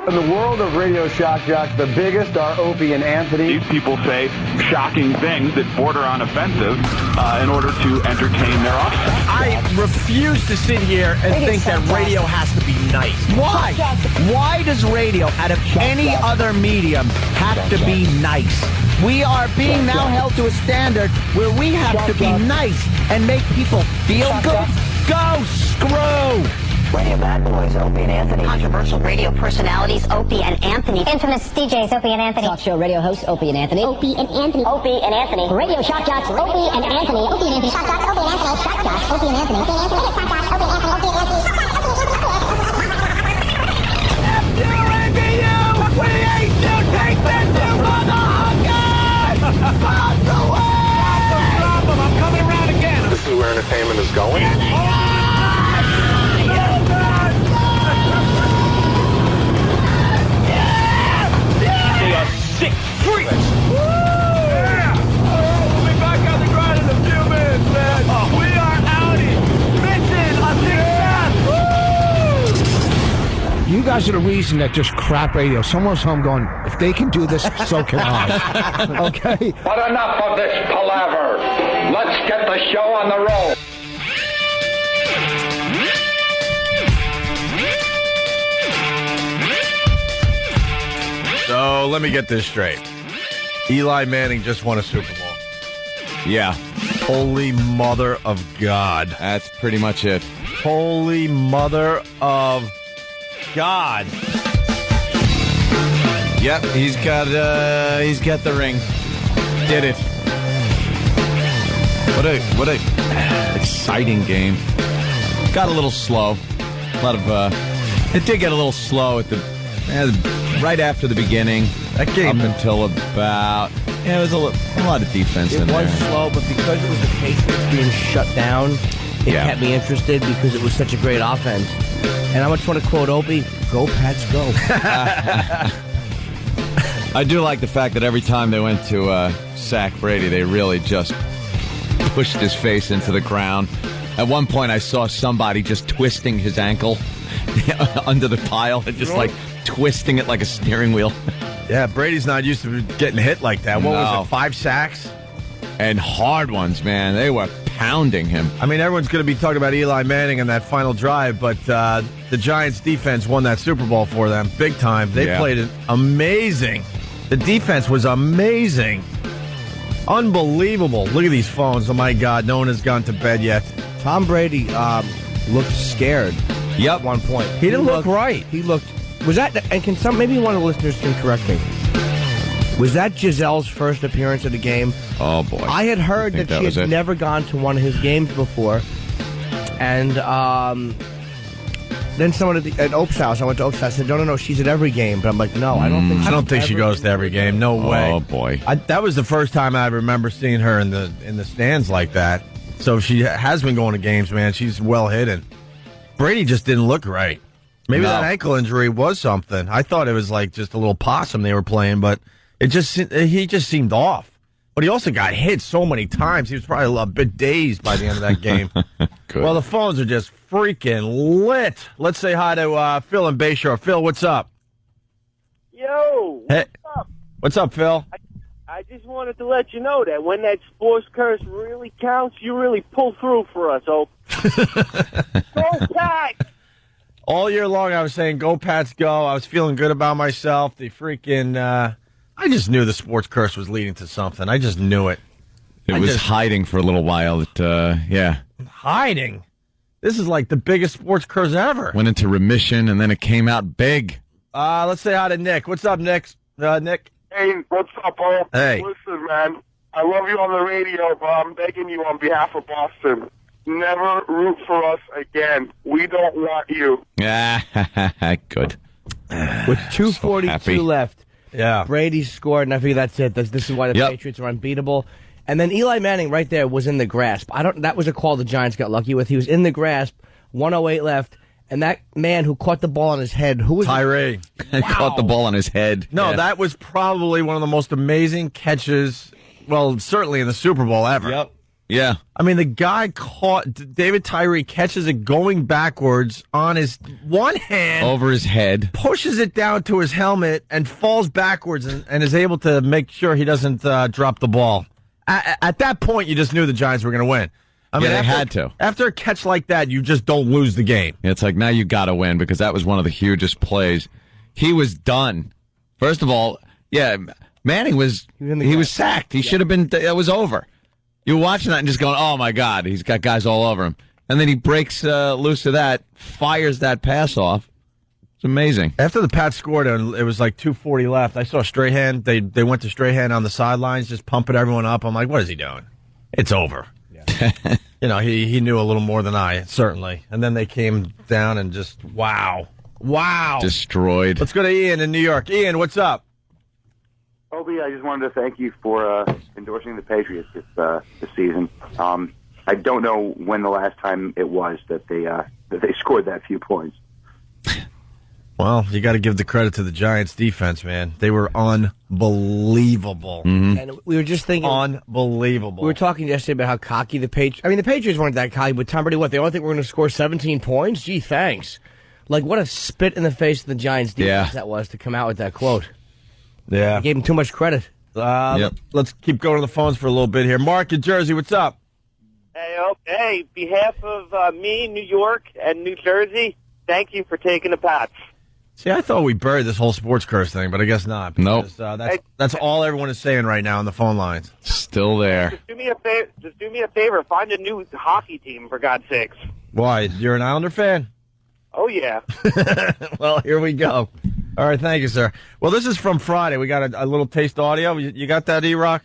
In the world of radio shock jocks, the biggest are Opie and Anthony. These people say shocking things that border on offensive in order to entertain their audience. I refuse to sit here and think that radio has to be nice. Why? Why does radio, out of any other medium, have to be nice? We are being now held to a standard where we have to be nice and make people feel good. Go screw! Radio bad boys, Opie and Anthony. Controversial radio personalities, Opie and Anthony. Infamous DJs, Opie and Anthony. Talk show radio hosts, Opie and Anthony. Opie and Anthony. Opie and Anthony. Radio shock jocks, Opie and Anthony. Opie and Anthony. Shock jocks, Opie and Anthony. Shock jocks, Opie and Anthony. Opie and Anthony. Shock jocks, Opie and Anthony. Opie and Anthony. F-U-N-D-U! We hate you! Take this, you motherfuckers! Pass away! Drop him! I'm coming around again! This is where entertainment is going. Sick freaks! Woo! Yeah! We'll be back on the grind in a few minutes, man. We are outie. Mission a success! Woo! You guys are the reason that just crap radio. Someone's home going, if they can do this, so can I. Okay? But enough of this palaver. Let's get the show on the road. So let me get this straight. Eli Manning just won a Super Bowl. Yeah. Holy mother of God. That's pretty much it. Holy mother of God. Yep, he's got the ring. Did it. What a exciting game. Got a little slow. It did get a little slow at right after the beginning. That game up until about it was a lot of defense in there. It was slow, but because it was the Patriots being shut down, it kept me interested because it was such a great offense. And I just want to quote Opie, go Pats, go. I do like the fact that every time they went to sack Brady, they really just pushed his face into the ground. At one point, I saw somebody just twisting his ankle under the pile and just like twisting it like a steering wheel. Yeah, Brady's not used to getting hit like that. What was it, 5 sacks? And hard ones, man. They were pounding him. I mean, everyone's going to be talking about Eli Manning and that final drive, but the Giants' defense won that Super Bowl for them big time. They played it amazing. The defense was amazing. Unbelievable. Look at these phones. Oh, my God. No one has gone to bed yet. Tom Brady looked scared. Yep. At one point. He didn't look right. He looked... Was that... And maybe one of the listeners can correct me. Was that Gisele's first appearance at a game? Oh, boy. I had heard that she had never gone to one of his games before. And then someone at Oak's house, I went to Oak's house, I said, no, she's at every game. But I'm like, no, I don't think I don't think she goes to every game. No way. Oh, boy. That was the first time I remember seeing her in the stands like that. So she has been going to games, man. She's well hidden. Brady just didn't look right. Maybe that ankle injury was something. I thought it was like just a little possum they were playing, but he just seemed off. But he also got hit so many times. He was probably a bit dazed by the end of that game. Well, the phones are just freaking lit. Let's say hi to Phil in Bayshore. Phil, what's up? Yo, what's up? What's up, Phil? I just wanted to let you know that when that sports curse really counts, you really pull through for us. So, go Pats! All year long, I was saying, go Pats, go. I was feeling good about myself. The freaking, I just knew the sports curse was leading to something. I just knew it. It was hiding for a little while. Hiding? This is like the biggest sports curse ever. Went into remission, and then it came out big. Let's say hi to Nick. What's up, Nick? Nick? Hey, what's up, Paul? Hey. Listen, man, I love you on the radio, but I'm begging you on behalf of Boston. Never root for us again. We don't want you. Good. With 2:42 left, Brady scored, and I figure that's it. This is why the Patriots are unbeatable. And then Eli Manning right there was in the grasp. That was a call the Giants got lucky with. He was in the grasp, 1:08 left, and that man who caught the ball on his head, who was Tyree. Caught the ball on his head. No, that was probably one of the most amazing catches, well, certainly in the Super Bowl ever. Yep. Yeah. I mean, the guy David Tyree catches it going backwards on his one hand. Over his head. Pushes it down to his helmet and falls backwards and is able to make sure he doesn't drop the ball. At that point, you just knew the Giants were going to win. I mean, they had to. After a catch like that, you just don't lose the game. It's like, now you got to win because that was one of the hugest plays. He was done. First of all, Manning was sacked. He should have been. It was over. You're watching that and just going, oh, my God, he's got guys all over him. And then he breaks loose of that, fires that pass off. It's amazing. After the Pats scored, and it was like 2:40 left, I saw Strahan. They went to Strahan on the sidelines, just pumping everyone up. I'm like, what is he doing? It's over. Yeah. He knew a little more than I, certainly. And then they came down and just, wow. Destroyed. Let's go to Ian in New York. Ian, what's up? Obi, I just wanted to thank you for endorsing the Patriots this season. I don't know when the last time it was that they scored that few points. Well, you got to give the credit to the Giants' defense, man. They were unbelievable. Mm-hmm. And we were just thinking... Unbelievable. We were talking yesterday about how cocky the Patriots... I mean, the Patriots weren't that cocky, but Tom Brady, they only think we're going to score 17 points? Gee, thanks. Like, what a spit in the face of the Giants' defense that was to come out with that quote. Yeah. I gave him too much credit. Let's keep going to the phones for a little bit here. Mark in Jersey, what's up? Hey, behalf of me, New York, and New Jersey, thank you for taking the Pats. See, I thought we buried this whole sports curse thing, but I guess not. Nope. That's all everyone is saying right now on the phone lines. Still there. Just do me a favor. Find a new hockey team, for God's sakes. Why? You're an Islander fan? Oh, yeah. Well, here we go. All right, thank you, sir. Well, this is from Friday. We got a little taste audio. You got that, E-Rock?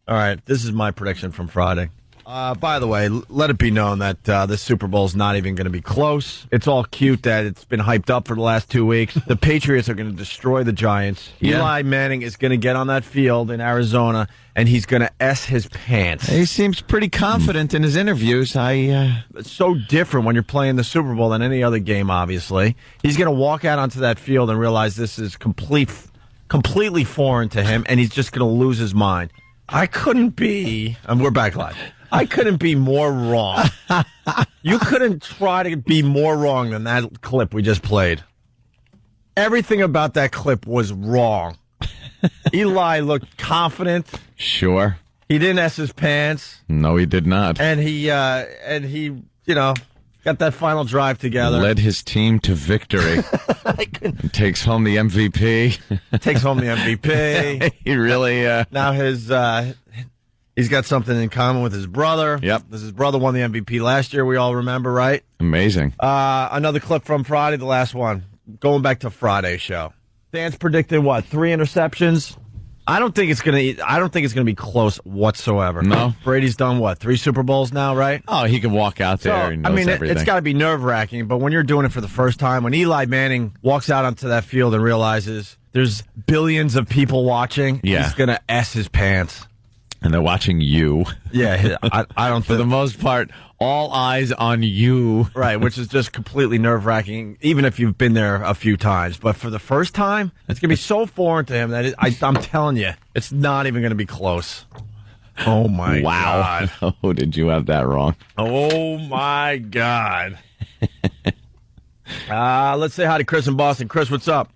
All right, this is my prediction from Friday. By the way, let it be known that this Super Bowl is not even going to be close. It's all cute that it's been hyped up for the last 2 weeks. The Patriots are going to destroy the Giants. Yeah. Eli Manning is going to get on that field in Arizona, and he's going to S his pants. He seems pretty confident in his interviews. It's so different when you're playing the Super Bowl than any other game, obviously. He's going to walk out onto that field and realize this is completely foreign to him, and he's just going to lose his mind. I couldn't be... we're back live. I couldn't be more wrong. You couldn't try to be more wrong than that clip we just played. Everything about that clip was wrong. Eli looked confident. Sure. He didn't S his pants. No, he did not. And he got that final drive together. Led his team to victory. Takes home the MVP. Takes home the MVP. He really... Now he's got something in common with his brother. Yep. His brother won the MVP last year, we all remember, right? Amazing. Another clip from Friday, the last one. Going back to Friday's show. Dan's predicted 3 interceptions? I don't think it's gonna be close whatsoever. No. Brady's done 3 Super Bowls now, right? Oh, he can walk out there and knows everything. It's got to be nerve-wracking, but when you're doing it for the first time, when Eli Manning walks out onto that field and realizes there's billions of people watching, he's gonna S his pants. And they're watching you. Yeah, I don't. For the most part, all eyes on you. Right, which is just completely nerve-wracking, even if you've been there a few times. But for the first time, it's going to be so foreign to him that I'm telling you, it's not even going to be close. Oh, my God. Oh, did you have that wrong? Oh, my God. Let's say hi to Chris in Boston. Chris, what's up?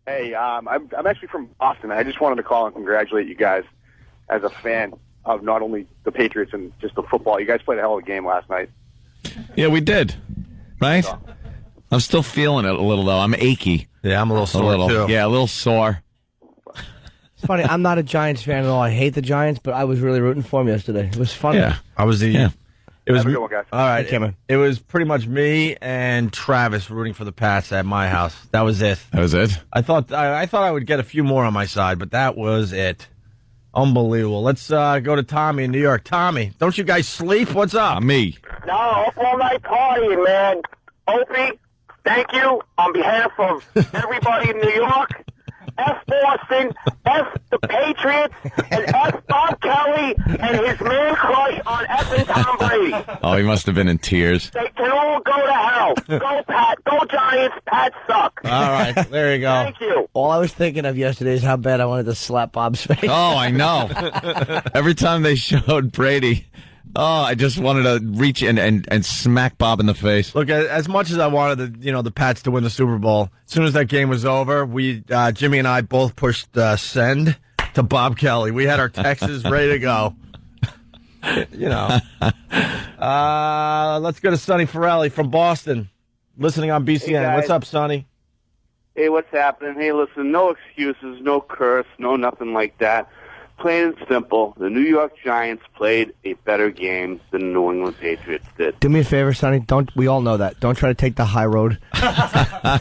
Hey, I'm actually from Boston. I just wanted to call and congratulate you guys. As a fan of not only the Patriots and just the football, you guys played a hell of a game last night. Yeah, we did. Right? I'm still feeling it a little, though. I'm achy. Yeah, I'm a little sore, too. Yeah, a little sore. It's funny. I'm not a Giants fan at all. I hate the Giants, but I was really rooting for them yesterday. It was funny. Yeah, I was the... Yeah. It was Have a good one, guys. All right, it was pretty much me and Travis rooting for the Pats at my house. That was it. That was it? I thought I would get a few more on my side, but that was it. Unbelievable. Let's go to Tommy in New York. Tommy, don't you guys sleep? What's up? Me. No, up all night partying, man. Opie, thank you on behalf of everybody in New York. F Boston, F the Patriots, and F Bob Kelly and his man crush on F and Tom Brady. Oh, he must have been in tears. They can all go to hell. go. Go, Pat. Go, Giants. Pat suck. All right, there you go. Thank you. All I was thinking of yesterday is how bad I wanted to slap Bob's face. Oh, I know. Every time they showed Brady, I just wanted to reach and smack Bob in the face. Look, as much as I wanted the Pats to win the Super Bowl, as soon as that game was over, Jimmy and I both pushed send to Bob Kelly. We had our texts ready to go. Let's go to Sonny Ferrelli from Boston, listening on BCN. Hey, what's up, Sonny? Hey, what's happening? Hey, listen, no excuses, no curse, no nothing like that. Plain and simple, the New York Giants played a better game than the New England Patriots did. Do me a favor, Sonny. We all know that. Don't try to take the high road. No.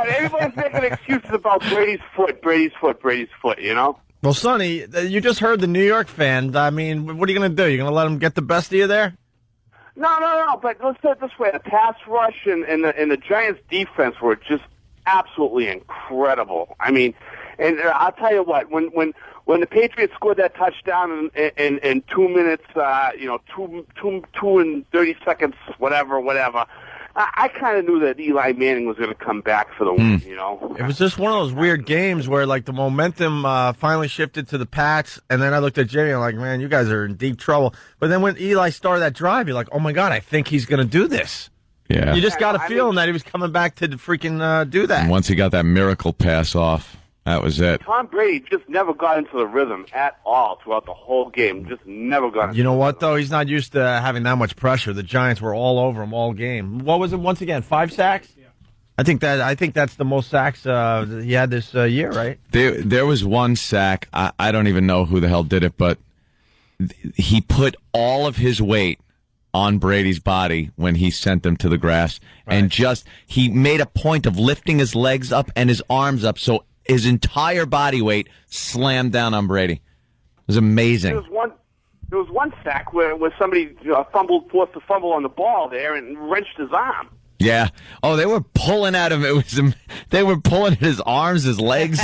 Everybody's making excuses about Brady's foot, you know? Well, Sonny, you just heard the New York fan. I mean, what are you going to do? You're going to let him get the best of you there? No. But let's say it this way: the pass rush and the Giants' defense were just absolutely incredible. I mean, and I'll tell you what: when the Patriots scored that touchdown in 2 minutes, 2 and 30 seconds, whatever. I kind of knew that Eli Manning was going to come back for the win, you know. It was just one of those weird games where, like, the momentum finally shifted to the Pats, and then I looked at Jimmy and I'm like, man, you guys are in deep trouble. But then when Eli started that drive, you're like, oh, my God, I think he's going to do this. Yeah. You just got a feeling that he was coming back to freaking do that. And once he got that miracle pass off, that was it. Tom Brady just never got into the rhythm at all throughout the whole game. Just never got into You know what, though? He's not used to having that much pressure. The Giants were all over him all game. What was it, once again, 5 sacks? Yeah. I think that's the most sacks he had this year, right? There was one sack. I don't even know who the hell did it, but he put all of his weight on Brady's body when he sent them to the grass. Right. And he made a point of lifting his legs up and his arms up so his entire body weight slammed down on Brady. It was amazing. There was one sack where somebody forced to fumble on the ball there and wrenched his arm. Yeah. Oh, they were pulling at him. They were pulling at his arms, his legs,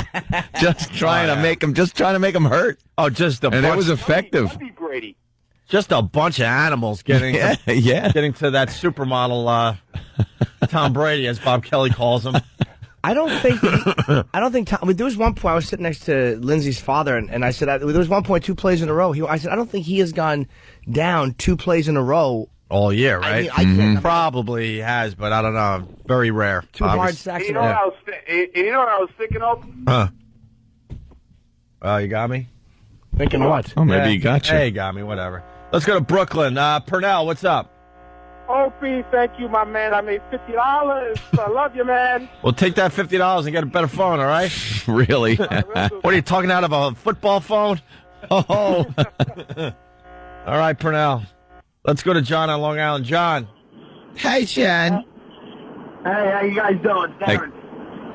just trying to make him hurt. Oh, just and it was effective. Brady. Just a bunch of animals getting getting to that supermodel Tom Brady, as Bob Kelly calls him. I don't think Tom. I mean, there was one point I was sitting next to Lindsay's father, and I said there was one point 2 plays in a row. I said I don't think he has gone down 2 plays in a row all year, right? I can't probably has, but I don't know. Very rare. 2 hard sacks. You know what I was thinking of? You got me. Thinking what? Oh, maybe he got you. Hey, he got me. Whatever. Let's go to Brooklyn. Purnell, what's up? Opie, thank you, my man. I made $50. I love you, man. Well, take that $50 and get a better phone, all right? Really? What are you talking out of a football phone? Oh. All right, Purnell. Let's go to John on Long Island. John. Hey, John. Hey, how you guys doing? Darren.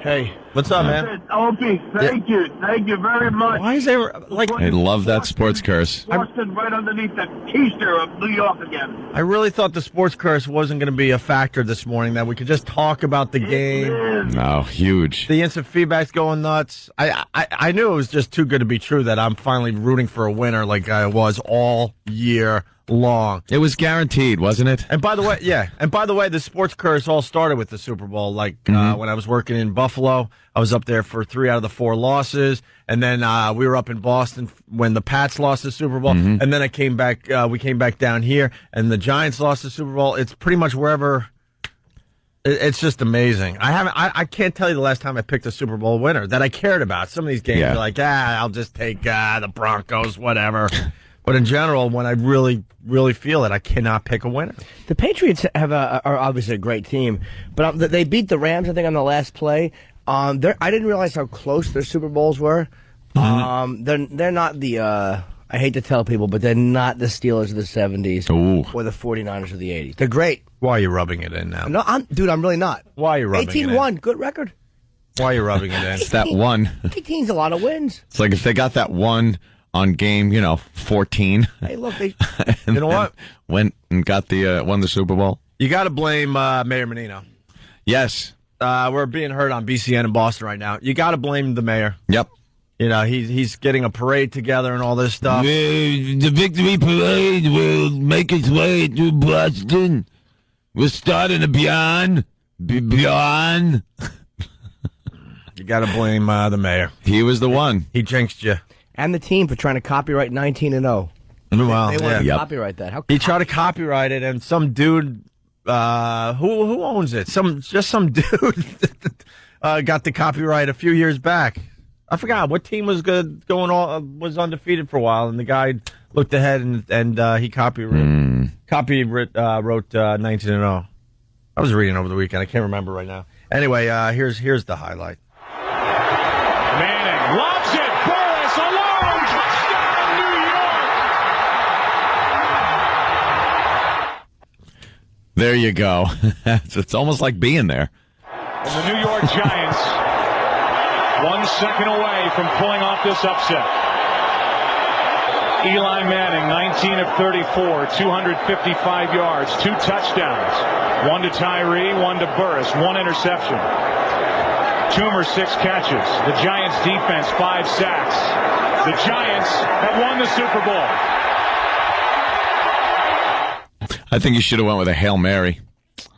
Hey, what's up, man? Opie, thank you very much. Why is there I love that sports curse. Boston right underneath the keister of New York again. I really thought the sports curse wasn't going to be a factor this morning, that we could just talk about the game. No, huge. The instant feedback's going nuts. I knew it was just too good to be true that I'm finally rooting for a winner like I was all year long. It was guaranteed, wasn't it? And by the way, the sports curse all started with the Super Bowl. Like when I was working in Buffalo, I was up there for 3 out of the 4 losses, and then we were up in Boston when the Pats lost the Super Bowl, and then I came back. We came back down here, and the Giants lost the Super Bowl. It's pretty much wherever. It's just amazing. I can't tell you the last time I picked a Super Bowl winner that I cared about. Some of these games are like, I'll just take the Broncos, whatever. But in general, when I really, really feel it, I cannot pick a winner. The Patriots are obviously a great team, but they beat the Rams, I think, on the last play. I didn't realize how close their Super Bowls were. They're not the, I hate to tell people, but they're not the Steelers of the 70s or the 49ers of the 80s. They're great. Why are you rubbing it in now? No, I'm really not. Why are you rubbing it in? 18-1, good record. Why are you rubbing it in? It's that one. 18's a lot of wins. It's like if they got that one on game, 14. Hey, look, you know what? Went and got won the Super Bowl. You got to blame Mayor Menino. Yes. We're being heard on BCN in Boston right now. You got to blame the mayor. Yep. He's getting a parade together and all this stuff. The victory parade will make its way to Boston. We're starting to beyond. Beyond. You got to blame the mayor. He was the one. He jinxed you. And the team for trying to copyright 19-0. Well, They wanted to yeah. copyright that. How He tried to copyright it, and some dude, who owns it? Some dude got the copyright a few years back. I forgot what team was was undefeated for a while, and the guy looked ahead and he wrote 19-0. I was reading over the weekend. I can't remember right now. Anyway, here's the highlight. Manning lobs it. Burris alone. Touchdown, New York. There you go. It's almost like being there. And the New York Giants 1 second away from pulling off this upset. Eli Manning, 19 of 34, 255 yards, 2 touchdowns. 1 to Tyree, 1 to Burris, 1 interception. Toomer, 6 catches. The Giants defense, 5 sacks. The Giants have won the Super Bowl. I think you should have went with a Hail Mary.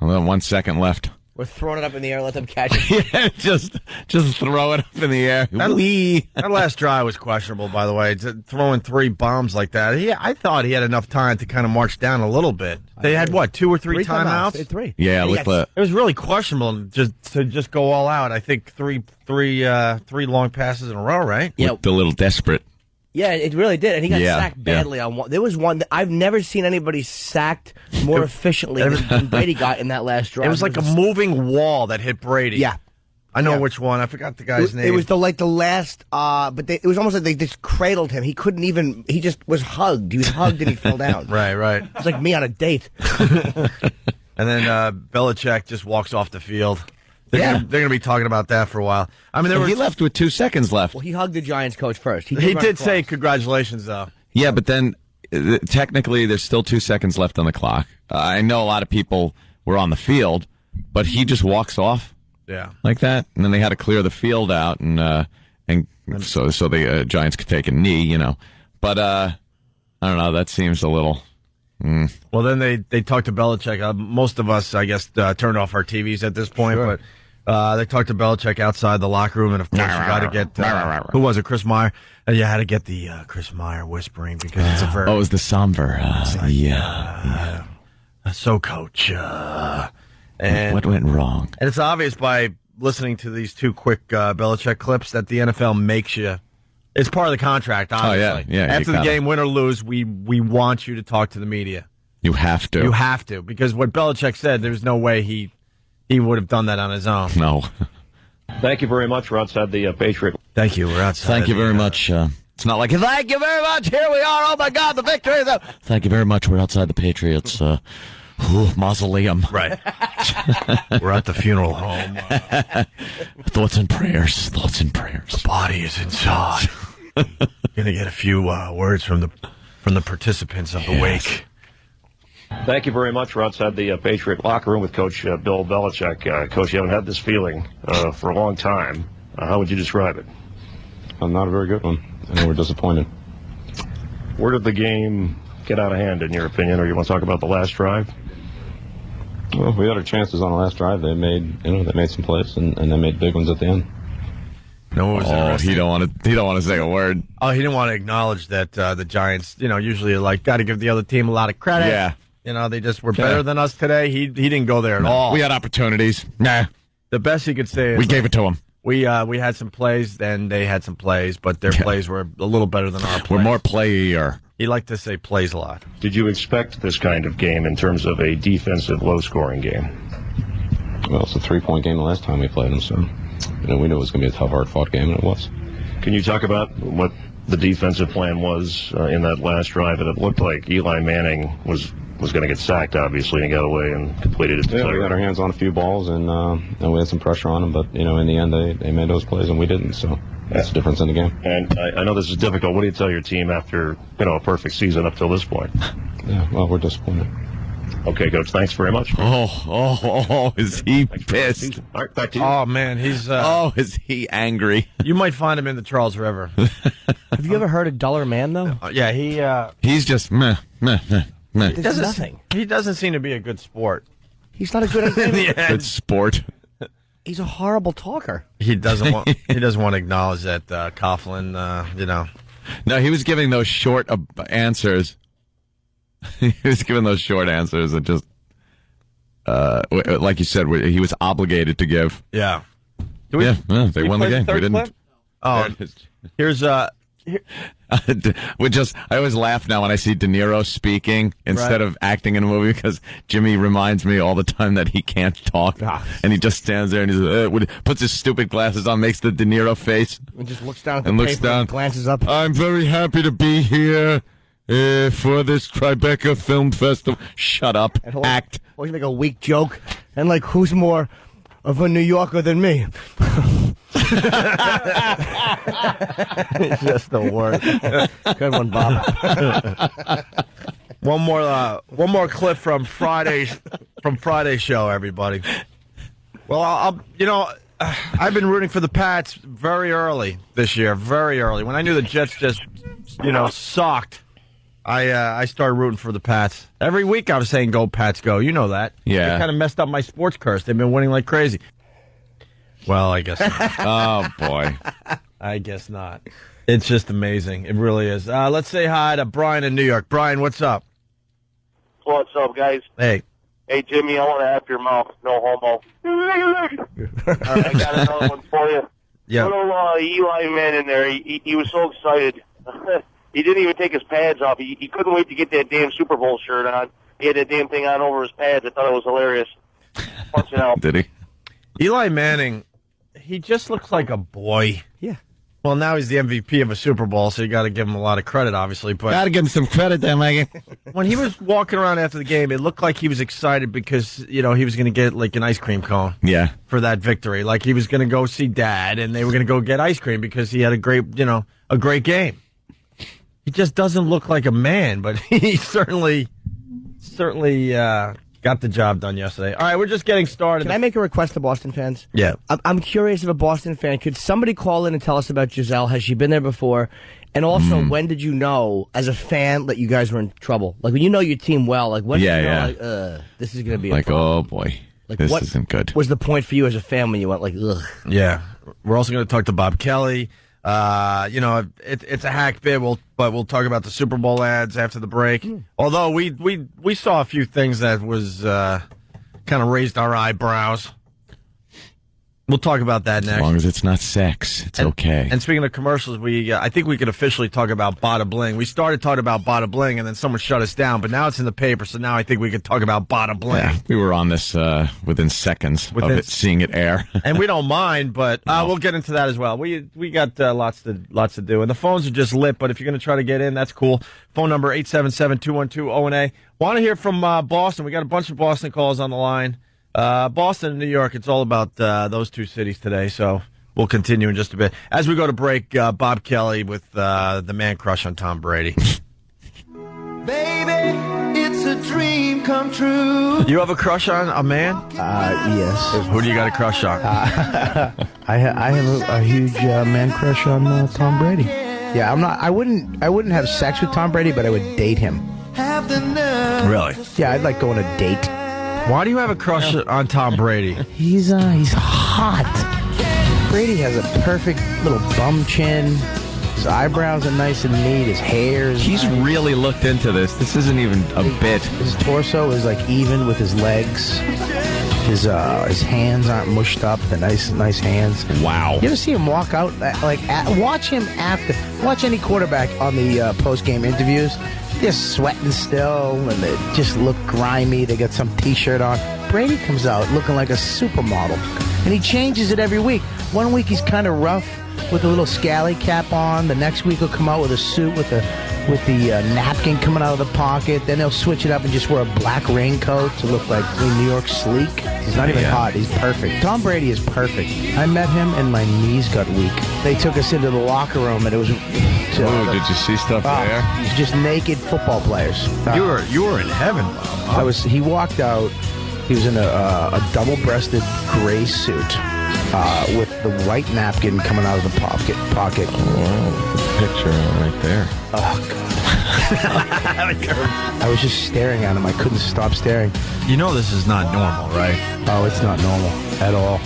1 second left. We're throwing it up in the air, let them catch it. Yeah, just throw it up in the air. That last drive was questionable, by the way. Throwing 3 bombs like that. I thought he had enough time to kind of march down a little bit. They had, 2 or 3 timeouts? They had 3. Yeah, it was really questionable to go all out. I think three long passes in a row, right? Yeah. Looked a little desperate. Yeah, it really did, and he got sacked badly on one. There was one that I've never seen anybody sacked more efficiently than Brady got in that last drive. It was like a moving wall that hit Brady. Yeah. I know which one. I forgot the guy's name. It was the last, but it was almost like they just cradled him. He couldn't even, he just was hugged. He was hugged and he fell down. Right. It's like me on a date. And then Belichick just walks off the field. They're going to be talking about that for a while. I mean, he left with 2 seconds left. Well, he hugged the Giants coach first. He did say congratulations, though. Yeah, but then technically there's still 2 seconds left on the clock. I know a lot of people were on the field, but he just walks off. Yeah, like that, and then they had to clear the field out, and so the Giants could take a knee, But I don't know. That seems a little. Well, then they talked to Belichick. Most of us, I guess, turned off our TVs at this point, but they talked to Belichick outside the locker room, and of course, you got to get who was it, Chris Meyer? You had to get the Chris Meyer whispering because it's a very it was the somber. So, Coach, and what went wrong? And it's obvious by listening to these 2 quick Belichick clips that the NFL makes you. It's part of the contract, obviously. Oh, yeah. After the game, win or lose, we want you to talk to the media. You have to. You have to, because what Belichick said, there's no way he would have done that on his own. No. Thank you very much. We're outside the Patriot. Thank you. We're outside. Thank you very much. It's not like, thank you very much. Here we are. Oh, my God, the victory. Thank you very much. We're outside the Patriots. Mausoleum. Right. We're at the funeral home. Thoughts and prayers. The body is inside. Gonna get a few words from the participants of the wake. Thank you very much. We're outside the Patriot locker room with Coach Bill Belichick. Coach, you haven't had this feeling for a long time. How would you describe it? Not a very good one. I know we're disappointed. Where did the game get out of hand, in your opinion, or you want to talk about the last drive? Well, we had our chances on the last drive. They made some plays, and they made big ones at the end. No, what was interesting? He don't want to say a word. Oh, he didn't want to acknowledge that the Giants, usually got to give the other team a lot of credit. Yeah. They just were better than us today. He didn't go there at all. We had opportunities. Nah. The best he could say is we gave it to them. We had some plays, and they had some plays, but their plays were a little better than our plays. We're more player. He liked to say plays a lot. Did you expect this kind of game in terms of a defensive, low-scoring game? Well, it's a 3-point game the last time we played them, so we knew it was going to be a tough, hard-fought game, and it was. Can you talk about what the defensive plan was in that last drive? And it looked like Eli Manning was going to get sacked, obviously, and he got away and completed his play. Yeah, we got our hands on a few balls, and we had some pressure on them, but, in the end, they made those plays, and we didn't, so that's the difference in the game. And I know this is difficult. What do you tell your team after, a perfect season up till this point? Yeah, well, we're disappointed. Okay, Coach, thanks very much. Oh, is he pissed? All right, back to you. Oh, man, he's... is he angry? You might find him in the Charles River. Have you ever heard of Duller Man, though? Yeah, he's just meh. It's nothing. He doesn't seem to be a good sport. He's not a good Good sport. He's a horrible talker. He doesn't want to acknowledge that Coughlin, No, he was giving those short answers. He was giving those short answers that just, like you said, he was obligated to give. Yeah. They won the game. We didn't. Clip? Oh, here's I always laugh now when I see De Niro speaking instead of acting in a movie because Jimmy reminds me all the time that he can't talk and he just stands there and he puts his stupid glasses on, makes the De Niro face, and just looks down at and the looks paper down. and glances up. I'm very happy to be here for this Tribeca Film Festival. Shut up, act. Always make a weak joke, and like, who's more of a New Yorker than me? It's just the worst. Good one, Bob. One more clip from Friday's show, everybody. Well, I've been rooting for the Pats very early this year, very early. When I knew the Jets just, sucked, I started rooting for the Pats. Every week I was saying, "Go Pats, go!" You know that. Yeah. It kind of messed up my sports curse. They've been winning like crazy. Well, I guess not. Oh, boy. I guess not. It's just amazing. It really is. Let's say hi to Brian in New York. Brian, what's up? What's up, guys? Hey. Hey, Jimmy, I want to have your mouth. No homo. All right, I got another one for you. Yeah. Little Eli Manning there. He was so excited. He didn't even take his pads off. He couldn't wait to get that damn Super Bowl shirt on. He had that damn thing on over his pads. I thought it was hilarious. Punching out. Did he? Eli Manning, he just looks like a boy. Yeah. Well, now he's the MVP of a Super Bowl, so you got to give him a lot of credit, obviously. But Got to give him some credit there, Megan. when he was walking around after the game, it looked like he was excited because, he was going to get like an ice cream cone. Yeah. For that victory. Like he was going to go see Dad, and they were going to go get ice cream because he had a great game. He just doesn't look like a man, but he certainly got the job done yesterday. All right, we're just getting started. Can I make a request to Boston fans? Yeah. I'm curious if a Boston fan, could somebody call in and tell us about Giselle? Has she been there before? And also, when did you know, as a fan, that you guys were in trouble? Like, when you know your team well, like, when did you know, like, this is going to be a problem? Oh, boy. Like, this what isn't good. Was the point for you as a fan when you went, like, ugh? Yeah. We're also going to talk to Bob Kelly. It's a hack bit, but we'll talk about the Super Bowl ads after the break. Although we saw a few things that was kind of raised our eyebrows. We'll talk about that next. As long as it's not sex, it's okay. And speaking of commercials, I think we could officially talk about Bada Bling. We started talking about Bada Bling, and then someone shut us down, but now it's in the paper, so now I think we could talk about Bada Bling. Yeah, we were on this within seconds of seeing it air. And we don't mind, but we'll get into that as well. We got lots to do, and the phones are just lit, but if you're going to try to get in, that's cool. Phone number 877-212-ONA. Want to hear from Boston. We got a bunch of Boston calls on the line. Boston and New York, it's all about those two cities today, so we'll continue in just a bit. As we go to break, Bob Kelly with the man crush on Tom Brady. Baby, it's a dream come true. You have a crush on a man? Yes. Who do you got a crush on? I have a huge man crush on Tom Brady. Yeah, I wouldn't have sex with Tom Brady, but I would date him. Have the nerve. Really? Yeah, I'd like going on a date. Why do you have a crush on Tom Brady? He's hot. Brady has a perfect little bum chin. His eyebrows are nice and neat. His hair is He's nice. really looked into this. This isn't even a bit. His torso is like even with his legs. His hands aren't mushed up. The nice hands. Wow. You ever see him walk out? Watch any quarterback on the post-game interviews. They're sweating still, and they just look grimy. They got some T-shirt on. Brady comes out looking like a supermodel, and he changes it every week. One week he's kind of rough with a little scally cap on. The next week he'll come out with a suit with the napkin coming out of the pocket. Then they'll switch it up and just wear a black raincoat to look like New York sleek. He's not even hot. He's perfect. Tom Brady is perfect. I met him and my knees got weak. They took us into the locker room and it was... did you see stuff there? Just naked football players. You were in heaven, Bob. He walked out. He was in a double-breasted gray suit with the white napkin coming out of the pocket. Oh, the picture right there. Oh, God. I was just staring at him. I couldn't stop staring. You know this is not normal, right? Oh, it's not normal at all.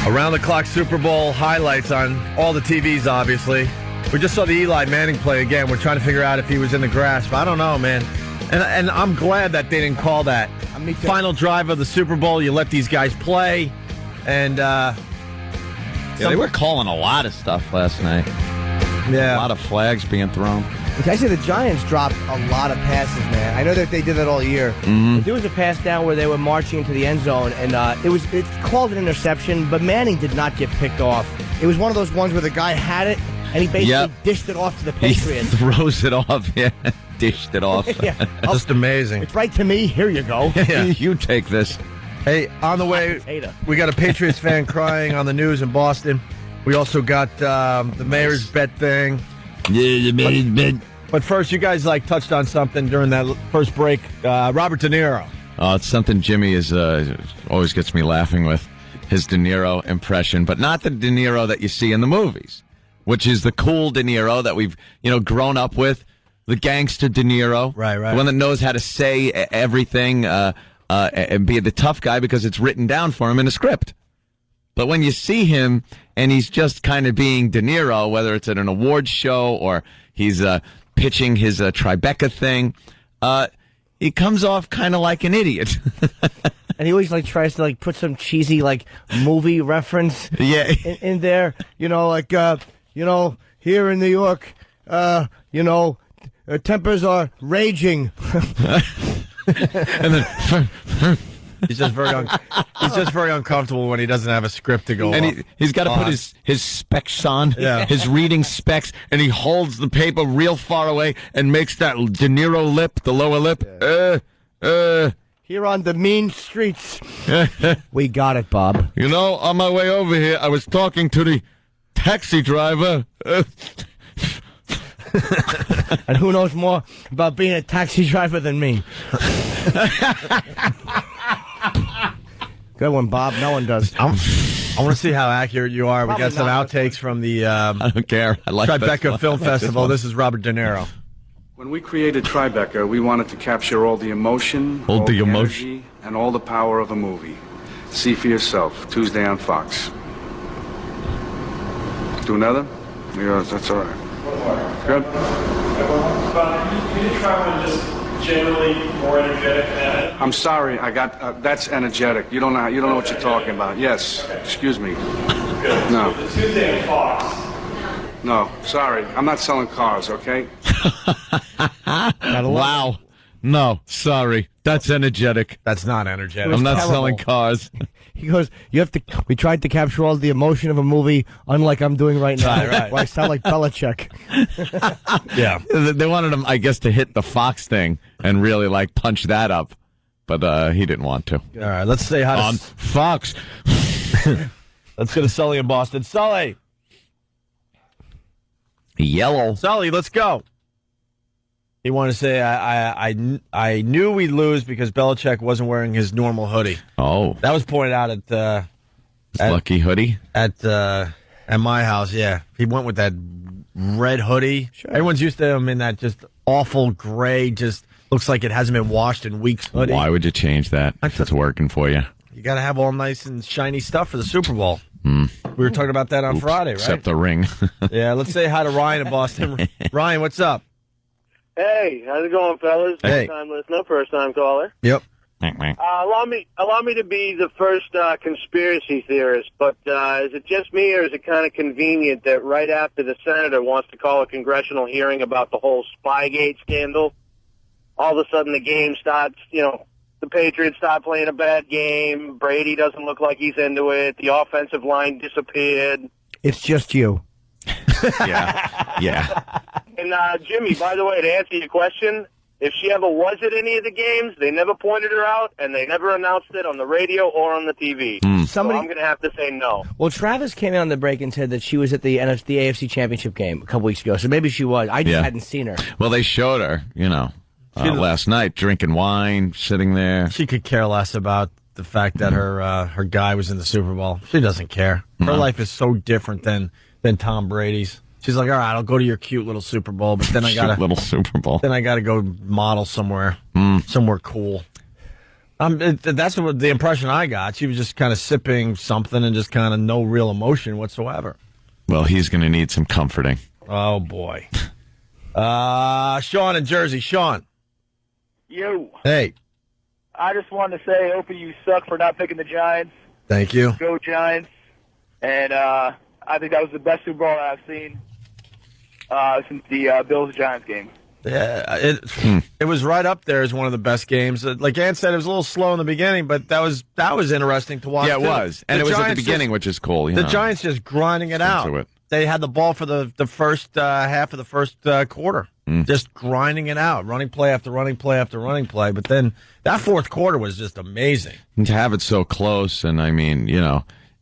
Around the clock Super Bowl highlights on all the TVs, obviously. We just saw the Eli Manning play again. We're trying to figure out if he was in the grasp. I don't know, man. And I'm glad that they didn't call that. Final drive of the Super Bowl. You let these guys play. And they were calling a lot of stuff last night. Yeah. A lot of flags being thrown. Actually, the Giants dropped a lot of passes, man. I know that they did that all year. Mm-hmm. There was a pass down where they were marching into the end zone, and it's called an interception, but Manning did not get picked off. It was one of those ones where the guy had it, and he basically dished it off to the Patriots. He throws it off, yeah. Dished it off. Yeah. Just amazing. It's right to me. Here you go. Yeah. You take this. Hey, on the way, we got a Patriots fan crying on the news in Boston. We also got the mayor's bet thing. Yeah, the mayor's bet. But first, you guys touched on something during that first break. Robert De Niro. It's something Jimmy is always gets me laughing with, his De Niro impression, but not the De Niro that you see in the movies, which is the cool De Niro that we've grown up with, the gangster De Niro, right, the one that knows how to say everything and be the tough guy because it's written down for him in a script. But when you see him and he's just kind of being De Niro, whether it's at an awards show or he's pitching his Tribeca thing, he comes off kind of like an idiot. And he always tries to put some cheesy movie reference in there. Here in New York, tempers are raging. And then he's just very uncomfortable when he doesn't have a script to go. And he's got to put his specs on, his reading specs, and he holds the paper real far away and makes that De Niro lip, the lower lip. Here on the mean streets. We got it, Bob. On my way over here, I was talking to the taxi driver. And who knows more about being a taxi driver than me? Good one, Bob. No one does. I want to see how accurate you are. We got some outtakes from the I don't care. I like Tribeca Film Festival. This is Robert De Niro. When we created Tribeca, we wanted to capture all the emotion, all the energy, and all the power of a movie. See for yourself. Tuesday on Fox. Do another? Yeah, that's all right. Good. You did try one just generally more energetic than it. I'm sorry. I got that's energetic. You don't know what you're talking about. Yes. Okay. Excuse me. Good. No. The Tuesday on Fox. No. Sorry. I'm not selling cars. Okay. Wow. No. Sorry. That's energetic. That's not energetic. I'm not selling cars. He goes, we tried to capture all the emotion of a movie, unlike I'm doing right now. Right. Well, I sound like Belichick. Yeah. They wanted him, I guess, to hit the Fox thing and really punch that up. But he didn't want to. All right, let's say hi to on Fox. Let's go to Sully in Boston. Sully. Yellow. Sully, let's go. He wanted to say, I knew we'd lose because Belichick wasn't wearing his normal hoodie. Oh. That was pointed out at lucky hoodie? At my house, yeah. He went with that red hoodie. Sure. Everyone's used to him in that just awful gray, just looks like it hasn't been washed in weeks hoodie. Why would you change that if it's working for you? You got to have all nice and shiny stuff for the Super Bowl. Mm. We were talking about that on Friday, right? Except the ring. Yeah, let's say hi to Ryan in Boston. Ryan, what's up? Hey, how's it going, fellas? Hey. First time listener, first time caller. Yep. Allow me to be the first conspiracy theorist, but is it just me, or is it kind of convenient that right after the senator wants to call a congressional hearing about the whole Spygate scandal, all of a sudden the game starts, the Patriots start playing a bad game, Brady doesn't look like he's into it, the offensive line disappeared. It's just you. Yeah. And Jimmy, by the way, to answer your question, if she ever was at any of the games, they never pointed her out, and they never announced it on the radio or on the TV. So I'm going to have to say no. Well, Travis came in on the break and said that she was at the AFC Championship game a couple weeks ago, so maybe she was. I just hadn't seen her. Well, they showed her, last night, drinking wine, sitting there. She could care less about the fact that her guy was in the Super Bowl. She doesn't care. Her life is so different than Tom Brady's. She's like, all right, I'll go to your cute little Super Bowl, but then I gotta little Super Bowl. Then I gotta go model somewhere cool. That's what the impression I got. She was just kind of sipping something and just kind of no real emotion whatsoever. Well, he's going to need some comforting. Oh boy. Sean in Jersey. Sean. You. Hey. I just wanted to say, Opie, you suck for not picking the Giants. Thank you. Go Giants. And I think that was the best Super Bowl I've seen since the Bills-Giants game. Yeah, it was right up there as one of the best games. Like Ann said, it was a little slow in the beginning, but that was interesting to watch. Yeah, it too. was. And it was at the beginning, which is cool. The Giants just grinding it out. They had the ball for the first half of the first quarter. Just grinding it out, running play after running play after running play. But then that fourth quarter was just amazing. And to have it so close, and I mean,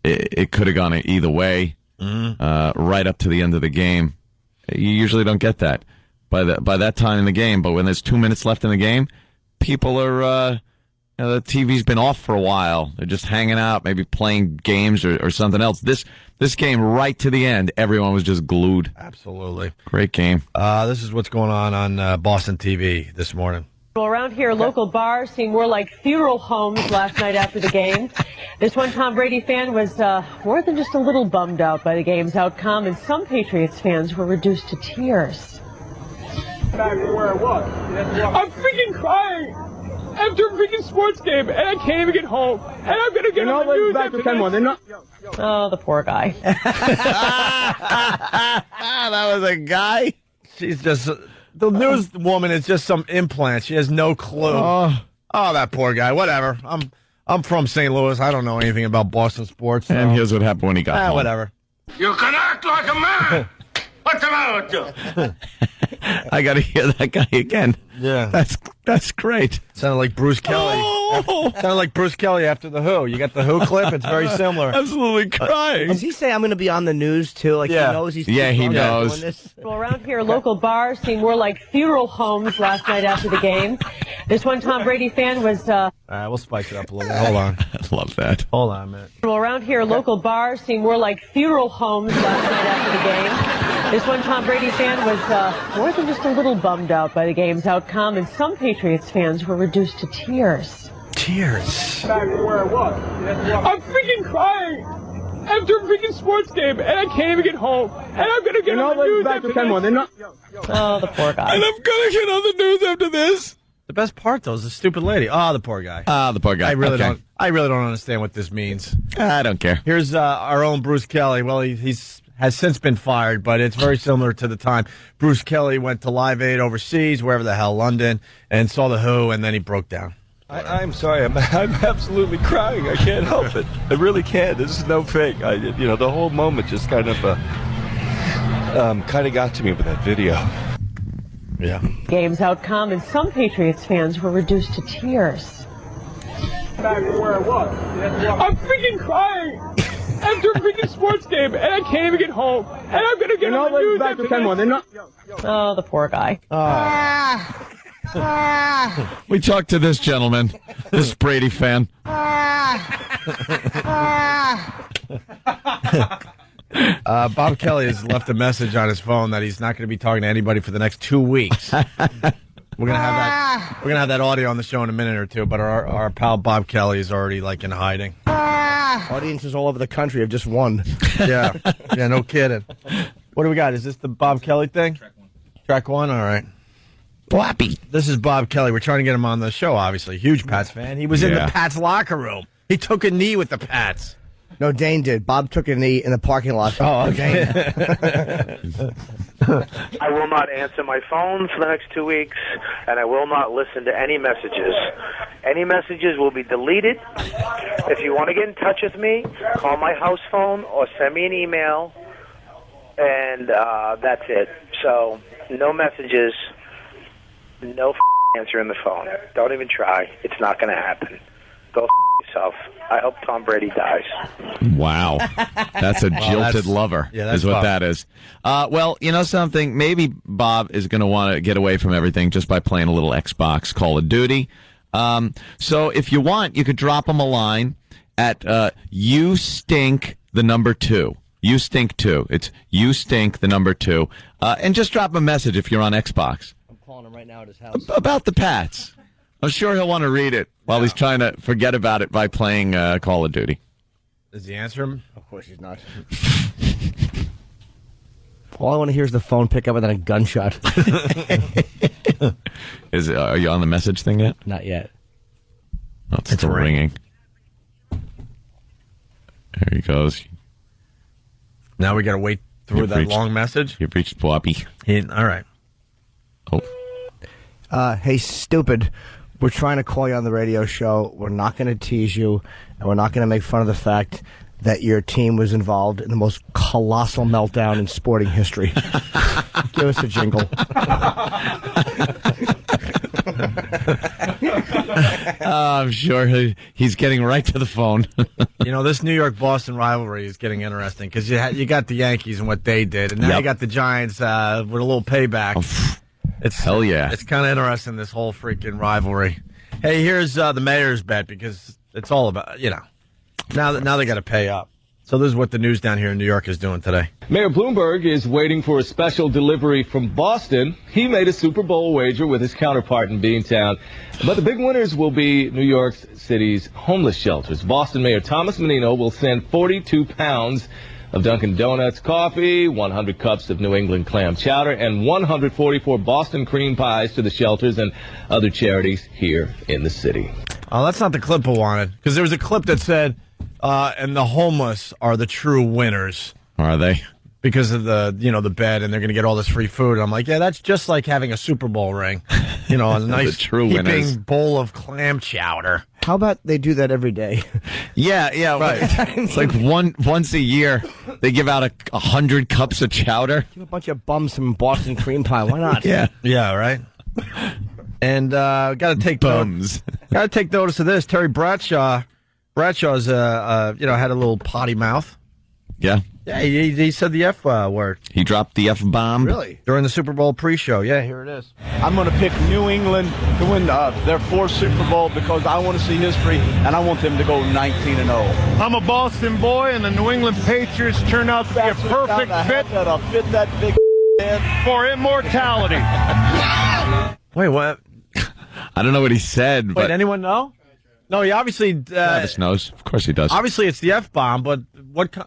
it could have gone either way right up to the end of the game. You usually don't get that by that time in the game. But when there's 2 minutes left in the game, people are the TV's been off for a while. They're just hanging out, maybe playing games or something else. This game right to the end, everyone was just glued. Absolutely. Great game. This is what's going on Boston TV this morning. Well, around here, local bars seemed more like funeral homes last night after the game. This one Tom Brady fan was more than just a little bummed out by the game's outcome, and some Patriots fans were reduced to tears. Back to where I was. I'm freaking crying after a freaking sports game, and I can't even get home. And I'm going to get on the news after this. Oh, the poor guy. That was a guy? She's just... The news woman is just some implant. She has no clue. Oh, that poor guy. Whatever. I'm from St. Louis. I don't know anything about Boston sports. So. And here's what happened when he got home. Whatever. You can act like a man. What's the matter with you? I got to hear that guy again. Yeah. That's great. Sounded like Bruce Kelly. Sounded like Bruce Kelly after The Who. You got The Who clip? It's very similar. Absolutely crying. Does he say I'm going to be on the news, too? Like, he knows he's he knows. doing this? Well, around here, local bars seemed more like funeral homes last night after the game. This one Tom Brady fan was... All right, we'll spice it up a little bit. Hold on. I love that. Hold on a minute. Well, around here, local bars seemed more like funeral homes last night after the game. This one Tom Brady fan was more than just a little bummed out by the game's outcome, and some Patriots fans were reduced to tears. Tears. Back to where I was. I'm freaking crying after a freaking sports game, and I can't even get home. And I'm going to get on the news after this. Oh, the poor guy. And I'm going to get on the news after this. The best part, though, is the stupid lady. Oh, the poor guy. The poor guy. I really don't understand what this means. I don't care. Here's our own Bruce Kelly. Well, he's has since been fired, but it's very similar to the time Bruce Kelly went to Live Aid overseas, wherever the hell, London, and saw The Who, and then he broke down. I'm sorry. I'm absolutely crying. I can't help it. I really can't. This is no fake. The whole moment just kind of got to me with that video. Yeah. Game's outcome, and some Patriots fans were reduced to tears. Back to where I was. I'm freaking crying after a freaking sports game, and I can't even get home. And I'm going to get on the news after this. Oh, the poor guy. We talked to this gentleman, this Brady fan. Bob Kelly has left a message on his phone that he's not going to be talking to anybody for the next 2 weeks. We're gonna have that audio on the show in a minute or two, but our pal Bob Kelly is already like in hiding. Audiences all over the country have just won. Yeah, no kidding. What do we got? Is this the Bob Kelly thing? Track one. All right. Boppy. This is Bob Kelly. We're trying to get him on the show, obviously. Huge Pats fan. He was in the Pats locker room. He took a knee with the Pats. No, Dane did. Bob took a knee in the parking lot. Oh, okay. I will not answer my phone for the next 2 weeks, and I will not listen to any messages. Any messages will be deleted. If you want to get in touch with me, call my house phone or send me an email, and that's it. So, no messages, no answering the phone. Don't even try. It's not going to happen. Go yourself. I hope Tom Brady dies. Wow. That's a jilted lover, is what that is. Well, you know something? Maybe Bob is going to want to get away from everything just by playing a little Xbox Call of Duty. So if you want, you could drop them a line at You Stink, the number 2. You Stink 2. It's You Stink, the number 2. And just drop a message if you're on Xbox. I'm calling him right now at his house. About the Pats. I'm sure he'll want to read it while he's trying to forget about it by playing Call of Duty. Does he answer him? Of course he's not. All I want to hear is the phone pick up and then a gunshot. Are you on the message thing yet? Not yet. Oh, it's still ringing. There he goes. Now we got to wait through that long message? You've reached Bobby. All right. Oh. Hey, stupid. We're trying to call you on the radio show. We're not going to tease you, and we're not going to make fun of the fact that your team was involved in the most colossal meltdown in sporting history. Give us a jingle. I'm sure he's getting right to the phone. This New York-Boston rivalry is getting interesting because you got the Yankees and what they did, and now you got the Giants with a little payback. Hell yeah. It's kind of interesting, this whole freaking rivalry. Hey, here's the mayor's bet because it's all about, now they got to pay up. So this is what the news down here in New York is doing today. Mayor Bloomberg is waiting for a special delivery from Boston. He made a Super Bowl wager with his counterpart in Beantown. But the big winners will be New York City's homeless shelters. Boston Mayor Thomas Menino will send 42 pounds of Dunkin' Donuts coffee, 100 cups of New England clam chowder, and 144 Boston cream pies to the shelters and other charities here in the city. Oh, that's not the clip I wanted, because there was a clip that said, and the homeless are the true winners. Are they? Because of the bed, and they're going to get all this free food. And I'm like, yeah, that's just like having a Super Bowl ring. A nice true winners. bowl of clam chowder. How about they do that every day? Yeah, right. It's like once a year they give out 100 cups of chowder. Give a bunch of bums some Boston cream pie. Why not? Yeah, right. And got to take bums. Got to take notice of this. Terry Bradshaw's had a little potty mouth. Yeah. Yeah, he said the F word. He dropped the F-bomb. Really? During the Super Bowl pre-show. Yeah, here it is. I'm going to pick New England to win their fourth Super Bowl because I want to see history, and I want them to go 19-0. I'm a Boston boy, and the New England Patriots turn out to be a perfect fit that'll fit that big head for immortality. Wait, what? I don't know what he said. Wait, anyone know? No, he obviously... Travis knows. Of course he does. Obviously, it's the F-bomb, but what...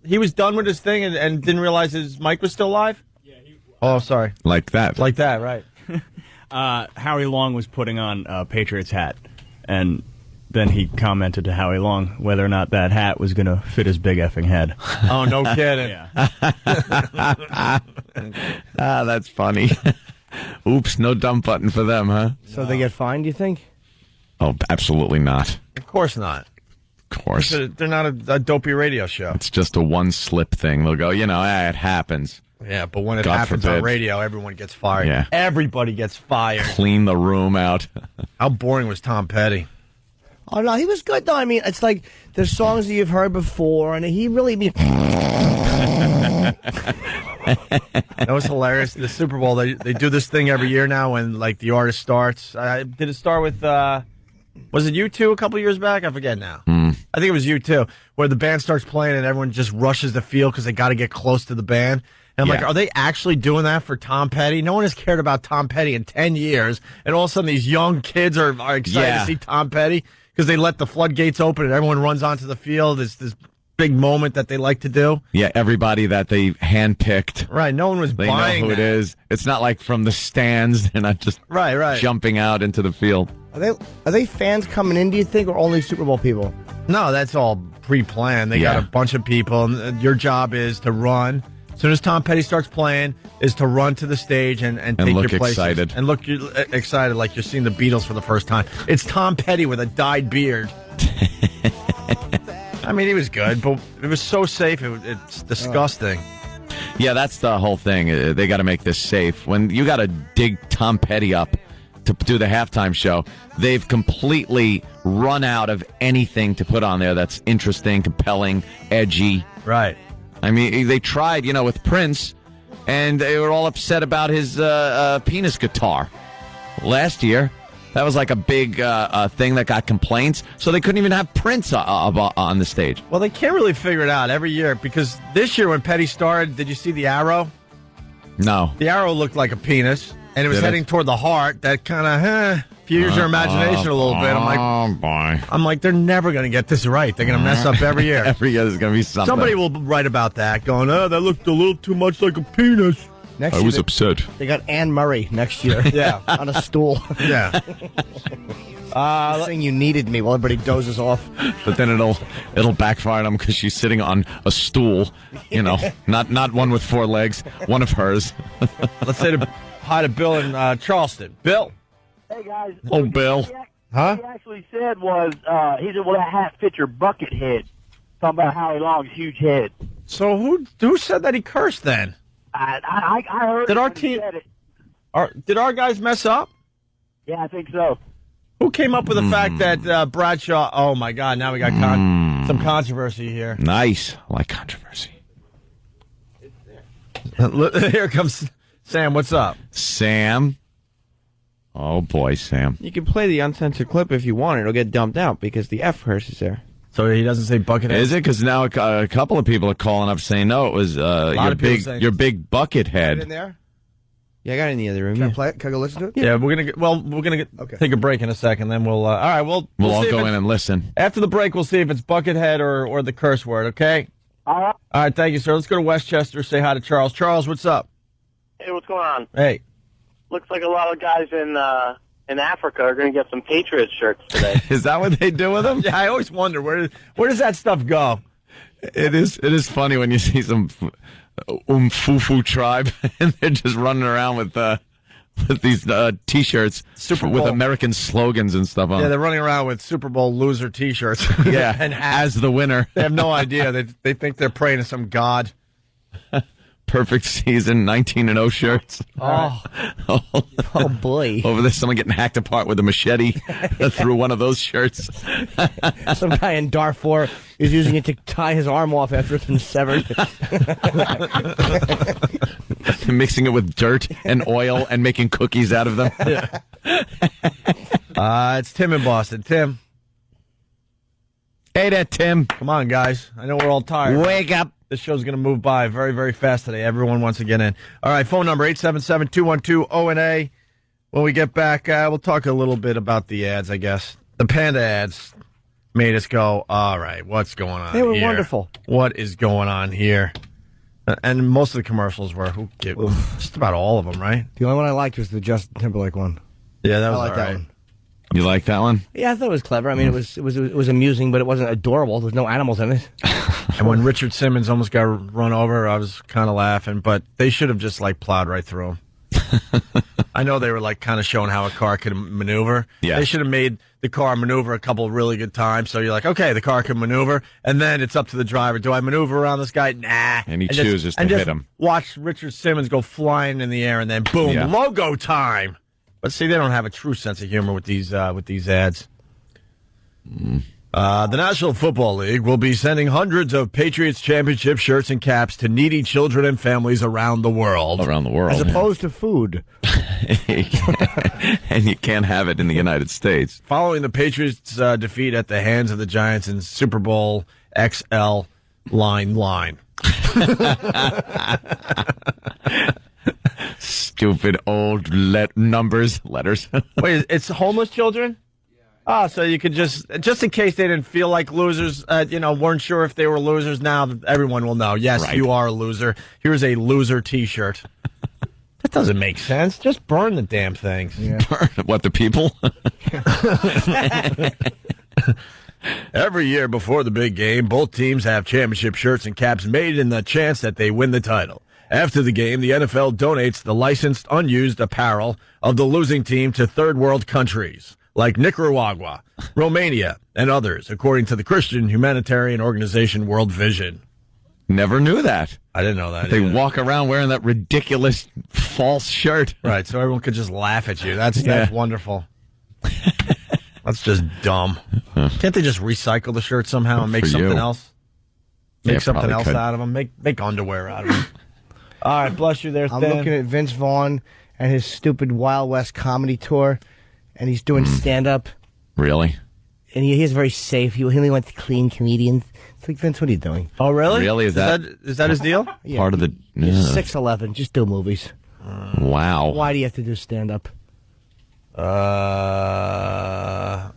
he was done with his thing and didn't realize his mic was still live? Yeah. Oh, sorry. Like that. Like that, right. Howie Long was putting on a Patriots hat, and then he commented to Howie Long whether or not that hat was going to fit his big effing head. Oh, no kidding. That's funny. Oops, no dump button for them, huh? So they get fined, you think? Oh, absolutely not. Of course not. Of course. They're not a dopey radio show. It's just a one-slip thing. They'll go, it happens. Yeah, but when it God happens forbid. on radio, everyone gets fired. Yeah. Everybody gets fired. Clean the room out. How boring was Tom Petty? Oh, no, he was good, though. I mean, it's like there's songs that you've heard before, and he really... That was hilarious. The Super Bowl, they do this thing every year now when, the artist starts. Did it start with... was it U2 a couple years back? I forget now. I think it was U2, where the band starts playing and everyone just rushes the field because they got to get close to the band. And I'm like, are they actually doing that for Tom Petty? No one has cared about Tom Petty in 10 years, and all of a sudden these young kids are excited to see Tom Petty because they let the floodgates open and everyone runs onto the field. It's this big moment that they like to do. Yeah, everybody that they handpicked. Right, no one was buying know who that. it is. It's not like from the stands. They're not just jumping out into the field. Are they fans coming in, do you think, or only Super Bowl people? No, that's all pre-planned. They got a bunch of people, and your job is to run. As soon as Tom Petty starts playing, is to run to the stage and take look your places. Excited. And look excited like you're seeing the Beatles for the first time. It's Tom Petty with a dyed beard. I mean, he was good, but it was so safe. It's disgusting. Yeah, that's the whole thing. They got to make this safe. When you got to dig Tom Petty up to do the halftime show, they've completely run out of anything to put on there that's interesting, compelling, edgy. Right. I mean, they tried, with Prince, and they were all upset about his penis guitar last year. That was like a big thing that got complaints, so they couldn't even have Prince on the stage. Well, they can't really figure it out every year, because this year when Petty started, did you see the arrow? No. The arrow looked like a penis, and it was heading toward the heart. That kind of, fused your imagination a little bit. I'm like, they're never going to get this right. They're going to mess up every year. Every year there's going to be something. Somebody will write about that, going, that looked a little too much like a penis. Next I year was upset. They got Anne Murray next year. Yeah. On a stool. Yeah. Saying you needed me while everybody dozes off. But then it'll backfire on them because she's sitting on a stool, not one with 4 legs, one of hers. Let's say hi to Bill in Charleston. Bill. Hey, guys. Oh, Bill. Huh? He actually said was, he said, well, that hat fits your bucket head. Talking about Howie Long's huge head. So who said that he cursed then? I heard Did it our when he team? said it. Did our guys mess up? Yeah, I think so. Who came up with the fact that Bradshaw? Oh my God! Now we got some controversy here. Nice. I like controversy. Here comes Sam. What's up, Sam? Oh boy, Sam. You can play the uncensored clip if you want. It'll get dumped out because the F curse is there. So he doesn't say bucket head? Is it? Because now a couple of people are calling up saying, no, it was your big bucket head. Is it in there? Yeah, I got it in the other room. Can I play it? Can I go listen to it? Yeah, we're gonna take a break in a second. Then we'll all right. We'll all see go in and listen. After the break. We'll see if it's buckethead or the curse word. Okay. All right. Thank you, sir. Let's go to Westchester. Say hi to Charles. Charles, what's up? Hey, what's going on? Hey. Looks like a lot of guys in Africa are going to get some Patriots shirts today. Is that what they do with them? Yeah, I always wonder where does that stuff go? It is funny when you see some Fufu tribe and they're just running around with these T-shirts with American slogans and stuff on. Yeah, they're running around with Super Bowl loser T-shirts. Yeah, and as the winner. They have no idea. They think they're praying to some god. Perfect season, 19-0 shirts. Oh boy! Over there, someone getting hacked apart with a machete through one of those shirts. Some guy in Darfur is using it to tie his arm off after it's been severed. Mixing it with dirt and oil and making cookies out of them. It's Tim in Boston. Tim. Hey there, Tim. Come on, guys. I know we're all tired. Wake up. This show's going to move by very, very fast today. Everyone wants to get in. All right, phone number 877-212-ONA. When we get back, we'll talk a little bit about the ads, I guess. The Panda ads made us go, all right, what's going on here? They were wonderful. What is going on here? And most of the commercials were, just about all of them, right? The only one I liked was the Justin Timberlake one. Yeah, that was I like all that right. one. You like that one? Yeah, I thought it was clever. I mean, it was amusing, but it wasn't adorable. There's no animals in it. And when Richard Simmons almost got run over, I was kind of laughing, but they should have just plowed right through him. I know they were kind of showing how a car could maneuver. Yeah. They should have made the car maneuver a couple of really good times. So you're like, okay, the car can maneuver, and then it's up to the driver. Do I maneuver around this guy? Nah. And he chooses to hit him. Watch Richard Simmons go flying in the air, and then boom, logo time. But see, they don't have a true sense of humor with these ads. The National Football League will be sending hundreds of Patriots championship shirts and caps to needy children and families around the world. As opposed to food. And you can't have it in the United States. Following the Patriots' defeat at the hands of the Giants in Super Bowl XL line. Stupid old letters. Wait, it's homeless children? Oh, so you could just in case they didn't feel like losers, weren't sure if they were losers. Now everyone will know. Yes, right. You are a loser. Here's a loser T-shirt. That doesn't make sense. Just burn the damn things. Yeah. Burn what, the people? Every year before the big game, both teams have championship shirts and caps made in the chance that they win the title. After the game, the NFL donates the licensed, unused apparel of the losing team to third world countries like Nicaragua, Romania, and others, according to the Christian humanitarian organization World Vision. Never knew that. I didn't know that. They walk around wearing that ridiculous false shirt. Right, so everyone could just laugh at you. That's wonderful. That's just dumb. Can't they just recycle the shirt somehow and make something else? Make something else out of them? Make underwear out of them. All right, bless you there, I'm looking at Vince Vaughn and his stupid Wild West comedy tour. and he's doing stand-up. Really? And he's very safe. He only went to clean comedians. It's like, Vince, what are you doing? Oh, really? Really? Is that his deal? Yeah. part of the... He's 6'11". Just do movies. Wow. Why do you have to do stand-up? All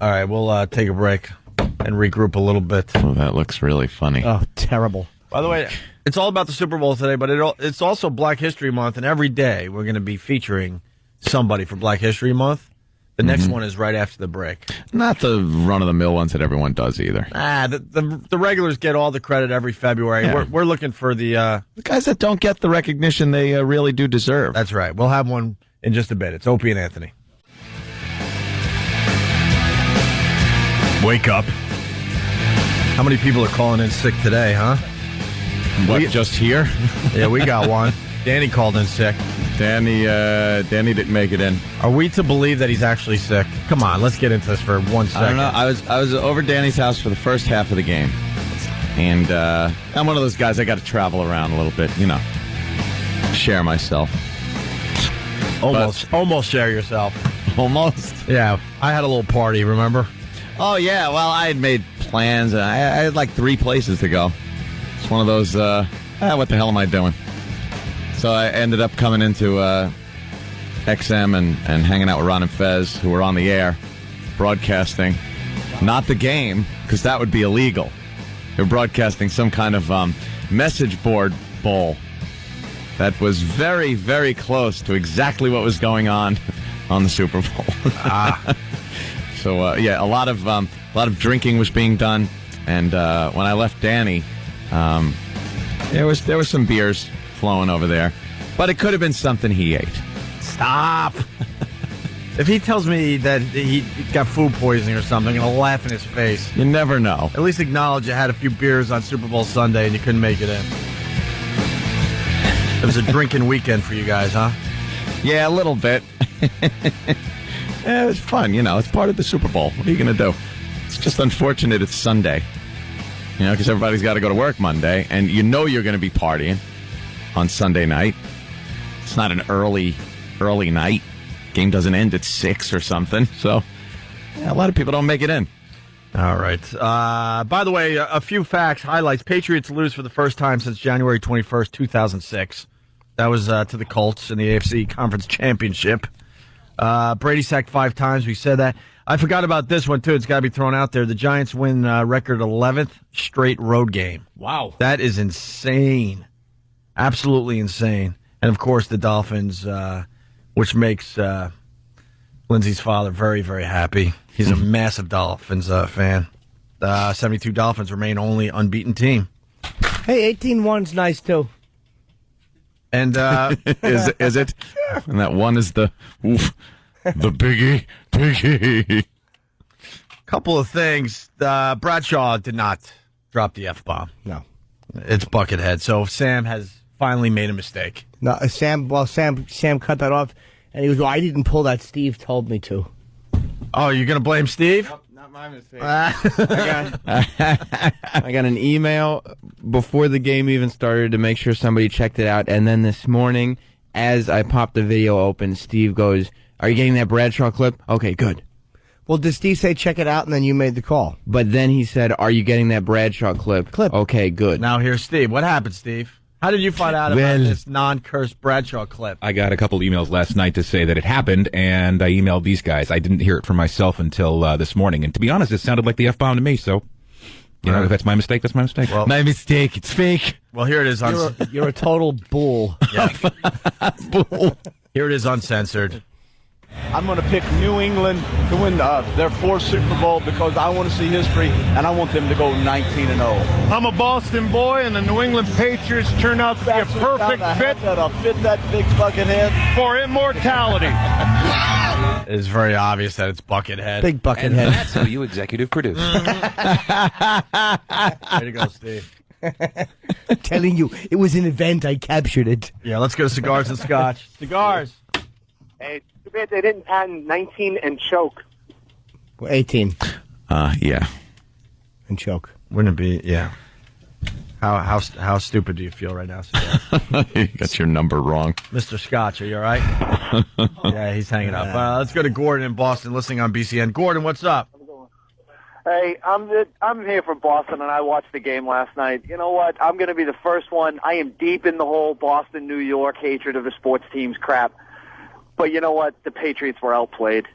right, we'll take a break and regroup a little bit. Oh, that looks really funny. Oh, terrible. By the way, it's all about the Super Bowl today, but it's also Black History Month, and every day we're going to be featuring somebody for Black History Month. The next one is right after the break. Not the run-of-the-mill ones that everyone does either. The regulars get all the credit every February. Yeah. We're looking for the guys that don't get the recognition they really do deserve. That's right. We'll have one in just a bit. It's Opie and Anthony. Wake up. How many people are calling in sick today, huh? What, just here? Yeah, we got one. Danny called in sick. Danny didn't make it in. Are we to believe that he's actually sick? Come on, let's get into this for 1 second. I don't know. I was over Danny's house for the first half of the game, and I'm one of those guys. I got to travel around a little bit, share myself. Almost share yourself. Almost. Yeah, I had a little party. Remember? Oh yeah. Well, I had made plans. I had like 3 places to go. It's one of those. What the hell am I doing? So I ended up coming into XM and hanging out with Ron and Fez, who were on the air, broadcasting, not the game, because that would be illegal. They were broadcasting some kind of message board bowl that was very, very close to exactly what was going on the Super Bowl. So yeah, a lot of drinking was being done, and when I left Danny, there was some beers flowing over there, but it could have been something he ate. Stop. If he tells me that he got food poisoning or something, I'm going to laugh in his face. You never know. At least acknowledge you had a few beers on Super Bowl Sunday and you couldn't make it in. It was a drinking weekend for you guys, huh? Yeah, a little bit. Yeah, it was fun, It's part of the Super Bowl. What are you going to do? It's just unfortunate it's Sunday. Because everybody's got to go to work Monday, and you're going to be partying on Sunday night. It's not an early night. Game doesn't end at 6 or something. So, yeah, a lot of people don't make it in. All right. By the way, a few facts, highlights. Patriots lose for the first time since January 21st, 2006. That was to the Colts in the AFC Conference Championship. Brady sacked 5 times. We said that. I forgot about this one, too. It's got to be thrown out there. The Giants win record 11th straight road game. Wow. That is insane. Absolutely insane. And, of course, the Dolphins, which makes Lindsay's father very, very happy. He's a massive Dolphins fan. 72 Dolphins remain only unbeaten team. Hey, 18-1's nice, too. And is it? And that one is the biggie. Couple of things. Bradshaw did not drop the F-bomb. No. It's Buckethead. So Sam has finally made a mistake. No, Sam cut that off, and he goes, well, I didn't pull that. Steve told me to. Oh, you're going to blame Steve? Nope, not my mistake. I got an email before the game even started to make sure somebody checked it out, and then this morning, as I popped the video open, Steve goes, are you getting that Bradshaw clip? Okay, good. Well, did Steve say check it out, and then you made the call? But then he said, are you getting that Bradshaw clip? Okay, good. Now here's Steve. What happened, Steve? How did you find out about this non-cursed Bradshaw clip? I got a couple emails last night to say that it happened, and I emailed these guys. I didn't hear it from myself until this morning, and to be honest, it sounded like the F-bomb to me, so, if that's my mistake, that's my mistake. Well, my mistake, it's fake. Well, here it is. You're a total bull. Bull. Here it is uncensored. I'm going to pick New England to win their 4th Super Bowl because I want to see history, and I want them to go 19-0. I'm a Boston boy, and the New England Patriots turned out to be a perfect fit. That'll fit that big Buckethead for immortality. It's very obvious that it's Buckethead. Big Buckethead. And that's how you executive produce. Way to go, Steve. I'm telling you, it was an event. I captured it. Yeah, let's go to cigars and scotch. Cigars. Hey, too bad they didn't patent 19 and choke. 18. Yeah. And choke. Wouldn't it be? Yeah. How stupid do you feel right now, Cigar? You got your number wrong. Mr. Scotch, are you all right? Yeah, he's hanging up. Let's go to Gordon in Boston, listening on BCN. Gordon, what's up? Hey, I'm here from Boston, and I watched the game last night. You know what? I'm going to be the first one. I am deep in the whole Boston, New York hatred of the sports teams crap. But you know what? The Patriots were outplayed.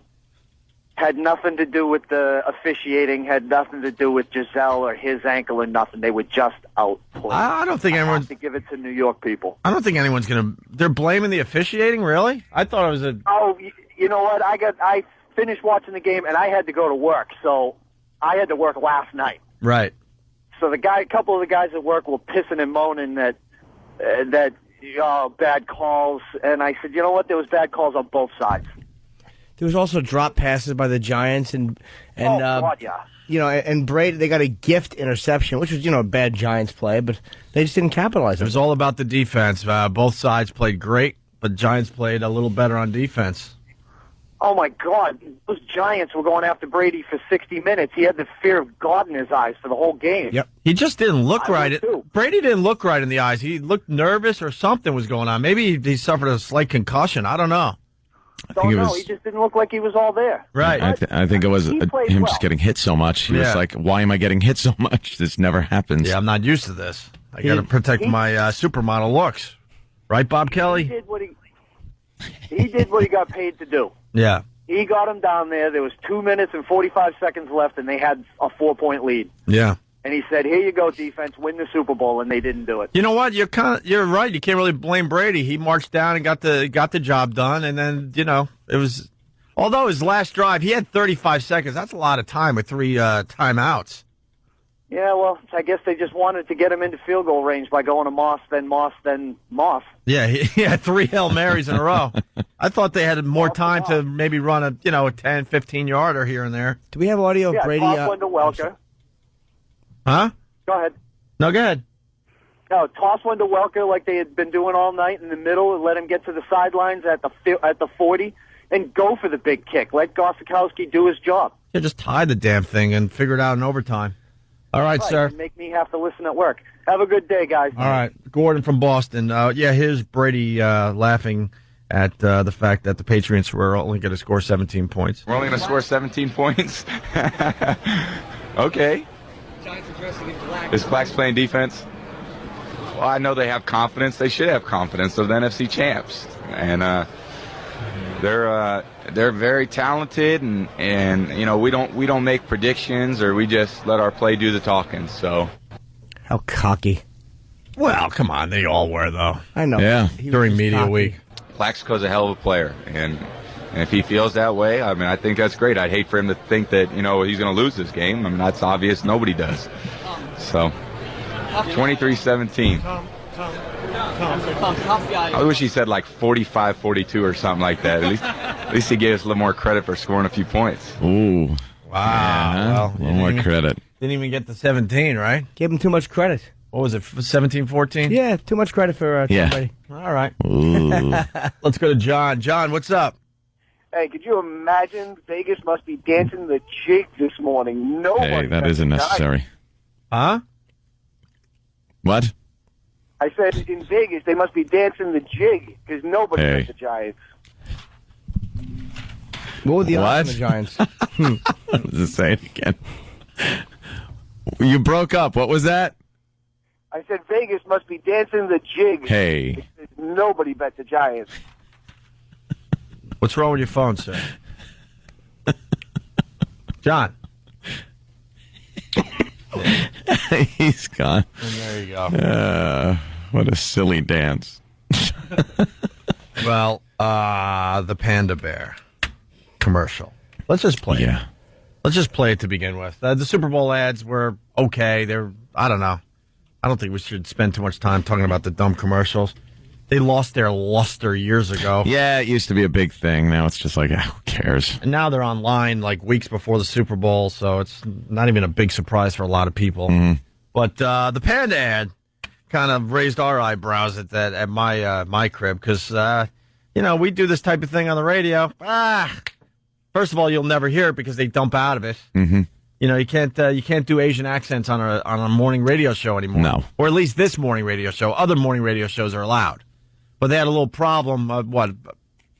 Had nothing to do with the officiating, had nothing to do with Giselle or his ankle or nothing. They were just outplayed. I don't think anyone's to give it to New York people. I don't think anyone's going to... They're blaming the officiating, really? I thought it was a... Oh, you know what? I finished watching the game, and I had to go to work, so I had to work last night. Right. So a couple of the guys at work were pissing and moaning that bad calls, and I said, you know what? There was bad calls on both sides. There was also drop passes by the Giants, and God, yeah. You know, and Brady, they got a gift interception, which was, you know, a bad Giants play, but they just didn't capitalize. It was all about the defense. Both sides played great, but Giants played a little better on defense. Oh, my God. Those Giants were going after Brady for 60 minutes. He had the fear of God in his eyes for the whole game. Yep. He just didn't look right. Brady didn't look right in the eyes. He looked nervous or something was going on. Maybe he suffered a slight concussion. I don't know. Don't know. He just didn't look like he was all there. Right. I think it was him just getting hit so much. He was like, why am I getting hit so much? This never happens. Yeah, I'm not used to this. I got to protect my supermodel looks. Right, Bob Kelly? He did what he got paid to do. Yeah. He got him down there. There was 2 minutes and 45 seconds left, and they had a 4-point lead. Yeah. And he said, here you go, defense, win the Super Bowl, and they didn't do it. You know what? You're right. You can't really blame Brady. He marched down and got the job done, and then, you know, it was... Although his last drive, he had 35 seconds. That's a lot of time with 3 timeouts. Yeah, well, I guess they just wanted to get him into field goal range by going to Moss, then Moss, then Moss. Yeah, he had 3 Hail Marys in a row. I thought they had more time to maybe run a 10, 15-yarder here and there. Do we have audio of Brady? Toss one to Welker. Huh? Go ahead. No, go ahead. No, toss one to Welker like they had been doing all night in the middle and let him get to the sidelines at the 40 and go for the big kick. Let Gostkowski do his job. Yeah, just tie the damn thing and figure it out in overtime. All right, sir. And make me have to listen at work. Have a good day, guys. All right. Gordon from Boston. Here's Brady laughing at the fact that the Patriots were only going to score 17 points. We're only going to score 17 points? Okay. Is Blacks playing defense? Well, I know they have confidence. They should have confidence of the NFC champs. And they're very talented, and you know, we don't make predictions, or we just let our play do the talking. So how cocky. Well, come on, they all were though. I know. Yeah, during media week. Plaxico's a hell of a player, and if he feels that way, I mean, I think that's great. I'd hate for him to think that, you know, he's going to lose this game. I mean, that's obvious. Nobody does. So 23-17. I wish he said like 45-42 or something like that. At least he gave us a little more credit for scoring a few points. Ooh. Wow. Well, a little more credit. Didn't even get the 17, right? Gave him too much credit. What was it, 17-14? Yeah, too much credit for somebody. All right. Let's go to John. John, what's up? Hey, could you imagine? Vegas must be dancing the jig this morning. Nobody. Hey, that isn't necessary. Huh? What? I said in Vegas they must be dancing the jig because nobody Hey. has the Giants. What were the odds What? on the Giants? Just say it again. You broke up. What was that? I said Vegas must be dancing the jig. Hey. Nobody bet the Giants. What's wrong with your phone, sir? John. He's gone. And there you go. What a silly dance. Well, the Panda Bear commercial. Let's just play it. Let's just play it to begin with. The Super Bowl ads were okay. I don't know. I don't think we should spend too much time talking about the dumb commercials. They lost their luster years ago. Yeah, it used to be a big thing. Now it's just like, who cares? And now they're online like weeks before the Super Bowl, so it's not even a big surprise for a lot of people. Mm-hmm. But the Panda ad kind of raised our eyebrows at my crib because, we do this type of thing on the radio. First of all, you'll never hear it because they dump out of it. Mm-hmm. You can't do Asian accents on a morning radio show anymore. No. Or at least this morning radio show. Other morning radio shows are allowed. But they had a little problem,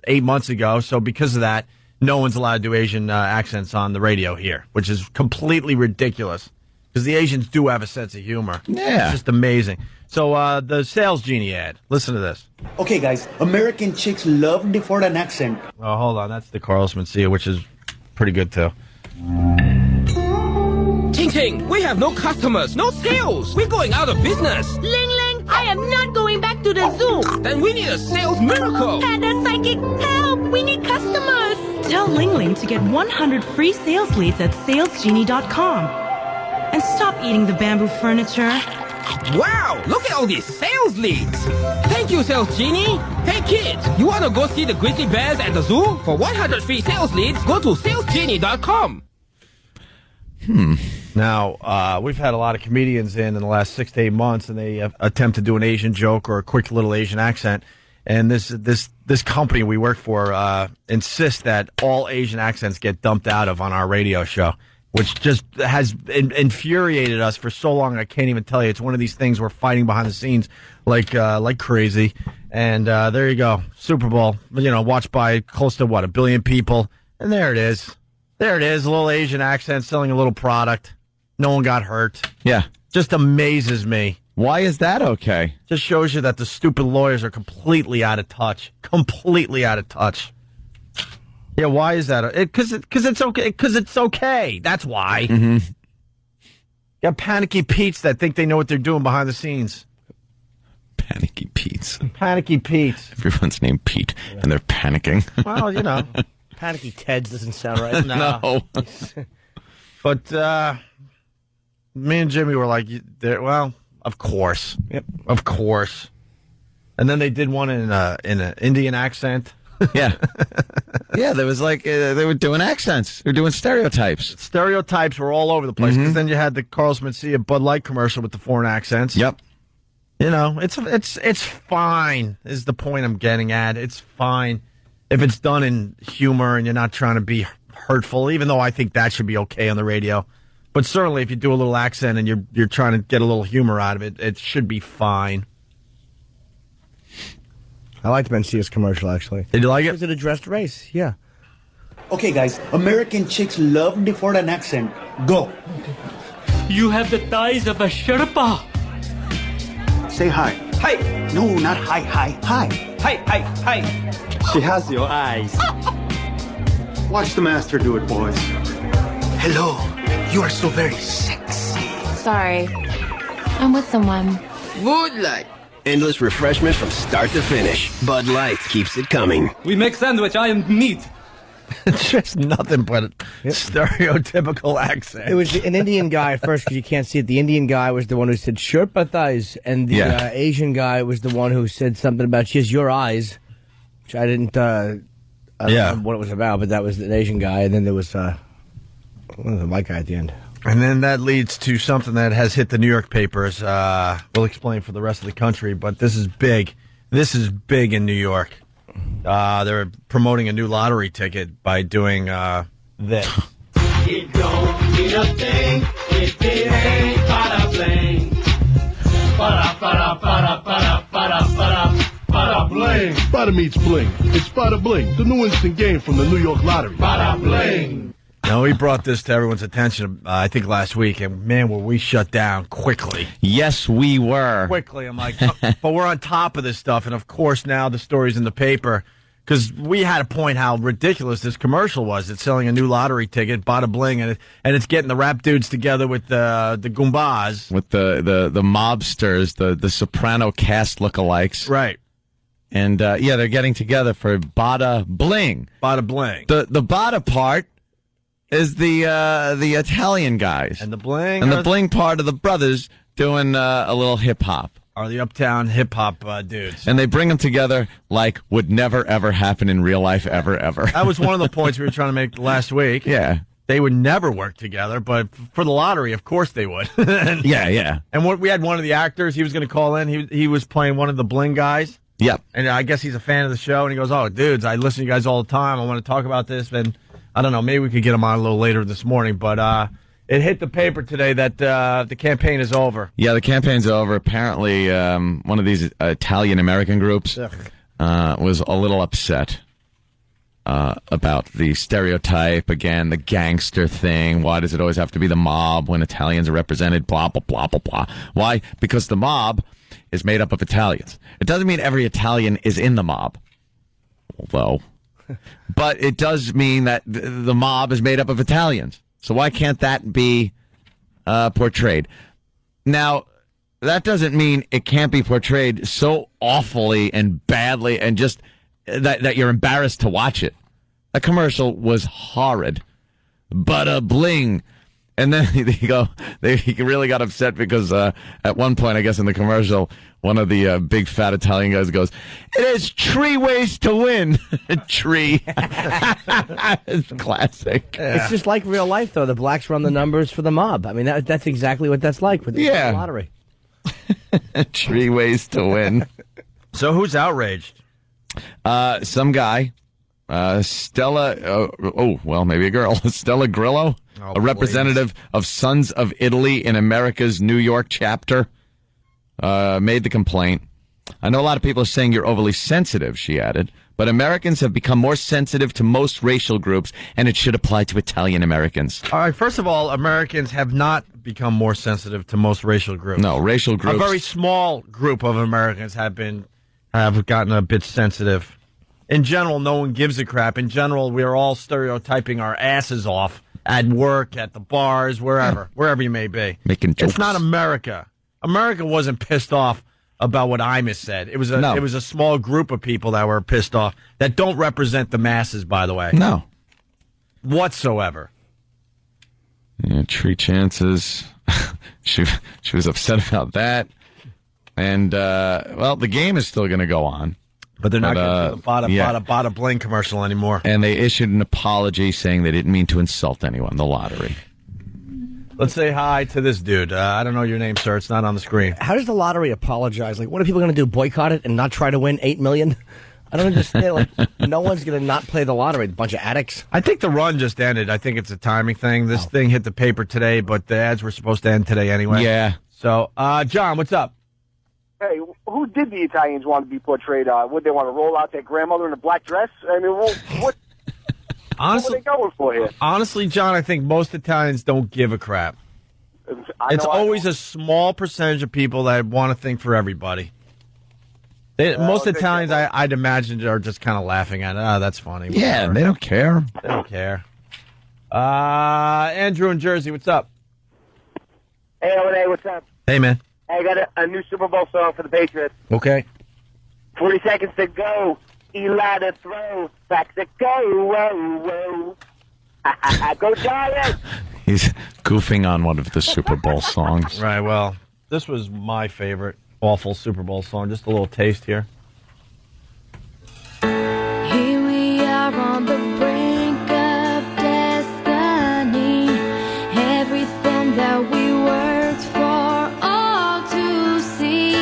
8 months ago. So because of that, no one's allowed to do Asian accents on the radio here, which is completely ridiculous because the Asians do have a sense of humor. Yeah. It's just amazing. So the Sales Genie ad. Listen to this. Okay, guys. American chicks love the foreign accent. Oh, hold on. That's the Carlos Mencia, which is pretty good, too. Ting Ting, we have no customers, no sales. We're going out of business. Ling Ling, I am not going back to the zoo. Then we need a sales miracle. Panda Psychic, help! We need customers. Tell Ling Ling to get 100 free sales leads at salesgenie.com. And stop eating the bamboo furniture. Wow, look at all these sales leads. Thank you, Sales Genie. Hey, kids, you want to go see the grizzly bears at the zoo? For 100 free sales leads, go to salesgenie.com. Now, we've had a lot of comedians in the last 6 to 8 months, and they attempt to do an Asian joke or a quick little Asian accent. And this company we work for insists that all Asian accents get dumped out of on our radio show, which just has infuriated us for so long. I can't even tell you. It's one of these things we're fighting behind the scenes like crazy. And there you go, Super Bowl. Watched by close to 1 billion people, and there it is. There it is, a little Asian accent selling a little product. No one got hurt. Yeah. Just amazes me. Why is that okay? Just shows you that the stupid lawyers are completely out of touch. Completely out of touch. Yeah, why is that? Because it's okay. Because it's okay. That's why. Mm-hmm. You got panicky Pete's that think they know what they're doing behind the scenes. Panicky Pete's. Panicky Pete's. Everyone's named Pete, and they're panicking. Well, Panicky Ted's doesn't sound right. No. But me and Jimmy were like, well, of course. Yep. Of course. And then they did one in an Indian accent. Yeah. Yeah, there was they were doing accents. They were doing stereotypes. Stereotypes were all over the place. Because then you had the Carlos Mencia Bud Light commercial with the foreign accents. Yep. It's fine, is the point I'm getting at. It's fine. If it's done in humor and you're not trying to be hurtful, even though I think that should be okay on the radio. But certainly if you do a little accent and you're trying to get a little humor out of it, it should be fine. I liked Mencia's commercial, actually. Did you like it? Because it addressed race, yeah. Okay, guys. American chicks love the foreign accent. Go. You have the thighs of a Sherpa. Say hi. Hi. No, not hi, hi, hi. Hi, hi, hi. She has your eyes. Watch the master do it, boys. Hello. You are so very sexy. Sorry. I'm with someone. Bud Light. Endless refreshment from start to finish. Bud Light keeps it coming. We make sandwich. I am meat. It's just nothing but a stereotypical accent. It was an Indian guy at first because you can't see it. The Indian guy was the one who said Sherpa thighs, and the Asian guy was the one who said something about she has your eyes, which I didn't. I don't know what it was about, but that was the Asian guy, and then there was the white guy at the end. And then that leads to something that has hit the New York papers. We'll explain for the rest of the country, but this is big. This is big in New York. They're promoting a new lottery ticket by doing this. It don't mean a thing if it ain't bada bling. Bada bada bada bada bada bada bada bling. Bada meets bling. It's Bada Bling, the new instant game from the New York Lottery. Bada bling. Now, we brought this to everyone's attention, I think, last week, and man, were we shut down quickly. Yes, we were. Quickly. I'm like, but we're on top of this stuff, and of course, now the story's in the paper, because we had to point how ridiculous this commercial was. It's selling a new lottery ticket, Bada Bling, and it's getting the rap dudes together with the Goombas. With the mobsters, the Soprano cast lookalikes. Right. And, they're getting together for Bada Bling. Bada Bling. The Bada part is the Italian guys. And the Bling? And the Bling part of the brothers doing a little hip-hop. Are the uptown hip-hop dudes. And they bring them together like would never, ever happen in real life, ever, ever. That was one of the points we were trying to make last week. Yeah. They would never work together, but for the lottery, of course they would. Yeah. And we had one of the actors, he was going to call in. He was playing one of the Bling guys. Yep. And I guess he's a fan of the show, and he goes, oh, dudes, I listen to you guys all the time. I want to talk about this, and I don't know, maybe we could get him on a little later this morning, but it hit the paper today that the campaign is over. Yeah, the campaign's over. Apparently, one of these Italian-American groups was a little upset. about the stereotype, again, the gangster thing. Why does it always have to be the mob when Italians are represented? Blah, blah, blah, blah, blah. Why? Because the mob is made up of Italians. It doesn't mean every Italian is in the mob, although, but it does mean that the mob is made up of Italians. So why can't that be portrayed? Now, that doesn't mean it can't be portrayed so awfully and badly and just that you're embarrassed to watch it. That commercial was horrid. Bada bling. And then he really got upset because at one point, I guess in the commercial, one of the big fat Italian guys goes, "It is 3 ways to win." Tree. It's classic. It's just like real life, though. The blacks run the numbers for the mob. I mean, that's exactly what that's like with the lottery. 3 ways to win. So who's outraged? Some guy. Stella, maybe a girl. Stella Grillo, a representative of Sons of Italy in America's New York chapter, made the complaint. I know a lot of people are saying you're overly sensitive, she added, but Americans have become more sensitive to most racial groups, and it should apply to Italian Americans. All right, first of all, Americans have not become more sensitive to most racial groups. No, racial groups. A very small group of Americans have gotten a bit sensitive. In general, no one gives a crap. In general, we are all stereotyping our asses off at work, at the bars, wherever you may be. Making jokes. It's not America. America wasn't pissed off about what Imus said. It was a small group of people that were pissed off that don't represent the masses, by the way. No. Whatsoever. Yeah, Tree Chances. she was upset about that. And, the game is still going to go on. But they're not going to do the bada bling commercial anymore. And they issued an apology saying they didn't mean to insult anyone, the lottery. Let's say hi to this dude. I don't know your name, sir. It's not on the screen. How does the lottery apologize? Like, what are people going to do? Boycott it and not try to win $8 million? I don't understand. Like, no one's going to not play the lottery. A bunch of addicts. I think the run just ended. I think it's a timing thing. This thing hit the paper today, but the ads were supposed to end today anyway. Yeah. So, John, what's up? Hey, who did the Italians want to be portrayed? Would they want to roll out their grandmother in a black dress? I mean, what Honestly, what are they going for here? Honestly, John, I think most Italians don't give a crap. It's always a small percentage of people that want to think for everybody. Most Italians, I'd imagine, are just kind of laughing at it. Oh, that's funny. Yeah, they don't care. They don't care. Andrew in Jersey, what's up? Hey, O&A, what's up? Hey, man. I got a new Super Bowl song for the Patriots. Okay. 40 seconds to go. Eli to throw. Back to go. Whoa, whoa. Go Giants! He's goofing on one of the Super Bowl songs. Right, well, this was my favorite awful Super Bowl song. Just a little taste here. Here we are on the brink of destiny. Everything that we worked for, all to see.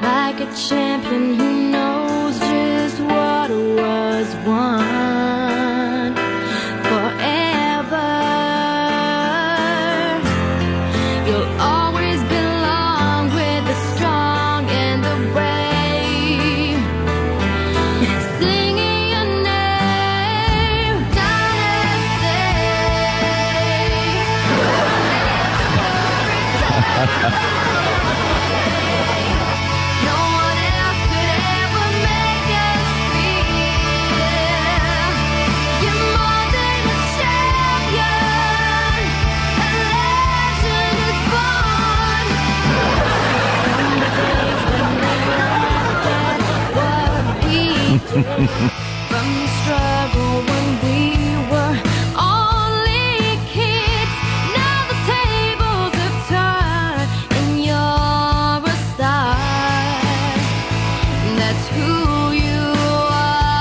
Like a champion who knows just what was won. Forever. You'll always belong with the strong and the brave. Singing your name, no one else could ever make us feel. You're more than a champion, a legend is born. From the struggle when we were only kids, now the tables have turned and you're a star. That's who you are.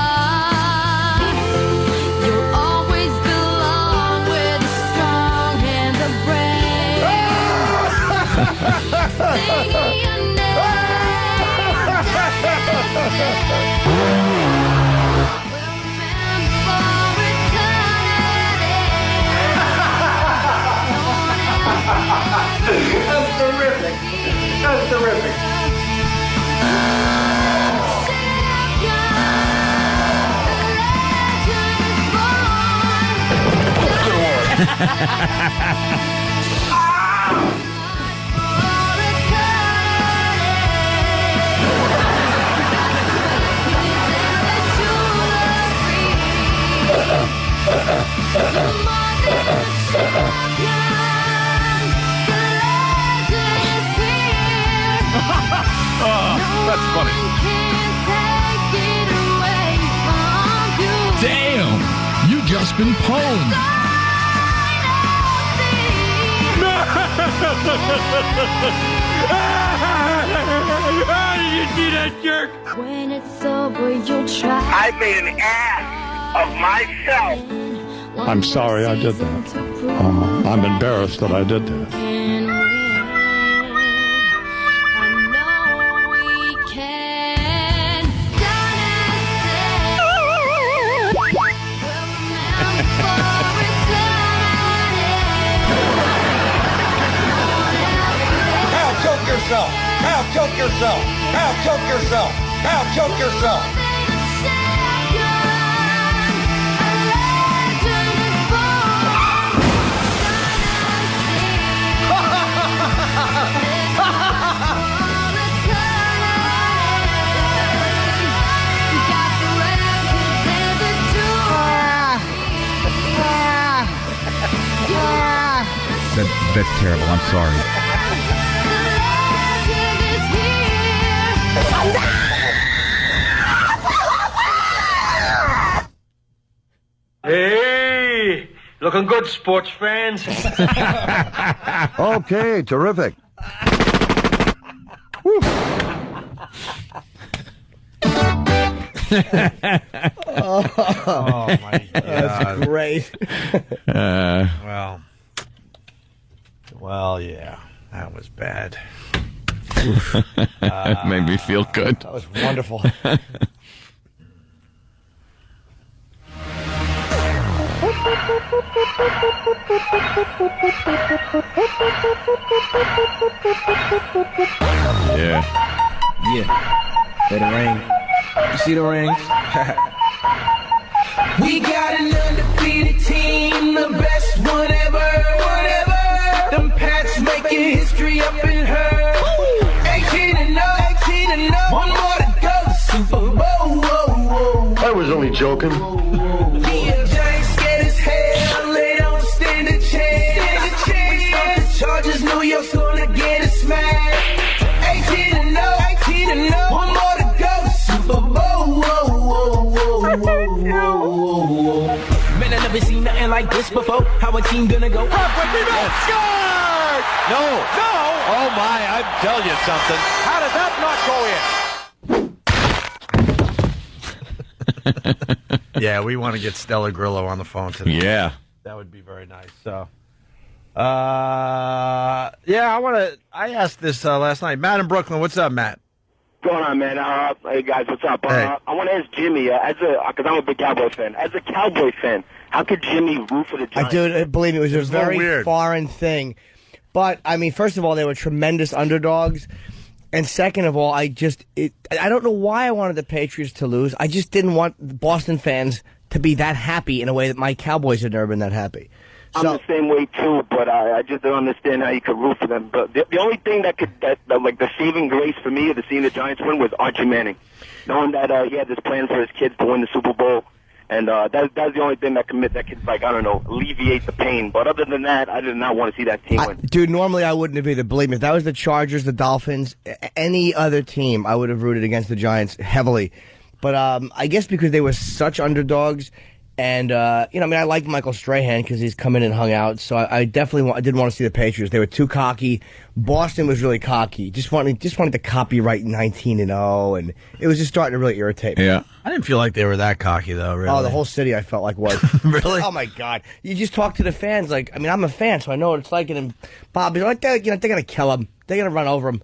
You'll always belong with the strong and the brave. Singing your That's terrific. That's terrific. That's funny. Damn, you just been pwned. You see that jerk? When it's over, you'll try. I made an ass of myself. I'm sorry I did that. I'm embarrassed that I did that. Choke yourself! Now choke yourself! Now choke yourself! Now choke yourself! That's terrible. I'm sorry. Hey, looking good, sports fans. Okay, terrific. Oh, my God. That's great. Well, yeah, that was bad. That made me feel good. That was wonderful. Yeah. Let it ring. You see the rings? We got an undefeated team, the best one ever. Them Pats making history up in her. 18-0, 18-0. One more to go to Super Bowl. I was only joking. The Giants scared as hell. They don't stand a chance. We stop the Chargers. New York's gonna get a smash. 18-0, 18-0. One more to go to Super Bowl. Man, I never seen nothing like this before. How a team gonna go up with me? Scored! No. Oh, my, I'm telling you something. How did that not go in? Yeah, we want to get Stella Grillo on the phone today. Yeah. That would be very nice. So, I asked this last night. Matt in Brooklyn. What's up, Matt? What's going on, man? Hey, guys, what's up? I want to ask Jimmy, because I'm a big Cowboy fan. As a Cowboy fan, how could Jimmy root for the Giants? Dude, believe me, it was a very weird. foreign thing. But, I mean, first of all, they were tremendous underdogs. And second of all, I don't know why I wanted the Patriots to lose. I just didn't want the Boston fans to be that happy in a way that my Cowboys had never been that happy. I'm the same way too, but I just don't understand how you could root for them. But the only thing that like the saving grace for me of seeing the Giants win was Archie Manning, knowing that he had this plan for his kids to win the Super Bowl, and that's the only thing that could like, I don't know, alleviate the pain. But other than that, I did not want to see that team win. Dude, normally I wouldn't have either. Believe me, if that was the Chargers, the Dolphins, any other team, I would have rooted against the Giants heavily. But I guess because they were such underdogs. And, I liked Michael Strahan because he's come in and hung out. So I definitely didn't want to see the Patriots. They were too cocky. Boston was really cocky. Just wanted to copyright 19-0. And it was just starting to really irritate me. Yeah. I didn't feel like they were that cocky, though, really. Oh, the whole city I felt like was. Really? Oh, my God. You just talk to the fans. Like, I mean, I'm a fan, so I know what it's like. And Bob, they're like, they're going to kill him. They're going to run over him.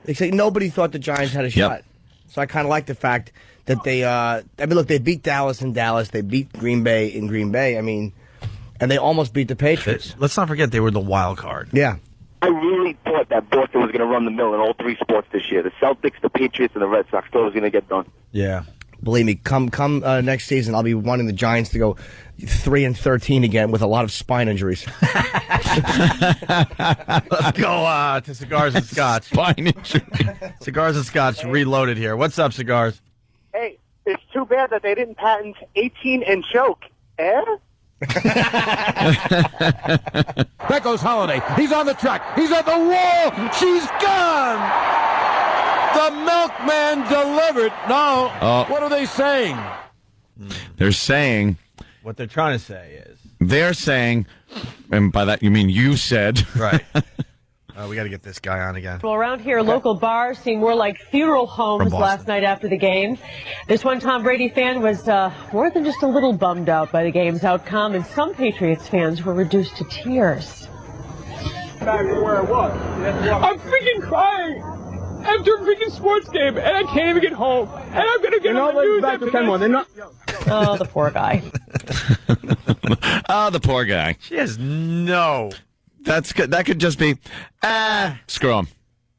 They say nobody thought the Giants had a shot. So I kind of like the fact that they, look, they beat Dallas in Dallas. They beat Green Bay in Green Bay. I mean, and they almost beat the Patriots. Let's not forget they were the wild card. Yeah. I really thought that Boston was going to run the mill in all three sports this year. The Celtics, the Patriots, and the Red Sox. Thought it was going to get done. Yeah. Believe me, come next season, I'll be wanting the Giants to go 3-13 again with a lot of spine injuries. Let's go to Cigars and Scotch. Spine injury. Cigars and Scotch reloaded here. What's up, Cigars? Hey, it's too bad that they didn't patent 18 and choke. Eh? There goes Holiday. He's on the track. He's at the wall. She's gone. The milkman delivered. No. What are they saying? They're saying. What they're trying to say is. They're saying, and by that you mean you said. Right. We got to get this guy on again. Well, around here, local bars seem more like funeral homes last night after the game. This one Tom Brady fan was more than just a little bummed out by the game's outcome, and some Patriots fans were reduced to tears. Back to where I was. I'm freaking crying after a freaking sports game, and I can't even get home. And I'm going to get on the news after this. Oh, the poor guy. Oh, the poor guy. She has no... That's good. That could just be, screw him.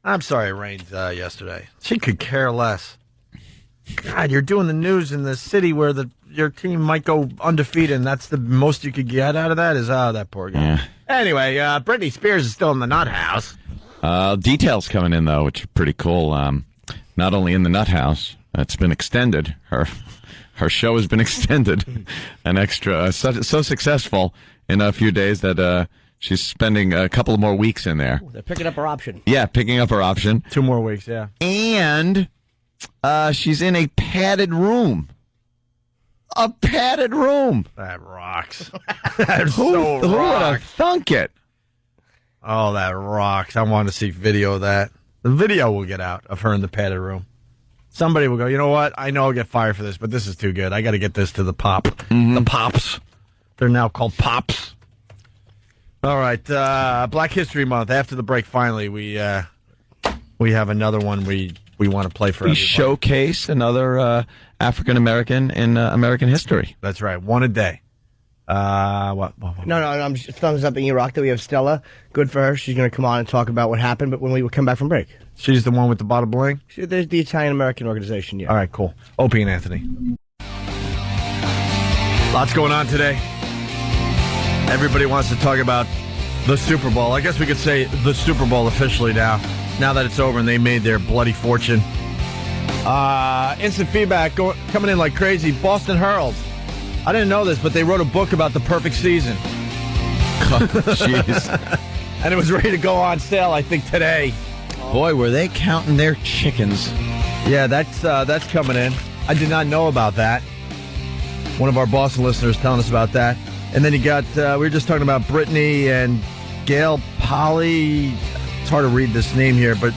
I'm sorry it rained yesterday. She could care less. God, you're doing the news in the city where your team might go undefeated, and that's the most you could get out of that is, that poor guy. Yeah. Anyway, Britney Spears is still in the nut house. Details coming in, though, which are pretty cool. Not only in the nut house, it's been extended. Her show has been extended an extra, so successful in a few days that, she's spending a couple of more weeks in there. They're picking up her option. Yeah, picking up her option. 2 more weeks, yeah. And she's in a padded room. A padded room. That rocks. That Who would have thunk it? Oh, that rocks. I want to see video of that. The video will get out of her in the padded room. Somebody will go, you know what? I know I'll get fired for this, but this is too good. I got to get this to the pop. Mm-hmm. The pops. They're now called pops. All right, Black History Month. After the break, finally, we have another one we want to play for we everybody. Showcase another African American in American history. That's right, one a day. What? No, I'm just thumbs up in Iraq that we have Stella. Good for her. She's going to come on and talk about what happened, but when we come back from break. She's the one with the bottle bling? There's the Italian-American organization, yeah. All right, cool. Opie and Anthony. Lots going on today. Everybody wants to talk about the Super Bowl. I guess we could say the Super Bowl officially now that it's over and they made their bloody fortune. Instant feedback coming in like crazy. Boston Herald. I didn't know this, but they wrote a book about the perfect season. Jeez. And it was ready to go on sale, I think, today. Boy, were they counting their chickens. Yeah, that's coming in. I did not know about that. One of our Boston listeners telling us about that. And then you got, we were just talking about Brittany and Gail Polly. It's hard to read this name here, but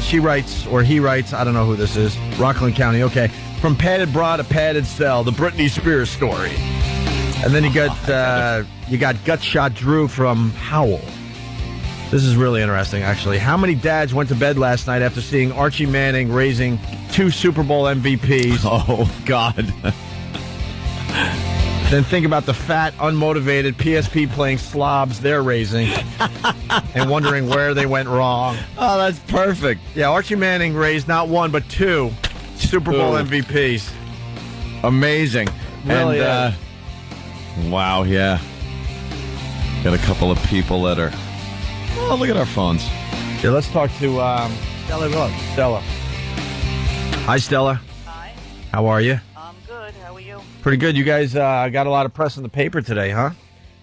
she writes, or he writes, I don't know who this is, Rockland County, okay. From padded bra to padded cell, the Britney Spears story. And then you got Gutshot Drew from Howell. This is really interesting, actually. How many dads went to bed last night after seeing Archie Manning raising 2 Super Bowl MVPs? Oh, God. Then think about the fat, unmotivated PSP playing slobs they're raising and wondering where they went wrong. Oh, that's perfect. Yeah, Archie Manning raised not 1, but 2 Super Bowl MVPs. Amazing. Really and, wow, yeah. Got a couple of people that are... Oh, look at our phones. Yeah, let's talk to Stella. Look, Stella. Hi, Stella. Hi. How are you? I'm good. How are you? Pretty good. You guys got a lot of press in the paper today, huh?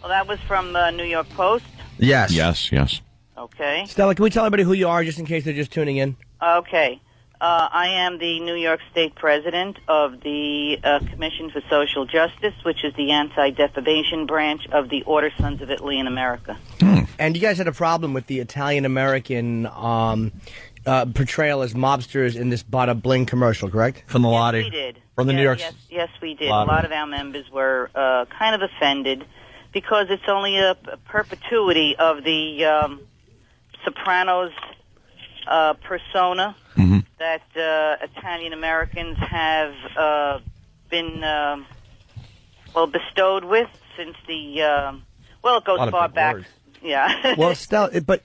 Well, that was from the New York Post. Yes. Yes. Okay. Stella, can we tell everybody who you are just in case they're just tuning in? Okay. I am the New York State President of the Commission for Social Justice, which is the anti-defamation branch of the Order Sons of Italy in America. And you guys had a problem with the Italian-American portrayal as mobsters in this Bada Bling commercial, correct? From the lottery. Yes, we did. From the New York Yes, we did. Lottery. A lot of our members were kind of offended because it's only a perpetuity of the Sopranos persona that Italian Americans have been bestowed with since the it goes far back. Words. Yeah. Well, Stella, let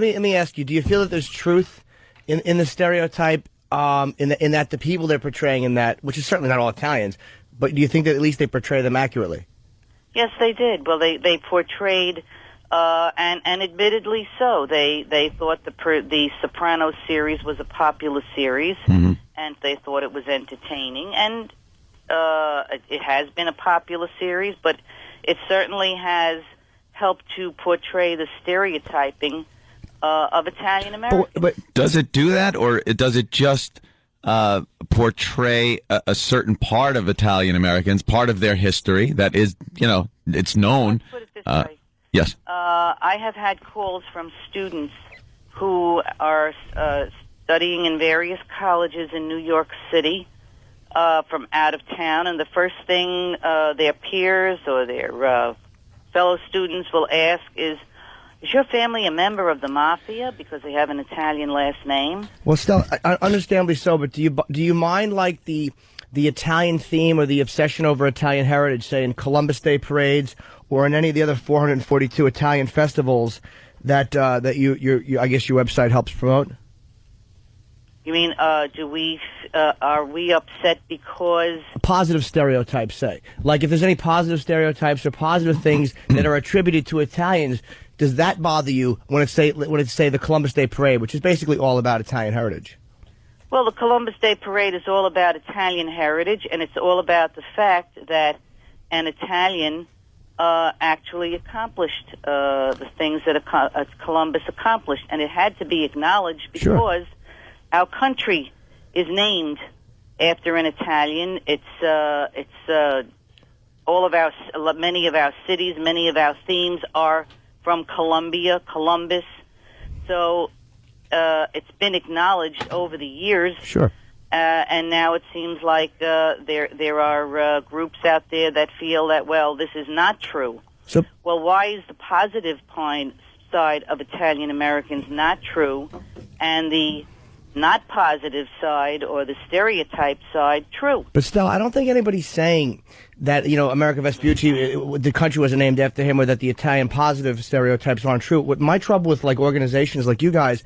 me ask you: do you feel that there's truth in the stereotype? in that the people they're portraying in that, which is certainly not all Italians, but do you think that at least they portray them accurately? Yes, they did. Well, they portrayed, and admittedly so. They thought the Sopranos series was a popular series, and they thought it was entertaining, and it has been a popular series, but it certainly has helped to portray the stereotyping of Italian Americans. But does it do that, or does it just portray a certain part of Italian Americans, part of their history that is, it's known? Let's put it this way. Yes. I have had calls from students who are studying in various colleges in New York City from out of town, and the first thing their peers or their fellow students will ask is your family a member of the mafia because they have an Italian last name? Well, still, understandably so, but do you mind like the Italian theme or the obsession over Italian heritage, say in Columbus Day parades or in any of the other 442 Italian festivals that you I guess your website helps promote? You mean, are we upset because... Positive stereotypes, say. Like, if there's any positive stereotypes or positive things that are attributed to Italians, does that bother you when it's say the Columbus Day Parade, which is basically all about Italian heritage? Well, the Columbus Day Parade is all about Italian heritage, and it's all about the fact that an Italian actually accomplished the things that Columbus accomplished, and it had to be acknowledged because... Our country is named after an Italian. It's all of many of our cities, many of our themes are from Columbus. So it's been acknowledged over the years. Sure. And now it seems like there are groups out there that feel that, well, this is not true. So, well, why is the positive side of Italian Americans not true, and the not positive side or the stereotype side true? But still, I don't think anybody's saying that, Americo Vespucci, the country wasn't named after him, or that the Italian positive stereotypes aren't true. What my trouble with like organizations like you guys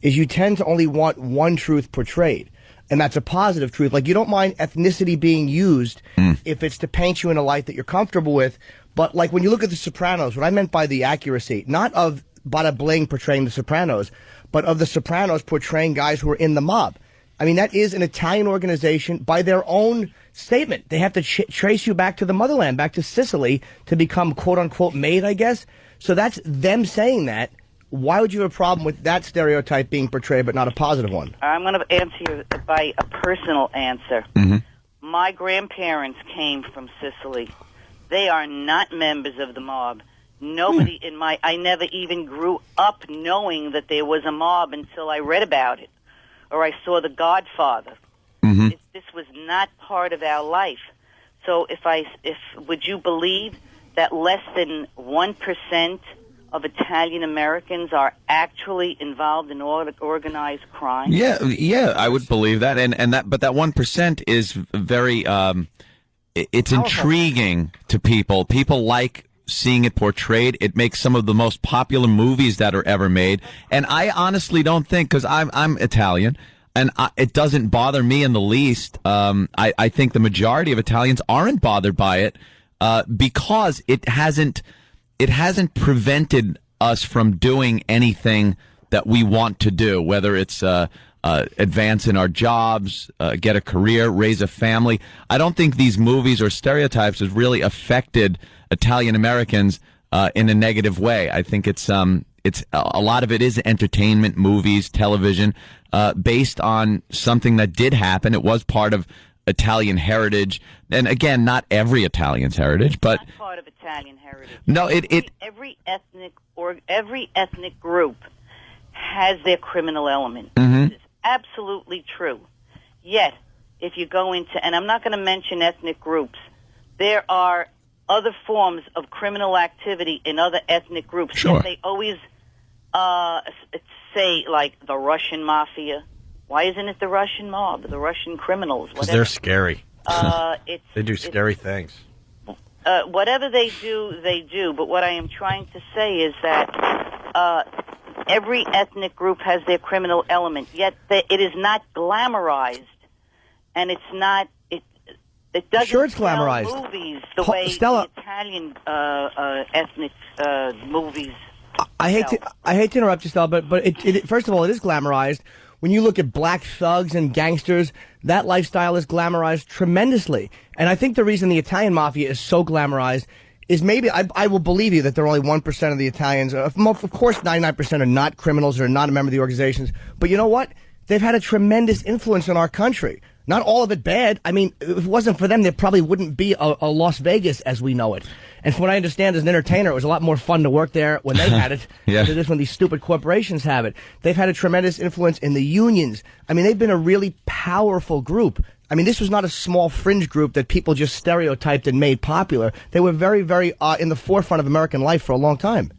is you tend to only want one truth portrayed, and that's a positive truth. Like, you don't mind ethnicity being used if it's to paint you in a light that you're comfortable with. But like when you look at The Sopranos, what I meant by the accuracy, not of Bada Bling portraying The Sopranos, but of The Sopranos portraying guys who are in the mob. I mean, that is an Italian organization by their own statement. They have to trace you back to the motherland, back to Sicily, to become quote-unquote made, I guess. So that's them saying that. Why would you have a problem with that stereotype being portrayed but not a positive one? I'm going to answer you by a personal answer. My grandparents came from Sicily. They are not members of the mob. Nobody I never even grew up knowing that there was a mob until I read about it, or I saw The Godfather. This was not part of our life. So would you believe that less than 1% of Italian Americans are actually involved in organized crime? Yeah, I would believe that, but that 1% is very, it's intriguing to people. People like seeing it portrayed. It makes some of the most popular movies that are ever made. And I honestly don't think, because I'm Italian, and it doesn't bother me in the least. I think the majority of Italians aren't bothered by it because it hasn't prevented us from doing anything that we want to do, whether it's advance in our jobs, get a career, raise a family. I don't think these movies or stereotypes has really affected Italian Americans in a negative way. I think it's a lot of it is entertainment, movies, television, based on something that did happen. It was part of Italian heritage, and again, not every Italian's heritage, but not part of Italian heritage. No, every ethnic group has their criminal element. Mm-hmm. It's absolutely true. Yet, if you go into, and I'm not going to mention ethnic groups, there are other forms of criminal activity in other ethnic groups. Sure. Yet they always say, like, the Russian mafia. Why isn't it the Russian mob, the Russian criminals? Because they're scary. They do scary things. Whatever they do, they do. But what I am trying to say is that every ethnic group has their criminal element, yet it is not glamorized, and it's not. It doesn't Sure, it's sell glamorized. movies the way Stella, the Italian ethnic movies. I hate to interrupt you, Stella, but first of all, it is glamorized. When you look at black thugs and gangsters, that lifestyle is glamorized tremendously. And I think the reason the Italian mafia is so glamorized is maybe, I will believe you that they're only 1% of the Italians. Of course, 99% are not criminals or not a member of the organizations. But you know what? They've had a tremendous influence in our country. Not all of it bad. I mean, if it wasn't for them, there probably wouldn't be a Las Vegas as we know it. And from what I understand as an entertainer, it was a lot more fun to work there when they had it than it is when these stupid corporations have it. They've had a tremendous influence in the unions. I mean, they've been a really powerful group. I mean, this was not a small fringe group that people just stereotyped and made popular. They were very, very in the forefront of American life for a long time.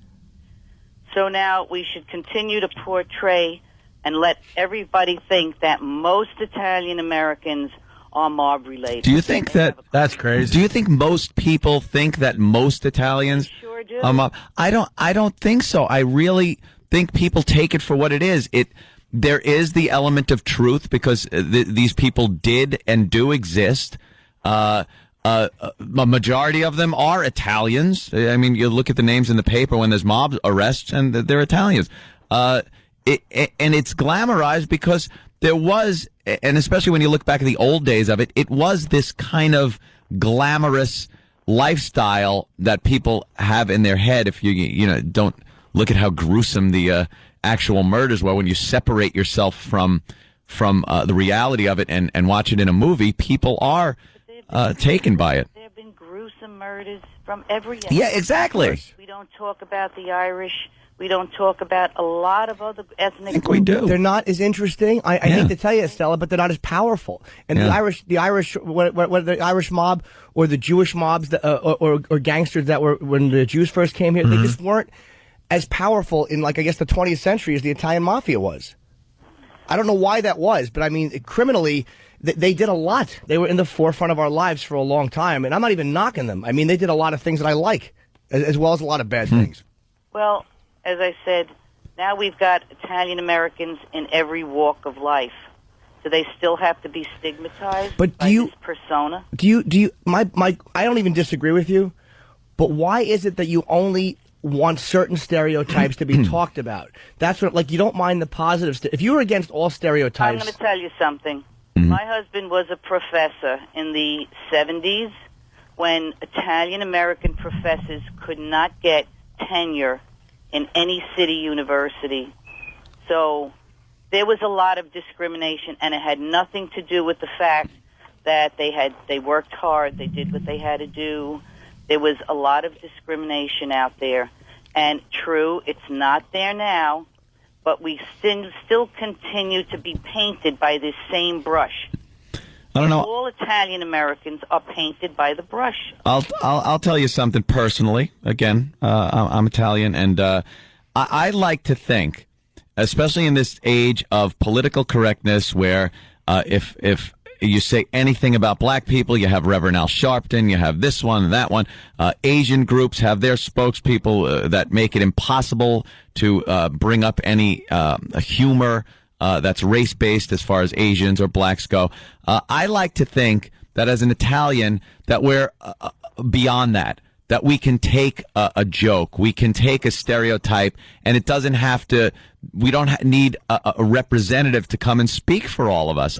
So now we should continue to portray and let everybody think that most Italian Americans are mob related. Do you think that's crazy? Do you think most people think that most Italians are mob? I don't think so. I really think people take it for what it is. There is the element of truth because these people did and do exist. A majority of them are Italians. I mean, you look at the names in the paper when there's mob arrests, and they're Italians. And it's glamorized because there was, and especially when you look back at the old days of it, it was this kind of glamorous lifestyle that people have in their head. If you don't look at how gruesome the actual murders were, when you separate yourself from the reality of it and watch it in a movie, people are taken by it. There have been gruesome murders from every ethnic. Yeah, exactly. We don't talk about the Irish. We don't talk about a lot of other ethnic groups. We do. They're not as interesting. I hate to tell you, Stella, but they're not as powerful. And the Irish, whether the Irish mob or the Jewish mobs or gangsters that were when the Jews first came here, they just weren't as powerful in, like, I guess, the 20th century as the Italian mafia was. I don't know why that was, but I mean, criminally, they did a lot. They were in the forefront of our lives for a long time, and I'm not even knocking them. I mean, they did a lot of things that I like, as well as a lot of bad things. Well, as I said, now we've got Italian Americans in every walk of life. Do they still have to be stigmatized by this persona? Do you? I don't even disagree with you, but why is it that you only want certain stereotypes to be talked about? That's what, like, you don't mind the positives. If you were against all stereotypes, I'm going to tell you something. My husband was a professor in the 70s when Italian American professors could not get tenure in any city university. So there was a lot of discrimination, and it had nothing to do with the fact that they worked hard, they did what they had to do. There was a lot of discrimination out there. And true, it's not there now, but we still continue to be painted by this same brush. I don't know. All Italian Americans are painted by the brush. I'll tell you something personally. Again, I'm Italian, and I like to think, especially in this age of political correctness, where if you say anything about black people, you have Reverend Al Sharpton, you have this one and that one. Asian groups have their spokespeople that make it impossible to bring up any humor that's race-based as far as Asians or blacks go. I like to think that as an Italian that we're beyond that we can take a joke, we can take a stereotype, and it doesn't have to, we don't need a representative to come and speak for all of us.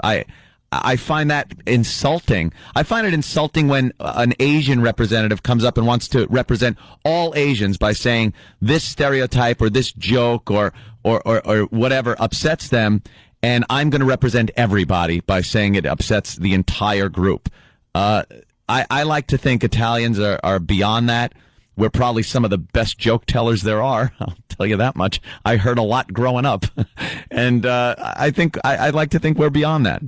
I find that insulting. I find it insulting when an Asian representative comes up and wants to represent all Asians by saying this stereotype or this joke or whatever upsets them, and I'm going to represent everybody by saying it upsets the entire group. I like to think Italians are beyond that. We're probably some of the best joke tellers there are. I'll tell you that much. I heard a lot growing up, and I'd like to think we're beyond that.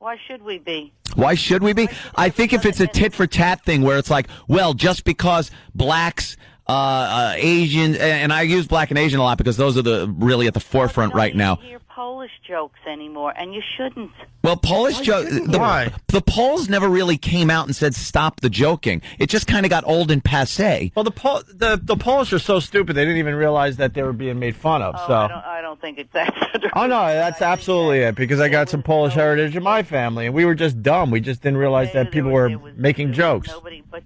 Why should we be? Why should we be? I think if it's a tit-for-tat thing where it's like, well, just because blacks, Asians, and I use black and Asian a lot because those are really at the forefront right now. Polish jokes anymore, and you shouldn't. Well, Polish jokes. The Poles never really came out and said stop the joking. It just kind of got old and passé. Well, the Polish are so stupid they didn't even realize that they were being made fun of. So I don't think it's that. Oh no, that's absolutely it. Because I got some Polish heritage in my family, and we were just dumb. We just didn't realize that people were making jokes. But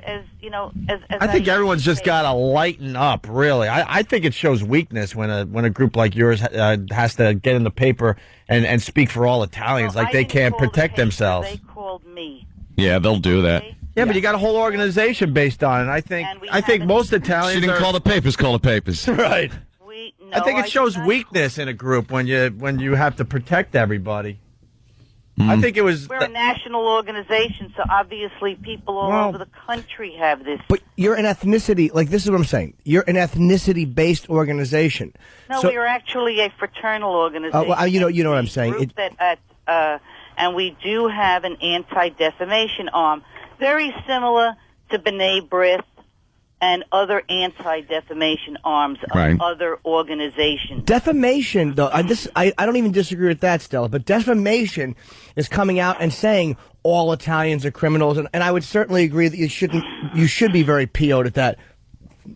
as I think everyone's just got to lighten up. Really, I think it shows weakness when a group like yours has to get in the paper and speak for all Italians like they can't protect themselves. They called me. Yeah, they'll do that. Yeah, but you got a whole organization based on it. I think most Italians. She didn't call the papers. Call the papers. Right. I think it shows weakness in a group when you have to protect everybody. I think it was. We're a national organization, so obviously people all over the country have this. But you're an ethnicity, like this is what I'm saying. You're an ethnicity-based organization. No, so, we're actually a fraternal organization. Well, you know what I'm saying. And we do have an anti-defamation arm, very similar to B'nai B'rith and other anti-defamation arms of other organizations. Defamation, though, I don't even disagree with that, Stella, but defamation is coming out and saying all Italians are criminals, and I would certainly agree that you should be very PO'd at that.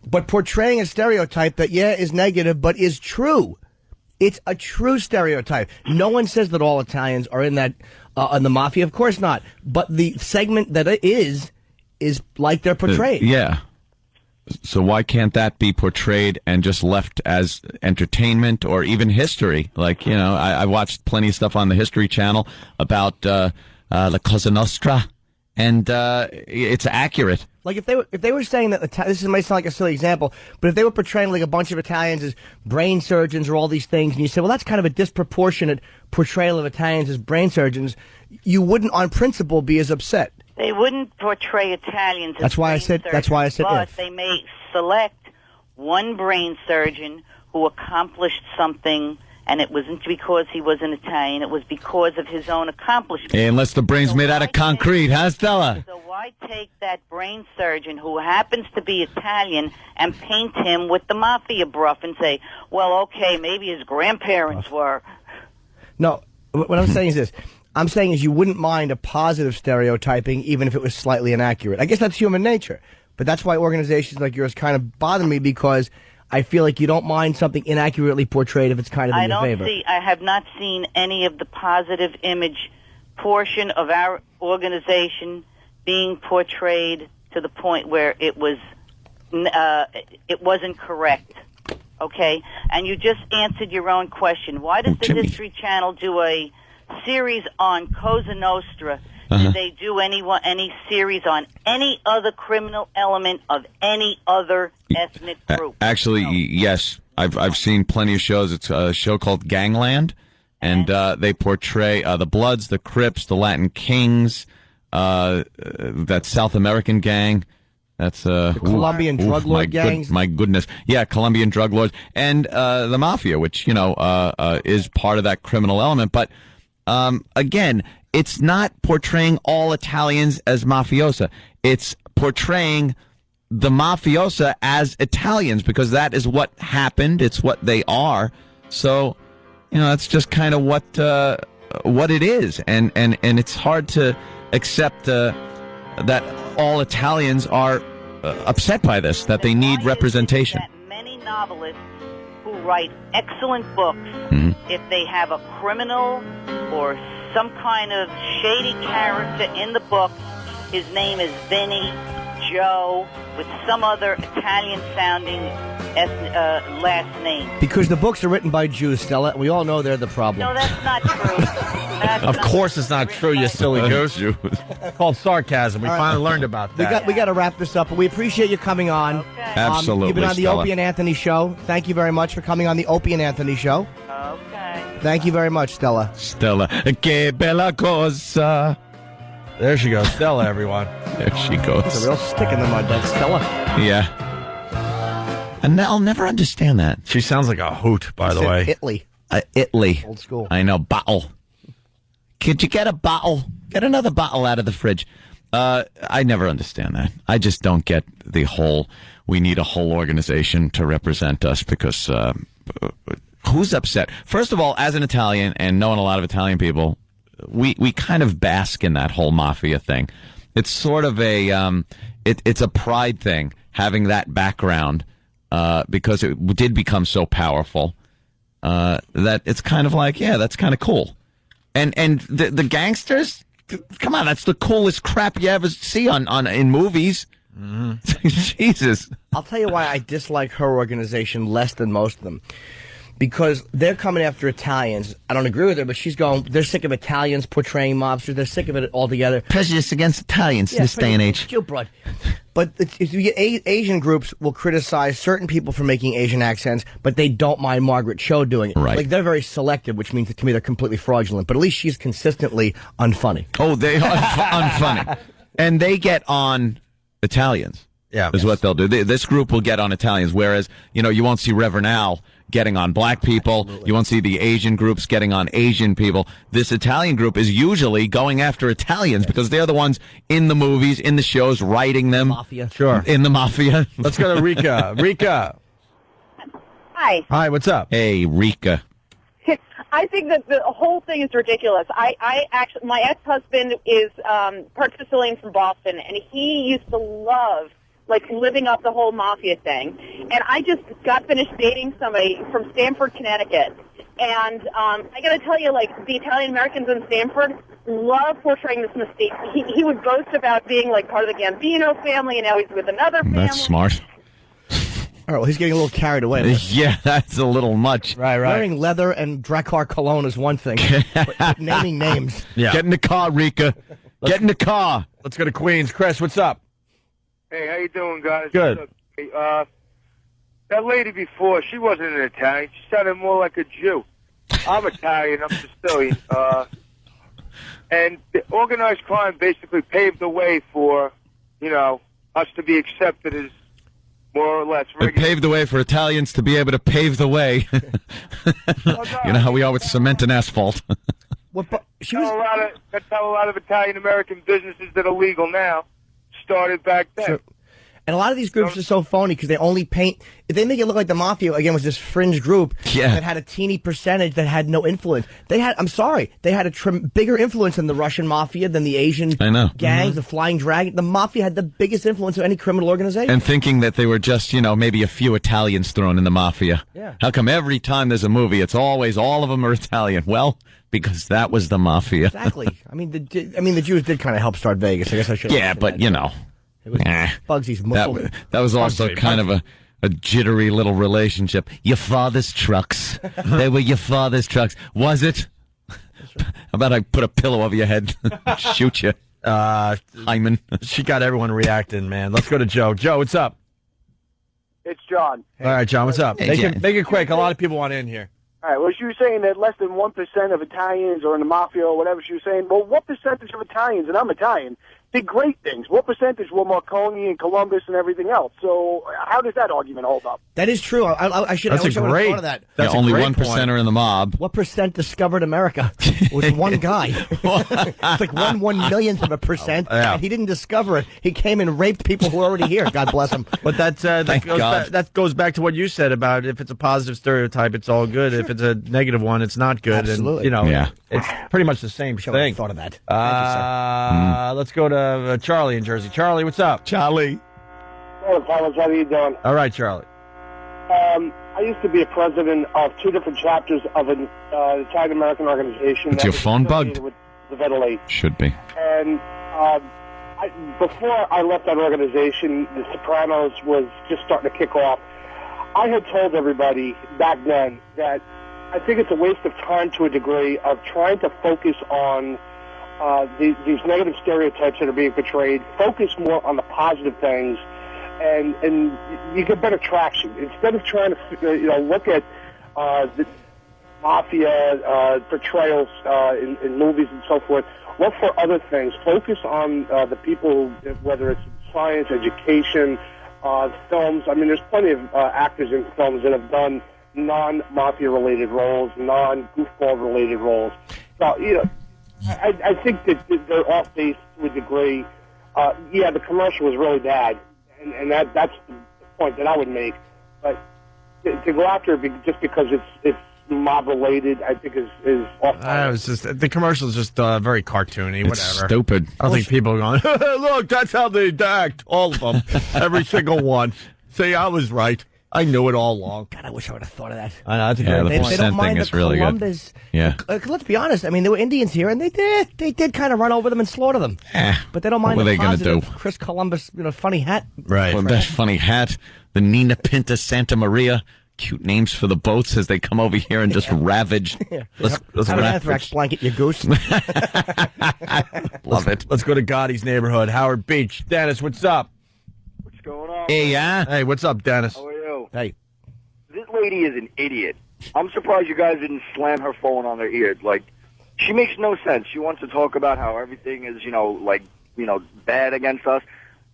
But portraying a stereotype that, is negative, but is true. It's a true stereotype. No one says that all Italians are in that, in the mafia. Of course not. But the segment that it is like they're portrayed. Yeah. So why can't that be portrayed and just left as entertainment or even history? Like, I watched plenty of stuff on the History Channel about La Cosa Nostra, and it's accurate. Like if they were saying that this might sound like a silly example, but if they were portraying like a bunch of Italians as brain surgeons or all these things, and you say, well, that's kind of a disproportionate portrayal of Italians as brain surgeons, you wouldn't, on principle, be as upset. They wouldn't portray Italians as That's why I said but if. They may select one brain surgeon who accomplished something, and it wasn't because he was an Italian, it was because of his own accomplishment. Hey, unless the brain's made out of concrete, huh, Stella? So why take that brain surgeon who happens to be Italian and paint him with the mafia bruff and say, well, okay, maybe his grandparents were. No, what I'm saying is this. I'm saying is you wouldn't mind a positive stereotyping even if it was slightly inaccurate. I guess that's human nature. But that's why organizations like yours kind of bother me, because I feel like you don't mind something inaccurately portrayed if it's kind of in your favor. I have not seen any of the positive image portion of our organization being portrayed to the point where it wasn't correct. Okay? And you just answered your own question. Why does the History Channel do a series on Cosa Nostra? Did they do any series on any other criminal element of any other ethnic group? Actually, yes. I've seen plenty of shows. It's a show called Gangland, and they portray the Bloods, the Crips, the Latin Kings, that South American gang. That's the Colombian drug lord gangs. My goodness, yeah, Colombian drug lords, and the mafia, which is part of that criminal element, but. Again, it's not portraying all Italians as mafiosa. It's portraying the mafiosa as Italians, because that is what happened. It's what they are. So, that's just kind of what it is. And it's hard to accept that all Italians are upset by this, that they need representation. Many novelists who write excellent books, if they have a criminal or some kind of shady character in the book, his name is Vinny, Joe, with some other Italian-sounding last name. Because the books are written by Jews, Stella. We all know they're the problem. No, that's not true. Of course it's not true, you silly goose. It's called sarcasm. We finally learned about that. We got to wrap this up, but we appreciate you coming on. Okay. Absolutely, you've been on the Stella. Opie and Anthony Show. Thank you very much for coming on the Opie and Anthony Show. Okay. Thank you very much, Stella. Stella, que bella cosa. There she goes, Stella, everyone. There she goes. It's a real stick in the mud, that Stella. Yeah. And I'll never understand that. She sounds like a hoot, by the way. Italy. Italy. Old school. I know, bottle. Could you get a bottle? Get another bottle out of the fridge. I never understand that. I just don't get the whole, we need a whole organization to represent us, because Who's upset? First of all, as an Italian and knowing a lot of Italian people, we kind of bask in that whole mafia thing. It's sort of a it's a pride thing having that background because it did become so powerful that it's kind of like, yeah, that's kind of cool. And the gangsters, come on, that's the coolest crap you ever see in movies. Mm-hmm. Jesus. I'll tell you why I dislike her organization less than most of them. Because they're coming after Italians. I don't agree with her, but she's going, they're sick of Italians portraying mobsters. They're sick of it altogether. Prejudice against Italians in this day and age. But Asian groups will criticize certain people for making Asian accents, but they don't mind Margaret Cho doing it. Right. Like, they're very selective, which means that to me they're completely fraudulent. But at least she's consistently unfunny. Oh, they are unfunny. And they get on Italians. Yeah. Is what they'll do. This group will get on Italians, whereas, you won't see Reverend Al getting on black people. Absolutely. You won't see the Asian groups getting on Asian people. This Italian group is usually going after Italians because they're the ones in the movies, in the shows, writing them. Mafia. Sure. In the mafia. Let's go to Rika. Rika. Hi. Hi, what's up? Hey, Rika. I think that the whole thing is ridiculous. I actually, my ex-husband is part Sicilian from Boston, and he used to love living up the whole mafia thing. And I just got finished dating somebody from Stamford, Connecticut. And I got to tell you, the Italian Americans in Stamford love portraying this mistake. He would boast about being part of the Gambino family, and now he's with another family. That's smart. All right, well, he's getting a little carried away. Yeah, that's a little much. Right. Wearing leather and Drakkar cologne is one thing, but naming names. Yeah. Get in the car, Rika. Get in the car. Let's go to Queens. Chris, what's up? Hey, how you doing, guys? Good. That lady before, she wasn't an Italian. She sounded more like a Jew. I'm Italian. I'm Sicilian. And the organized crime basically paved the way for, us to be accepted as more or less regular. It paved the way for Italians to be able to pave the way. You know how we are with cement and asphalt. That's how a lot of Italian-American businesses that are legal now started back then. Sure. And a lot of these groups are so phony because they only paint. If they make it look like the mafia again was this fringe group that had a teeny percentage that had no influence. They had. I'm sorry, they had a bigger influence than the Russian mafia, than the Asian gangs, the Flying Dragon. The mafia had the biggest influence of any criminal organization. And thinking that they were just, maybe a few Italians thrown in the mafia. Yeah. How come every time there's a movie, it's always all of them are Italian? Well, because that was the mafia. Exactly. I mean, the Jews did kind of help start Vegas. I guess I should. Yeah, but it was Bugsy's Muslim. That was also kind of a jittery little relationship. Your father's trucks. They were your father's trucks. Was it? How about I put a pillow over your head, shoot you, Hyman? She got everyone reacting, man. Let's go to Joe. Joe, what's up? It's John. All right, John, what's up? Hey, make it quick. A lot of people want in here. All right, well, she was saying that less than 1% of Italians or in the mafia or whatever she was saying. Well, what percentage of Italians, and I'm Italian, did great things? What percentage were Marconi and Columbus and everything else? So how does that argument hold up? That is true. I should have thought of that. That's only 1% are in the mob. What percent discovered America? It was one guy. It's like 1/1,000,000th of a percent. Yeah. And he didn't discover it. He came and raped people who were already here. God bless him. But that goes back to what you said about if it's a positive stereotype, it's all good. Sure. If it's a negative one, it's not good. Absolutely. And, it's pretty much the same thing. Thought of that. Let's go to Charlie in Jersey. Charlie, what's up? Charlie. Hello, fellas. How are you doing? All right, Charlie. I used to be a president of 2 different chapters of an Italian-American organization. Is your phone bugged? With the Middle East. Should be. And before I left that organization, The Sopranos was just starting to kick off. I had told everybody back then that I think it's a waste of time to a degree of trying to focus on these negative stereotypes that are being portrayed. Focus more on the positive things, and you get better traction instead of trying to look at the mafia portrayals in movies and so forth. Look for other things. Focus on the people, whether it's science, education, films. I mean, there's plenty of actors in films that have done non-mafia related roles, non-goofball related roles. So, I think that they're off base to a degree. The commercial was really bad, and that's the point that I would make. But to go after it just because it's mob-related, I think is off. It was just the commercial is just very cartoony. It's Whatever. stupid. I don't think people are going, look, that's how they act. All of them. Every single one. See, I was right. I knew it all along. God, I wish I would have thought of that. I know. That's a Yeah, great the point. They don't percent mind thing the is really Columbus. good. Yeah. Let's be honest. I mean, there were Indians here, and they did kind of run over them and slaughter them. But they don't mind What the are they gonna positive do? Chris Columbus, funny hat. Right. Well, that funny hat, the Nina Pinta Santa Maria. Cute names for the boats as they come over here and just ravage. Let's Have an ravage. anthrax blanket, you goose. Love it. Let's go to Gotti's neighborhood, Howard Beach. Dennis, what's up? What's going on? Hey, yeah? Hey, what's up, Dennis? How are you? Hey. This lady is an idiot. I'm surprised you guys didn't slam her phone on their ear. Like, she makes no sense. She wants to talk about how everything is, bad against us.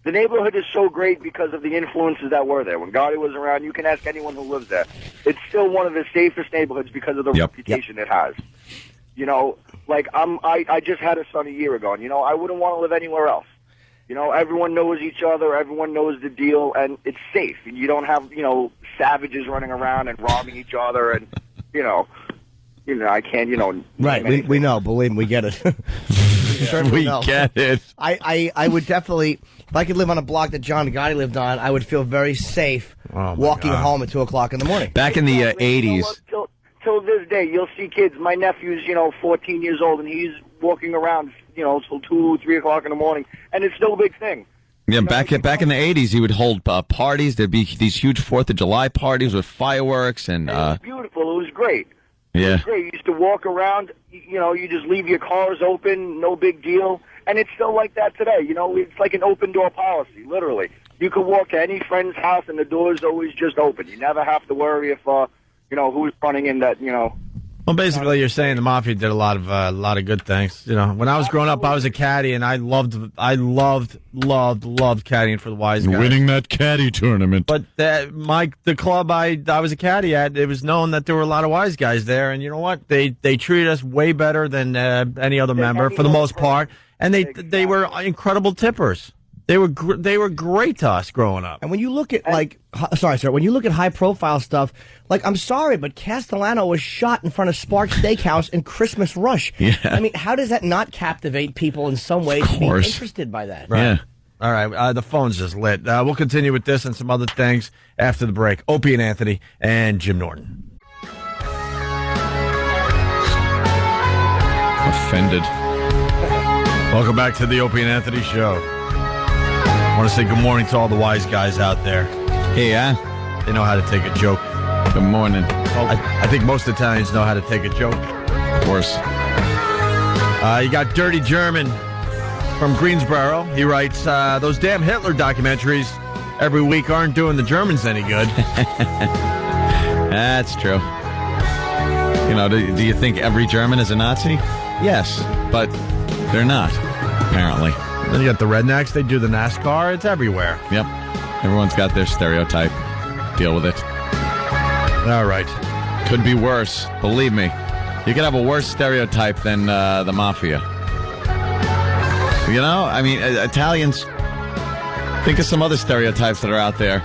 The neighborhood is so great because of the influences that were there. When Gotti was around, you can ask anyone who lives there. It's still one of the safest neighborhoods because of the reputation it has. I just had a son a year ago, and, I wouldn't want to live anywhere else. Everyone knows each other, everyone knows the deal, and it's safe. And you don't have, savages running around and robbing each other, and, I can't, Right, we know. Believe me, we get it. We get it. I would definitely, if I could live on a block that John Gotti lived on, I would feel very safe walking home at 2 o'clock in the morning. Back in the 80s. Till this day, you'll see kids. My nephew's, 14 years old, and he's walking around, till 2, 3 o'clock in the morning, and it's still a big thing. Yeah, back in the 80s, he would hold parties. There'd be these huge 4th of July parties with fireworks and. It was beautiful. It was great. Yeah. It was great. You used to walk around. You just leave your cars open, no big deal, and it's still like that today. It's like an open door policy, literally. You could walk to any friend's house, and the door's always just open. You never have to worry if who's running in that. Well, basically, you're saying the Mafia did a lot of good things. When I was growing up, I was a caddy, and I loved caddying for the Wise Guys. Winning that caddy tournament. But the club I was a caddy at, it was known that there were a lot of Wise Guys there, and you know what? They treated us way better than any other member for the most part, and they were incredible tippers. They were great to us growing up. And when you look at when you look at high profile stuff, I'm sorry, but Castellano was shot in front of Sparks Steakhouse in Christmas Rush. Yeah. I mean, how does that not captivate people in some way to be interested by that? Right. Yeah. All right, the phone's just lit. We'll continue with this and some other things after the break. Opie and Anthony and Jim Norton. Offended. Welcome back to the Opie and Anthony Show. I want to say good morning to all the Wise Guys out there. Hey, yeah? They know how to take a joke. Good morning. I think most Italians know how to take a joke. Of course. You got Dirty German from Greensboro. He writes, those damn Hitler documentaries every week aren't doing the Germans any good. That's true. Do you think every German is a Nazi? Yes, but they're not, apparently. Then you got the rednecks. They do the NASCAR. It's everywhere. Yep. Everyone's got their stereotype. Deal with it. All right. Could be worse. Believe me. You could have a worse stereotype than the Mafia. Italians, think of some other stereotypes that are out there.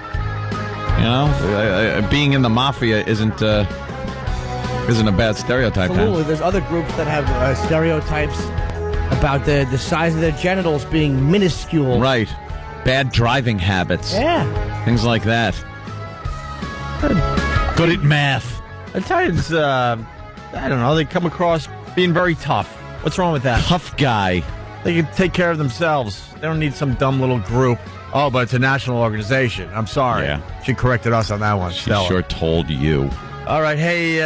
Being in the Mafia isn't a bad stereotype. Absolutely. There's other groups that have stereotypes about the size of their genitals being minuscule. Right. Bad driving habits. Yeah. Things like that. Good at math. Italians, I don't know, they come across being very tough. What's wrong with that? Tough guy. They can take care of themselves. They don't need some dumb little group. Oh, but it's a national organization. I'm sorry. Yeah. She corrected us on that one. She sure told you. All right. Hey,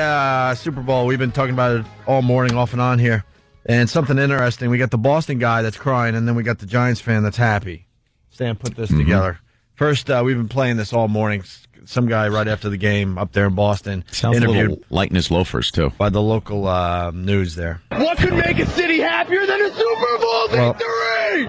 Super Bowl. We've been talking about it all morning off and on here. And something interesting, we got the Boston guy that's crying, and then we got the Giants fan that's happy. Stan put this together. First, we've been playing this all morning. Some guy right after the game up there in Boston. Sounds interviewed a little light in his loafers, too. By the local news there. What could make a city happier than a Super Bowl victory?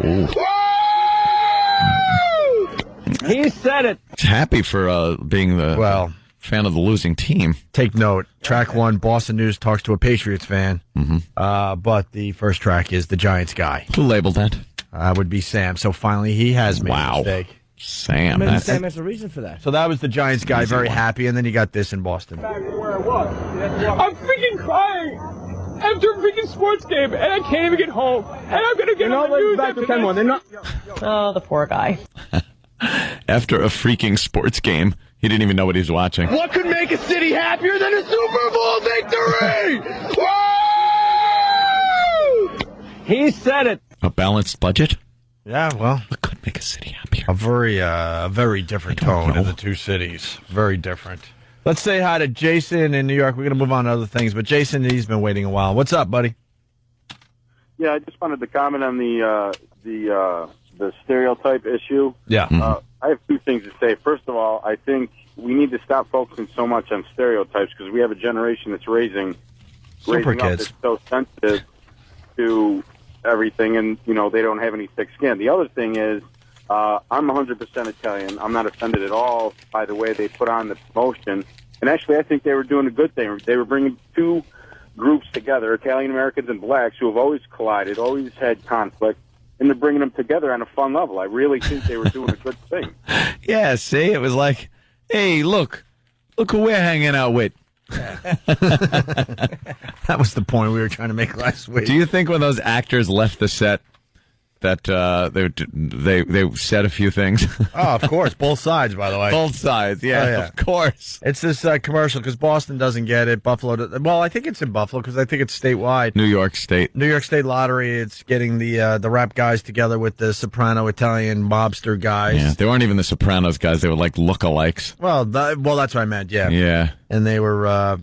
He said it. He's happy for being the fan of the losing team. Take note. Track one, Boston News talks to a Patriots fan. But the first track is the Giants guy. Who labeled that? Would be Sam. So finally he has made a mistake. Sam, Sam has a reason for that. So that was the Giants guy, very happy, and then you got this in Boston. Back to where I was. I'm freaking crying after a freaking sports game, and I can't even get home. And I'm gonna get on the news back after to 10-1. They're not. Oh, the poor guy. After a freaking sports game, he didn't even know what he was watching. What could make a city happier than a Super Bowl victory? Woo! He said it. A balanced budget? Yeah, well, What could make a city happier? a very different tone in the two cities. Very different. Let's say hi to Jason in New York. We're going to move on to other things, but Jason, he's been waiting a while. What's up, buddy? Yeah, I just wanted to comment on the stereotype issue. Yeah. I have two things to say. First of all, I think we need to stop focusing so much on stereotypes because we have a generation that's raising Super up kids. that's so sensitive to everything, and they don't have any thick skin. The other thing is, I'm 100% Italian. I'm not offended at all by the way they put on the promotion, and actually, I think they were doing a good thing. They were bringing two groups together, Italian Americans and blacks, who have always collided, always had conflict, and they're bringing them together on a fun level. I really think they were doing a good thing. Yeah, see, it was like, hey, look who we're hanging out with. That was the point we were trying to make last week. Do you think when those actors left the set that they said a few things? Oh, of course. Both sides, by the way. Both sides, yeah, of course. It's this commercial because Boston doesn't get it. Buffalo, well, I think it's in Buffalo because I think it's statewide. New York State Lottery. It's getting the rap guys together with the soprano Italian mobster guys. Yeah, they weren't even the Sopranos guys. They were like lookalikes. Well, that's what I meant. Yeah. Yeah. And they were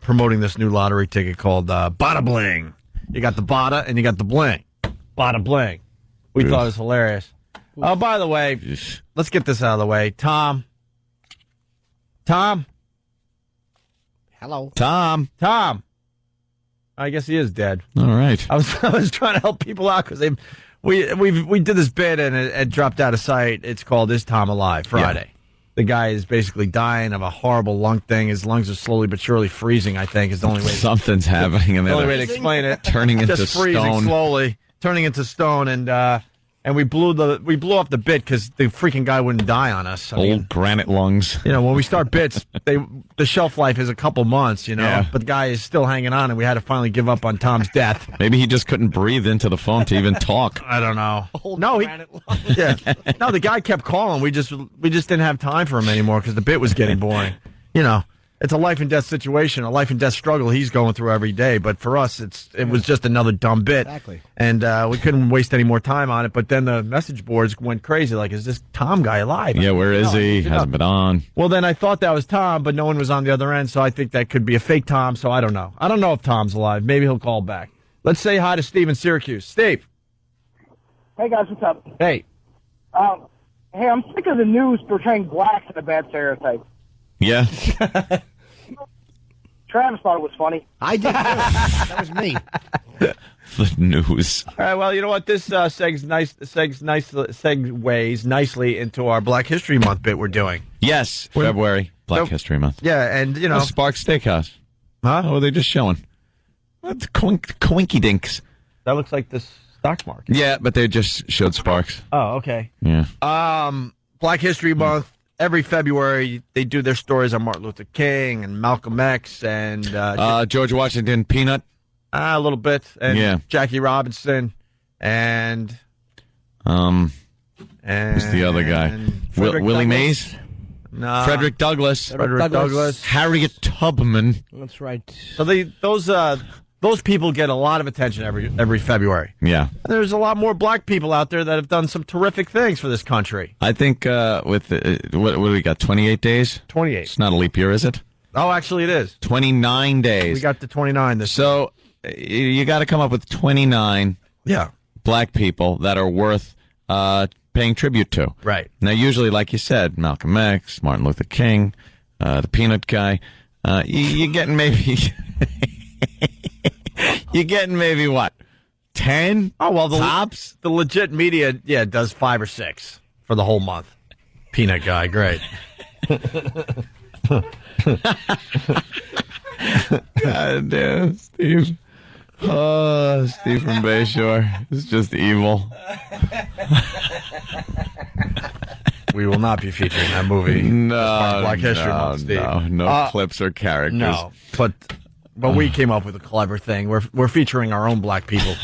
promoting this new lottery ticket called Bada Bling. You got the Bada and you got the Bling. Bada Bling. We thought it was hilarious. Oh, by the way, let's get this out of the way. Tom. Hello. Tom. I guess he is dead. All right. I was trying to help people out because we did this bit and it dropped out of sight. It's called Is Tom Alive? Friday. Yeah. The guy is basically dying of a horrible lung thing. His lungs are slowly but surely freezing, I think, is the only way. Something's happening in there. The only way to explain it. Turning into just freezing stone. Slowly. Turning into stone, and we blew off the bit because the freaking guy wouldn't die on us. Old granite lungs. When we start bits, the shelf life is a couple months, Yeah. But the guy is still hanging on, and we had to finally give up on Tom's death. Maybe he just couldn't breathe into the phone to even talk. I don't know. No, the guy kept calling. We just didn't have time for him anymore because the bit was getting boring. It's a life and death situation, a life and death struggle he's going through every day. But for us, it was just another dumb bit. Exactly. And we couldn't waste any more time on it. But then the message boards went crazy. Like, is this Tom guy alive? Yeah, where is he? Hasn't been on. Well, then I thought that was Tom, but no one was on the other end. So I think that could be a fake Tom. So I don't know. I don't know if Tom's alive. Maybe he'll call back. Let's say hi to Steve in Syracuse. Steve. Hey, guys, what's up? Hey. Hey, I'm sick of the news portraying blacks in a bad stereotype. Yeah. Travis thought it was funny. I did. That was me. The news. All right, well, you know what? This segues nicely into our Black History Month bit we're doing. Yes, February, Black History Month. Yeah, and, Sparks Steakhouse. Huh? Oh, they're just showing. What the coinky dinks. That looks like the stock market. Yeah, but they just showed Sparks. Oh, okay. Yeah. Black History Month. Every February, they do their stories on Martin Luther King and Malcolm X and George Washington Peanut. A little bit, and Jackie Robinson, and who's the other guy? Willie Mays. No, Frederick Douglass. Frederick Douglass. Harriet Tubman. That's right. So those people get a lot of attention every February. Yeah. And there's a lot more black people out there that have done some terrific things for this country. I think with what do we got? 28 days. 28. It's not a leap year, is it? Oh, actually, it is. 29 days. We got to 29 this. So you got to come up with 29. Yeah. Black people that are worth paying tribute to. Right. Now, usually, like you said, Malcolm X, Martin Luther King, the Peanut guy. You're getting maybe. You're getting maybe what? 10? Oh, well, tops? The legit media, does 5 or 6 for the whole month. Peanut guy, great. God damn, Steve. Oh, Steve from Bayshore. It's just evil. we will not be featuring that movie. No, Black History Month, Steve. No clips or characters. No, but we came up with a clever thing. We're featuring our own black people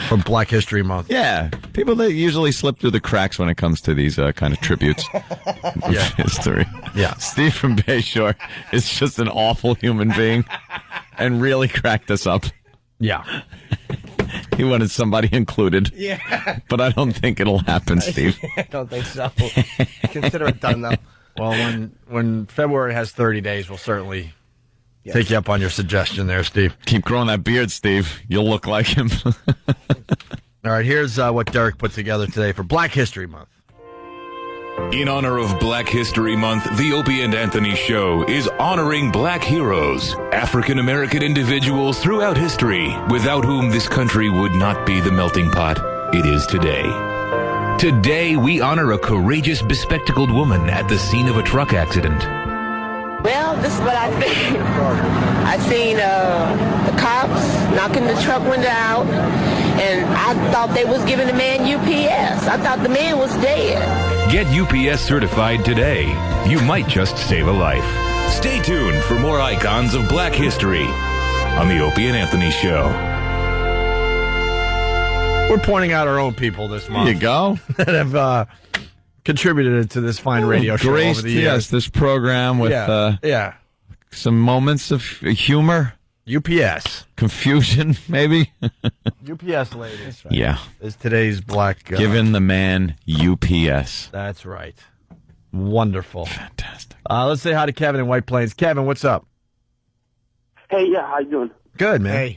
for Black History Month. Yeah, people that usually slip through the cracks when it comes to these kind of tributes of history. Yeah, Steve from Bayshore is just an awful human being and really cracked us up. Yeah. He wanted somebody included. Yeah. But I don't think it'll happen, Steve. I don't think so. Consider it done, though. Well, when February has 30 days, we'll certainly take you up on your suggestion there, Steve. Keep growing that beard, Steve. You'll look like him. All right, here's what Derek put together today for Black History Month. In honor of Black History Month, the Opie and Anthony Show is honoring black heroes, African-American individuals throughout history, without whom this country would not be the melting pot it is today. Today, we honor a courageous, bespectacled woman at the scene of a truck accident. Well, this is what I seen. I seen the cops knocking the truck window out, and I thought they was giving the man UPS. I thought the man was dead. Get UPS certified today. You might just save a life. Stay tuned for more icons of black history on the Opie and Anthony Show. We're pointing out our own people this month. There you go. That have contributed to this fine radio show over the years. Yes, this program with some moments of humor. UPS. Confusion, maybe. UPS ladies. Yeah. Is today's black... Giving the man UPS. That's right. Wonderful. Fantastic. Let's say hi to Kevin in White Plains. Kevin, what's up? Hey, yeah, how you doing? Good, man.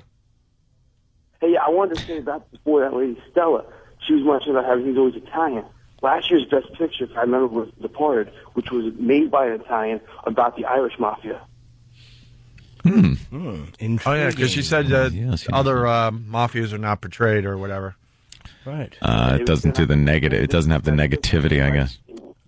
Hey, I wanted to say about before that lady Stella. She was mentioning about having he's always Italian. Last year's Best Picture, if I remember, was Departed, which was made by an Italian about the Irish Mafia. Oh, yeah, because she said that other mafias are not portrayed or whatever. Right. It doesn't do the negative. It doesn't have the negativity, I guess.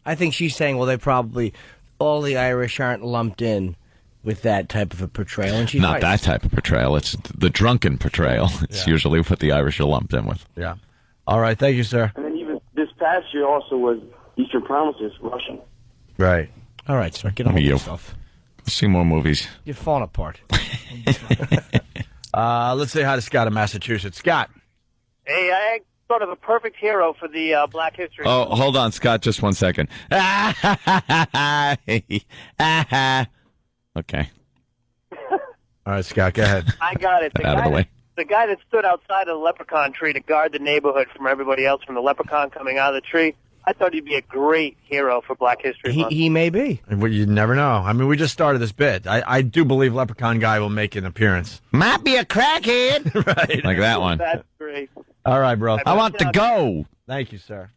I think she's saying, well, they probably, all the Irish aren't lumped in with that type of a portrayal. And she's Not right. that type of portrayal. It's the drunken portrayal. It's usually what the Irish are lumped in with. Yeah. All right. Thank you, sir. And then even this past year also was Eastern Promises, Russian. Right. All right, sir. Get on with yourself. See more movies. You're falling apart. Let's say hi to Scott in Massachusetts. Scott. Hey, I sort of a perfect hero for the Black History. Oh, hold on, Scott. Just 1 second. Okay. All right, Scott, go ahead. I got it. Out of the way. The guy that stood outside of the leprechaun tree to guard the neighborhood from everybody else from the leprechaun coming out of the tree, I thought he'd be a great hero for Black History Month. He may be. Well, you never know. I mean, we just started this bit. I do believe Leprechaun Guy will make an appearance. Might be a crackhead. Right. Like that one. That's great. All right, bro. I want to go. Thank you, sir.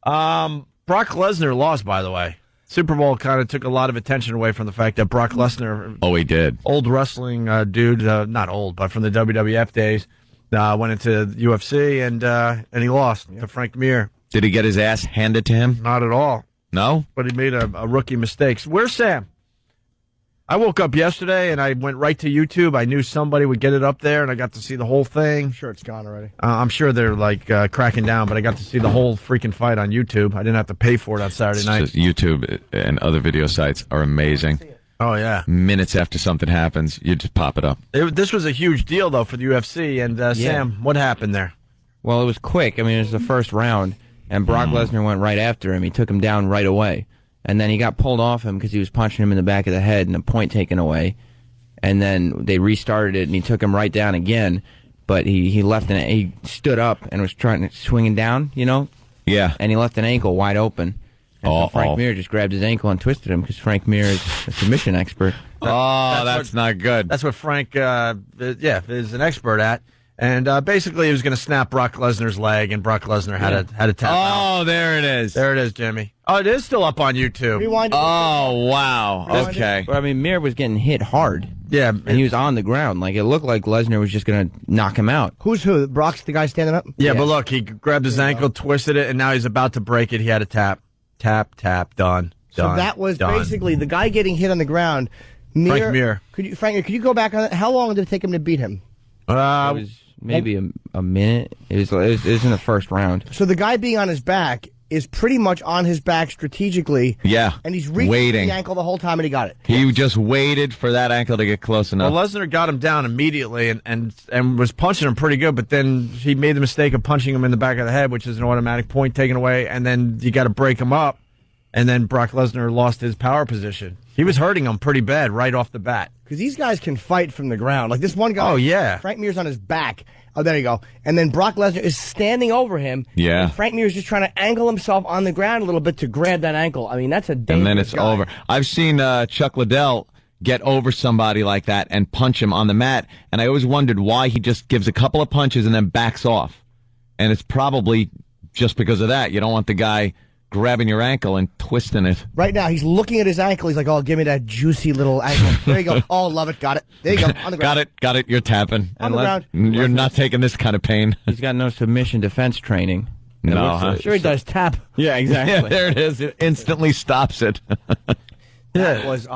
Brock Lesnar lost, by the way. Super Bowl kind of took a lot of attention away from the fact that Brock Lesnar... Oh, he did. Old wrestling dude, not old, but from the WWF days, went into the UFC, and he lost to Frank Mir. Did he get his ass handed to him? Not at all. No? But he made a rookie mistake. Where's Sam? I woke up yesterday, and I went right to YouTube. I knew somebody would get it up there, and I got to see the whole thing. I'm sure it's gone already. I'm sure they're, cracking down, but I got to see the whole freaking fight on YouTube. I didn't have to pay for it on Saturday night. Just YouTube and other video sites are amazing. Oh, yeah. Minutes after something happens, you just pop it up. This was a huge deal, though, for the UFC. And, Sam, what happened there? Well, it was quick. I mean, it was the first round, and Brock Lesnar went right after him. He took him down right away. And then he got pulled off him because he was punching him in the back of the head and a point taken away. And then they restarted it, and he took him right down again. But he left he stood up and was swinging down, you know? Yeah. And he left an ankle wide open. And so Frank Mir just grabbed his ankle and twisted him because Frank Mir is a submission expert. That's not good. That's what Frank, is an expert at. And basically, he was going to snap Brock Lesnar's leg, and Brock Lesnar had a tap out. Oh, there it is. There it is, Jimmy. Oh, it is still up on YouTube. Rewind it. Oh, wow. Okay. But I mean, Mir was getting hit hard. Yeah. And he was on the ground. Like, it looked like Lesnar was just going to knock him out. Who's who? Brock's the guy standing up? Yeah, but look, he grabbed his ankle, twisted it, and now he's about to break it. He had a tap. Tap, tap, done. So that was basically the guy getting hit on the ground. Frank Mir. Could you go back on that? How long did it take him to beat him? It was maybe a minute. It was in the first round. So the guy being on his back, is pretty much on his back strategically. Yeah. And he's reaching waiting. the ankle the whole time, and he got it. He just waited for that ankle to get close enough. Well, Lesnar got him down immediately and was punching him pretty good, but then he made the mistake of punching him in the back of the head, which is an automatic point taken away, and then you got to break him up, and then Brock Lesnar lost his power position. He was hurting him pretty bad right off the bat. Because these guys can fight from the ground. Like this one guy, oh, yeah. Frank Mir's on his back. Oh, there you go. And then Brock Lesnar is standing over him. Yeah. And Frank Mir is just trying to angle himself on the ground a little bit to grab that ankle. I mean, that's a dangerous And then it's guy. over. I've seen Chuck Liddell get over somebody like that and punch him on the mat, and I always wondered why he just gives a couple of punches and then backs off. And it's probably just because of that. You don't want the guy grabbing your ankle and twisting it. Right now, he's looking at his ankle. He's like, oh, give me that juicy little ankle. There you go. Oh, love it. Got it. There you go. On the ground. Got it. You're tapping. On the ground. You're not taking this kind of pain. He's got no submission defense training. No, huh? Sure he does tap. Yeah, exactly. Yeah, there it is. It instantly stops it. That was,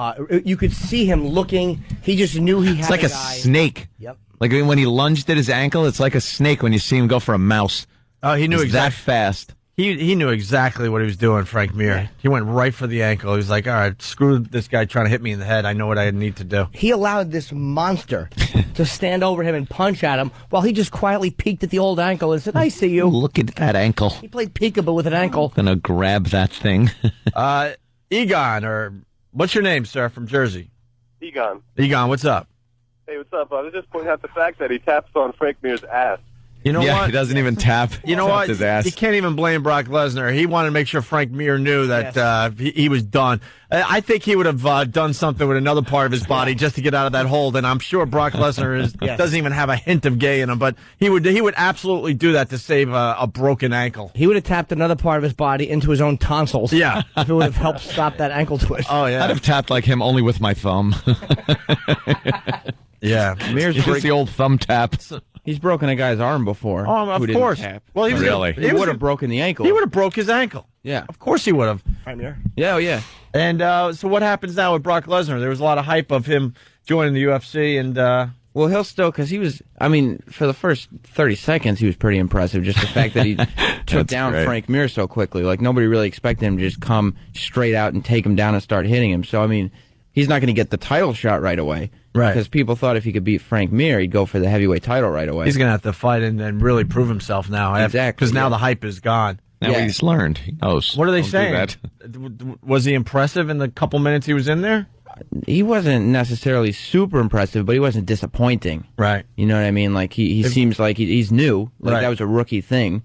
you could see him looking. He just knew he had It's like a guy. snake. Yep. Like when he lunged at his ankle, it's like a snake when you see him go for a mouse. Oh, he knew It's that fast. He knew exactly what he was doing, Frank Mir. Yeah. He went right for the ankle. He was like, all right, screw this guy trying to hit me in the head. I know what I need to do. He allowed this monster to stand over him and punch at him while he just quietly peeked at the old ankle and said, I see you. Look at that ankle. He played peekaboo with an ankle. Gonna grab that thing. Egon, or what's your name, sir, from Jersey? Egon. Egon, what's up? Hey, what's up? I was just pointing out the fact that he taps on Frank Mir's ass. You know what? He doesn't even tap. You know Tapped what? His ass. You can't even blame Brock Lesnar. He wanted to make sure Frank Mir knew that he was done. I think he would have done something with another part of his body just to get out of that hold. And I'm sure Brock Lesnar doesn't even have a hint of gay in him, but he would absolutely do that to save a broken ankle. He would have tapped another part of his body into his own tonsils. Yeah. If it would have helped stop that ankle twist. Oh, yeah. I'd have tapped like him, only with my thumb. Yeah. Mir's Just the old thumb tap. He's broken a guy's arm before. Oh, of who didn't course. Tap. Well, he was Really? He would have broken the ankle. He would have broke his ankle. Yeah. Of course he would have. Right there. Yeah, oh, yeah. And so what happens now with Brock Lesnar? There was a lot of hype of him joining the UFC, and well, he'll still, because he was, I mean, for the first 30 seconds, he was pretty impressive. Just the fact that he took down great. Frank Mir so quickly. Like, nobody really expected him to just come straight out and take him down and start hitting him. So, I mean, he's not going to get the title shot right away. Right. Because people thought if he could beat Frank Mir, he'd go for the heavyweight title right away. he's going to have to fight and really prove himself now. Exactly, Because now yeah. the hype is gone. Now he's learned. He knows. What are they Don't do saying? that. Was he impressive in the couple minutes he was in there? He wasn't necessarily super impressive, but he wasn't disappointing. Right. You know what I mean? Like, he seems like he's new. Like, Right. that was a rookie thing.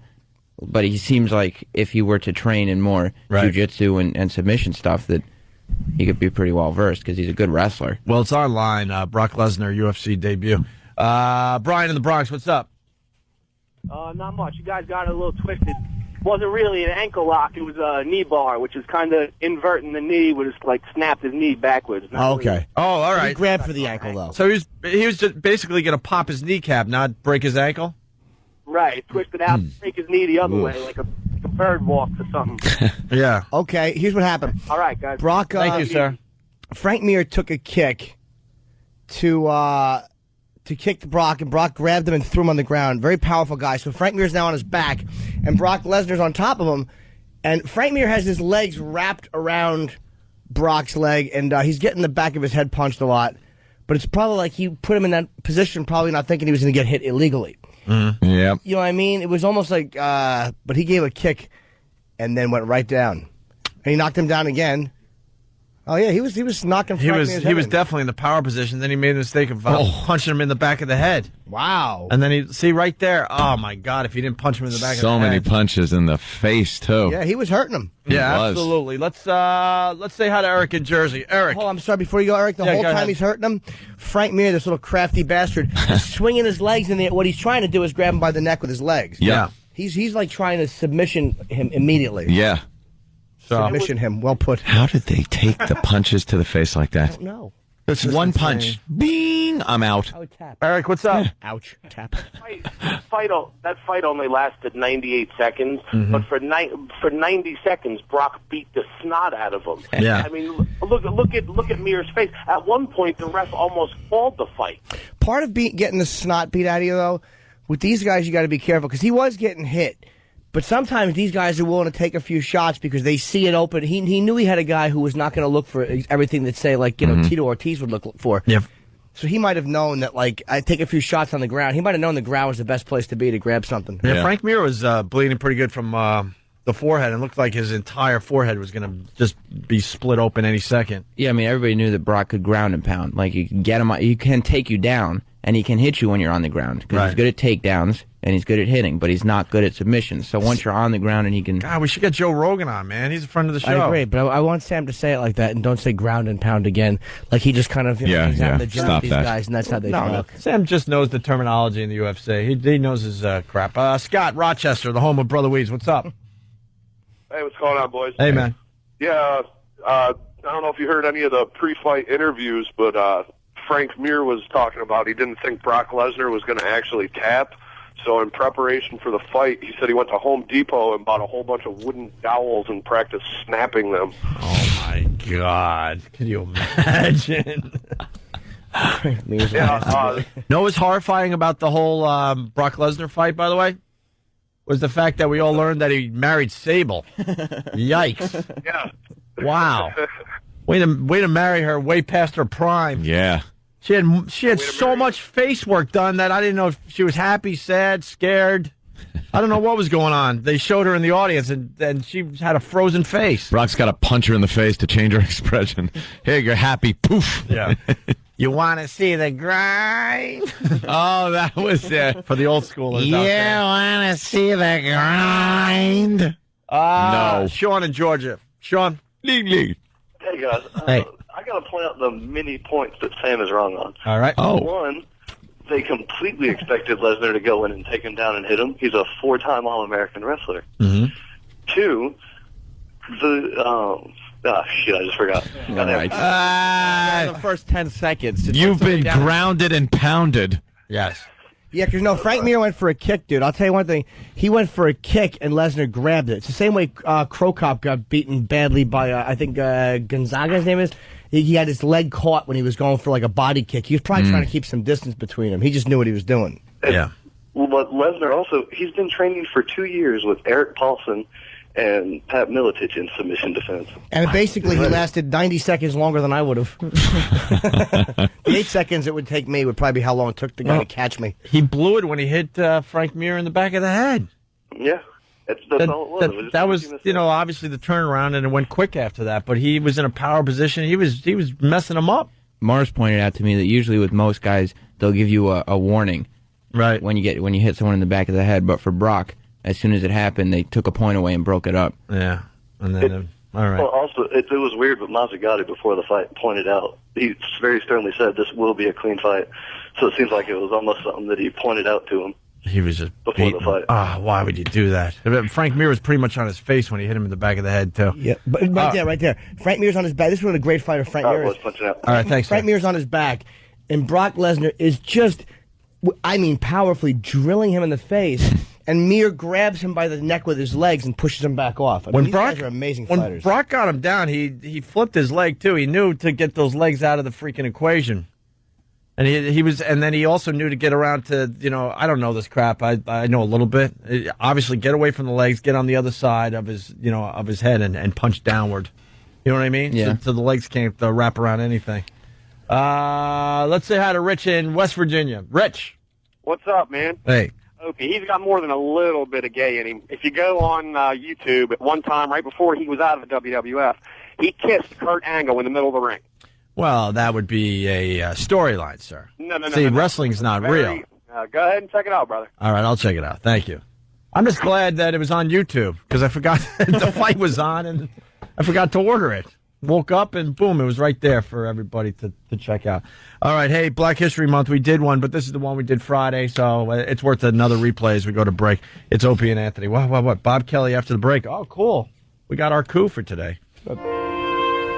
But he seems like if he were to train in more Right. jiu-jitsu and submission stuff, that he could be pretty well versed because he's a good wrestler. Well, it's online. Brock Lesnar UFC debut. Brian in the Bronx, what's up? Not much. You guys got it a little twisted. Wasn't really an ankle lock. It was a knee bar, which is kind of inverting the knee, would just like snapped his knee backwards. Not really. Oh, all He right. grabbed for the ankle, though. So he was just basically going to pop his kneecap, not break his ankle? Right. Twisted out, break his knee the other way, like a bird walk or something. Yeah. Okay, here's what happened. All right, guys. Brock, Thank you, sir. Frank Mir took a kick to kick Brock, and Brock grabbed him and threw him on the ground. Very powerful guy. So Frank Mir's now on his back, and Brock Lesnar's on top of him. And Frank Mir has his legs wrapped around Brock's leg, and he's getting the back of his head punched a lot. But it's probably like he put him in that position, probably not thinking he was going to get hit illegally. Mm-hmm. Yeah. You know what I mean? It was almost like, but he gave a kick and then went right down. And he knocked him down again. Oh, yeah, he was knocking He Frank was Mir's he head was in. definitely in the power position. Then he made the mistake of punching him in the back of the head. Wow. And then he see right there. Oh my God! If he didn't punch him in the back of the So head. many punches in the face, too. Yeah, he was hurting him. Yeah, He was. absolutely. Let's say hi to Eric in Jersey. Eric. Oh, I'm sorry. Before you go, Eric, the Yeah, whole go time ahead. he's hurting him, Frank Mir, this little crafty bastard, is swinging his legs in the. What he's trying to do is grab him by the neck with his legs. Yeah. He's like trying to submission him immediately. Yeah. Submission him. Well put. How did they take the punches to the face like that? No. It's one punch. Bing! I'm out. I would tap. Eric, what's up? Ouch. Tap. That fight only lasted 98 seconds, but for 90 seconds, Brock beat the snot out of him. Yeah. I mean, look at Mir's face. At one point, the ref almost called the fight. Part of getting the snot beat out of you, though, with these guys, you got to be careful because he was getting hit. But sometimes these guys are willing to take a few shots because they see it open. He knew he had a guy who was not going to look for everything that, say, like, Tito Ortiz would look for. Yeah. So he might have known that, like, I'd take a few shots on the ground. He might have known the ground was the best place to be to grab something. Yeah, Frank Mir was bleeding pretty good from the forehead, and looked like his entire forehead was going to just be split open any second. Yeah, I mean, everybody knew that Brock could ground and pound. Like, you can get him, he can take you down, and he can hit you when you're on the ground. Because he's good at takedowns, and he's good at hitting, but he's not good at submissions. So once you're on the ground and he can... God, we should get Joe Rogan on, man. He's a friend of the show. I agree, but I want Sam to say it like that, and don't say ground and pound again. Like, he just kind of, he's out in the gym with these guys, and that's how they talk. Sam just knows the terminology in the UFC. He knows his crap. Scott, Rochester, the home of Brother Weeds. What's up? Hey, what's going on, boys? Hey, man. Yeah, I don't know if you heard any of the pre-fight interviews, but Frank Mir was talking about he didn't think Brock Lesnar was going to actually tap. So in preparation for the fight, he said he went to Home Depot and bought a whole bunch of wooden dowels and practiced snapping them. Oh, my God. Can you imagine? Know what's horrifying about the whole Brock Lesnar fight, by the way? Was the fact that we all learned that he married Sable. Yikes. Yeah. Wow. Way to marry her way past her prime. Yeah. She had so much face work done that I didn't know if she was happy, sad, scared. I don't know what was going on. They showed her in the audience, and she had a frozen face. Brock's got to punch her in the face to change her expression. Here, you're happy. Poof. Yeah. You want to see the grind? Oh, that was it. For the old schoolers out there. You want to see the grind? No. Sean in Georgia. Sean. Hey, guys. Hey. I got to point out the many points that Sam is wrong on. All right. One, they completely expected Lesnar to go in and take him down and hit him. He's a 4-time All-American wrestler. Mm-hmm. Two, I just forgot. All right. The first 10 seconds. You've been grounded and pounded. Yes. Yeah, because Frank Mir went for a kick, dude. I'll tell you one thing. He went for a kick, and Lesnar grabbed it. It's the same way Crow Cop got beaten badly by, I think, Gonzaga, his name is. He had his leg caught when he was going for, like, a body kick. He was probably trying to keep some distance between them. He just knew what he was doing. Yeah. But Lesnar also, he's been training for 2 years with Eric Paulson and Pat Miletich in submission defense. And basically, he lasted 90 seconds longer than I would have. The 8 seconds it would take me would probably be how long it took the guy to catch me. He blew it when he hit Frank Mir in the back of the head. Yeah. That's all it was. That was, obviously the turnaround, and it went quick after that. But he was in a power position. He was messing him up. Mars pointed out to me that usually with most guys, they'll give you a warning, right, when you hit someone in the back of the head. But for Brock, as soon as it happened, they took a point away and broke it up. Yeah, and then all right. Well, also it was weird, but Mazzagatti before the fight pointed out, he very sternly said this will be a clean fight. So it seems like it was almost something that he pointed out to him. He was just before the fight. Why would you do that? Frank Mir was pretty much on his face when he hit him in the back of the head, too. Yeah, but right there. Frank Mir's on his back. This is what a great fighter Frank Mir is. All right, thanks. Frank Mir's on his back, and Brock Lesnar is just, powerfully drilling him in the face, and Mir grabs him by the neck with his legs and pushes him back off. These guys are amazing fighters. When Brock got him down, he flipped his leg, too. He knew to get those legs out of the freaking equation. And and then he also knew to get around to, I don't know this crap. I know a little bit. Obviously, get away from the legs, get on the other side of his, of his head and punch downward. You know what I mean? Yeah. So the legs can't wrap around anything. Let's say hi to Rich in West Virginia. Rich. What's up, man? Hey. Okay, he's got more than a little bit of gay in him. If you go on YouTube, at one time, right before he was out of the WWF, he kissed Kurt Angle in the middle of the ring. Well, that would be a storyline, sir. No. See, wrestling's not real. Go ahead and check it out, brother. All right, I'll check it out. Thank you. I'm just glad that it was on YouTube, because I forgot the fight was on, and I forgot to order it. Woke up, and boom, it was right there for everybody to check out. All right, hey, Black History Month, we did one, but this is the one we did Friday, so it's worth another replay as we go to break. It's Opie and Anthony. What? Bob Kelly after the break. Oh, cool. We got our coup for today.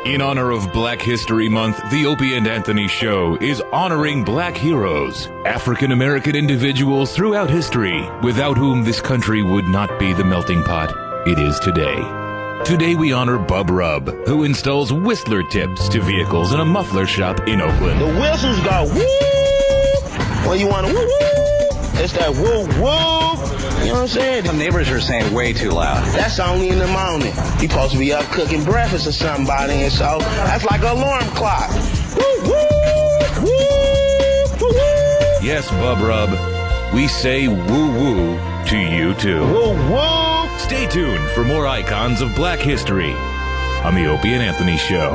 In honor of Black History Month, the Opie and Anthony Show is honoring black heroes, African-American individuals throughout history, without whom this country would not be the melting pot it is today. Today we honor Bub Rub, who installs Whistler tips to vehicles in a muffler shop in Oakland. The whistles got whoop. When you want to whoop, it's that whoop whoop. You know what I'm saying? Some neighbors are saying way too loud. That's only in the morning. You supposed to be up cooking breakfast or somebody, and so that's like an alarm clock. Woo, woo, woo, woo, woo. Yes, Bub Rub, we say woo-woo to you, too. Woo-woo! Stay tuned for more icons of black history on the Opie and Anthony Show.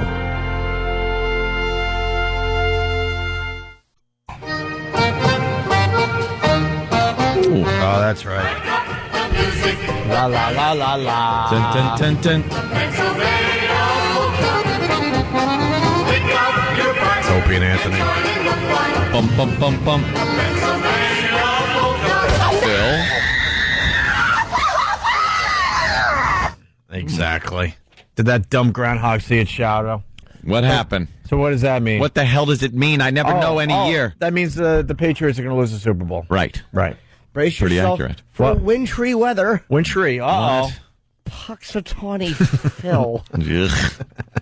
Ooh. Oh, that's right. La la la la la. Dun, dun, dun, dun. It's Opie and Anthony. Bum, bum, bum, bum. Phil. Exactly. Did that dumb groundhog see its shadow? What happened? So what does that mean? What the hell does it mean? I never know any year. That means the Patriots are going to lose the Super Bowl. Right. Right. Brace Pretty yourself accurate. for wintry weather. Wintry. Uh-oh. Puxatawny Phil. Ugh.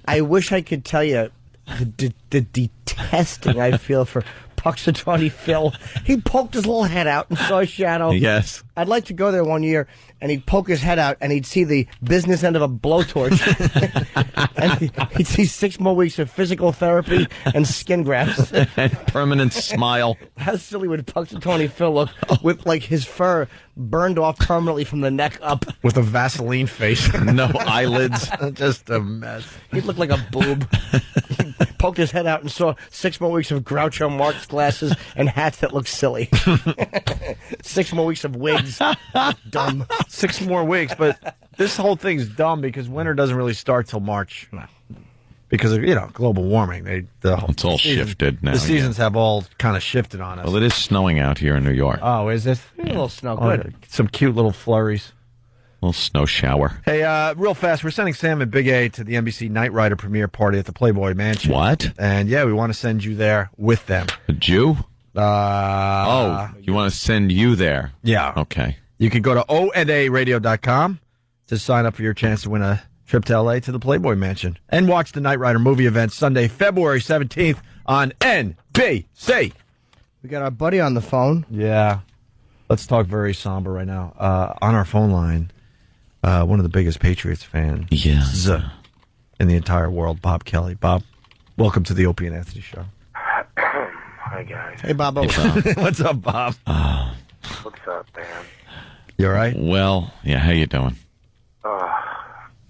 I wish I could tell you the detesting I feel for Puxatawny Phil. He poked his little head out and saw a shadow. Yes. I'd like to go there one year, and he'd poke his head out, and he'd see the business end of a blowtorch. And he'd see 6 more weeks of physical therapy and skin grafts. And permanent smile. How silly would Puxatawny Phil look with, like, his fur burned off permanently from the neck up? With a Vaseline face. No eyelids. Just a mess. He'd look like a boob. He poked his head out and saw 6 more weeks of Groucho Marx glasses and hats that look silly. 6 more weeks of wigs. Dumb. 6 more weeks, but this whole thing's dumb because winter doesn't really start till March. Because of, global warming. It's all shifted now. The seasons have all kind of shifted on us. Well, it is snowing out here in New York. Oh, is it? A little snow. Good. Some cute little flurries. A little snow shower. Hey, real fast, we're sending Sam and Big A to the NBC Knight Rider premiere party at the Playboy Mansion. What? And, yeah, we want to send you there with them. A Jew? You want to send you there? Yeah. Okay. You can go to onaradio.com to sign up for your chance to win a trip to L.A. to the Playboy Mansion. And watch the Knight Rider movie event Sunday, February 17th on NBC. We got our buddy on the phone. Yeah. Let's talk very somber right now. On our phone line, one of the biggest Patriots fans in the entire world, Bob Kelly. Bob, welcome to the Opie and Anthony Show. Hi, guys. Hey, Bob. What's up, Bob? What's up, man? You all right? Well, yeah, how you doing?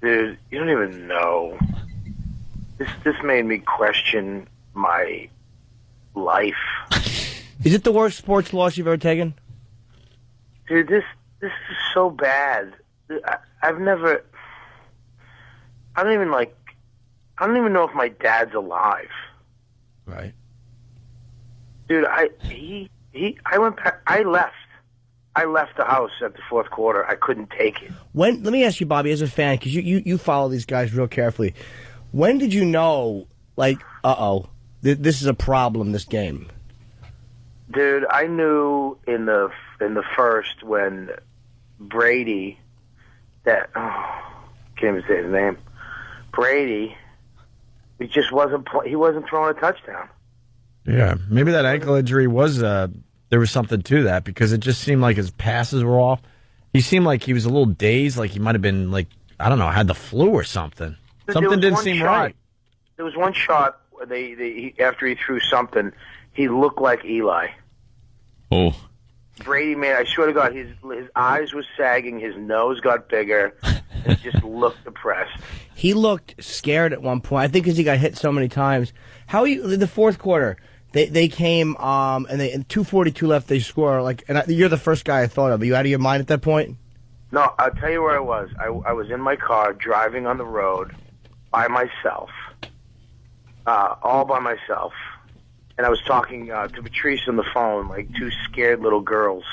Dude, you don't even know. This made me question my life. Is it the worst sports loss you've ever taken? Dude, this is so bad. I don't even know if my dad's alive. Right. Dude, I left the house at the fourth quarter. I couldn't take it. Let me ask you, Bobby, as a fan, because you follow these guys real carefully. When did you know, this is a problem, this game? Dude, I knew in the first when Brady, can't even say his name, Brady, he just wasn't throwing a touchdown. Yeah, maybe that ankle injury was there was something to that because it just seemed like his passes were off. He seemed like he was a little dazed, like he might have been had the flu or something. Something didn't seem right. There was one shot where after he threw something, he looked like Eli. Oh. Brady, man, I swear to God, his eyes were sagging, his nose got bigger, and he just looked depressed. He looked scared at one point, I think because he got hit so many times. How are you, in the fourth quarter, they came, and 2:42 left, they score, you're the first guy I thought of. Are you out of your mind at that point? No, I'll tell you where I was. I was in my car, driving on the road, by myself, all by myself. And I was talking to Patrice on the phone, like 2 scared little girls.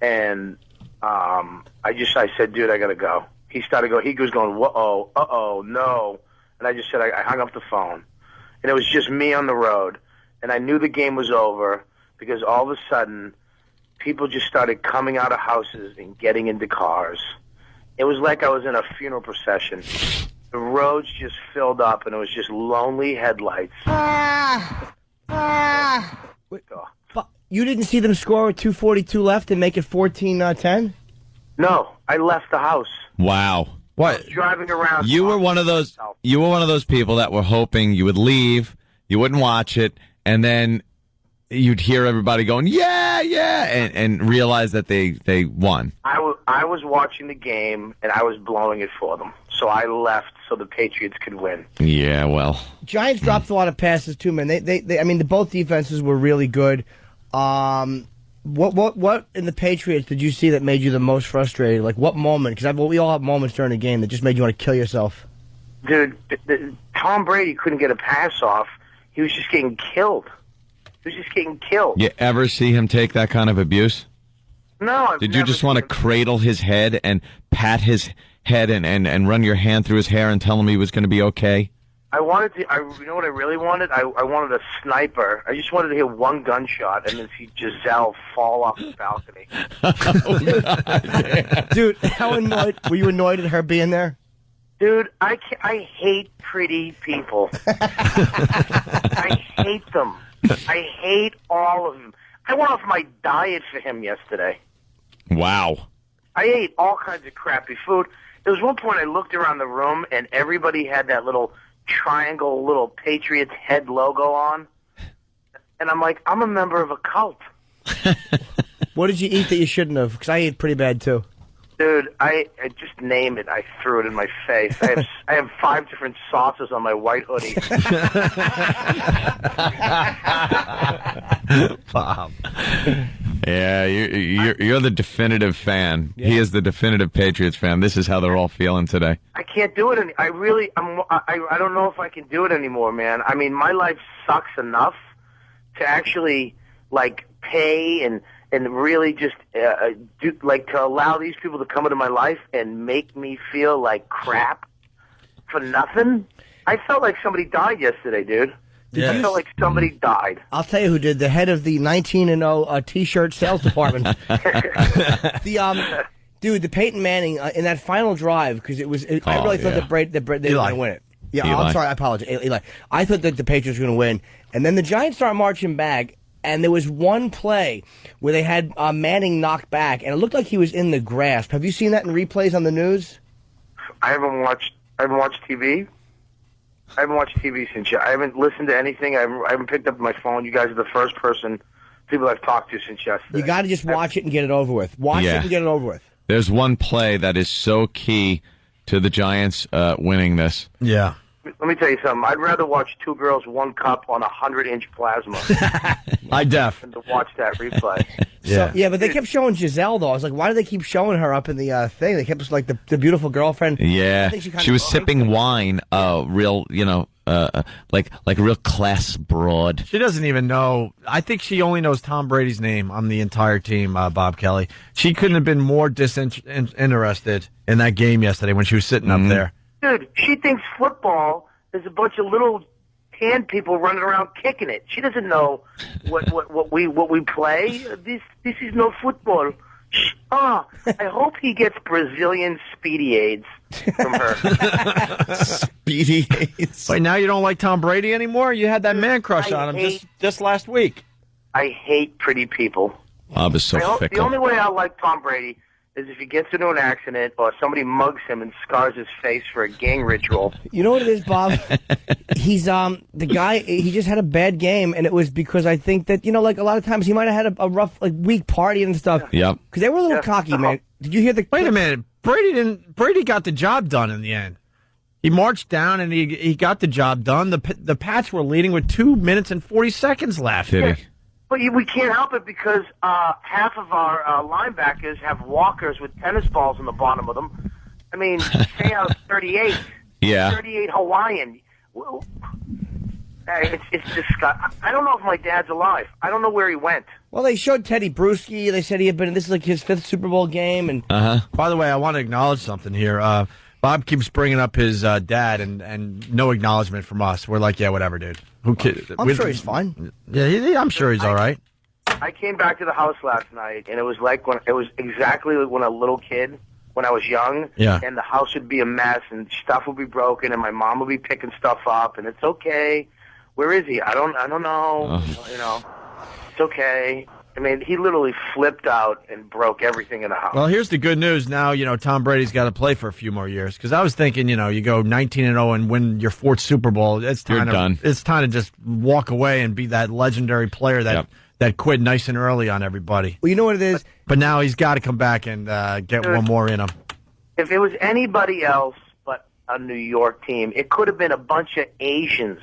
And I said, dude, I got to go. He started going, he was going, whoa, no. And I just said, I hung up the phone. And it was just me on the road. And I knew the game was over because all of a sudden, people just started coming out of houses and getting into cars. It was like I was in a funeral procession. The roads just filled up, and it was just lonely headlights. You didn't see them score with 2:42 left and make it 14-10? No, I left the house. Wow. What? Driving around. You were one of those. You were one of those people that were hoping you would leave, you wouldn't watch it, and then you'd hear everybody going, "Yeah, yeah," and realize that they won. I was watching the game and I was blowing it for them, so I left so the Patriots could win. Yeah, well, Giants dropped a lot of passes too, man. They I mean, both defenses were really good. What in the Patriots did you see that made you the most frustrated? Like, what moment? Because we all have moments during the game that just made you want to kill yourself. Dude, Tom Brady couldn't get a pass off. He was just getting killed. He was just getting killed. You ever see him take that kind of abuse? No. Did you just want to cradle his head and pat his head and run your hand through his hair and tell him he was going to be okay? I wanted to. You know what I really wanted? I wanted a sniper. I just wanted to hear one gunshot and then see Giselle fall off the balcony. Dude, how annoyed were you? Annoyed at her being there? Dude, I hate pretty people. I hate them. I hate all of them. I went off my diet for him yesterday. Wow. I ate all kinds of crappy food. There was one point I looked around the room and everybody had that little triangle, little Patriots head logo on. And I'm like, I'm a member of a cult. What did you eat that you shouldn't have? Because I ate pretty bad too. Dude, I just name it. I threw it in my face. I have 5 different sauces on my white hoodie. Bob. Yeah, you're the definitive fan. Yeah. He is the definitive Patriots fan. This is how they're all feeling today. I can't do it. I don't know if I can do it anymore, man. I mean, my life sucks enough to actually pay and really just to allow these people to come into my life and make me feel like crap for nothing. I felt like somebody died yesterday, dude. I felt like somebody died. I'll tell you who did. The head of the 19-0 T-shirt sales department. Dude, the Peyton Manning in that final drive, because I really thought that they were going to win it. Yeah, Eli. I'm sorry, I apologize, Eli. I thought that the Patriots were going to win, and then the Giants started marching back. And there was one play where they had Manning knocked back, and it looked like he was in the grasp. Have you seen that in replays on the news? I haven't watched TV. I haven't watched TV since I haven't listened to anything. I haven't picked up my phone. You guys are the first people I've talked to since yesterday. You got to just watch it and get it over with. Watch it and get it over with. There's one play that is so key to the Giants winning this. Yeah. Let me tell you something. I'd rather watch 2 girls, 1 cup on 100-inch plasma. Than to watch that replay. Yeah. But they kept showing Giselle, though. I was like, why do they keep showing her up in the thing? They kept us like the beautiful girlfriend. Yeah. I think she was sipping wine, real, like a real class broad. She doesn't even know. I think she only knows Tom Brady's name on the entire team, Bob Kelly. She couldn't have been more disinterested in that game yesterday when she was sitting up there. Dude, she thinks football is a bunch of little tan people running around kicking it. She doesn't know what we play. This is no football. I hope he gets Brazilian speedy aids from her. Speedy aids. Wait, now you don't like Tom Brady anymore? You had that man crush on him just last week. I hate pretty people. Bob is so fickle. The only way I like Tom Brady is if he gets into an accident or somebody mugs him and scars his face for a gang ritual. You know what it is, Bob? He's the guy. He just had a bad game, and it was because I think that a lot of times he might have had a rough week partying and stuff. Yep. Because they were a little cocky, man. Did you hear the? Wait a minute, Brady got the job done in the end. He marched down and he got the job done. The Pats were leading with 2 minutes and 40 seconds left. Did he? But we can't help it because half of our linebackers have walkers with tennis balls in the bottom of them. I mean, say out 38. Yeah. 38 Hawaiian. It's disgusting. I don't know if my dad's alive. I don't know where he went. Well, they showed Teddy Bruschi. They said he had been. This is like his 5th Super Bowl game. And By the way, I want to acknowledge something here. Bob keeps bringing up his dad, and no acknowledgement from us. We're like, yeah, whatever, dude. I'm sure he's fine. Yeah, I'm sure he's all right. I came back to the house last night, and it was exactly like when a little kid, when I was young, and the house would be a mess, and stuff would be broken, and my mom would be picking stuff up, and it's okay. Where is he? I don't know. It's okay. I mean, he literally flipped out and broke everything in the house. Well, here's the good news. Now, Tom Brady's got to play for a few more years. Because I was thinking, you go 19-0 and win your 4th Super Bowl. It's time done. It's time to just walk away and be that legendary player that quit nice and early on everybody. Well, you know what it is? But now he's got to come back and get one more in him. If it was anybody else but a New York team, it could have been a bunch of Asians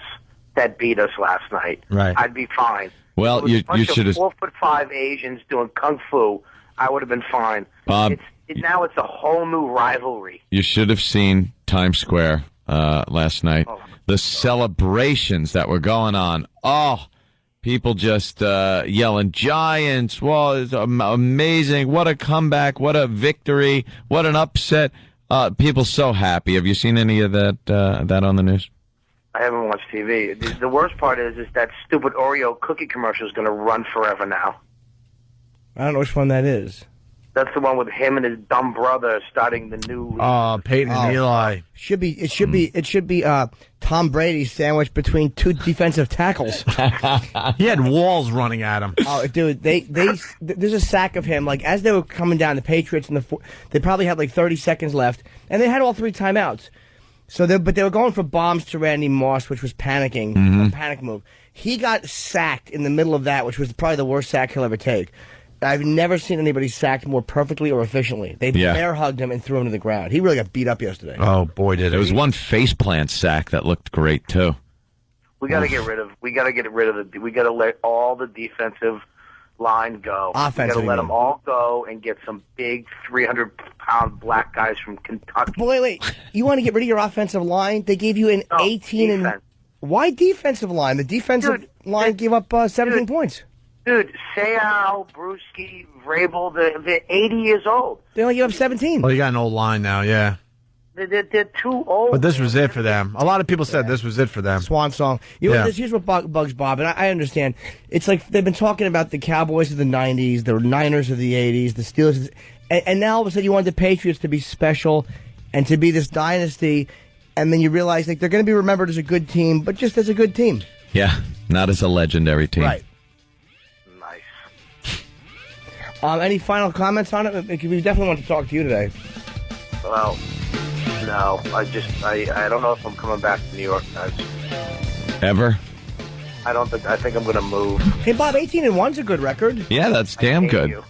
that beat us last night. Right. I'd be fine. Well, you should have 4'5" Asians doing kung fu. I would have been fine. Bob. Now it's a whole new rivalry. You should have seen Times Square last night. The celebrations that were going on. Oh, people just yelling, Giants. Well, it's amazing. What a comeback. What a victory. What an upset. People so happy. Have you seen any of that on the news? I haven't watched TV. The worst part is that stupid Oreo cookie commercial is going to run forever now. I don't know which one that is. That's the one with him and his dumb brother starting the new. Peyton and Eli. It should be Tom Brady sandwiched between two defensive tackles. He had walls running at him. Oh, dude, there's a sack of him. Like as they were coming down, the Patriots they probably had like 30 seconds left, and they had all 3 timeouts. But they were going for bombs to Randy Moss, which was panicking, a panic move. He got sacked in the middle of that, which was probably the worst sack he'll ever take. I've never seen anybody sacked more perfectly or efficiently. They bear hugged him and threw him to the ground. He really got beat up yesterday. Oh boy, did it! There was one faceplant sack that looked great too. We got to get rid of we got to let all the defensive line go. Offensive, we got to let them all go and get some big 300-pound black guys from Kentucky. But wait. You want to get rid of your offensive line? They gave you an 18 defense. and why defensive line? The defensive line gave up 17 points. Dude, Seau, Brewski, Vrabel, they're 80 years old. They only gave up 17. Well, you got an old line now, yeah. They're too old. But this was it for them. A lot of people said this was it for them. Swan song. Here's what bugs Bob, and I understand. It's like they've been talking about the Cowboys of the 90s, the Niners of the 80s, the Steelers, and now all of a sudden you want the Patriots to be special and to be this dynasty, and then you realize like they're going to be remembered as a good team, but just as a good team. Yeah, not as a legendary team. Right. Any final comments on it? We definitely want to talk to you today. Well, no. I don't know if I'm coming back to New York, guys. Ever? I think I'm going to move. Hey, Bob, 18-1's a good record. Yeah, that's damn good.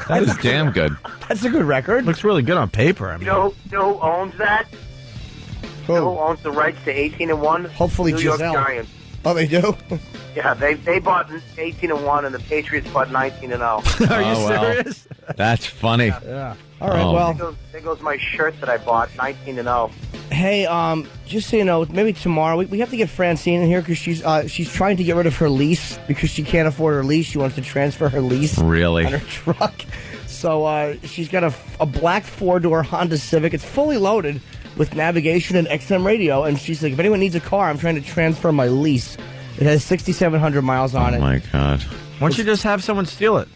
That is damn good. That's a good record. Looks really good on paper. I mean. You know who owns that? Who? You know who owns the rights to 18-1? Hopefully New York Giselle. Giants. Oh, they do? Yeah, they bought 18-1, and the Patriots bought 19-0. Are you serious? That's funny. Yeah. All right, well. There goes my shirt that I bought, 19-0. Hey, just so you know, maybe tomorrow we have to get Francine in here because she's trying to get rid of her lease because she can't afford her lease. She wants to transfer her lease really on her truck. So she's got a black 4-door Honda Civic. It's fully loaded with navigation and XM radio, and she's like, if anyone needs a car, I'm trying to transfer my lease. It has 6,700 miles on it. Oh, my God. Why don't you just have someone steal it?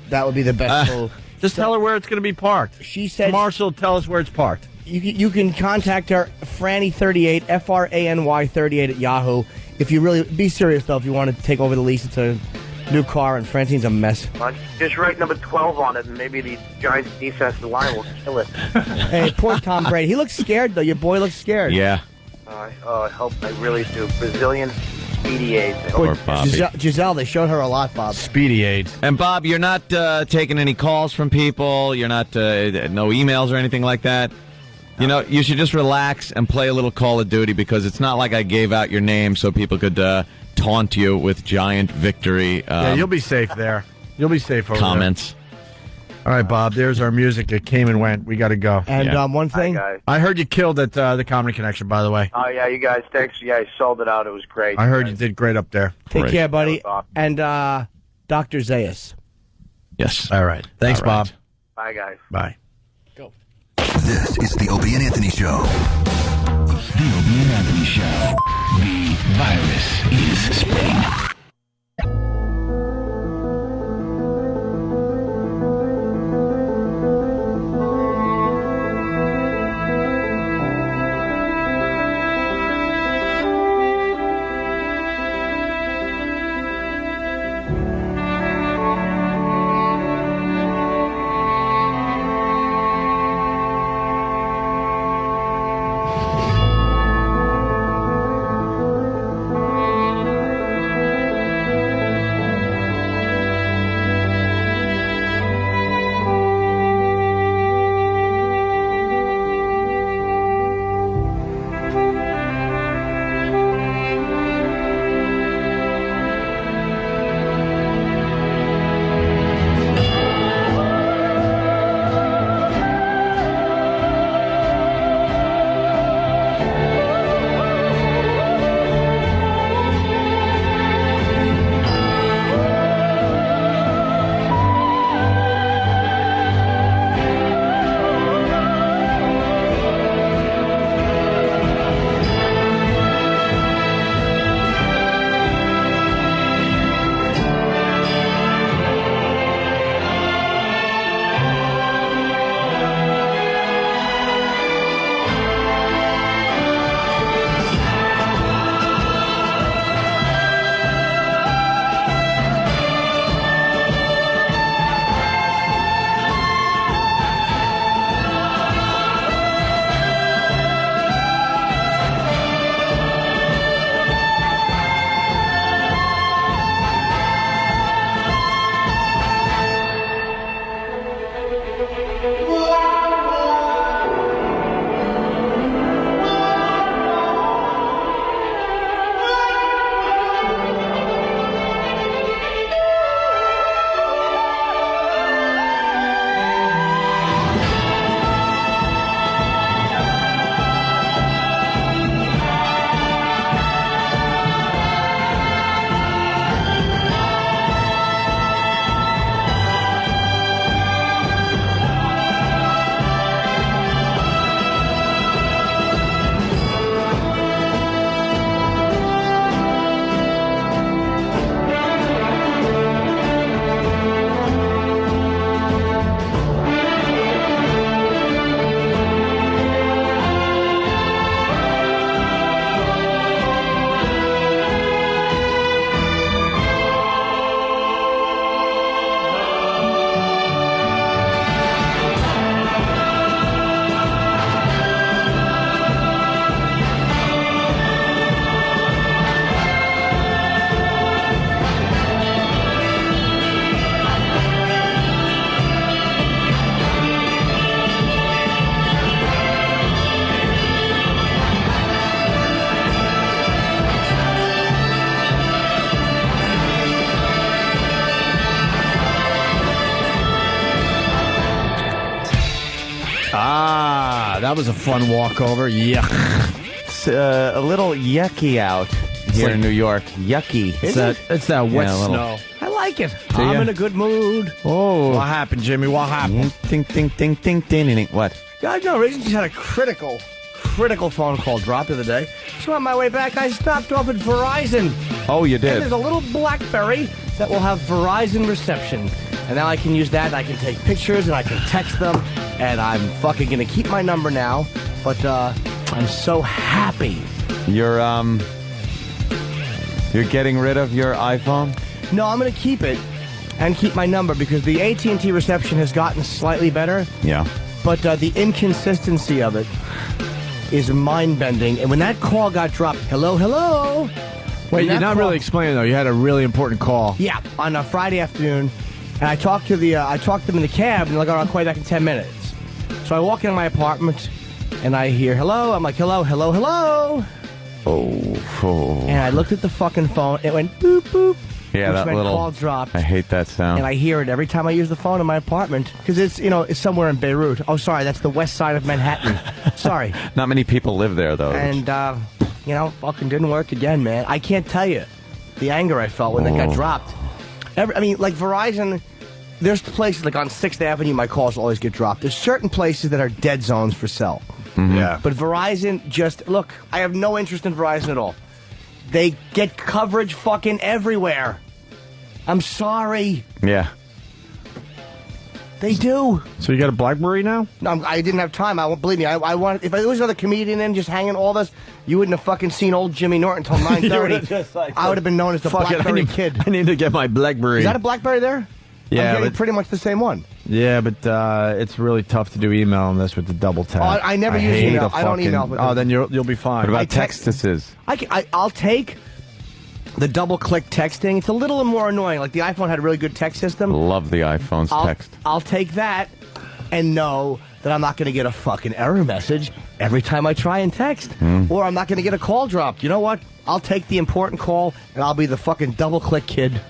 That would be the best move. Just tell her where it's going to be parked. She said... Tomorrow she'll tell us where it's parked. You can contact her, Franny38, Frany38 at Yahoo. If you really... Be serious, though, if you want to take over the lease. It's a new car, and Francine's a mess. Just write number 12 on it, and maybe the Giants defensive line will kill it. Hey, poor Tom Brady. He looks scared, though. Your boy looks scared. Yeah. I hope. I really do. Brazilian Speedy AIDS. Poor Bobby. Giselle, they showed her a lot, Bob. Speedy AIDS. And, Bob, you're not taking any calls from people. You're not, no emails or anything like that. You know, you should just relax and play a little Call of Duty because it's not like I gave out your name so people could taunt you with giant victory. Yeah, you'll be safe there. You'll be safe over comments. there. All right, Bob, there's our music. It came and went. We got to go. And one thing. Hi, I heard you killed at the Comedy Connection, by the way. Oh, yeah, you guys, thanks. Yeah, I sold it out. It was great. I heard you did great up there. Take care, buddy. And Dr. Zayas. Yes. All right. Thanks, All right. Bob. Bye, guys. Bye. Go. This is the Opie and Anthony Show. The Opie and Anthony Show. The virus is spreading. Ah, that was a fun walkover. Yuck. It's a little yucky out here in New York. Yucky. It's that wet snow. I like it. I'm in a good mood. Oh. What happened, Jimmy? What happened? Ding, ding, ding, ding, ding, ding. What? God, no reason. Just had a critical phone call drop the other day. So on my way back, I stopped off at Verizon. Oh, you did? And there's a little BlackBerry that will have Verizon reception. And now I can use that, and I can take pictures, and I can text them, and I'm fucking going to keep my number now. But I'm so happy. You're getting rid of your iPhone? No, I'm going to keep it and keep my number because the AT&T reception has gotten slightly better. Yeah. But the inconsistency of it is mind-bending. And when that call got dropped, hello. Wait, you're not really explaining, though. You had a really important call. Yeah, on a Friday afternoon. And I talked to them in the cab, and they're like, "Oh, I'll call you back in 10 minutes." So I walk into my apartment, and I hear, hello. I'm like, hello. Oh. And I looked at the fucking phone. It went boop, boop. Yeah, that little call dropped. I hate that sound. And I hear it every time I use the phone in my apartment because it's somewhere in Beirut. Oh, sorry, that's the west side of Manhattan. Sorry. Not many people live there, though. And fucking didn't work again, man. I can't tell you the anger I felt when that got dropped. Like Verizon, there's places like on 6th Avenue, my calls always get dropped. There's certain places that are dead zones for cell. Mm-hmm. Yeah. But Verizon look, I have no interest in Verizon at all. They get coverage fucking everywhere. I'm sorry. Yeah. They do. So you got a BlackBerry now? No, I didn't have time. Believe me, I wanted. If there was another comedian in just hanging all this, you wouldn't have fucking seen old Jimmy Norton until 9:30. I would have been known as the BlackBerry Kid. I need to get my BlackBerry. Is that a BlackBerry there? Yeah, I'm getting pretty much the same one. Yeah, but it's really tough to do email on this with the double tap. Oh, I never use email. I don't email with them. Oh, then you'll be fine. What about texts? I'll take the double-click texting. It's a little more annoying. Like, the iPhone had a really good text system. Love the iPhone's text. I'll take that and know that I'm not going to get a fucking error message every time I try and text. Or I'm not going to get a call dropped. You know what? I'll take the important call, and I'll be the fucking double-click kid.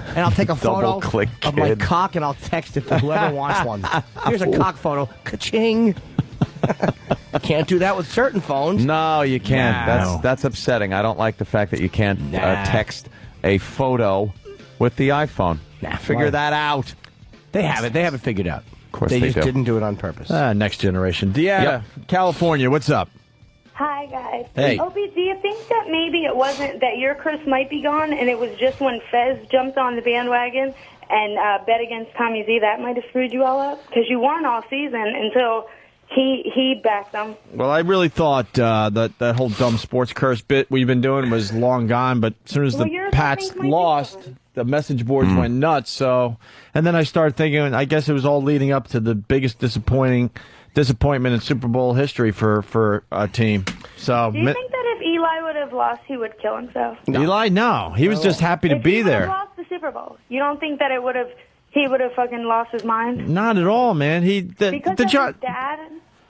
And I'll take a photo of my cock, and I'll text it to whoever wants one. Here's a cock photo. Ka-ching. Can't do that with certain phones. No, you can't. No. That's upsetting. I don't like the fact that you can't text a photo with the iPhone. Figure that out. They have it. They have it figured out. Of course they just do. didn't do it on purpose. Next generation. Deanna, California, what's up? Hi, guys. Hey. Opie, do you think that maybe it wasn't that your curse might be gone and it was just when Fez jumped on the bandwagon and bet against Tommy Z, that might have screwed you all up? Because you won all season until he backed them. Well, I really thought that whole dumb sports curse bit we've been doing was long gone, but as soon as the Pats lost, the message boards went nuts. So, and then I started thinking, I guess it was all leading up to the biggest disappointment in Super Bowl history for a team. So, Do you think that if Eli would have lost, he would kill himself? Eli, no, he was just happy to be If he would there. have lost the Super Bowl, you don't think that he would have fucking lost his mind? Not at all, man. Because of his dad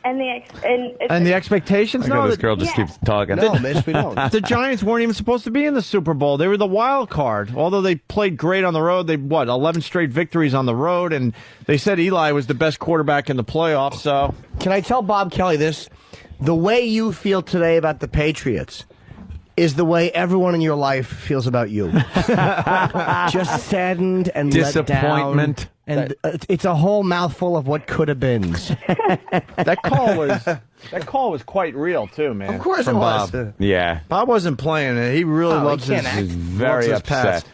and the expectations. I know this girl just keeps talking. No, miss, we don't. The Giants weren't even supposed to be in the Super Bowl. They were the wild card. Although they played great on the road, 11 straight victories on the road, and they said Eli was the best quarterback in the playoffs. So, can I tell Bob Kelly this? The way you feel today about the Patriots is the way everyone in your life feels about you. Just saddened and disappointment. Let down. And it's a whole mouthful of what could have been. that call was quite real too, man. Of course From it was. Bob. Yeah, Bob wasn't playing it. He really loves his. He's very loves his upset. past.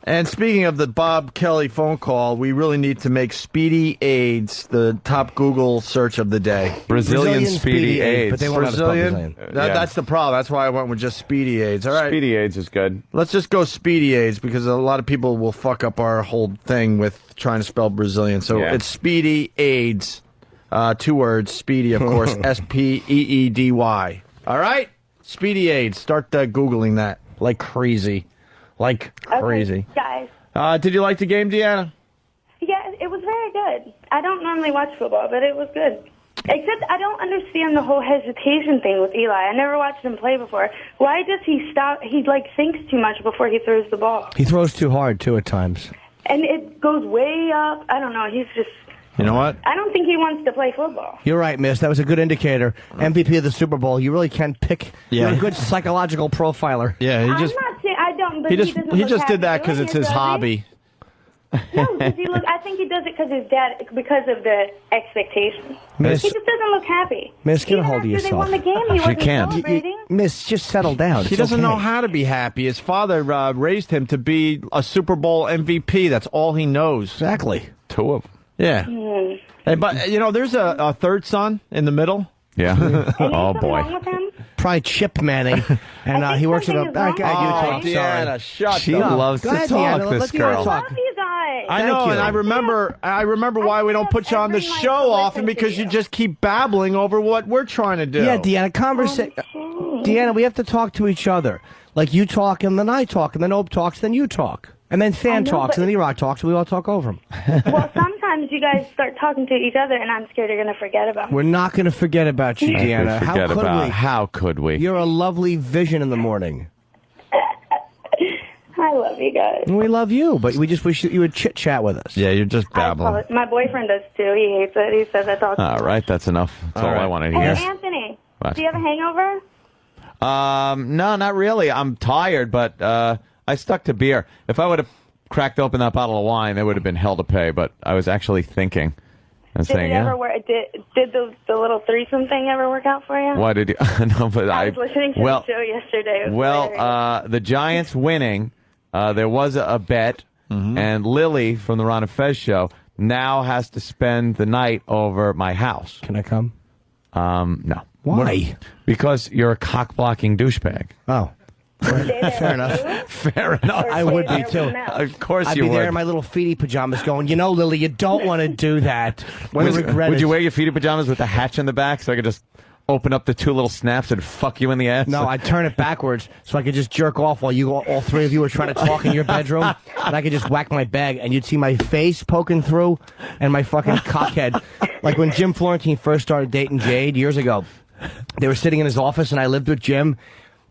And speaking of the Bob Kelly phone call, we really need to make Speedy AIDS the top Google search of the day. Brazilian Speedy AIDS. But they won't let us spell Brazilian. That's the problem. That's why I went with just Speedy AIDS. All right. Speedy AIDS is good. Let's just go Speedy AIDS because a lot of people will fuck up our whole thing with trying to spell Brazilian. So it's Speedy AIDS. 2 words. Speedy, of course. Speedy. All right? Speedy AIDS. Start Googling that like crazy. Like crazy. Okay, guys. Did you like the game, Deanna? Yeah, it was very good. I don't normally watch football, but it was good. Except I don't understand the whole hesitation thing with Eli. I never watched him play before. Why does he stop? He, thinks too much before he throws the ball. He throws too hard, too, at times. And it goes way up. I don't know. He's just You know what? I don't think he wants to play football. You're right, Miss. That was a good indicator. MVP of the Super Bowl. You really can pick. Yeah. You're a good psychological profiler. Yeah, I'm not saying I don't, but he doesn't he look just happy did that doing because it's it, his does he? hobby. No, does he look? I think he does it because his dad, because of the expectations. Miss- He just doesn't look happy. Miss, get a hold of After they yourself. won the game, he wasn't celebrating. Miss, just settle down. He It's doesn't okay. know how to be happy. His father raised him to be a Super Bowl MVP. That's all he knows. Exactly. 2 of them. Yeah. Hmm. Hey, but, there's a third son in the middle. Yeah. Oh, boy. Wrong with him? Probably Chip Manning. And he works at a... something is wrong. Go ahead, you talk. Deanna, Sorry. shut She up. loves Go to ahead, talk, Deanna. this Let Deanna girl. talk. Love you guys. I know, Thank you. and I remember why we don't put you on the show often because you just keep babbling over what we're trying to do. Yeah, Deanna, Deanna, we have to talk to each other. Like you talk, and then I talk, and then Ope talks, then you talk. And then Fan know, talks, but- and then E-Rock talks, and we all talk over him. Well, sometimes you guys start talking to each other, and I'm scared you're going to forget about me. We're not going to forget about you, Deanna. How could we? You're a lovely vision in the morning. I love you guys. And we love you, but we just wish you would chit-chat with us. Yeah, you're just babbling. My boyfriend does too. He hates it. He says I talk too All much. right, that's enough. That's all I want to Hey, hear. Anthony, What? do you have a hangover? No, not really. I'm tired, but I stuck to beer. If I would have cracked open that bottle of wine, it would have been hell to pay. But I was actually thinking and Did saying, it ever work? Did the little threesome thing ever work out for you? why did you? No, but I was listening to the show yesterday. It was hilarious. The Giants winning, there was a bet, and Lily from the Ron and Fez show now has to spend the night over my house. Can I come? No. Why? Because you're a cock-blocking douchebag. Oh. Fair enough. Fair enough. I would be, too. Of course I'd you be would. there in my little feety pajamas going, Lily, you don't want to do that. Would you wear your feety pajamas with a hatch in the back so I could just open up the 2 little snaps and fuck you in the ass? No, I'd turn it backwards so I could just jerk off while all 3 of you were trying to talk in your bedroom, and I could just whack my bag, and you'd see my face poking through and my fucking cockhead. Like when Jim Florentine first started dating Jade years ago, they were sitting in his office, and I lived with Jim.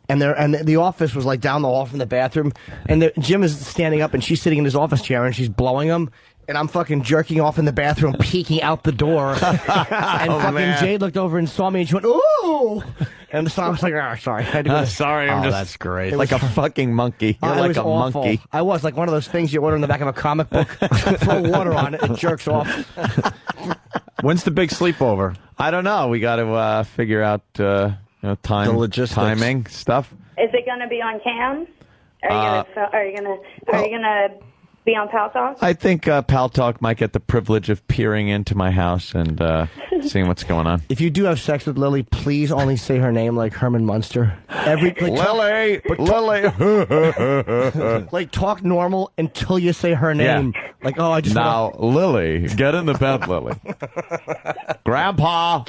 And the office was like down the hall from the bathroom, and Jim is standing up, and she's sitting in his office chair, and she's blowing him, and I'm fucking jerking off in the bathroom, peeking out the door, and fucking Jade looked over and saw me, and she went, "Ooh!" And so I was like, sorry. I had to go sorry, I'm just that's great. like a fucking monkey. You're it like was a awful. monkey. I was like one of those things you order in the back of a comic book, throw water on it, and jerks off. When's the big sleepover? I don't know. We got to figure out time, The logistics. timing stuff. Is it going to be on cam? Are you gonna be on Pal Talk? I think Pal Talk might get the privilege of peering into my house and seeing what's going on. If you do have sex with Lily, please only say her name like Herman Munster. Lily. Like talk normal until you say her name. Yeah. Like, oh, I just Now, Lily, get in the bed, Lily. Grandpa.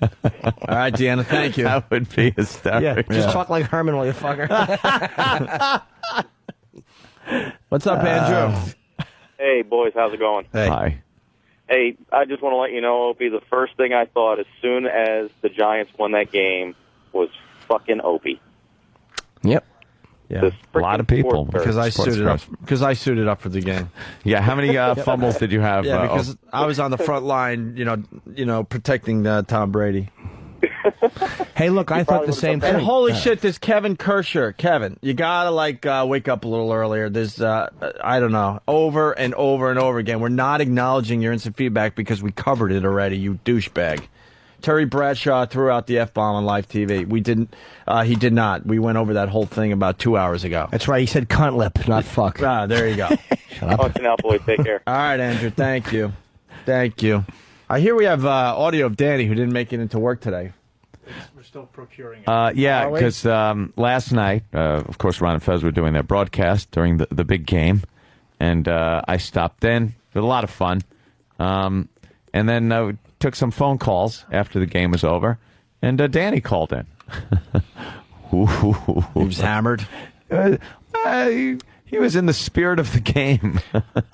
All right, Deanna, thank you. That would be hysterical. Yeah, just talk like Herman while you fuck her. What's up, Andrew? Hey, boys, how's it going? Hey. Hi. Hey, I just want to let you know, Opie, the first thing I thought as soon as the Giants won that game was fucking Opie. Yep. Yeah. A lot of people. Because I suited up. Because I suited up for the game. Yeah. How many fumbles did you have? Yeah, because I was on the front line, protecting Tom Brady. Hey, look, I thought the same thing. And holy shit, this Kevin Kershaw. Kevin, you gotta wake up a little earlier. There's I don't know, over and over and over again. We're not acknowledging your instant feedback because we covered it already. You douchebag. Terry Bradshaw threw out the F-bomb on live TV. We didn't. He did not. We went over that whole thing about 2 hours ago. That's right. He said cunt lip, not fuck. Ah, there you go. Shut up. Talk to you now, boys. Take care. All right, Andrew. Thank you. Thank you. I hear we have audio of Danny who didn't make it into work today. We're still procuring it. Yeah, Are we? because last night, of course, Ron and Fez were doing their broadcast during the big game, and I stopped in. It was a lot of fun. And then took some phone calls after the game was over, and Danny called in. He was hammered. He was in the spirit of the game.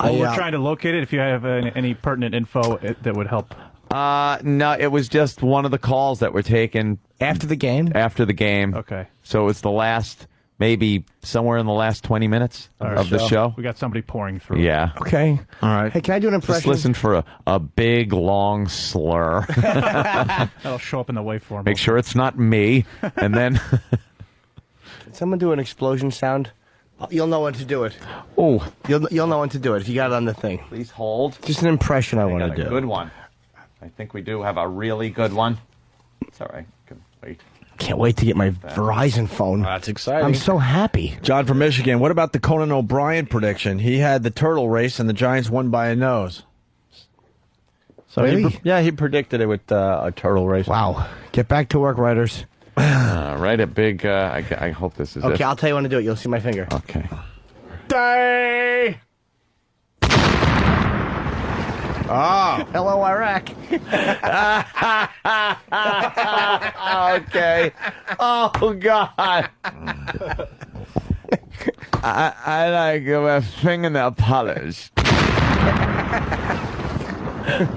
Well, we're trying to locate it. If you have any pertinent info that would help. No, it was just one of the calls that were taken after the game. After the game. Okay. So it was the last maybe somewhere in the last 20 minutes of the show. We got somebody pouring through. Yeah. Okay. All right. Hey, can I do an impression? Just listen for a big, long slur. That'll show up in the waveform. Make sure it's not me. And then... Can someone do an explosion sound? You'll know when to do it. Oh. You'll know when to do it if you got it on the thing. Please hold. Just an impression I want got to a do. good one. I think we do have a really good one. It's all right. Can wait. Can't wait to get my Verizon phone. That's exciting. I'm so happy. John from Michigan, what about the Conan O'Brien prediction? He had the turtle race and the Giants won by a nose. So Really? he predicted it with a turtle race. Wow. Get back to work, writers. Right, a big... I hope this is it. Okay, I'll tell you when to do it. You'll see my finger. Okay. Day! Oh. Hello, Iraq. Okay. Oh, God. I like my fingernail polish.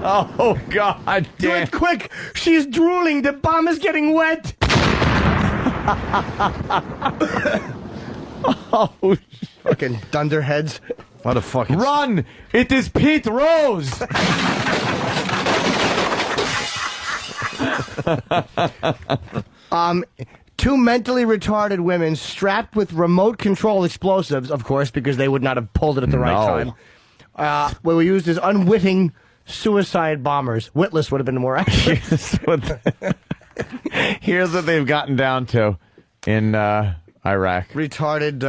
Oh, God Do damn. it quick. She's drooling. The bomb is getting wet. Oh, fucking dunderheads. What a fucking... Run! It is Pete Rose! Two mentally retarded women strapped with remote control explosives, of course, because they would not have pulled it at the right time. Were used as unwitting suicide bombers. Witless would have been more accurate. Here's what they've gotten down to in Iraq. Retarded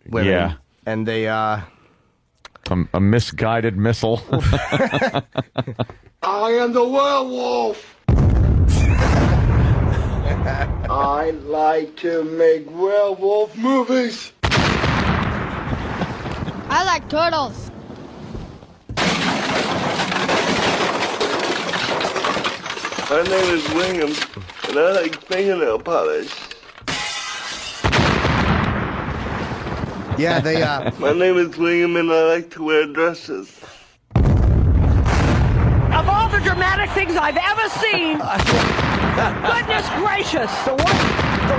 women. Yeah. And they, A misguided missile. I am the werewolf. I like to make werewolf movies. I like turtles. My name is Wingham, and I like fingernail polish. Yeah, they, My name is Wingham, and I like to wear dresses. Of all the dramatic things I've ever seen, goodness gracious! The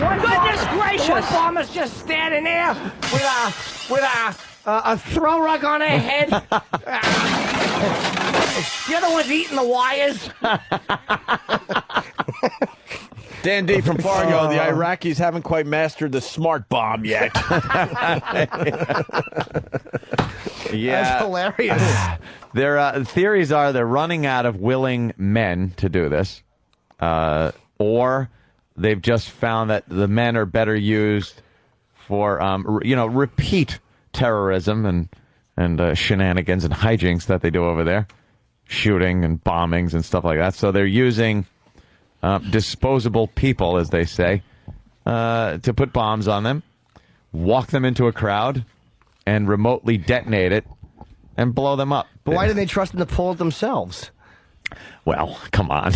one goodness gracious! The one bomber's just standing there with a throw rug on her head. The other one's eating the wires. Dan D from Fargo, the Iraqis haven't quite mastered the smart bomb yet. Yeah. That's hilarious. Their theories are they're running out of willing men to do this, or they've just found that the men are better used for, repeat terrorism and shenanigans and hijinks that they do over there, shooting and bombings and stuff like that. So they're using disposable people, as they say, to put bombs on them, walk them into a crowd, and remotely detonate it and blow them up. But why do they trust them to pull it themselves? Well, come on.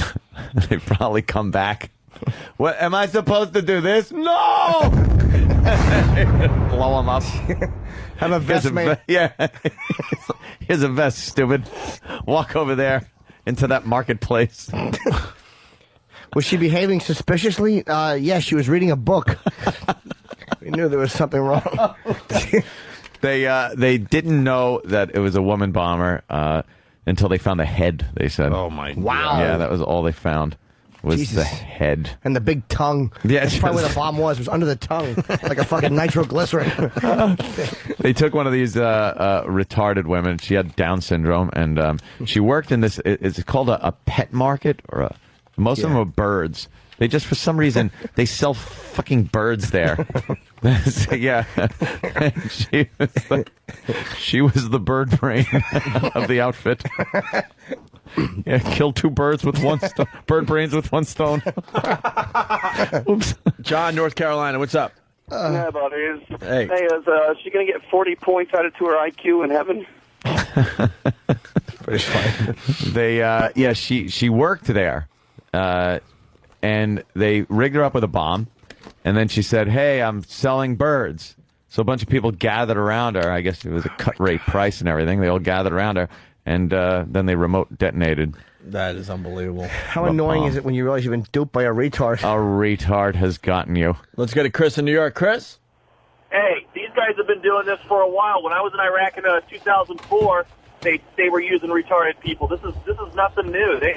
They probably come back. What, am I supposed to do this? No! Blow them up. Have a vest made. Yeah. Here's a vest, stupid. Walk over there into that marketplace. Was she behaving suspiciously? Yeah, she was reading a book. We knew there was something wrong. They didn't know that it was a woman bomber until they found the head, they said. Oh, my God. Wow. Yeah, that was all they found was Jesus. the head. And the big tongue. Yeah, That's probably where the bomb was under the tongue. Like a fucking nitroglycerin. They took one of these retarded women. She had Down syndrome, and she worked in this. It's called a pet market, or most of them are birds. They just, for some reason, they sell fucking birds there. Yeah. She was the bird brain of the outfit. Yeah, kill two birds with one stone. Bird brains with one stone. Oops. John, North Carolina, what's up? Yeah, buddy. Hey. Hey, is she going to get 40 points added to her IQ in heaven? British fine. They, she worked there, and they rigged her up with a bomb, and then she said, "Hey, I'm selling birds." So a bunch of people gathered around her. I guess it was a cut rate price and everything. They all gathered around her, and then they remote detonated. That is unbelievable. How annoying is it when you realize you've been duped by a retard? A retard has gotten you. Let's go to Chris in New York. Chris? Hey, these guys have been doing this for a while. When I was in Iraq in 2004, they were using retarded people. This is nothing new. They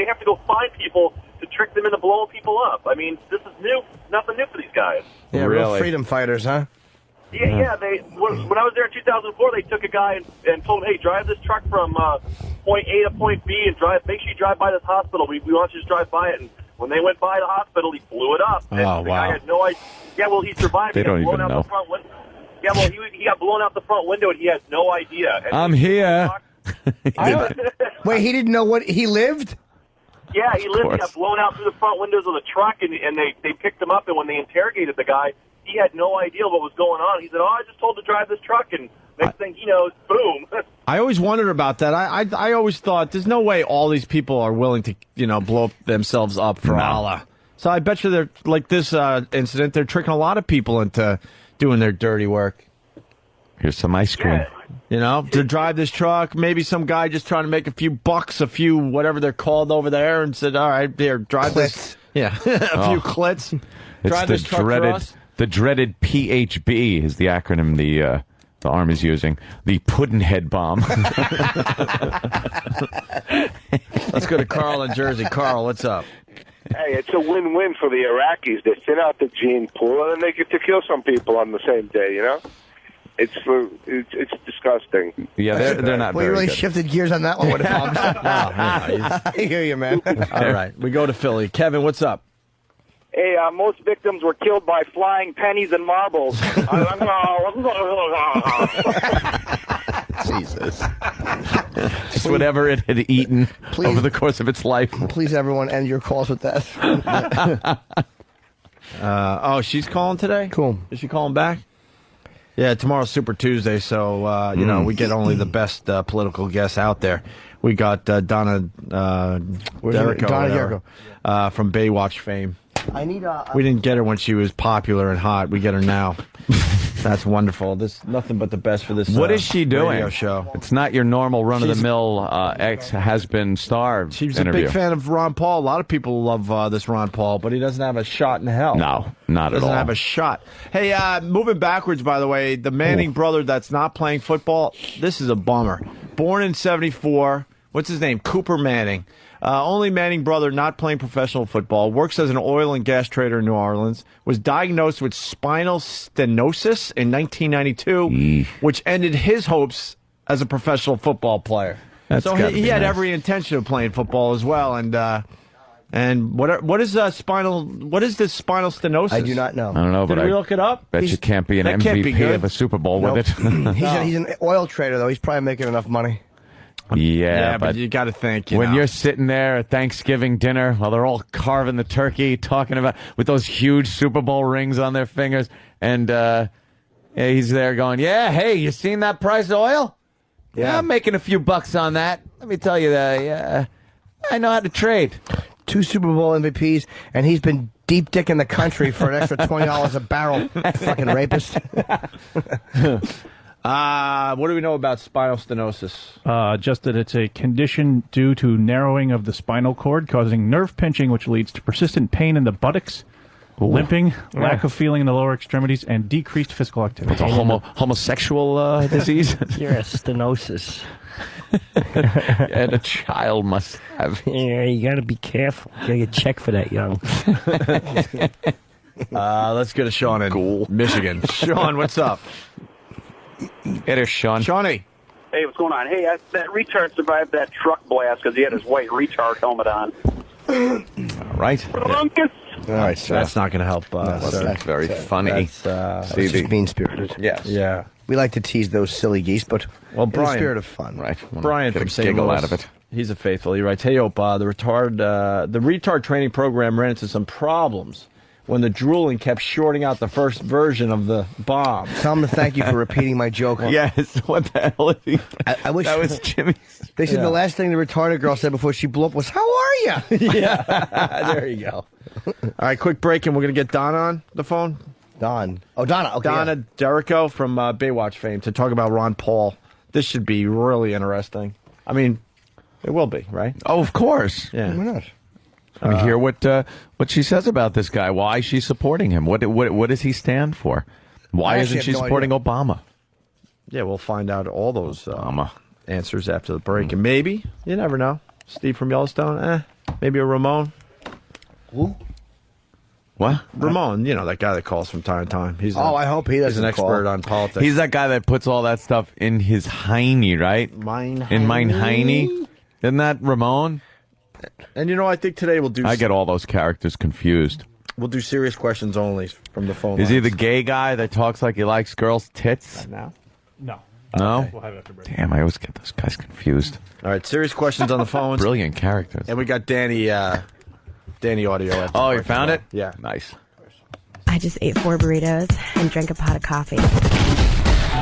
have to go find people to trick them into blowing people up. I mean, this is new, nothing new for these guys. Yeah, real freedom fighters, huh? Yeah. When I was there in 2004, they took a guy and told him, "Hey, drive this truck from point A to point B, and make sure you drive by this hospital. We want you to drive by it." And when they went by the hospital, he blew it up. And the guy had no idea. Yeah, well, he survived. They don't even know. The front window. Yeah, well, he got blown out the front window, and he has no idea. And I'm here. Wait, he didn't know what he lived? Yeah, he lived. He got blown out through the front windows of the truck, and they picked him up. And when they interrogated the guy, he had no idea what was going on. He said, "Oh, I just told to drive this truck," and next thing he knows, boom. I always wondered about that. I always thought there's no way all these people are willing to blow themselves up for Allah. So I bet you they're like this incident. They're tricking a lot of people into doing their dirty work. Here's some ice cream. To drive this truck. Maybe some guy just trying to make a few bucks, a few whatever they're called over there, and said, "All right, here, drive this." Yeah, a few clits. Drive this truck for us. The dreaded PHB is the acronym the Army's using. The Puddinhead Bomb. Let's go to Carl in Jersey. Carl, what's up? Hey, it's a win-win for the Iraqis. They thin out the gene pool, and then they get to kill some people on the same day, It's disgusting. Yeah, they're not We very really good. shifted gears on that one with bombs. I hear you, man. All right, we go to Philly. Kevin, what's up? Hey, most victims were killed by flying pennies and marbles. Jesus. Just whatever it had eaten over the course of its life. Please, everyone, end your calls with that. She's calling today? Cool. Is she calling back? Yeah, tomorrow's Super Tuesday, so, we get only the best political guests out there. We got Donna Derrico from Baywatch fame. I need we didn't get her when she was popular and hot. We get her now. That's wonderful. This nothing but the best for this. What is she doing? Radio show. It's not your normal run-of-the-mill ex-has-been starved. She's interview. a big fan of Ron Paul. A lot of people love this Ron Paul, but he doesn't have a shot in hell. No, not at all. Doesn't have a shot. Hey, moving backwards, by the way, the Manning brother that's not playing football. This is a bummer. Born in '74. What's his name? Cooper Manning. Only Manning brother not playing professional football, works as an oil and gas trader in New Orleans, was diagnosed with spinal stenosis in 1992, which ended his hopes as a professional football player. So he had every intention of playing football as well. And what is this spinal stenosis? I do not know. I don't know, Did but we look it up? Bet you can't be an MVP of a Super Bowl with it. He's an oil trader, though. He's probably making enough money. Yeah, but you got to think. When you're sitting there at Thanksgiving dinner while they're all carving the turkey, talking about with those huge Super Bowl rings on their fingers, and he's there going, "Yeah, hey, you seen that price of oil? Yeah, I'm making a few bucks on that. Let me tell you that. I know how to trade." 2 Super Bowl MVPs, and he's been deep dick in the country for an extra $20 a barrel. Fucking rapist. What do we know about spinal stenosis? Just that it's a condition due to narrowing of the spinal cord, causing nerve pinching, which leads to persistent pain in the buttocks, limping, lack of feeling in the lower extremities, and decreased physical activity. It's a homosexual disease? You're a stenosis. And a child must have. Yeah, you got to be careful. You got to get checked for that, young. Let's get a Sean in Michigan. Sean, what's up? Get her, Sean. Shawnee. Hey, what's going on? Hey, that retard survived that truck blast because he had his white retard helmet on. All right. All right, sir. That's not going to help. That's very funny. That's just mean-spirited. Yes. Yeah. We like to tease those silly geese, but well, in Brian, the spirit of fun. Right. Brian from St. Louis. out of it. He's a faithful. He writes, "Hey, Opa, the retard training program ran into some problems when the drooling kept shorting out the first version of the bomb." Tell him to thank you for repeating my joke. Yes, what the hell is he? I wish that was Jimmy's. They said the last thing the retarded girl said before she blew up was, "How are you?" Yeah, there you go. All right, quick break, and we're going to get Donna on the phone. Donna. Okay, Donna Derrico from Baywatch fame to talk about Ron Paul. This should be really interesting. I mean, it will be, right? Oh, of course. Yeah. Why not? I mean, hear what she says about this guy. Why she's supporting him? What does he stand for? Why isn't she supporting Obama? Yeah, we'll find out all those answers after the break. And maybe, you never know, Steve from Yellowstone, maybe a Ramon. Who? What? Ramon, that guy that calls from time to time. I hope he doesn't He's an expert on politics. He's that guy that puts all that stuff in his hiney, right? In mine hiney. Isn't that Ramon? And I think today we'll do... I get all those characters confused. We'll do serious questions only from the phone Is he lines. the gay guy that talks like he likes girls' tits? Now? No. No? We'll have it after break. Damn, I always get those guys confused. All right, serious questions on the phones. Brilliant characters. And we got Danny audio. Oh, you found it? Yeah. Nice. I just ate 4 burritos and drank a pot of coffee.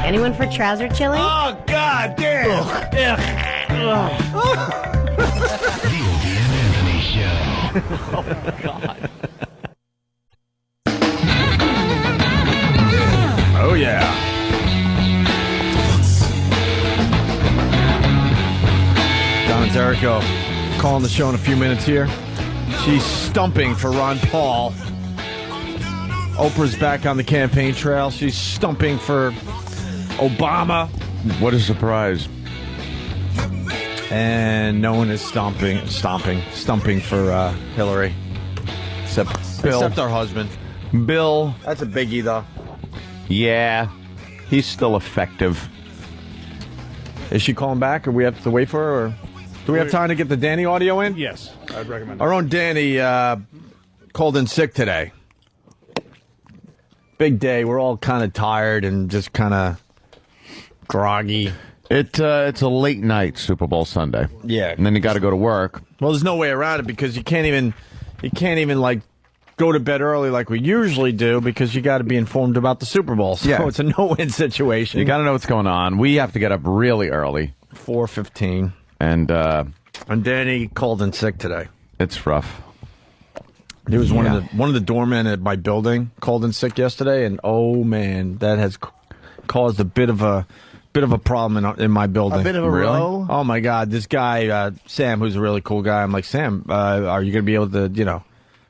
Anyone for trouser chili? Oh, God damn. The Opie and Anthony Show. Oh, God. Oh, yeah. Don Zerico calling the show in a few minutes here. She's stumping for Ron Paul. Oprah's back on the campaign trail. She's stumping for Obama. What a surprise. And no one is stumping for Hillary. Except Bill. Except our husband. Bill. That's a biggie, though. Yeah. He's still effective. Is she calling back, or we have to wait for her? Or do we have time to get the Danny audio in? Yes, I'd recommend Our own Danny called in sick today. Big day. We're all kind of tired and just kind of groggy. It's a late night Super Bowl Sunday. Yeah. And then you got to go to work. Well, there's no way around it because you can't even like go to bed early like we usually do because you got to be informed about the Super Bowl. So it's a no-win situation. You got to know what's going on. We have to get up really early. 4:15. And Danny called in sick today. It's rough. There was one of the doormen at my building called in sick yesterday, and oh man, that has caused a bit of a problem in my building. A bit of a row? Oh my God, this guy Sam, who's a really cool guy. I'm like, Sam, are you going to be able to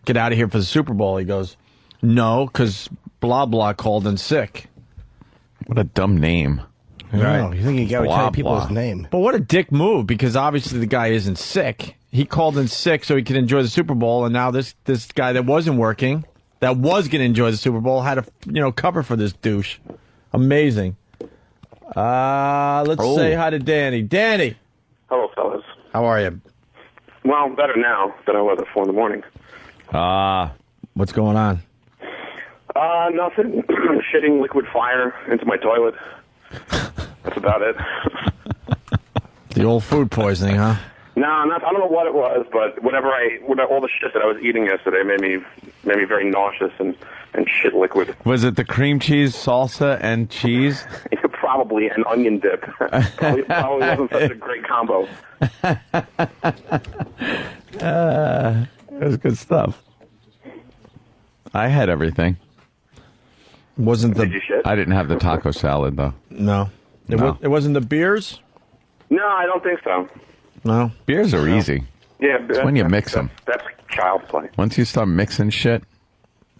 get out of here for the Super Bowl? He goes, no, because blah blah called in sick. What a dumb name. Right. You think you got to tell people blah. his name. But what a dick move, because obviously the guy isn't sick. He called in sick so he could enjoy the Super Bowl, and now this guy that wasn't working, that was going to enjoy the Super Bowl, had to cover for this douche. Amazing. Let's say hi to Danny. Danny. Hello, fellas. How are you? Well, better now than I was at 4 in the morning. What's going on? Nothing. Shitting liquid fire into my toilet. That's about it. The old food poisoning, huh? No, I don't know what it was, but all the shit that I was eating yesterday made me very nauseous and shit liquid. Was it the cream cheese, salsa, and cheese? Probably an onion dip. probably wasn't such a great combo. It was good stuff. I had everything. Did you shit? I didn't have the taco salad though. No. It wasn't the beers? No, I don't think so. No. Beers are easy. Yeah, It's when you mix them. That's child's play. Once you start mixing shit,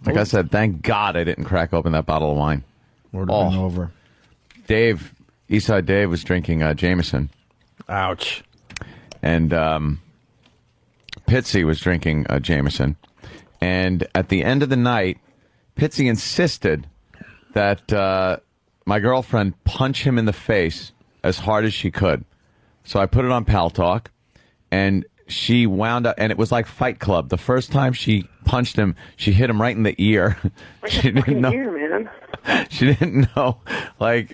like I said, thank God I didn't crack open that bottle of wine. Would have been over. Dave, Eastside Dave was drinking Jameson. Ouch. And Pitsy was drinking Jameson. And at the end of the night, Pitsy insisted that my girlfriend punch him in the face as hard as she could. So I put it on Pal Talk, and she wound up, and it was like Fight Club. The first time she punched him, she hit him right in the ear. She didn't know. Ear, man. She didn't know.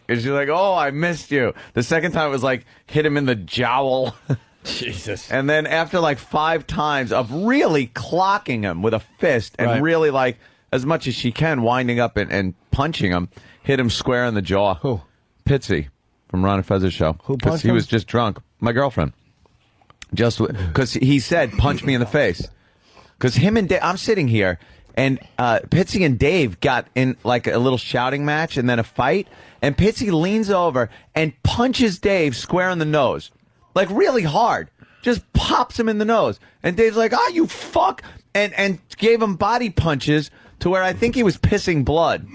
She's like, oh, I missed you. The second time it was like, hit him in the jowl. Jesus. And then after 5 times of really clocking him with a fist and really as much as she can, winding up and punching him, hit him square in the jaw. Who? Pitsy from Ron and Fez's show. Who punched he him? was just drunk. My girlfriend. Just because he said, punch me in the face. Because him and Dave, I'm sitting here, and Pitsy and Dave got in a little shouting match and then a fight, and Pitsy leans over and punches Dave square in the nose. like really hard. Just pops him in the nose. And Dave's like, "Oh, you fuck," and gave him body punches to where I think he was pissing blood.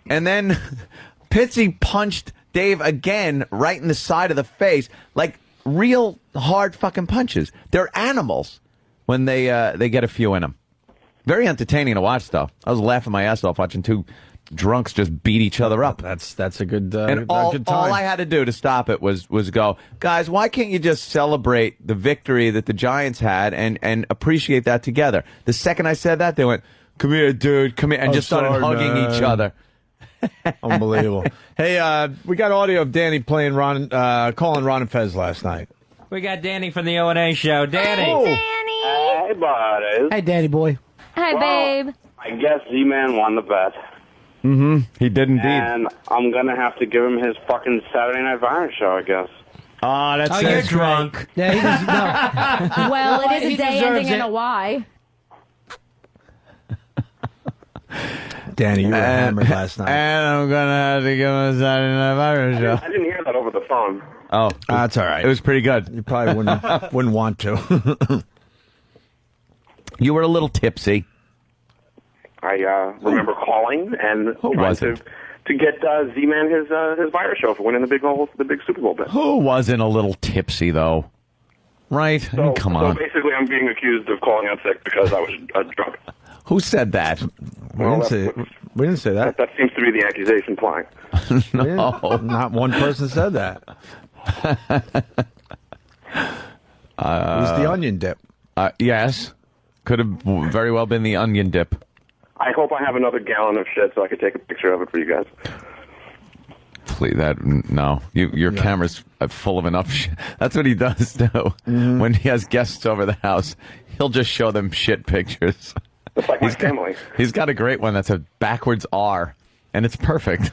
And then Pitsy punched Dave again right in the side of the face, like real hard fucking punches. They're animals when they get a few in them. Very entertaining to watch, though. I was laughing my ass off watching two drunks just beat each other up. That's a good and all, good time. All I had to do to stop it was go, guys, why can't you just celebrate the victory that the Giants had and appreciate that together? The second I said that, they went, "Come here, dude, come here," and just started hugging each other. Unbelievable. Hey, we got audio of Danny playing calling Ron and Fez last night. We got Danny from the O&A show. Danny. Oh. Hey, Danny. Hey, buddies. Hey, Danny boy. Hi, babe. I guess Z-Man won the bet. Mm-hmm. He did indeed. And I'm going to have to give him his fucking Saturday Night Virus show, I guess. Oh, that's you're drunk. Yeah, he does, no. Well, it is He a day deserves ending in it. a Y. Danny, you were hammered last night. And I'm going to have to give him a Saturday Night Virus show. I didn't hear that over the phone. Oh, that's all right. It was pretty good. You probably wouldn't want to. You were a little tipsy. I remember calling and trying wasn't? to get Z-Man his Virus show for winning the big Super Bowl bet. Who wasn't a little tipsy, though? Right? I mean, come on. So basically, I'm being accused of calling out sick because I was drunk. Who said that? We didn't say that. That seems to be the accusation flying. No. Not one person said that. It was the onion dip. Yes. Could have very well been the onion dip. I hope I have another gallon of shit so I could take a picture of it for you guys. Please, no. Your camera's full of enough shit. That's what he does, too. Mm-hmm. When he has guests over the house, he'll just show them shit pictures. It's like my family. He's got a great one that's a backwards R, and it's perfect.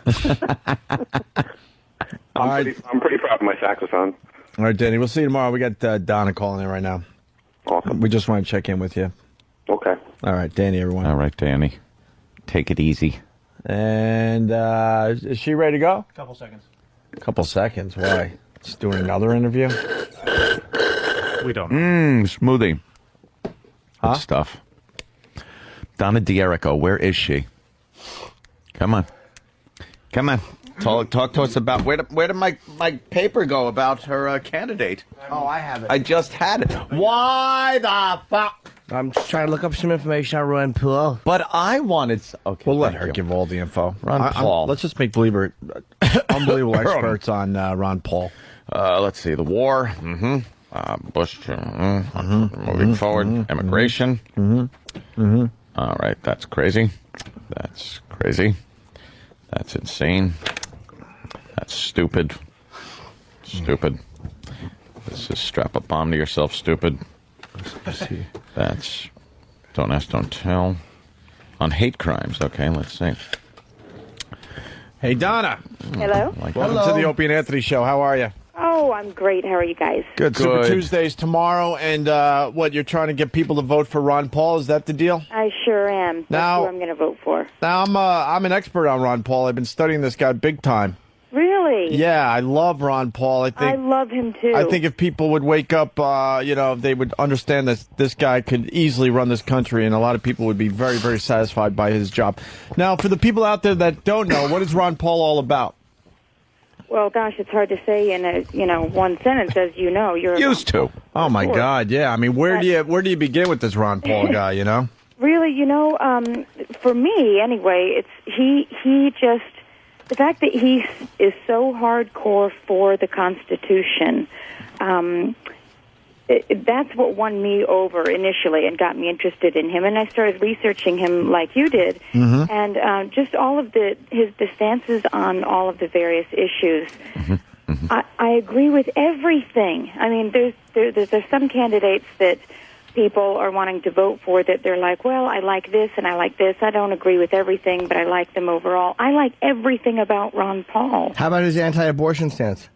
I'm pretty proud of my saxophone. All right, Danny, we'll see you tomorrow. We got Donna calling in right now. Awesome. We just want to check in with you. Okay. All right, Danny, everyone. All right, Danny. Take it easy. And is she ready to go? Couple seconds. Couple seconds. Why? Just doing another interview? We don't know. Smoothie. Good stuff. Donna D'Erico, where is she? Come on. Talk to us about where did my paper go about her candidate? Oh, I have it. I just had it. Why the fuck? I'm just trying to look up some information on Ron Paul. But I wanted. Okay, we'll let her give all the info. Ron Paul. Let's just make believer unbelievable experts on Ron Paul. Let's see. The war. Bush. Moving forward. Immigration. All right. That's crazy. That's insane. That's stupid. This is strap a bomb to yourself, stupid. That's don't ask, don't tell. On hate crimes. Okay, let's see. Hey, Donna. Hello. Welcome to the Opie and Anthony Show. How are you? Oh, I'm great. How are you guys? Good. Super Tuesday's tomorrow, and what, you're trying to get people to vote for Ron Paul? Is that the deal? I sure am. That's who I'm going to vote for. Now, I'm an expert on Ron Paul. I've been studying this guy big time. Really? Yeah, I love Ron Paul. I love him, too. I think if people would wake up, they would understand that this guy could easily run this country, and a lot of people would be very, very satisfied by his job. Now, for the people out there that don't know, what is Ron Paul all about? Well, gosh, it's hard to say in one sentence, as you know. You're used to. Oh my God, yeah. I mean, where do you begin with this Ron Paul guy? You know. Really, for me anyway, it's he just the fact that he is so hardcore for the Constitution. That's what won me over initially and got me interested in him. And I started researching him like you did. Mm-hmm. And just all of the stances on all of the various issues. Mm-hmm. I agree with everything. I mean, there's some candidates that people are wanting to vote for that they're like, well, I like this and I like this. I don't agree with everything, but I like them overall. I like everything about Ron Paul. How about his anti-abortion stance?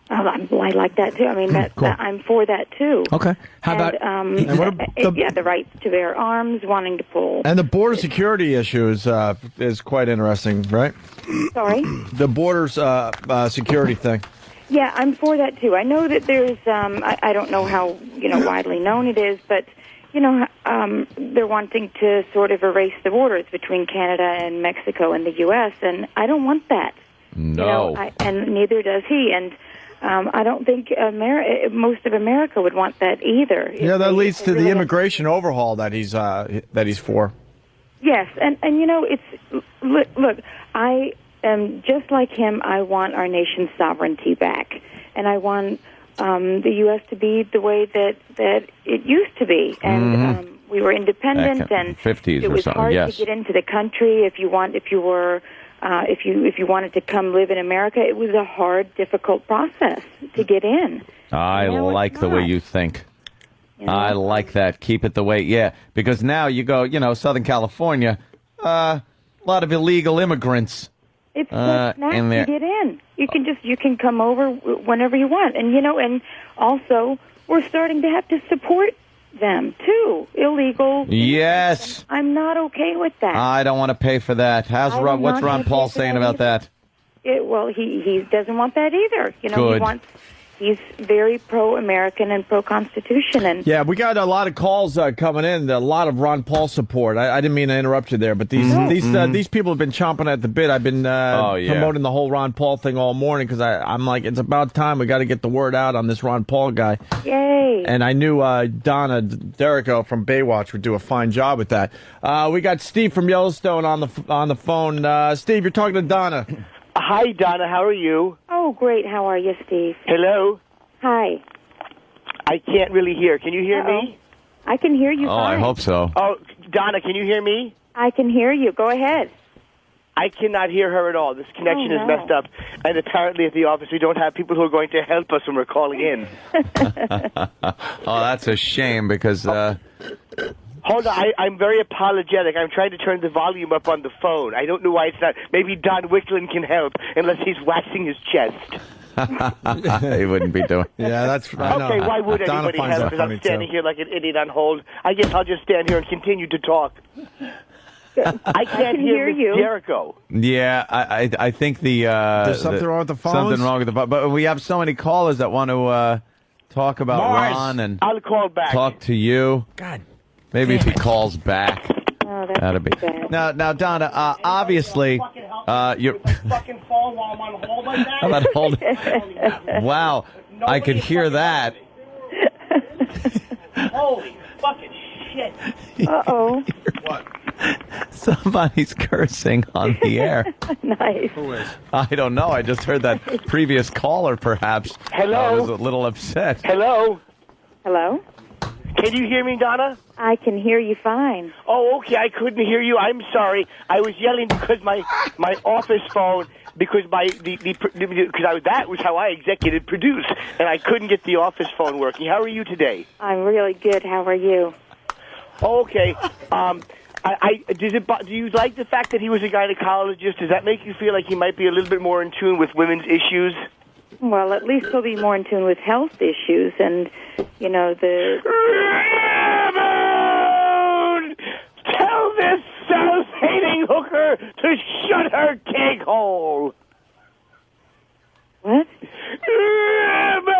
Oh, I like that too. I mean, cool. I'm for that too. Okay. How about the right to bear arms, wanting to pull. And the border security issue is quite interesting, right? Sorry? The border security thing. Yeah, I'm for that too. I know that there's, I don't know how, widely known it is, but, they're wanting to sort of erase the borders between Canada and Mexico and the U.S., and I don't want that. No. And neither does he, and I don't think most of America would want that either. Yeah, that leads to the immigration overhaul that he's for. Yes, and it's, look, I am just like him. I want our nation's sovereignty back, and I want the U.S. to be the way that it used to be, and we were independent, and 50s it was hard to get into the country. If you wanted to come live in America, it was a hard, difficult process to get in. I like the way you think. I like that. Keep it the way, because now you go, Southern California, a lot of illegal immigrants. It's just nice in there. To get in. You can come over whenever you want, and also we're starting to have to support them too. Illegal. Yes. I'm not okay with that. I don't want to pay for that. What's Ron Paul saying about that? He doesn't want that either. Good. He's very pro-American and pro-Constitution. And yeah, we got a lot of calls coming in, a lot of Ron Paul support. I didn't mean to interrupt you there, but these people have been chomping at the bit. I've been promoting the whole Ron Paul thing all morning because I'm like, it's about time we got to get the word out on this Ron Paul guy. Yay! And I knew Donna Derrico from Baywatch would do a fine job with that. We got Steve from Yellowstone on the phone. Steve, you're talking to Donna. Hi, Donna. How are you? Oh, great. How are you, Steve? Hello? Hi. I can't really hear. Can you hear me? I can hear you fine. I hope so. Oh, Donna, can you hear me? I can hear you. Go ahead. I cannot hear her at all. This connection is messed up. And apparently at the office we don't have people who are going to help us when we're calling in. Oh, that's a shame because... Hold on, I'm very apologetic. I'm trying to turn the volume up on the phone. I don't know why it's not. Maybe Don Wicklund can help, unless he's waxing his chest. He wouldn't be doing. Yeah, that's right. Okay, why would anybody help? Because I'm standing here like an idiot on hold. I guess I'll just stand here and continue to talk. I can't hear you, Jericho. Yeah, I think there's something wrong with the phones. Something wrong with the phone. But we have so many callers that want to talk about Ron and I'll call back. Talk to you. God. Maybe if he calls back. Oh, that'd be bad. Now, Donna. Obviously, you're. Fucking phone while I'm on hold like that. How about hold? Wow, I could hear that. Holy fucking shit! Uh-oh. What? Somebody's cursing on the air. Nice. Who is? I don't know. I just heard that previous caller, perhaps. Hello. Was a little upset. Hello. Hello. Can you hear me, Donna? I can hear you fine. Oh, okay. I couldn't hear you. I'm sorry. I was yelling because my office phone, because that was how I executive produced, and I couldn't get the office phone working. How are you today? I'm really good. How are you? Oh, okay. Do you like the fact that he was a gynecologist? Does that make you feel like he might be a little bit more in tune with women's issues? Well, at least he'll be more in tune with health issues and, the... Ramon! Tell this self-hating hooker to shut her cake hole! What? Ramon!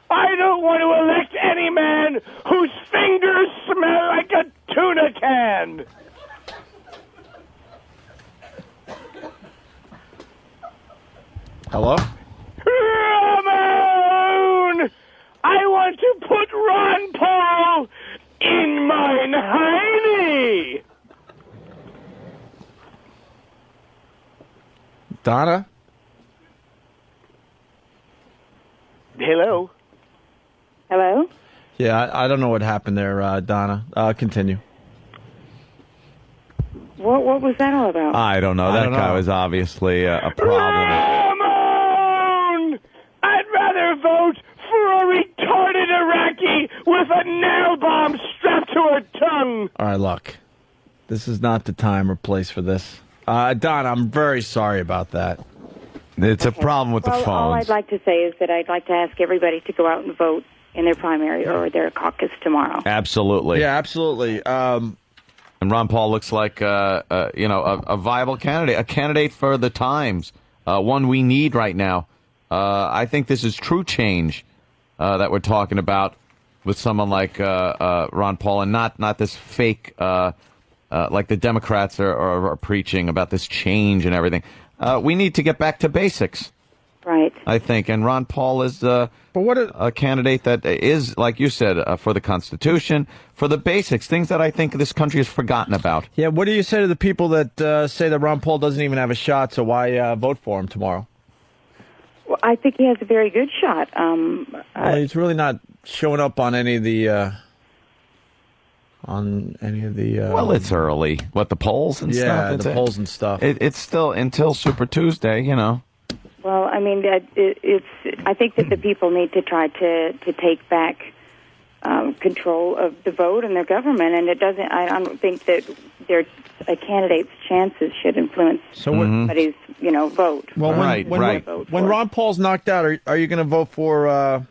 I don't want to elect any man whose fingers smell like a tuna can! Hello? Ramon! I want to put Ron Paul in mine hiney! Donna? Hello? Hello? Yeah, I don't know what happened there, Donna. Continue. What was that all about? I don't know. That guy was obviously a problem. Ramon! I'd rather vote for a retarded Iraqi with a nail bomb strapped to her tongue! All right, look. This is not the time or place for this. Don, I'm very sorry about that. It's a problem with the phones. All I'd like to say is that I'd like to ask everybody to go out and vote in their primary or their caucus tomorrow. Absolutely. Yeah, absolutely. And Ron Paul looks like a viable candidate, a candidate for the times, one we need right now. I think this is true change that we're talking about with someone like Ron Paul, and not this fake like the Democrats are preaching about this change and everything. We need to get back to basics. Right. I think, and Ron Paul is a candidate that is, like you said, for the Constitution, for the basics, things that I think this country has forgotten about. Yeah, what do you say to the people that say that Ron Paul doesn't even have a shot, so why vote for him tomorrow? Well, I think he has a very good shot. Well, he's really not showing up on any of the... well, it's early. What, the polls and stuff? Yeah, the polls and stuff. It's still until Super Tuesday, you know. Well, I mean, I think that the people need to try to take back control of the vote and their government, and it doesn't. I don't think that a candidate's chances should influence somebody's, vote. Well, when Ron Paul's knocked out, are you going to vote for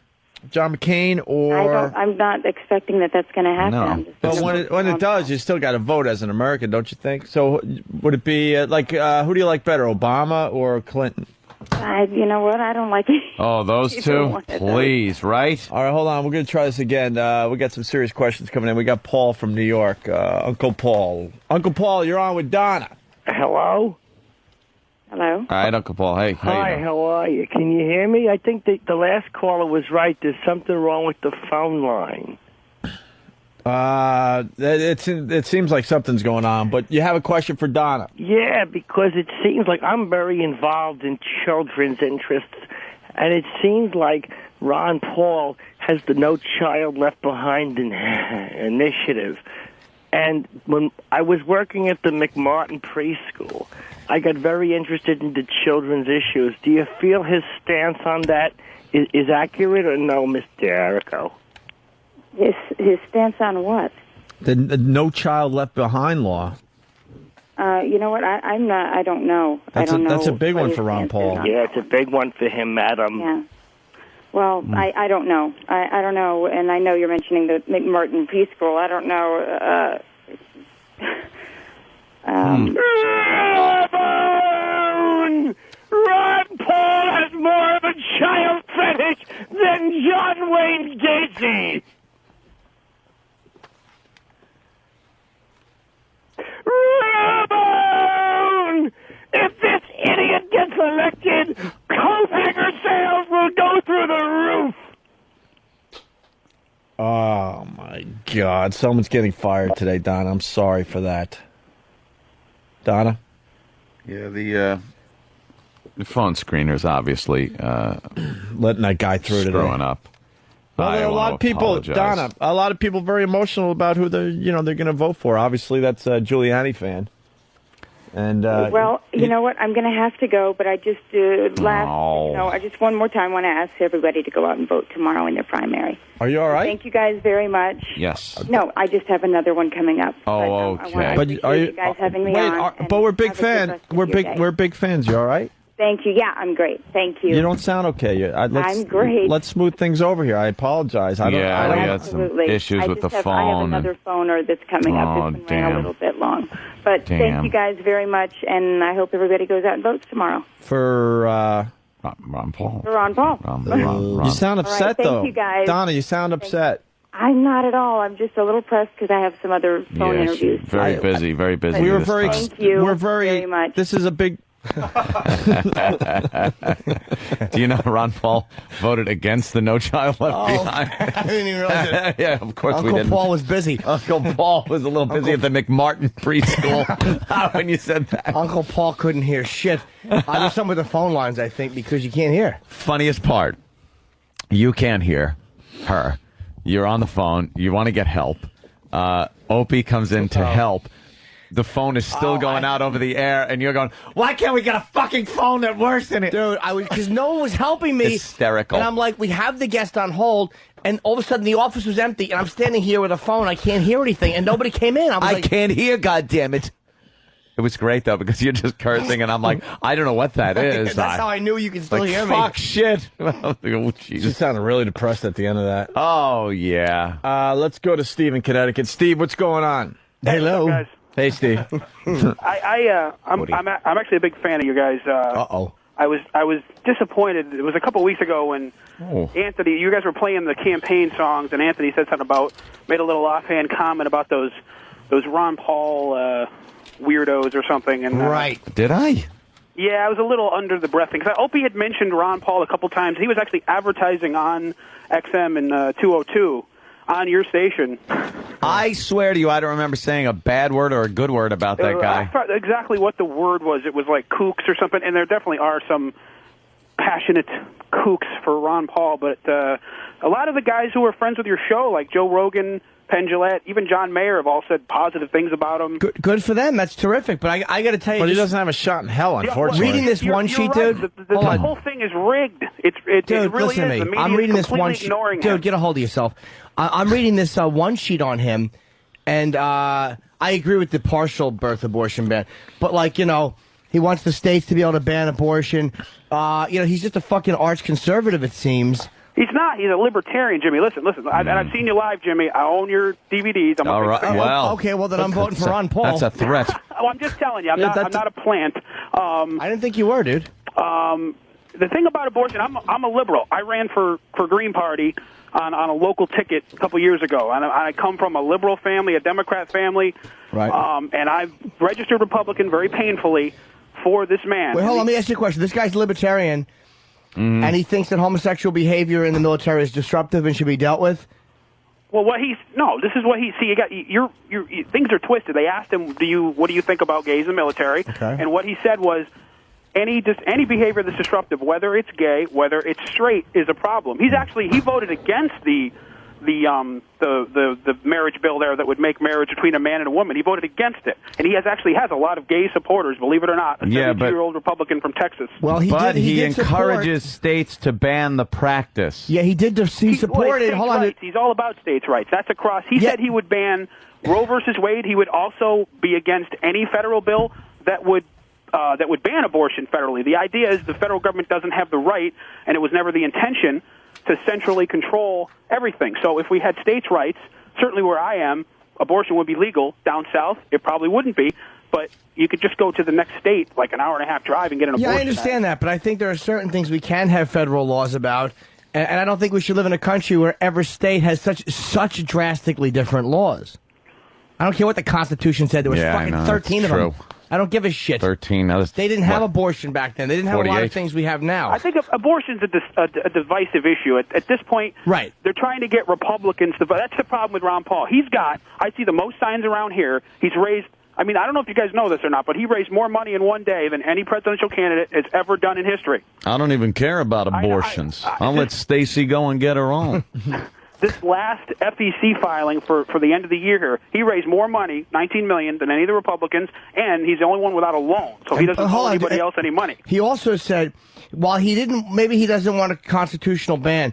John McCain or? I'm not expecting that that's going to happen. No. But when it does, you still got to vote as an American, don't you think? So would it be who do you like better, Obama or Clinton? You know what? I don't like it. Oh, those two? Please, right? All right, hold on. We're going to try this again. We got some serious questions coming in. We got Paul from New York. Uncle Paul. Uncle Paul, you're on with Donna. Hello? Hello? All right, Uncle Paul. Hey, Hi, how are you? Can you hear me? I think the last caller was right. There's something wrong with the phone line. It seems like something's going on, but you have a question for Donna. Yeah, because it seems like I'm very involved in children's interests, and it seems like Ron Paul has the No Child Left Behind initiative. And when I was working at the McMartin preschool, I got very interested in the children's issues. Do you feel his stance on that is accurate or no, Mr. Erico? His stance on what? The No Child Left Behind law. You know what? I'm not. I don't know. That's a big one for Ron Paul. Yeah, it's a big one for him, madam. Yeah. Well, I don't know. I don't know, and I know you're mentioning the McMartin preschool. I don't know. Ron Paul has more of a child fetish than John Wayne Gacy. Ramon! If this idiot gets elected, coat hanger sales will go through the roof. Oh, my God. Someone's getting fired today, Donna. I'm sorry for that. Donna? Yeah, the phone screener's obviously letting that guy through today. Screwing up. Well, there are a lot of people, apologize. Donna, a lot of people very emotional about who they're going to vote for. Obviously, that's a Giuliani fan. And well, you know what? I'm going to have to go, but I just I just one more time want to ask everybody to go out and vote tomorrow in their primary. Are you all right? Thank you guys very much. Yes. No, I just have another one coming up. Oh, okay. I appreciate you guys having me on. But we're big fans. We're big fans. You all right? Thank you. Yeah, I'm great. Thank you. You don't sound okay. I'm great. Let's smooth things over here. I apologize. We had some issues with the phone. I have another phoner that's coming up. This one ran a little bit long. But thank you guys very much, and I hope everybody goes out and votes tomorrow. For Ron Paul. For Ron Paul. You sound upset, thank though. you, guys. Donna, you sound upset. I'm not at all. I'm just a little pressed because I have some other phone interviews. Very busy. We were very. Thank you. We're very much. This is a big. Do you know Ron Paul voted against the No Child Left Behind? I didn't even realize it. Yeah, of course we Uncle didn't. Paul was busy. Uncle Paul was a little busy at the McMartin preschool when you said that. Uncle Paul couldn't hear shit. I was some of the phone lines, I think, because you can't hear. Funniest part, you can't hear her. You're on the phone. You want to get help. Opie comes in to help. The phone is still going out over the air, and you're going, why can't we get a fucking phone that works in it? Dude, because no one was helping me. Hysterical. And I'm like, we have the guest on hold, and all of a sudden the office was empty, and I'm standing here with a phone. I can't hear anything, and nobody came in. I can't hear, goddammit. It was great, though, because you're just cursing, and I'm like, I don't know what that is. That's how I knew you could still hear me. Fuck shit. Oh, She sounded really depressed at the end of that. Oh, yeah. Let's go to Steve in Connecticut. Steve, what's going on? Hello. Guys. Hey, Steve. I'm actually a big fan of you guys. I was disappointed. It was a couple weeks ago when Anthony, you guys were playing the campaign songs, and Anthony said something made a little offhand comment about those Ron Paul weirdos or something. And right? Did I? Yeah, I was a little under the breath because Opie had mentioned Ron Paul a couple times. He was actually advertising on XM in 202 on your station. I swear to you, I don't remember saying a bad word or a good word about that guy. I forgot exactly what the word was. It was like kooks or something, and there definitely are some passionate kooks for Ron Paul, but a lot of the guys who are friends with your show, like Joe Rogan, Penn Jillette, even John Mayer, have all said positive things about him. Good for them. That's terrific. But I got to tell you, but he doesn't have a shot in hell, unfortunately. Reading this one sheet, right. dude. The whole thing is rigged. It Dude, really listen is. to The me. media I'm reading is this one completely sheet. ignoring Dude, him. get a hold of yourself. I'm reading this one sheet on him, and I agree with the partial birth abortion ban. But, like, you know, he wants the states to be able to ban abortion. You know, he's just a fucking arch conservative, it seems. He's not. He's a libertarian, Jimmy. Listen. And I've seen you live, Jimmy. I own your DVDs. All right. Well, okay. Well, then I'm voting for Ron Paul. That's a threat. Oh, I'm just telling you. I'm not a plant. I didn't think you were, dude. The thing about abortion, I'm a liberal. I ran for Green Party on a local ticket a couple years ago. And I come from a liberal family, a Democrat family. Right. And I've registered Republican very painfully for this man. Wait, hold on. Let me ask you a question. This guy's libertarian. And he thinks that homosexual behavior in the military is disruptive and should be dealt with? Well, this is what he see. Things are twisted. They asked him, what do you think about gays in the military? Okay. And what he said was, any behavior that's disruptive, whether it's gay, whether it's straight, is a problem. He voted against the marriage bill there that would make marriage between a man and a woman. He voted against it, and he has a lot of gay supporters, believe it or not. A 72-year-old Republican from Texas. Well, he did encourages states to ban the practice. Yeah, he did. He supported. Hold on. He's all about states' rights. That's across. He said he would ban Roe versus Wade. He would also be against any federal bill that would ban abortion federally. The idea is the federal government doesn't have the right, and it was never the intention to centrally control everything. So if we had states' rights, certainly where I am, abortion would be legal. Down south, it probably wouldn't be. But you could just go to the next state, like an hour-and-a-half drive, and get an abortion. Yeah, I understand that, but I think there are certain things we can have federal laws about, and I don't think we should live in a country where every state has such drastically different laws. I don't care what the Constitution said. There was fucking 13 of them. I don't give a shit. 13. They didn't have abortion back then. They didn't have 48? a lot of things we have now. I think abortion's a divisive issue. At this point, right. They're trying to get Republicans to vote. That's the problem with Ron Paul. I see the most signs around here. He's raised, I don't know if you guys know this or not, but he raised more money in one day than any presidential candidate has ever done in history. I don't even care about abortions. I'll let Stacey go and get her own. This last FEC filing for the end of the year here, he raised more money, $19 million, than any of the Republicans, and he's the only one without a loan, so he doesn't owe anybody else any money. He also said, while maybe he doesn't want a constitutional ban,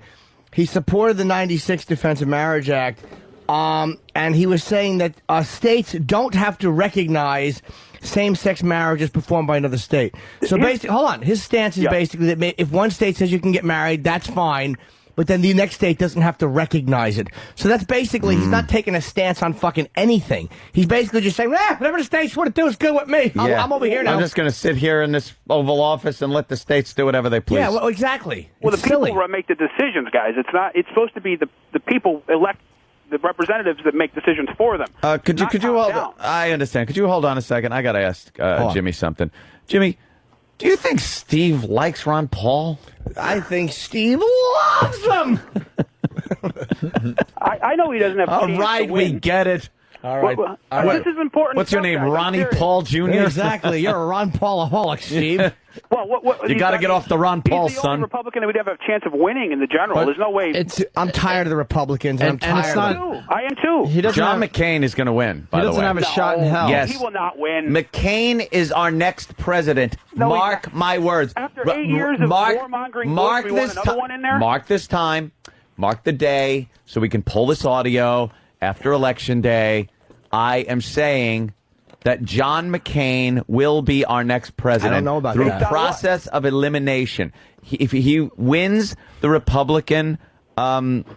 he supported the 96 Defense of Marriage Act, and he was saying that states don't have to recognize same-sex marriages performed by another state. So basically, hold on, his stance is basically that if one state says you can get married, that's fine, but then the next state doesn't have to recognize it. So that's basically, he's not taking a stance on fucking anything. He's basically just saying, whatever the states want to do is good with me. I'm over here now. I'm just going to sit here in this Oval Office and let the states do whatever they please. Yeah, well, exactly. Well, it's the people silly. make the decisions, guys. It's supposed to be the people elect the representatives that make decisions for them. Could you hold on? I understand. Could you hold on a second? I got to ask Jimmy something. Jimmy, do you think Steve likes Ron Paul? I think Steve loves him. I know he doesn't have. All right, we get it. All right. This is important. What's your name, Ronnie Paul Jr.? Exactly. You're a Ron Paulaholic, Steve. Well, you got to get off the Ron Paul, he's the son. only Republican that would have a chance of winning in the general. But there's no way. I'm tired of the Republicans. And I'm tired of them. I am too. John McCain is going to win, by the way. He doesn't have a shot in hell. Yes. He will not win. McCain is our next president. Mark my words. After 8 years of warmongering, we want another one in there? Mark this time. Mark the day so we can pull this audio after Election Day. I am saying that John McCain will be our next president. I don't know about through that. process of elimination. If he wins the Republican nomination,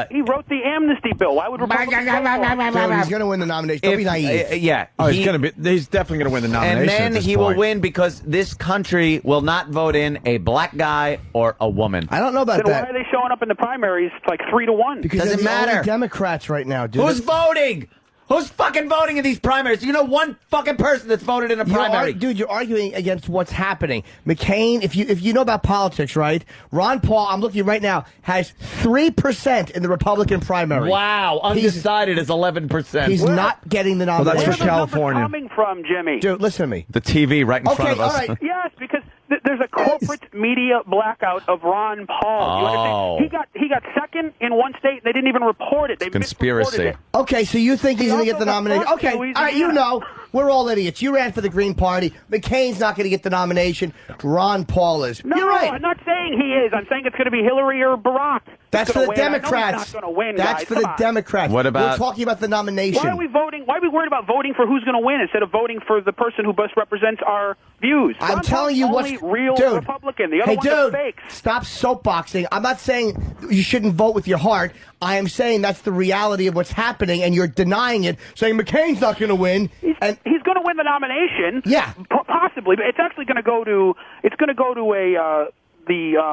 He wrote the amnesty bill. Why would Republicans vote for him? Dude, he's going to win the nomination. Don't be naive. Yeah. Oh, he's definitely going to win the nomination. And at then this he point. will win because this country will not vote in a black guy or a woman. I don't know about Then that. why are they showing up in the primaries like 3-1? Because Doesn't they're the only matter. Democrats right now, dude. Who's voting? Who's fucking voting in these primaries? You know one fucking person that's voted in a primary. Dude, you're arguing against what's happening. McCain, if you know about politics, right? Ron Paul, I'm looking right now, has 3% in the Republican primary. Wow, undecided is 11%. He's not getting the nomination. that's for California. Where are the numbers coming from, Jimmy? Dude, listen to me. The TV right in front of us. all right. Yes, because there's a corporate media blackout of Ron Paul. You understand? He got second in one state. They didn't even report it. They Conspiracy. misreported it. Okay, so you think he's going to get the nomination? got Okay, all Louisiana. right, you know, we're all idiots. You ran for the Green Party. McCain's not going to get the nomination. Ron Paul is. No, You're right. I'm not saying he is. I'm saying it's going to be Hillary or Barack. That's for the Democrats. He's not going to win, That's guys. for Come the on. Democrats. What about- We're talking about the nomination. Why are we voting? Why are we worried about voting for who's going to win instead of voting for the person who best represents our views? I'm Ron telling Paul's you the what's only real dude, Republican. The other hey, ones are dude, fakes. stop soapboxing. I'm not saying you shouldn't vote with your heart. I am saying that's the reality of what's happening, and you're denying it, saying McCain's not going to win. And He's going to win the nomination. Yeah. Possibly, but it's actually going to go to. It's going to go to a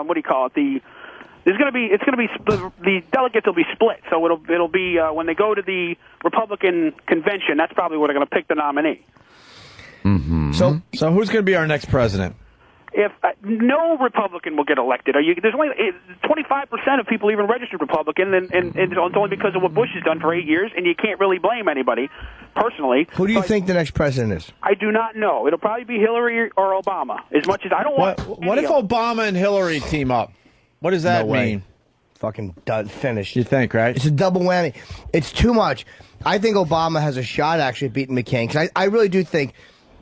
what do you call it? It's going to be the delegates will be split. So it'll be when they go to the Republican convention. That's probably where they're going to pick the nominee. Mm-hmm. So who's going to be our next president? If no Republican will get elected, there's only 25% of people even registered Republican, and it's only because of what Bush has done for 8 years, and you can't really blame anybody. Personally, who do you think the next president is? I do not know. It'll probably be Hillary or Obama. As much as I don't want. What if Obama and Hillary team up? What does that No way. mean? Fucking done, finished. You think, right? It's a double whammy. It's too much. I think Obama has a shot actually at beating McCain, because I really do think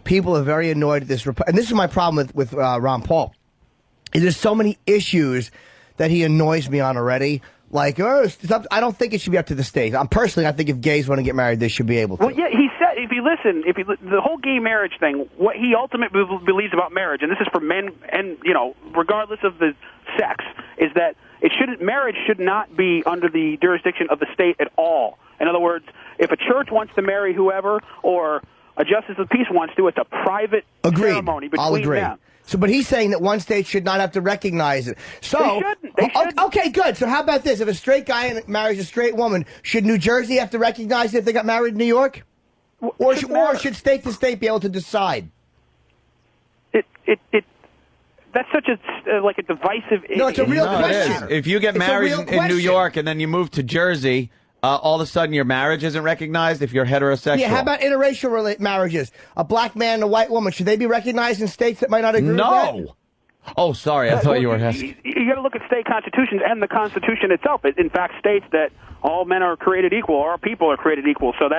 people are very annoyed at this. And this is my problem with Ron Paul. There's so many issues that he annoys me on already. Like, I don't think it should be up to the states. Personally, I think if gays want to get married, they should be able to. Well, yeah, he said, the whole gay marriage thing, what he ultimately believes about marriage, and this is for men and, regardless of the sex, is that marriage should not be under the jurisdiction of the state at all. In other words, if a church wants to marry whoever, or a justice of peace wants to, it's a private ceremony between I'll agree. them. So, but he's saying that one state should not have to recognize it. So, They shouldn't. Okay, good. So, how about this? If a straight guy marries a straight woman, should New Jersey have to recognize it if they got married in New York, or should state to state be able to decide? That's such a divisive. No, it's a real question. It is. If you get It's a married real in New question. York and then you move to Jersey, all of a sudden your marriage isn't recognized if you're heterosexual. Yeah, how about interracial marriages? A black man and a white woman, should they be recognized in states that might not agree with that? No. Oh, sorry. I thought you were asking. You got to look at state constitutions and the Constitution itself. It, in fact, states that all men are created equal, or all people are created equal. So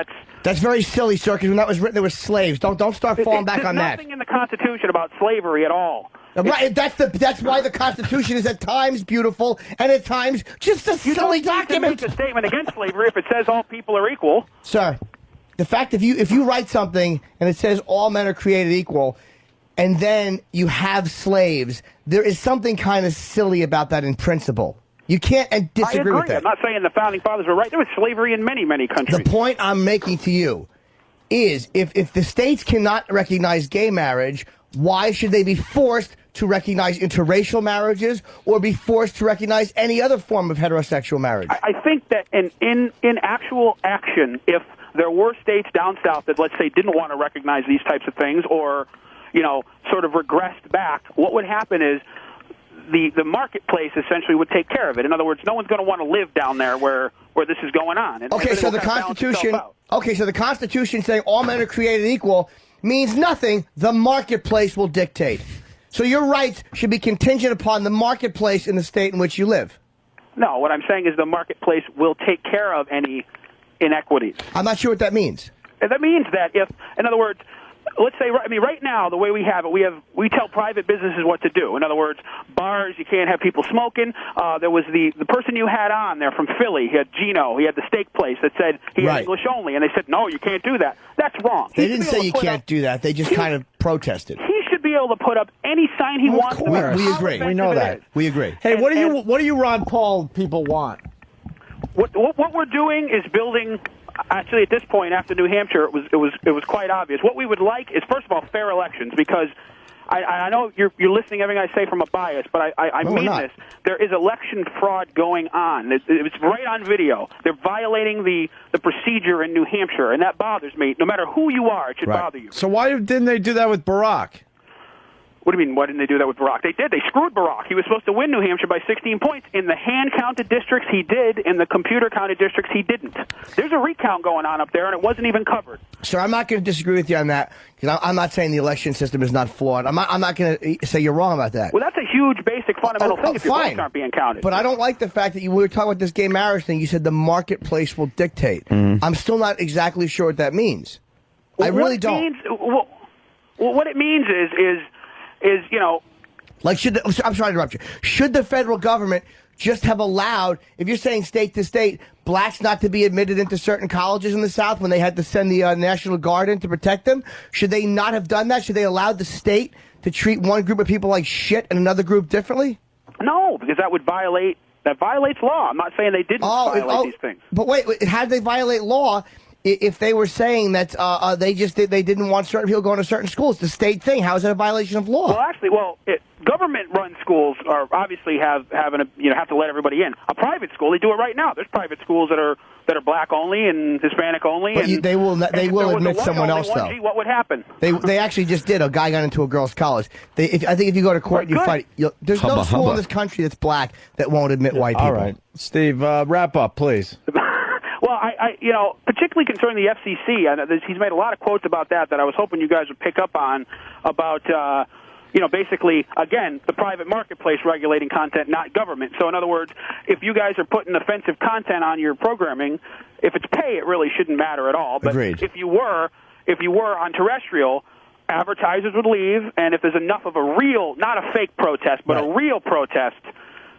that's very silly, sir. Because when that was written, there were slaves. Don't start falling back on that. There's nothing in the Constitution about slavery at all. Right, that's why the Constitution is at times beautiful and at times just a silly document. It's a statement against slavery if it says all people are equal. Sir, the fact if you write something and it says all men are created equal, and then you have slaves, there is something kind of silly about that in principle. You can't disagree I agree. with that. I'm not saying the founding fathers were right. There was slavery in many, many countries. The point I'm making to you is if the states cannot recognize gay marriage, why should they be forced to recognize interracial marriages or be forced to recognize any other form of heterosexual marriage? I think that in actual action, if there were states down south that, let's say, didn't want to recognize these types of things or, sort of regressed back, what would happen is the marketplace essentially would take care of it. In other words, no one's going to want to live down there where this is going on. And okay, so the Constitution. Okay, so the Constitution saying all men are created equal means nothing. The marketplace will dictate. So your rights should be contingent upon the marketplace in the state in which you live. No, what I'm saying is the marketplace will take care of any inequities. I'm not sure what that means. And that means that if, in other words, let's say, right now, the way we have it, we tell private businesses what to do. In other words, bars, you can't have people smoking. There was the person you had on there from Philly. He had Gino. He had the steak place that said he had English only. And they said, no, you can't do that. That's wrong. They didn't say you can't do that. They just kind of protested. He should be able to put up any sign he wants. We agree. We know that. We agree. Hey, what do you Ron Paul people want? What we're doing is building. Actually, at this point, after New Hampshire, it was quite obvious. What we would like is, first of all, fair elections, because I know you're listening to everything I say from a bias, but I mean this. There is election fraud going on. It's right on video. They're violating the procedure in New Hampshire, and that bothers me. No matter who you are, it should bother you. So why didn't they do that with Barack? What do you mean, why didn't they do that with Barack? They did. They screwed Barack. He was supposed to win New Hampshire by 16 points. In the hand-counted districts, he did. In the computer-counted districts, he didn't. There's a recount going on up there, and it wasn't even covered. Sir, I'm not going to disagree with you on that, because I'm not saying the election system is not flawed. I'm not going to say you're wrong about that. Well, that's a huge, basic, fundamental thing if your votes aren't being counted. But I don't like the fact that we were talking about this gay marriage thing. You said the marketplace will dictate. I'm still not exactly sure what that means. I really don't. What it means is, you know... Like, I'm sorry to interrupt you. Should the federal government just have allowed, if you're saying state to state, blacks not to be admitted into certain colleges in the South when they had to send the National Guard in to protect them? Should they not have done that? Should they allow the state to treat one group of people like shit and another group differently? No, because that violates law. I'm not saying they didn't violate these things. But wait, how did they violate law if they were saying that they didn't want certain people going to certain schools? The state thing. How is that a violation of law? Well, actually, government-run schools are obviously have to let everybody in. A private school, they do it right now. There's private schools that are black only and Hispanic only. But they will admit someone else though. What would happen? They actually just did. A guy got into a girls' college. I think if you go to court, you fight. There's no school in this country that's black that won't admit white people. All right, Steve, wrap up, please. Well, I particularly concerning the FCC, he's made a lot of quotes about that I was hoping you guys would pick up on, about, basically, again, the private marketplace regulating content, not government. So, in other words, if you guys are putting offensive content on your programming, if it's pay, it really shouldn't matter at all. But Agreed. if you were on terrestrial, advertisers would leave, and if there's enough of a real, not a fake protest, but a real protest,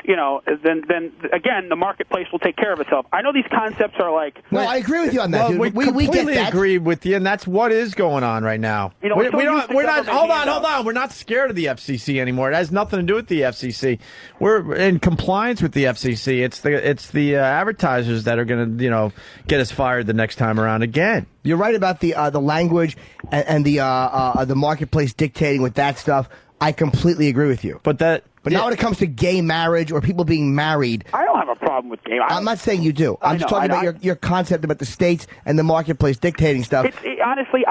then again, the marketplace will take care of itself. I know these concepts are like... No, I agree with you on that, dude. We completely get that. agree with you, and that's what is going on right now. We're not. Hold on. We're not scared of the FCC anymore. It has nothing to do with the FCC. We're in compliance with the FCC. It's the advertisers that are going to, get us fired the next time around again. You're right about the language and the marketplace dictating with that stuff. I completely agree with you. But now when it comes to gay marriage or people being married... I don't have a problem with gay marriage. I'm not saying you do. I'm just talking about your concept about the states and the marketplace dictating stuff. Honestly,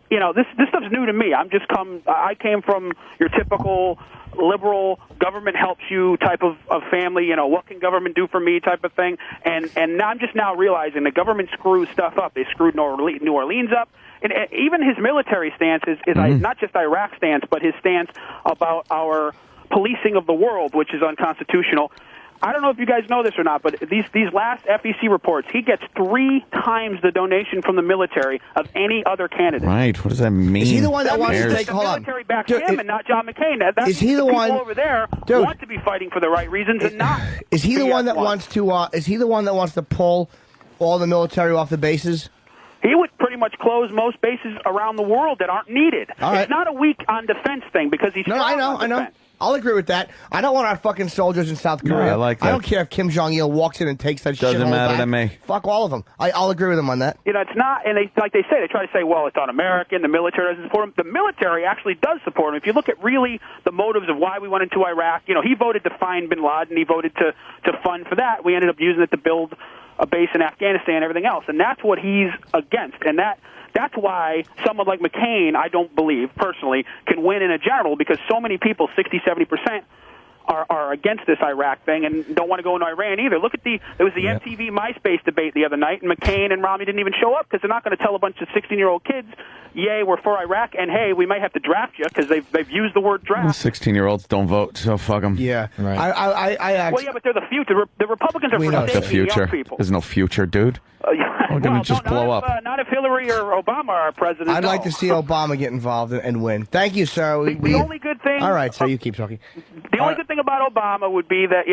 this stuff's new to me. I came from your typical liberal, government helps you type of family, what can government do for me type of thing. And now I'm just now realizing the government screws stuff up. They screwed New Orleans up. And even his military stance is not just Iraq stance, but his stance about our policing of the world, which is unconstitutional. I don't know if you guys know this or not, but these last FEC reports, he gets 3 times the donation from the military of any other candidate. Right. What does that mean? Is he the one that wants to take... Hold on. The military backs him and not John McCain. Is he the one... People over there want to be fighting for the right reasons and not... Is he the one that wants to... Is he the one that wants to pull all the military off the bases? He would pretty much close most bases around the world that aren't needed. All right. It's not a weak on defense thing because he's... No, I know. I'll agree with that. I don't want our fucking soldiers in South Korea. No, I like that. I don't care if Kim Jong-il walks in and takes that shit. Doesn't matter back. to me. Fuck all of them. I'll agree with him on that. It's not, and they try to say, well, it's un-American, the military doesn't support him. The military actually does support him. If you look at really the motives of why we went into Iraq, he voted to find bin Laden, he voted to fund for that. We ended up using it to build a base in Afghanistan and everything else, and that's what he's against, and that's why someone like McCain, I don't believe, personally, can win in a general, because so many people, 60-70%, are against this Iraq thing and don't want to go into Iran either. Look at there was the MTV MySpace debate the other night, and McCain and Romney didn't even show up because they're not going to tell a bunch of 16-year-old kids, yay, we're for Iraq, and hey, we might have to draft you because they've used the word draft. 16-year-olds don't vote, so fuck them. Yeah. Right. Well, yeah, but they're the future. The Republicans are The forsaking young future. people. There's no future, dude. We're going to just blow up. Not if Hillary or Obama are president. I'd like to see Obama get involved and win. Thank you, sir. The only good thing... All right, sir, you keep talking. The only good thing about Obama would be that,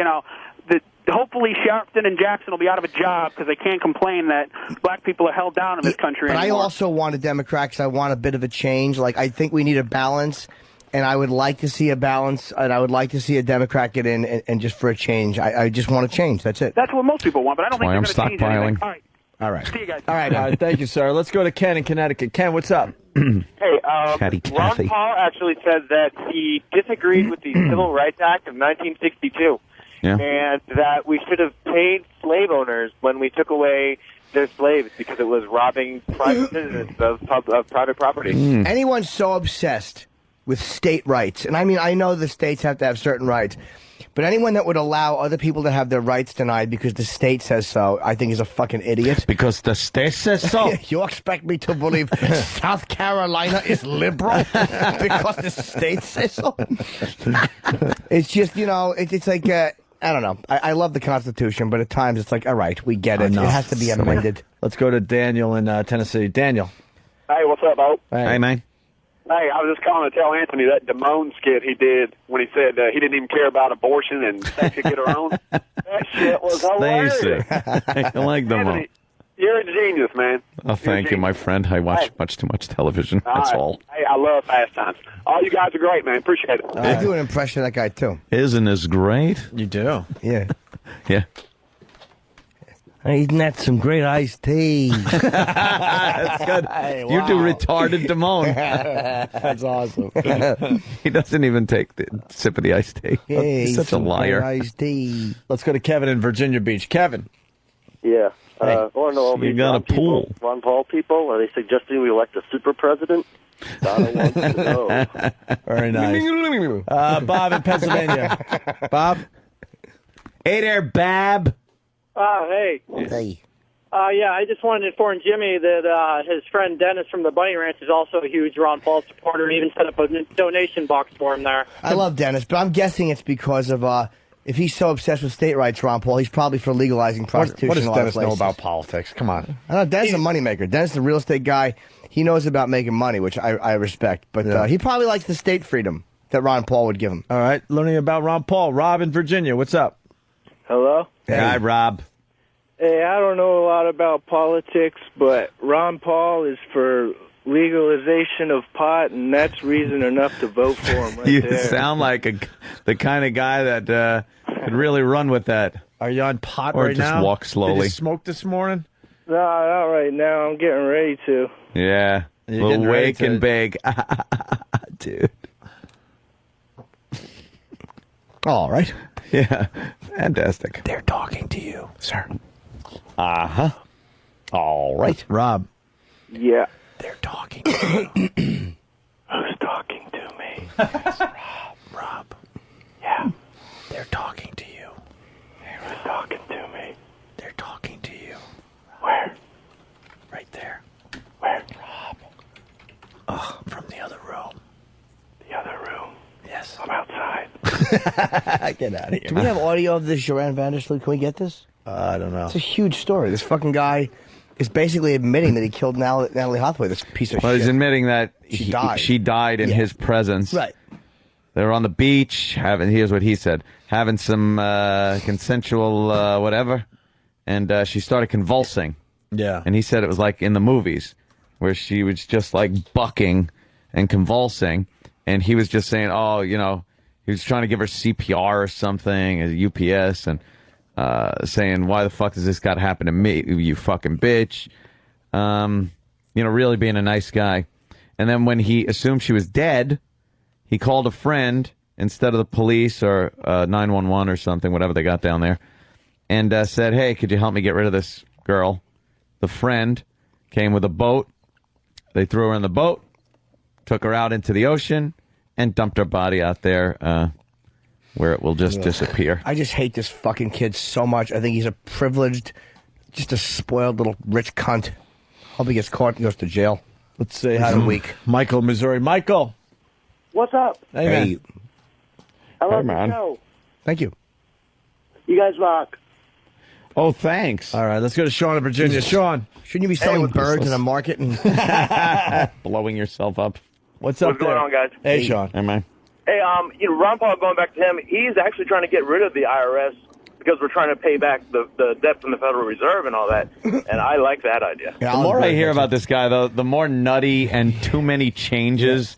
that hopefully Sharpton and Jackson will be out of a job because they can't complain that black people are held down in this country But anymore. I also want a Democrat because I want a bit of a change. Like, I think we need a balance. And I would like to see a balance, and I would like to see a Democrat get in, and just for a change. I just want to change. That's it. That's what most people want, but I don't think they're going to change anything. All right. All right. See you guys. All right. Thank you, sir. Let's go to Ken in Connecticut. Ken, what's up? Hey, Catty Ron Cathy. Paul actually said that he disagreed with the Civil Rights Act of 1962, Yeah. and that we should have paid slave owners when we took away their slaves because it was robbing private citizens of private property. Anyone so obsessed with state rights, and I mean, I know the states have to have certain rights, but anyone that would allow other people to have their rights denied because the state says so, I think is a fucking idiot. Because the state says so. You expect me to believe South Carolina is liberal because the state says so? It's just, it's like, I don't know. I love the Constitution, but at times it's like, all right, we get it. Enough. It has to be amended. Let's go to Daniel in Tennessee. Daniel. Hey, what's up, Bo? Hey, man. Hey, I was just calling to tell Anthony that Damone skit he did when he said he didn't even care about abortion and sex should get her own. That shit was hilarious. I like them all. Anthony, you're a genius, man. Oh, thank you, my friend. I watch much too much television. That's right. all. Hey, I love Fast Times. All you guys are great, man. Appreciate it. I do an impression of that guy, too. Isn't this great? You do. Yeah. Yeah. Isn't that some great iced tea? That's good. Hey, You do wow. retarded Damone. That's awesome. He doesn't even take the sip of the iced tea. Hey, He's such a some liar. great iced tea. Let's go to Kevin in Virginia Beach. Kevin. Yeah. I want to know all You these got a pool. Ron Paul people, are they suggesting we elect a super president? Donna wants to know. Very nice. Bob in Pennsylvania. Bob? Hey there, Bab. Hey. Hey. Yeah, I just wanted to inform Jimmy that his friend Dennis from the Bunny Ranch is also a huge Ron Paul supporter and even set up a donation box for him there. I love Dennis, but I'm guessing it's because of, if he's so obsessed with state rights, Ron Paul, he's probably for legalizing prostitution. What does in a lot of Dennis know places. about politics? Come on. I know Dennis is a moneymaker. Dennis is a real estate guy. He knows about making money, which I respect. But he probably likes the state freedom that Ron Paul would give him. All right, learning about Ron Paul. Rob in Virginia, what's up? Hello? Hi, Rob. Hey, I don't know a lot about politics, but Ron Paul is for legalization of pot, and that's reason enough to vote for him right You there. sound like the kind of guy that could really run with that. Are you on pot Or right just now? walk slowly. Did you smoke this morning? No, not right now. I'm getting ready to. Yeah. You're getting We'll ready wake to- and bake. Dude. All right. Yeah. Fantastic. They're talking to you, sir. Uh-huh. All right. Rob. Yeah. They're talking to you. Who's talking to me? Rob. Yeah. They're talking to you. Who's talking to me? They're talking to you. Where? Right there. Where? Rob. From the other room. The other room. Yes. I'm outside. Get out of here. Do we have audio of this Joanne Vandersloot? Can we get this? I don't know. It's a huge story. This fucking guy is basically admitting that he killed Natalie Hathaway, this piece of Well, shit. he's admitting that She died. in Yeah. his presence. Right. They were on the beach here's what he said, having some consensual whatever, and she started convulsing. Yeah. And he said it was like in the movies where she was just like bucking and convulsing, and he was just saying, oh, he was trying to give her CPR or something at UPS, and saying, why the fuck does this got to happen to me, you fucking bitch? Really being a nice guy. And then when he assumed she was dead, he called a friend instead of the police or 911 or something, whatever they got down there, and said, hey, could you help me get rid of this girl? The friend came with a boat. They threw her in the boat, took her out into the ocean, and dumped her body out there where it will just disappear. I just hate this fucking kid so much. I think he's a privileged, just a spoiled little rich cunt. Hope he gets caught and goes to jail. Let's say He's hi a to week. Michael, Missouri. Michael. What's up? Hey, man. I love Hey, man. the show. Thank you. You guys rock. Oh, thanks. All right, let's go to Sean in Virginia. Sean. Shouldn't you be selling birds in a market? And Blowing yourself up. What's up What's going there? on, guys? Hey, Sean. Hey, man. Hey, Ron Paul, going back to him, he's actually trying to get rid of the IRS because we're trying to pay back the debt from the Federal Reserve and all that. And I like that idea. The more I hear about this guy, though, the more nutty and too many changes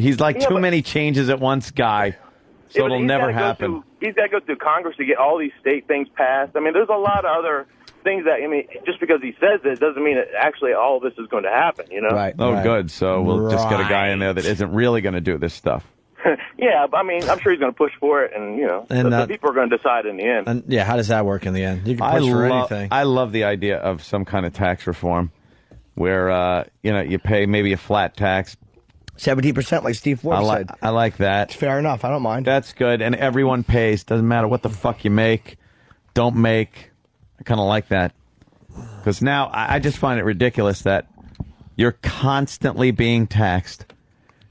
He's like Yeah, too but- many changes at once guy, so Yeah, but it'll he's never gotta go happen. He's got to go through Congress to get all these state things passed. I mean, there's a lot of other things that, I mean, just because he says it doesn't mean that actually all of this is going to happen, you know? Oh, good. So we'll just get a guy in there that isn't really going to do this stuff. Yeah, but I mean, I'm sure he's going to push for it, and, you know, And, the people are going to decide in the end. And yeah, how does that work in the end? You can push for anything. I love the idea of some kind of tax reform where, you pay maybe a flat tax. 17%, like Steve Forbes said. I like that. Fair enough. I don't mind. That's good. And everyone pays. Doesn't matter what the fuck you make, don't make. I kind of like that. Because now I just find it ridiculous that you're constantly being taxed.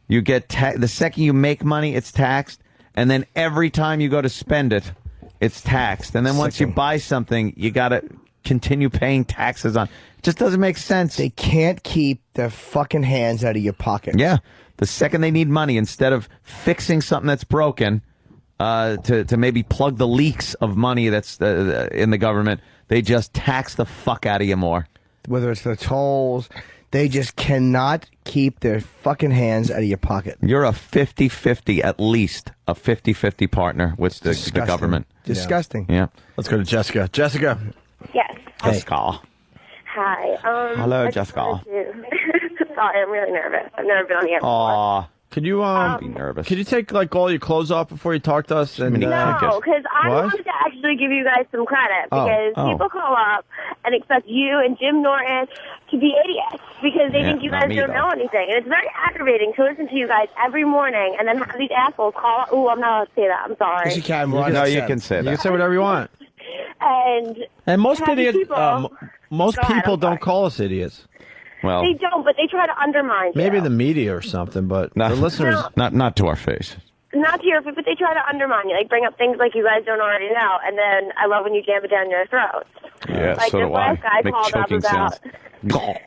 You get the second you make money, it's taxed. And then every time you go to spend it, it's taxed. And then once you buy something, you got to continue paying taxes on. It just doesn't make sense. They can't keep their fucking hands out of your pocket. Yeah. The second they need money, instead of fixing something that's broken, to maybe plug the leaks of money that's in the government, they just tax the fuck out of you more. Whether it's the tolls, they just cannot keep their fucking hands out of your pocket. You're a 50-50, at least a 50-50 partner with the government. Disgusting. Yeah. Let's go to Jessica. Jessica. Yes. Jessica. Hi. Hello, I just Jessica. wanted to- Sorry, I'm really nervous. I've never been on the air before. Aw. Could you be nervous? Could you take like all your clothes off before you talk to us? And, No, because I What? wanted to actually give you guys some credit Oh, because oh. people call up and expect you and Jim Norton to be idiots because they Yeah, think you not guys me, don't though. know anything. And it's very aggravating to listen to you guys every morning and then have these assholes call up. Ooh, I'm not allowed to say that. I'm sorry. Yes, you can. No, you can say that. You can say whatever you want. And most happy idiots, people- most Go ahead, people I'm don't call us idiots. Well, They don't, but they try to undermine you. Maybe the media or something, but the listeners. not to our face. Not to your, but they try to undermine you, like bring up things like you guys don't already know, and then I love when you jam it down your throat. Yeah, Like so this do I. last guy Make called up choking about. sounds.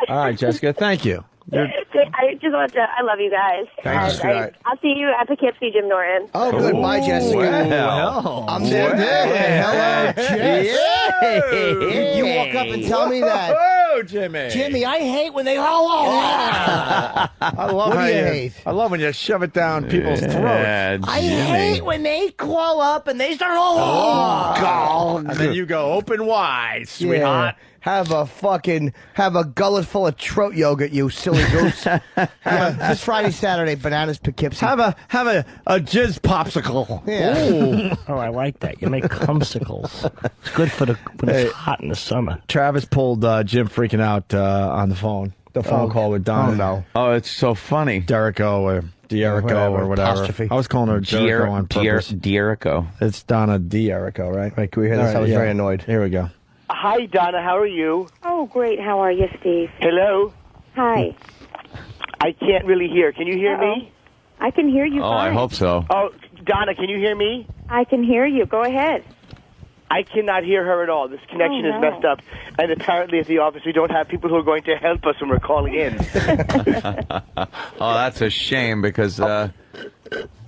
All right, Jessica. Thank you. I just want to. I love you guys. Thanks, And sweetheart. I'll see you at Poughkeepsie, Jim Norton. Oh, good. Bye, Jessica. Well. I'm there. Hello, Jess. You walk up and tell me that. Oh, Jimmy. Jimmy, I hate when they. I love What how do you you hate? I love when you shove it down people's throats. I hate when they call up and they start. Oh, God. And then you go open wide, sweetheart. Yeah. Have a gullet full of throat yogurt, you silly goose. This Friday, Saturday, bananas, Poughkeepsie. Have a jizz popsicle. Yeah. Oh, I like that. You make cumsicles. It's good for when it's hot in the summer. Travis pulled Jim freaking out on the phone. The phone call with Don. Oh, no. Oh, it's so funny. Derico or Dierico or whatever. Apostrophe. I was calling her Jericho on purpose. Dierico. It's Donna Dierico, right? Wait, can we hear this? All right, I was yeah. very annoyed. Here we go. Hi, Donna. How are you? Oh, great. How are you, Steve? Hello. Hi. I can't really hear. Can you hear me? I can hear you Oh, I fine. hope so. Oh, Donna, can you hear me? I can hear you. Go ahead. I cannot hear her at all. This connection Oh, is no. messed up. And apparently at the office we don't have people who are going to help us when we're calling in. Oh, that's a shame because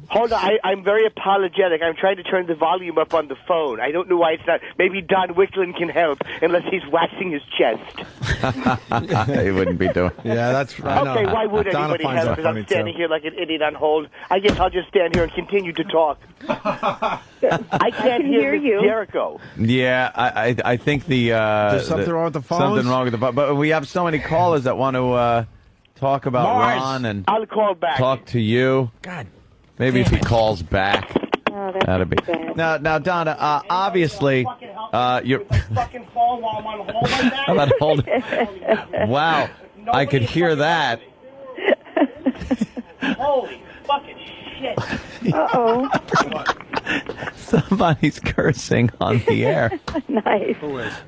Hold on. I'm very apologetic. I'm trying to turn the volume up on the phone. I don't know why it's not. Maybe Don Wicklund can help unless he's waxing his chest. he wouldn't be doing. Yeah, that's right. Okay, why would anybody help? Because I'm standing here like an idiot on hold. I guess I'll just stand here and continue to talk. I can't hear you. Jericho. Yeah, I think the There's something wrong with the phones? Something wrong with the phone. But we have so many callers that want to talk about Mars. Ron and I'll call back. talk to you. God. Maybe if he calls back. Oh, that's That'd be bad. now, Donna. Obviously, you're. Fucking phone while I'm on hold like that? How about hold? Wow, I could hear that. Holy fucking shit. Uh-oh. Somebody's cursing on the air. Nice.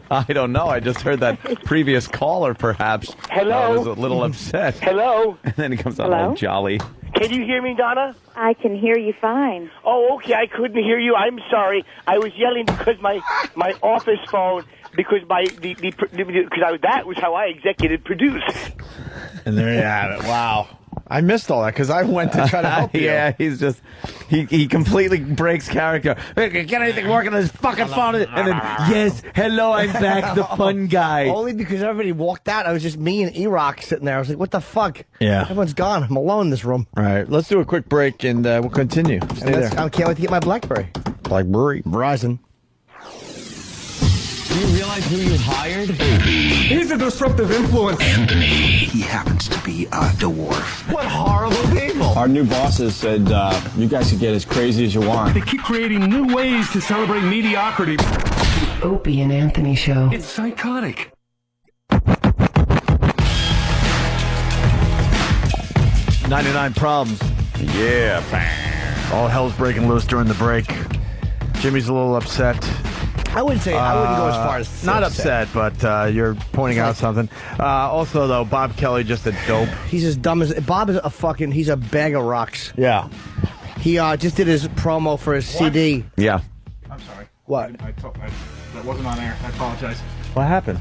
I don't know. I just heard that previous caller, perhaps. Hello? Was a little upset. Hello? And then he comes on Hello? all jolly. Can you hear me, Donna? I can hear you fine. Oh, okay. I couldn't hear you. I'm sorry. I was yelling because my office phone, because that was how I executive produced. And there you have it. Wow. I missed all that because I went to try to help you. Yeah, he's just he completely breaks character. Hey, get anything working on this fucking phone? And then yes, hello, I'm back, the fun guy. Only because everybody walked out. I was just me and E-Rock sitting there. I was like, what the fuck? Yeah. Everyone's gone. I'm alone in this room. All right, let's do a quick break and we'll continue. Stay there. I can't wait to get my BlackBerry. BlackBerry. Verizon. Do you realize who you hired? He's a disruptive influence. Anthony, he happens to be a dwarf. What horrible people! Our new bosses said you guys could get as crazy as you want. They keep creating new ways to celebrate mediocrity. Opie and Anthony Show. It's psychotic. 99 Problems. Yeah, all hell's breaking loose during the break. Jimmy's a little upset. I wouldn't go as far as not upset, but you're pointing out something. Also, though, Bob Kelly just a dope. He's as dumb as Bob is he's a bag of rocks. Yeah. He just did his promo for his CD. Yeah. I'm sorry. What? That wasn't on air. I apologize. What happened?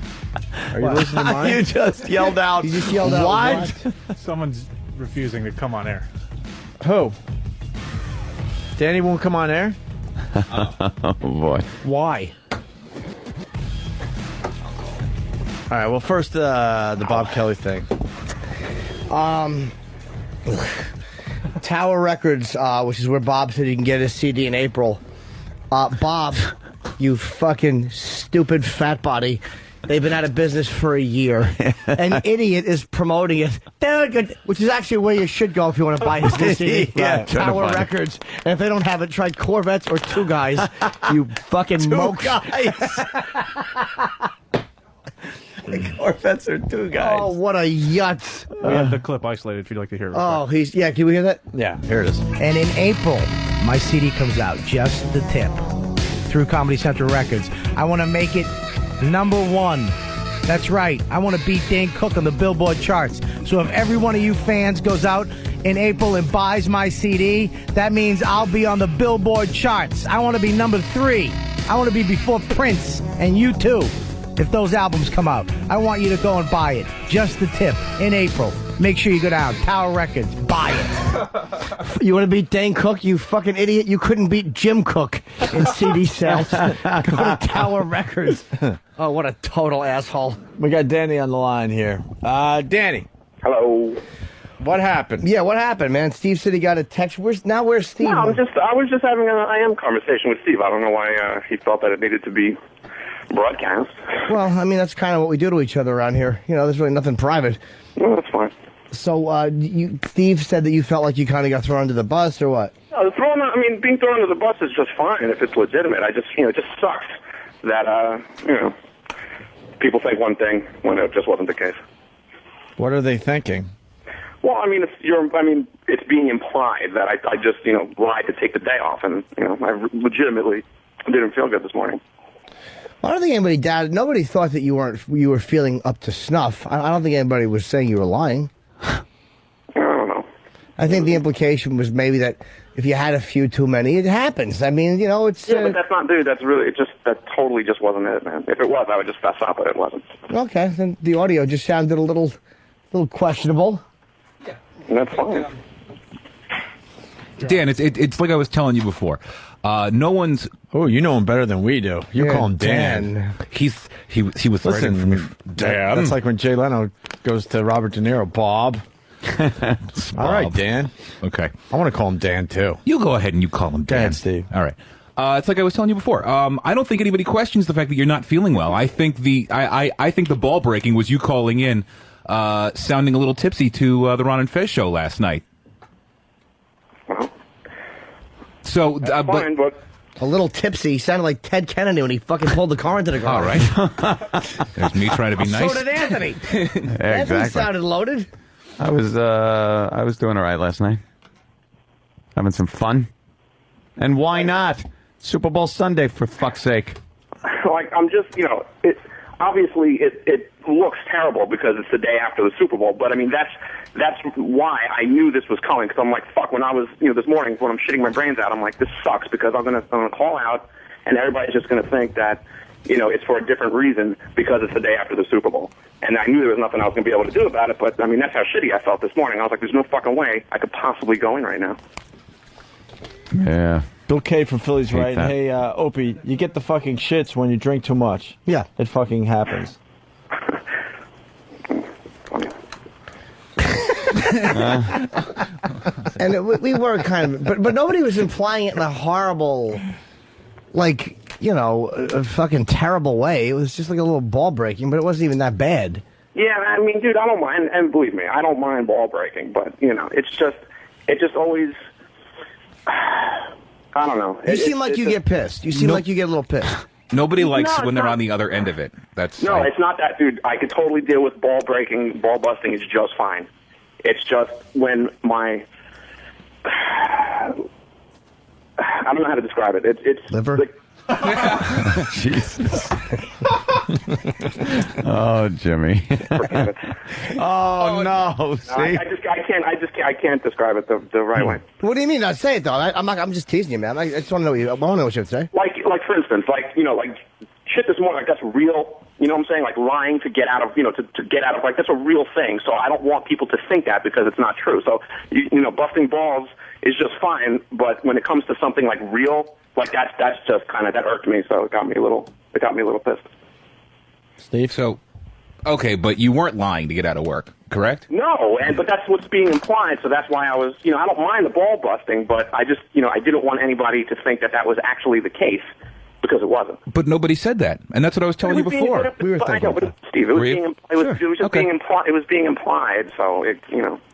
Are you losing your mind? You just yelled out. You just yelled out. What? Someone's refusing to come on air. Who? Danny won't come on air? Oh, boy. Why? All right, well, first, the Bob Kelly thing. Tower Records, which is where Bob said he can get his CD in April. Bob, you fucking stupid fat body. They've been out of business for a year. An idiot is promoting it, which is actually where you should go if you want to buy his new CD. Yeah, Tower Records. And if they don't have it, try Corvettes or Two Guys. You fucking mokes. Corvettes are two guys. Oh, what a yutz. We have the clip isolated if you'd like to hear it. Oh, can we hear that? Yeah, here it is. And in April, my CD comes out, Just the Tip, through Comedy Central Records. I want to make it #1. That's right. I want to beat Dane Cook on the Billboard charts. So if every one of you fans goes out in April and buys my CD, that means I'll be on the Billboard charts. I want to be #3. I want to be before Prince and U2. If those albums come out, I want you to go and buy it. Just the Tip in April. Make sure you go down. Tower Records. Buy it. You want to beat Dane Cook, you fucking idiot? You couldn't beat Jim Cook in CD sales. Go to Tower Records. Oh, what a total asshole. We got Danny on the line here. Danny. Hello. What happened? Yeah, what happened, man? Steve said he got a text. Where's Steve? No, I was just having an IM conversation with Steve. I don't know why he felt that it needed to be broadcast. Well, I mean, that's kind of what we do to each other around here. You know, there's really nothing private. No, that's fine. So, Steve said that you felt like you kind of got thrown under the bus, or what? No, being thrown under the bus is just fine if it's legitimate. It just sucks that, people think one thing when it just wasn't the case. What are they thinking? Well, it's being implied that I just, lied to take the day off, and, I legitimately didn't feel good this morning. I don't think anybody doubted. Nobody thought that you were feeling up to snuff. I don't think anybody was saying you were lying. I don't know. I think the implication was maybe that if you had a few too many, it happens. I mean, it's... Yeah, but that's not, dude, that totally just wasn't it, man. If it was, I would just fess up, but it wasn't. Okay, then the audio just sounded a little questionable. Yeah. That's fine. Dan, it's like I was telling you before. No one's. Oh, you know him better than we do. You call him Dan. He was Listen, for me. Dan. That's like when Jay Leno goes to Robert De Niro. Bob. All right, Dan. Okay. I want to call him Dan too. You go ahead and you call him Dan. Steve. All right. It's like I was telling you before. I don't think anybody questions the fact that you're not feeling well. I think I think the ball breaking was you calling in, sounding a little tipsy to the Ron and Fez show last night. So, fine, but a little tipsy. He sounded like Ted Kennedy when he fucking pulled the car into the ground. All right. There's me trying to be nice. So did Anthony. Yeah, Anthony sounded loaded. I was doing all right last night. Having some fun. And why not? Super Bowl Sunday, for fuck's sake. Like, I'm just, obviously it looks terrible because it's the day after the Super Bowl, but I mean, that's why I knew this was coming, because I'm like, fuck, when I was, this morning, when I'm shitting my brains out, I'm like, this sucks, because I'm gonna call out, and everybody's just gonna think that, it's for a different reason because it's the day after the Super Bowl. And I knew there was nothing I was going to be able to do about it, but, I mean, that's how shitty I felt this morning. I was like, there's no fucking way I could possibly go in right now. Yeah. Bill K from Philly's Hate right. that. Hey, Opie, you get the fucking shits when you drink too much. Yeah. It fucking happens. And we were kind of, but nobody was implying it in a horrible, like, a fucking terrible way. It was just like a little ball breaking, but it wasn't even that bad. Yeah, I mean, dude, I don't mind, and believe me, I don't mind ball breaking, but, it just always, I don't know. You seem like you get pissed. You seem like you get a little pissed. Nobody likes No, when they're no. on the other end of it. That's No, it's not that, dude. I could totally deal with ball breaking, ball busting is just fine. It's just when my, I don't know how to describe it. It's liver. Jesus. Oh, Jimmy. Oh, no. See? I can't describe it the right way. What do you mean? I say it though. I'm just teasing you, man. I just want to know. I want to know what you would say. Like for instance, like shit this morning, like that's real. You know what I'm saying? Like lying to get out of, to get out of, like that's a real thing. So I don't want people to think that because it's not true. So busting balls is just fine, but when it comes to something like real, like that's just kind of, that irked me. So it got me a little pissed. Steve? So, okay, but you weren't lying to get out of work, correct? No, but that's what's being implied. So that's why I was, I don't mind the ball busting, but I just, I didn't want anybody to think that was actually the case. Because it wasn't. But nobody said that, and that's what I was telling you before. Steve, it was being implied. So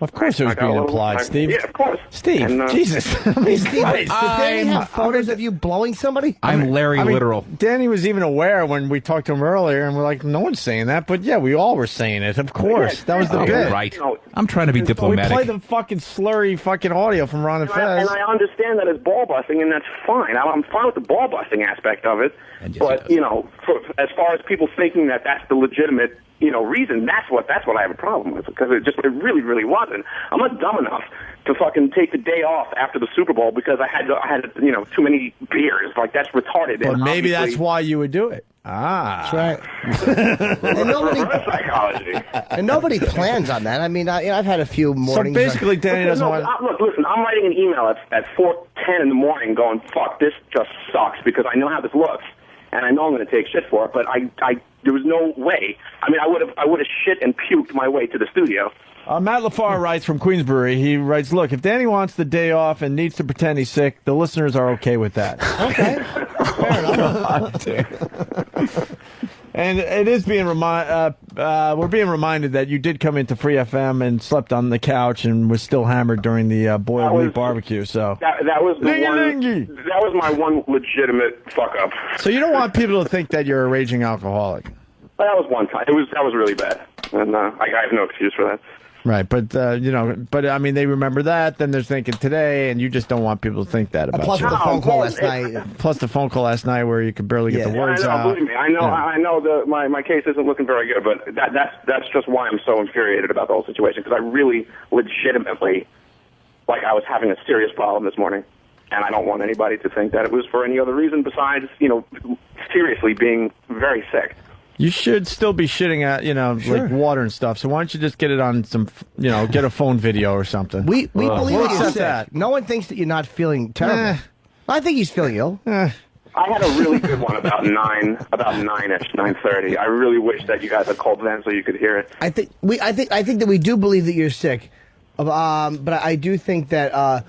Of course it was being implied, Steve. Yeah, of course. Steve, And, Jesus. Hey, Steve, did Danny have photos of you blowing somebody? I'm Larry Literal. Danny was even aware when we talked to him earlier, and we're like, no one's saying that. But yeah, we all were saying it. Of course. That was the bit. Right. I'm trying to be diplomatic. We played the fucking slurry fucking audio from Ron and Fez. And I understand that as ball busting, and that's fine. I'm fine with the ball busting aspect of it. But as far as people thinking that that's the legitimate reason, that's what I have a problem with, because it really, really wasn't. I'm not dumb enough to fucking take the day off after the Super Bowl because I had too many beers. Like, that's retarded. But And maybe obviously- that's why you would do it. Ah, that's right. psychology. And nobody plans on that. I mean, I've had a few mornings. basically, Danny doesn't want. Look, listen, I'm writing an email at 4:10 in the morning going, fuck, this just sucks, because I know how this looks. And I know I'm going to take shit for it, but there was no way. I mean, I would have shit and puked my way to the studio. Matt LaFar writes from Queensbury. He writes, look, if Danny wants the day off and needs to pretend he's sick, the listeners are okay with that. Okay. Fair enough. And it is being we're being reminded that you did come into Free FM and slept on the couch and was still hammered during the boiled meat barbecue. So That was the Lingy. That was my one legitimate fuck up. So you don't want people to think that you're a raging alcoholic. That was one time. That was really bad, and I have no excuse for that. Right, but I mean, they remember that. Then they're thinking today, and you just don't want people to think that about Plus you. the phone call last night. Plus the phone call last night where you could barely get the words I know, out. believe me, I know. Yeah. I know my case isn't looking very good, but that's just why I'm so infuriated about the whole situation, because I really, legitimately, I was having a serious problem this morning, and I don't want anybody to think that it was for any other reason besides, seriously being very sick. You should still be shitting at, like water and stuff. So why don't you just get it on some, get a phone video or something? We believe We'll that you're accept sick. that. No one thinks that you're not feeling terrible. I think he's feeling ill. I had a really good one about 9-ish, 9:30. I really wish that you guys had called then so you could hear it. I think that we do believe that you're sick, but I do think that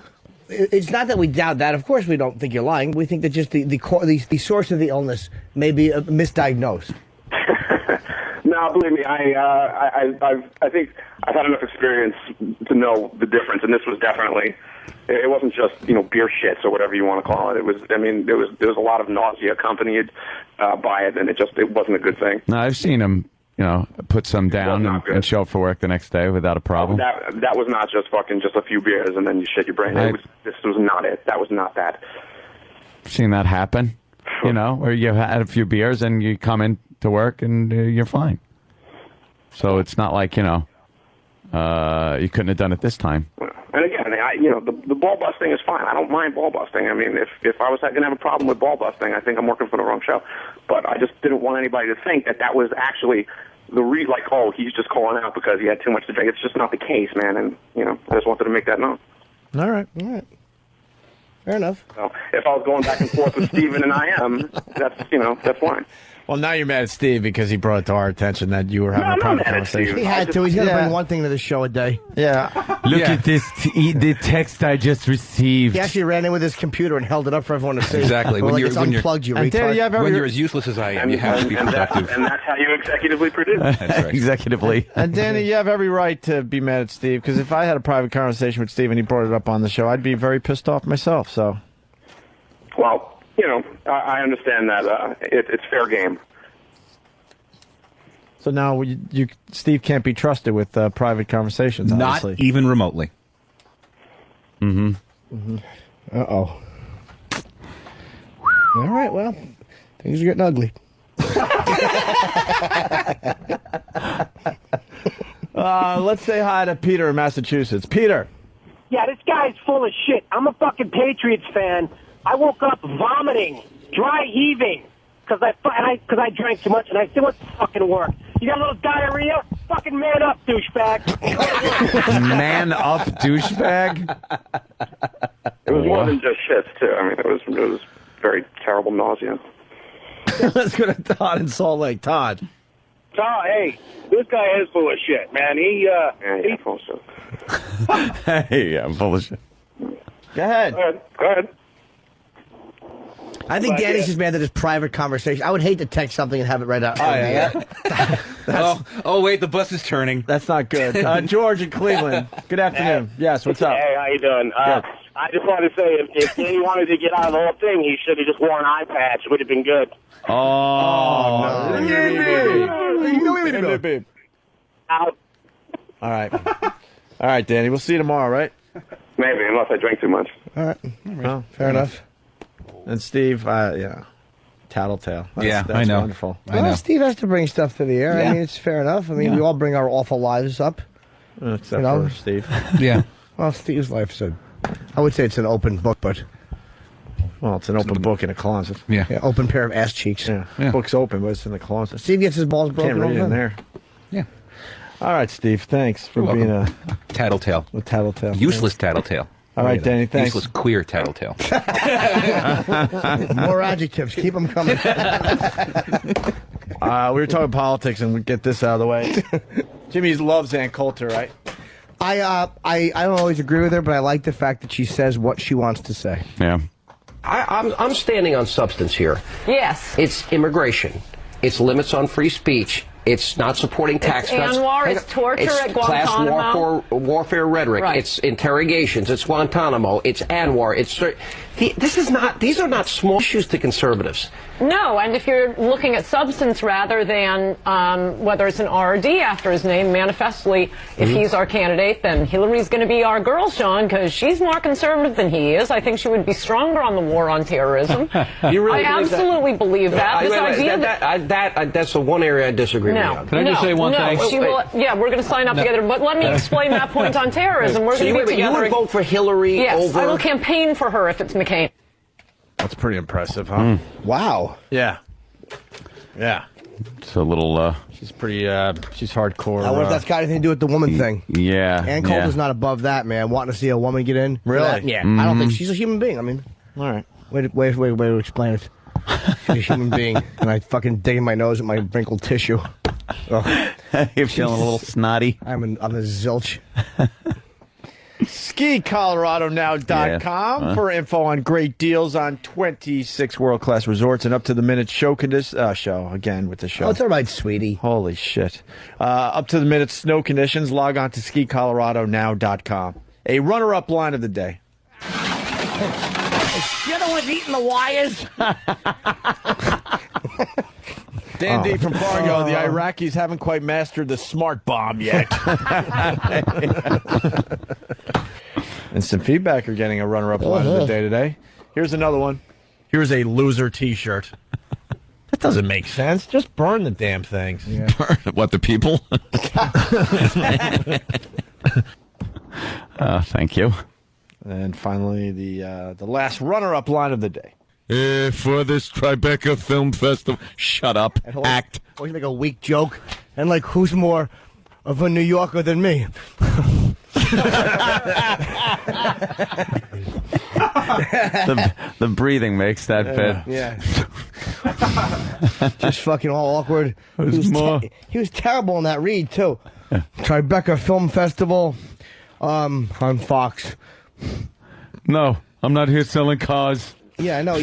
it's not that we doubt that. Of course, we don't think you're lying. We think that just the source of the illness may be misdiagnosed. No, believe me, I think I've had enough experience to know the difference, and this was definitely. It wasn't just beer shits or whatever you want to call it. It was. I mean, there was a lot of nausea accompanied by it, and it wasn't a good thing. No, I've seen him, put some down and show up for work the next day without a problem. That was not just a few beers and then you shit your brain. This was not it. That was not that. Seen that happen, where you had a few beers and you come in to work and you're fine. So it's not like, you couldn't have done it this time. And again, the ball busting is fine. I don't mind ball busting. I mean, if I was going to have a problem with ball busting, I think I'm working for the wrong show. But I just didn't want anybody to think that was actually the he's just calling out because he had too much to drink. It's just not the case, man. And, I just wanted to make that known. All right. Fair enough. So if I was going back and forth with Steven and I am, that's fine. Well, now you're mad at Steve because he brought it to our attention that you were having a private conversation. He had to. He's going to bring one thing to the show a day. Yeah. Look at this, the text I just received. He actually ran in with his computer and held it up for everyone to see. Exactly. When it's unplugged, you retard. When you're as useless as I am, you have to be productive. And that's how you executively produce. That's right. Executively. And Danny, you have every right to be mad at Steve because if I had a private conversation with Steve and he brought it up on the show, I'd be very pissed off myself. So. Well, I understand that it's fair game. So now Steve can't be trusted with private conversations, obviously. Not even remotely. Uh-oh. All right, well, things are getting ugly. Let's say hi to Peter in Massachusetts. Peter. Yeah, this guy's full of shit. I'm a fucking Patriots fan. I woke up vomiting, dry heaving, because I drank too much, and I still went to fucking work. You got a little diarrhea? Fucking man up, douchebag. Man up, douchebag? It was more than just shits, too. I mean, it was very terrible nausea. Let's go to Todd in Salt Lake. Todd. Todd, hey, this guy is full of shit, man. He's full of shit. Hey, I'm full of shit. Go ahead. Go ahead. I think Danny's just mad at his private conversation. I would hate to text something and have it right out. Oh, wait, the bus is turning. That's not good. George in Cleveland. Good afternoon. Yes, what's up? Hey, how you doing? I just wanted to say, if Danny wanted to get out of the whole thing, he should have just worn an eye patch. It would have been good. Oh, no. Out. All right, Danny. We'll see you tomorrow, right? Maybe, unless I drink too much. All right. Well, fair enough. And Steve, tattletale. That's I know. Wonderful. I know. Steve has to bring stuff to the air. Yeah. I mean, it's fair enough. I mean, we all bring our awful lives up. Except for Steve. Yeah. Well, Steve's life's I would say it's an open book, but... Well, it's an open book in a closet. Yeah. Open pair of ass cheeks. Yeah. Book's open, but it's in the closet. Steve gets his balls broken. Can't read it in there. Yeah. All right, Steve. Thanks for being a tattletale. A tattletale. Useless tattletale. All right, Danny. Thanks. Useless queer tattletale. More adjectives. Keep them coming. We were talking politics, and we get this out of the way. Jimmy loves Ann Coulter, right? I don't always agree with her, but I like the fact that she says what she wants to say. Yeah. I'm standing on substance here. Yes. It's immigration. It's limits on free speech. It's not supporting tax cuts. Anwar, it's torture it's at Guantanamo. Class warfare rhetoric. Right. It's interrogations. It's Guantanamo. It's Anwar. These are not small issues to conservatives. No, and if you're looking at substance rather than whether it's an R or D after his name, manifestly, if he's our candidate, then Hillary's going to be our girl, Sean, because she's more conservative than he is. I think she would be stronger on the war on terrorism. You really I believe absolutely believe that. This idea that's the one area I disagree with you on. Can I just say one thing? She will, yeah, we're going to sign up together. But let me explain that point on terrorism. We're going to be together. You would vote for Hillary Yes, over... I will campaign for her if it's McCain. That's pretty impressive, huh? Wow. Yeah. Yeah. It's a little... She's pretty... she's hardcore. I wonder if that's got anything to do with the woman thing. Yeah. Ann Coulter's not above that, man. Wanting to see a woman get in. Really? Yeah. I don't think she's a human being. I mean... All right. Way to explain it. She's a human being. And I fucking dig in my nose with my wrinkled tissue. Oh. You're feeling a little snotty. I'm a zilch. SkiColoradoNow.com for info on great deals on 26 world-class resorts and up-to-the-minute show again with the show. Oh, it's all right, sweetie. Holy shit. Up-to-the-minute snow conditions. Log on to SkiColoradoNow.com. A runner-up line of the day. Shit was eating the wires. Dan D from Fargo, the Iraqis haven't quite mastered the smart bomb yet. And some feedback are getting a runner-up line of the day today. Here's another one. Here's a loser T-shirt. That doesn't make sense. Just burn the damn things. Yeah. What, the people? Thank you. And finally, the last runner-up line of the day. For this Tribeca Film Festival. Shut up. Act. Always make a weak joke. And like, who's more of a New Yorker than me? The breathing makes that bit. Yeah. Just fucking all awkward. He was terrible in that read, too. Tribeca Film Festival on Fox. No, I'm not here selling cars. Yeah, I know.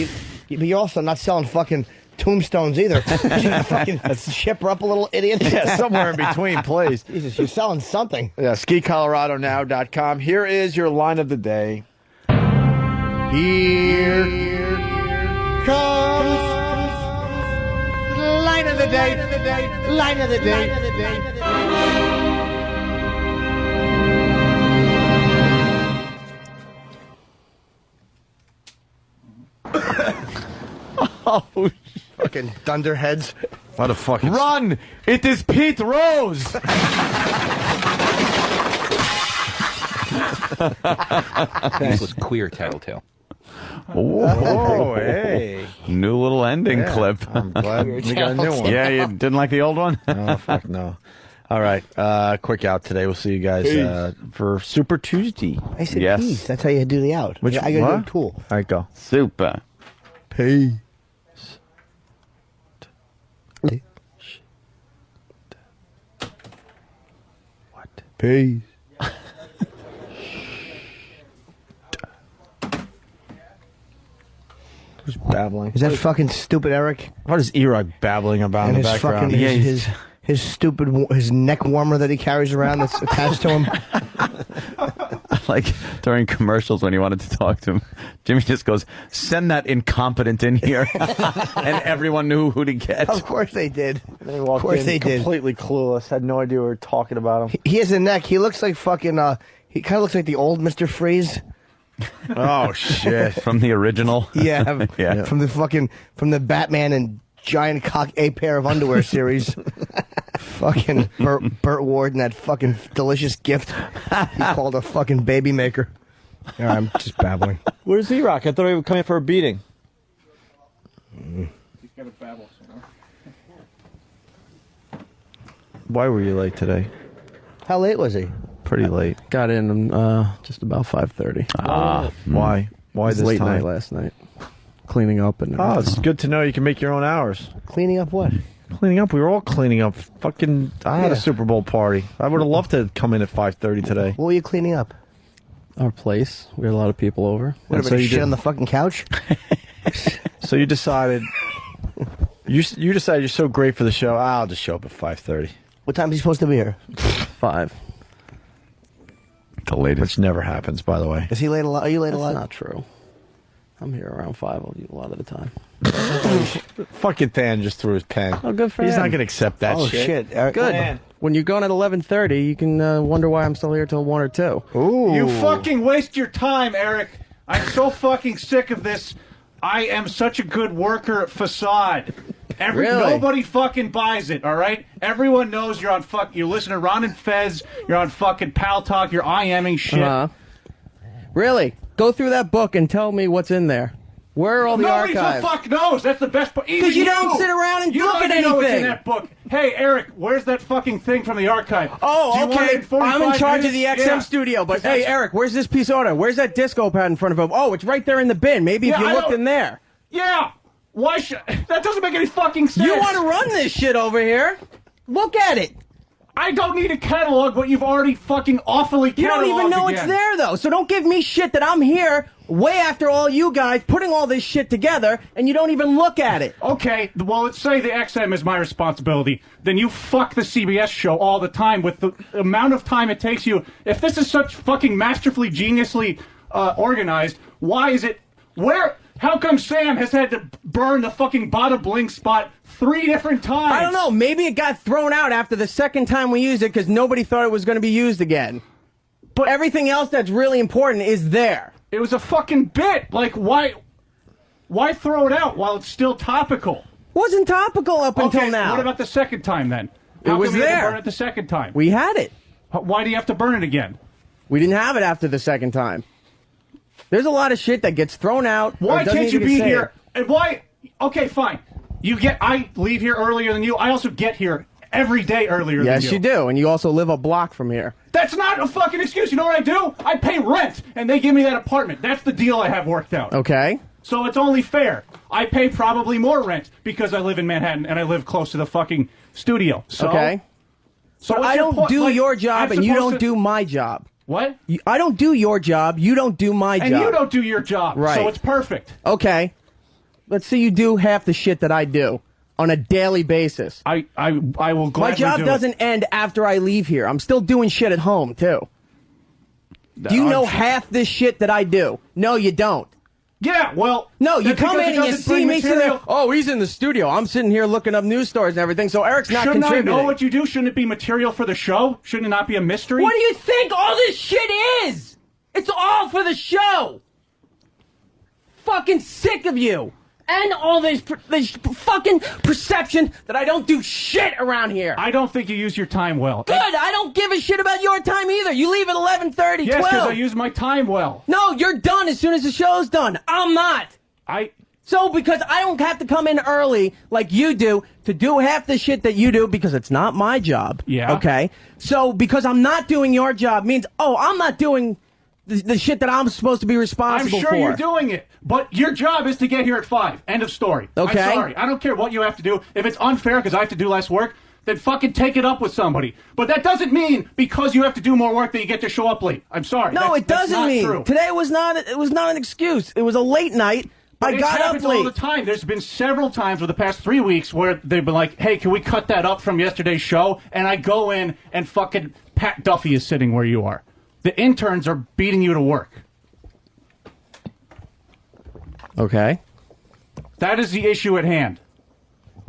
But you're also not selling fucking tombstones either. Fucking ship her up a little idiot. Yeah, somewhere in between, please. Jesus, you're selling something. Yeah, SkiColoradoNow.com. Here is your line of the day. Here comes line of the day. Line of the day. Oh, fucking dunderheads. What a fucking... Run! It is Pete Rose! This was queer Tattletale. Oh, hey. New little ending clip. I'm glad we got a new one. Yeah, you didn't like the old one? Oh, fuck no. All right, quick out today. We'll see you guys for Super Tuesday. I said peace. That's how you do the out. Which, I got to do cool. All right, go. Super. Peace. What? Peace. Who's babbling? Is that fucking stupid Eric? What is E-Rock babbling about And in the his background? fucking his stupid his neck warmer that he carries around that's attached to him. Like during commercials when he wanted to talk to him, Jimmy just goes, "Send that incompetent in here," and everyone knew who to get. Of course they did. They walked of course in they did. completely clueless. Had no idea we were talking about him. He has a neck. He looks like fucking. He kind of looks like the old Mr. Freeze. Oh shit! From the original. Yeah, Yeah. From the Batman and Giant Cock A Pair of Underwear series. Fucking Burt Ward and that fucking delicious gift he called a fucking baby maker. All right, I'm just babbling. Where's E-Rock? I thought he would come in for a beating. He's got to babble somewhere. Why were you late today? How late was he? Pretty late. Got in just about 5:30. Why? Why this late time? night last night? Cleaning up and Oh, it's good to know you can make your own hours. Cleaning up what? Cleaning up. We were all cleaning up. Fucking, I had a Yeah. Super Bowl party. I would have loved to come in at 5:30 today. What were you cleaning up? our place. We had a lot of people over. What, so about you shit did- on the fucking couch? So you decided, you decided you're so great for the show. I'll just show up at 5:30. What time is he supposed to be here? 5. The latest. Which never happens, by the way. Is he late a lot? Are you late a That's lot? not true. I'm here around 5 a lot of the time. Fucking Than just threw his pen. Oh, good for He's him. not going to accept that Oh, shit. shit. Eric- Good. Man. When you're going at 11:30, you can wonder why I'm still here till 1 or 2. Ooh. You fucking waste your time, Eric. I'm so fucking sick of this. I am such a good worker facade. Really? Nobody fucking buys it, all right? Everyone knows you're on you listen to Ron and Fez, you're on fucking Pal Talk, you're IMing shit. Really? Go through that book and tell me what's in there. Where are all the Nobody archives? the fuck knows. That's the best part. Because you don't sit around and you look don't at even know what's in anything. that book. Hey, Eric, where's that fucking thing from the archive? Do you Oh, want it okay. in 45 I'm in charge of the minutes? XM Yeah. studio, but That's- hey, Eric, where's this piece of order? Where's that disco pad in front of him? Oh, it's right there in the bin. Maybe if Yeah, you I looked don't- in there. Yeah. Why should... That doesn't make any fucking sense. You want to run this shit over here? Look at it. I don't need a catalog, but you've already fucking awfully cataloged You don't even know it's again. there, though. So don't give me shit that I'm here way after all you guys putting all this shit together, and you don't even look at it. Okay, well, let's say the XM is my responsibility. Then you fuck the CBS show all the time with the amount of time it takes you. If this is such fucking masterfully, geniusly organized, why is it... How come Sam has had to burn the fucking bada bling spot 3 different times? I don't know. Maybe it got thrown out after the second time we used it because nobody thought it was going to be used again. But everything else that's really important is there. It was a fucking bit. Like, why throw it out while it's still topical? Wasn't topical up until Okay, now. what about the second time then? It How was come you had to there. burn it the second time? We had it. Why do you have to burn it again? We didn't have it after the second time. There's a lot of shit that gets thrown out. Why can't you be here? And why? Okay, fine. I leave here earlier than you. I also get here every day earlier than you. Yes, you do. And you also live a block from here. That's not a fucking excuse. You know what I do? I pay rent, and they give me that apartment. That's the deal I have worked out. Okay. So it's only fair. I pay probably more rent because I live in Manhattan and I live close to the fucking studio. So, okay. So what's I your don't point? do Like, your job, I'm and you supposed don't to- do my job. What? I don't do your job. You don't do my job. And you don't do your job. Right. So it's perfect. Okay. Let's say you do half the shit that I do on a daily basis. I will gladly My job do doesn't end after I leave here. I'm still doing shit at home, too. Do you know half this shit that I do? No, you don't. Yeah, well... No, you that's come because in it and you doesn't see bring me sitting material- there. Oh, he's in the studio. I'm sitting here looking up news stories and everything, so Eric's not Shouldn't contributing. I know what you do? Shouldn't it be material for the show? Shouldn't it not be a mystery? What do you think all this shit is? It's all for the show. Fucking sick of you. And all this fucking perception that I don't do shit around here. I don't think you use your time well. Good. I don't give a shit about your time either. You leave at 11:30, Yes, 12. because I use my time well. No, you're done as soon as the show's done. I'm not. So because I don't have to come in early like you do to do half the shit that you do because it's not my job. Yeah. Okay. So because I'm not doing your job means, I'm not doing the shit that I'm supposed to be responsible I'm sure for. you're doing it, but your job is to get here at 5. End of story. Okay. I'm sorry. I don't care what you have to do. If it's unfair because I have to do less work, then fucking take it up with somebody. But that doesn't mean because you have to do more work that you get to show up late. I'm sorry. No, it That's doesn't not mean. true. Today was not an excuse. It was a late night. But I it got up happens all late. the time. There's been several times over the past 3 weeks where they've been like, hey, can we cut that up from yesterday's show? And I go in and fucking Pat Duffy is sitting where you are. The interns are beating you to work. Okay. That is the issue at hand.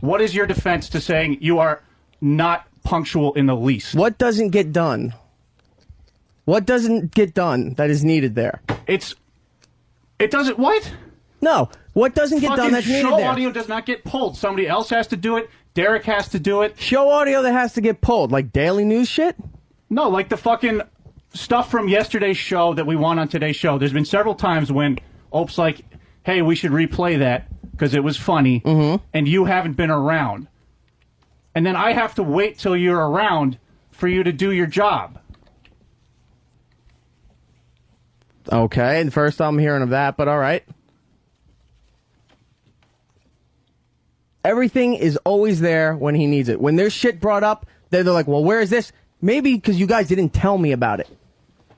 What is your defense to saying you are not punctual in the least? What doesn't get done? What doesn't get done that is needed there? It doesn't what? No. What doesn't get done that's needed show there? audio does not get pulled. Somebody else has to do it. Derek has to do it. Show audio that has to get pulled, like daily news shit? No, like the fucking stuff from yesterday's show that we want on today's show. There's been several times when Ope's like, hey, we should replay that because it was funny, and you haven't been around. And then I have to wait till you're around for you to do your job. Okay, and first I'm hearing of that, but all right. Everything is always there when he needs it. When there's shit brought up, they're like, well, where is this? Maybe because you guys didn't tell me about it.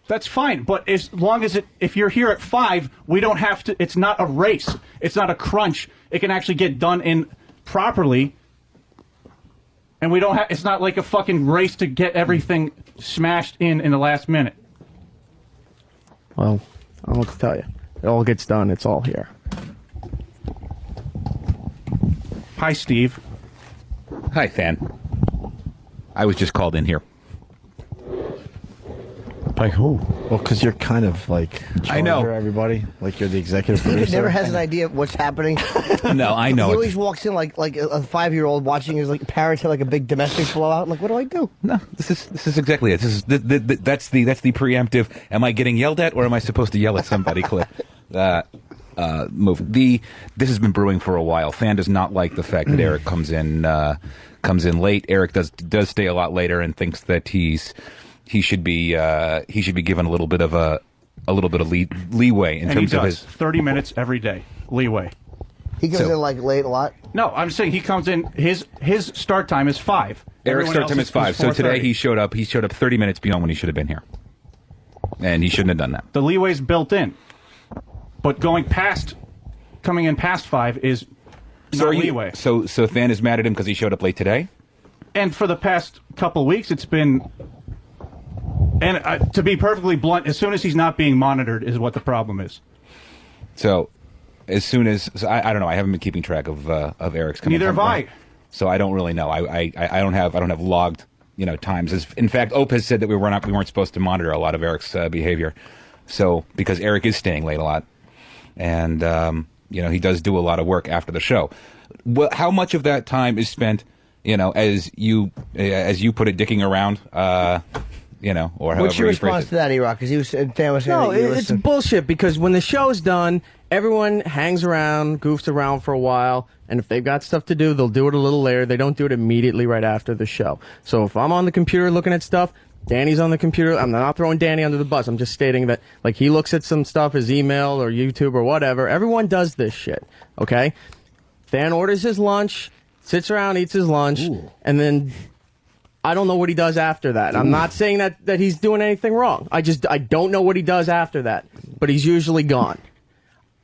That's fine, but as long as if you're here at 5, we don't have to. It's not a race. It's not a crunch. It can actually get done in properly, and we don't have. It's not like a fucking race to get everything smashed in the last minute. Well, I don't know what to tell you. It all gets done. It's all here. Hi, Steve. Hi, Fan. I was just called in here. By who? Well, because you're kind of like I know everybody. Like you're the executive David producer. never has an idea of what's happening. No, I know. He it. always walks in like a 5-year-old watching his like parents have like a big domestic blowout. Like, what do I do? No, this is exactly it. This is that's the preemptive. Am I getting yelled at, or am I supposed to yell at somebody? Clip. Move. This has been brewing for a while. Fan does not like the fact that Eric comes in late. Eric does stay a lot later and thinks that he should be given a little bit of leeway in And terms he of does. his 30 minutes every day leeway. He comes in like late a lot. No, I'm saying he comes in. His start time is 5. Eric's Everyone start time else's is 5. So today 4:30. he showed up 30 minutes beyond when he should have been here, and he shouldn't have done that. The leeway's built in, but coming in past 5 is So not leeway. So Fan is mad at him because he showed up late today. And for the past couple of weeks, it's been. And to be perfectly blunt, as soon as he's not being monitored is what the problem is. So, as soon as I don't know, I haven't been keeping track of Eric's coming. Neither have I. So I don't really know. I don't have logged times. In fact, Ope has said that we weren't supposed to monitor a lot of Eric's behavior. So because Eric is staying late a lot, and he does do a lot of work after the show. How much of that time is spent, as you put it, dicking around? or however What's your you phrase response it. to that, E-Rock? Because Dan was saying No, that you it's listen. bullshit because when the show's done, everyone hangs around, goofs around for a while, and if they've got stuff to do, they'll do it a little later. They don't do it immediately right after the show. So if I'm on the computer looking at stuff, Danny's on the computer. I'm not throwing Danny under the bus. I'm just stating that, like, he looks at some stuff, his email or YouTube or whatever. Everyone does this shit, okay? Dan orders his lunch, sits around, eats his lunch, and then I don't know what he does after that. I'm not saying that he's doing anything wrong. I don't know what he does after that, but he's usually gone.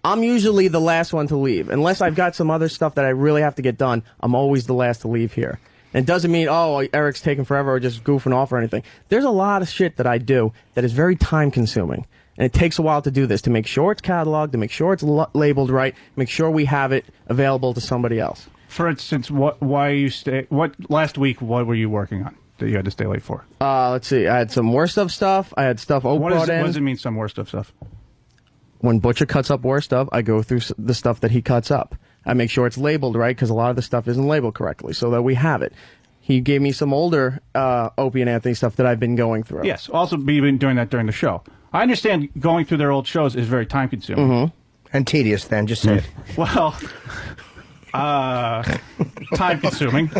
I'm usually the last one to leave. Unless I've got some other stuff that I really have to get done, I'm always the last to leave here. And it doesn't mean, Eric's taking forever or just goofing off or anything. There's a lot of shit that I do that is very time-consuming. And it takes a while to do this, to make sure it's cataloged, to make sure it's labeled right, make sure we have it available to somebody else. For instance, what last week, what were you working on that you had to stay late for? Let's see. I had some worst of stuff. I had stuff What brought in. does it mean, some worst of stuff? When Butcher cuts up worst of, I go through the stuff that he cuts up. I make sure it's labeled right, because a lot of the stuff isn't labeled correctly, so that we have it. He gave me some older Opie and Anthony stuff that I've been going through. Yes, also been doing that during the show. I understand going through their old shows is very time-consuming. Mm-hmm. And tedious, then. Just say it. Well, time-consuming.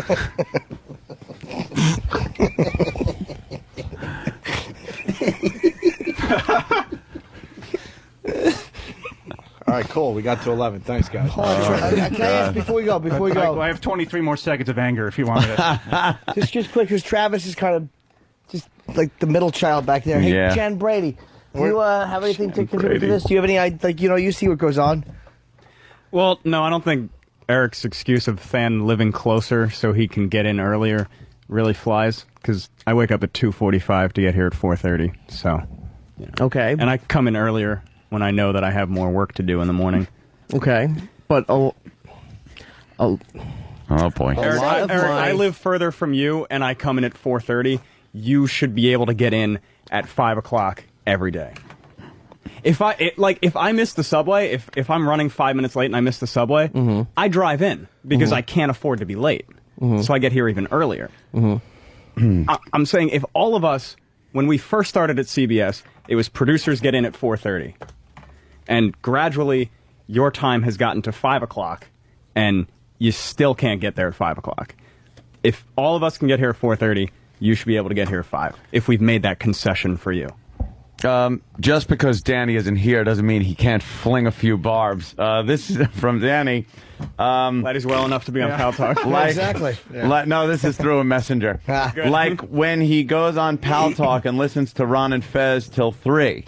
All right, cool. We got to 11. Thanks, guys. Can I ask before we go? I have 23 more seconds of anger if you want to. just quick, because Travis is kind of just like the middle child back there. Hey, Yeah. Jan Brady, do you have anything to contribute to this? Do you have any, you see what goes on? Well, no, I don't think Eric's excuse of Fan living closer so he can get in earlier really flies, because I wake up at 2:45 to get here at 4:30, so... Okay. And I come in earlier when I know that I have more work to do in the morning. Okay, but... Oh, boy. Eric, I live further from you, and I come in at 4:30. You should be able to get in at 5 o'clock every day. If I miss the subway, if I'm running 5 minutes late and I miss the subway, I drive in because I can't afford to be late. So I get here even earlier. I'm saying if all of us, when we first started at CBS, it was producers get in at 4:30. And gradually, your time has gotten to 5 o'clock, and you still can't get there at 5 o'clock. If all of us can get here at 4:30, you should be able to get here at 5, if we've made that concession for you. Just because Danny isn't here doesn't mean he can't fling a few barbs. This is from Danny. That is well enough to be on Pal Talk. Exactly. No, this is through a messenger. Like when he goes on Pal Talk and listens to Ron and Fez till 3.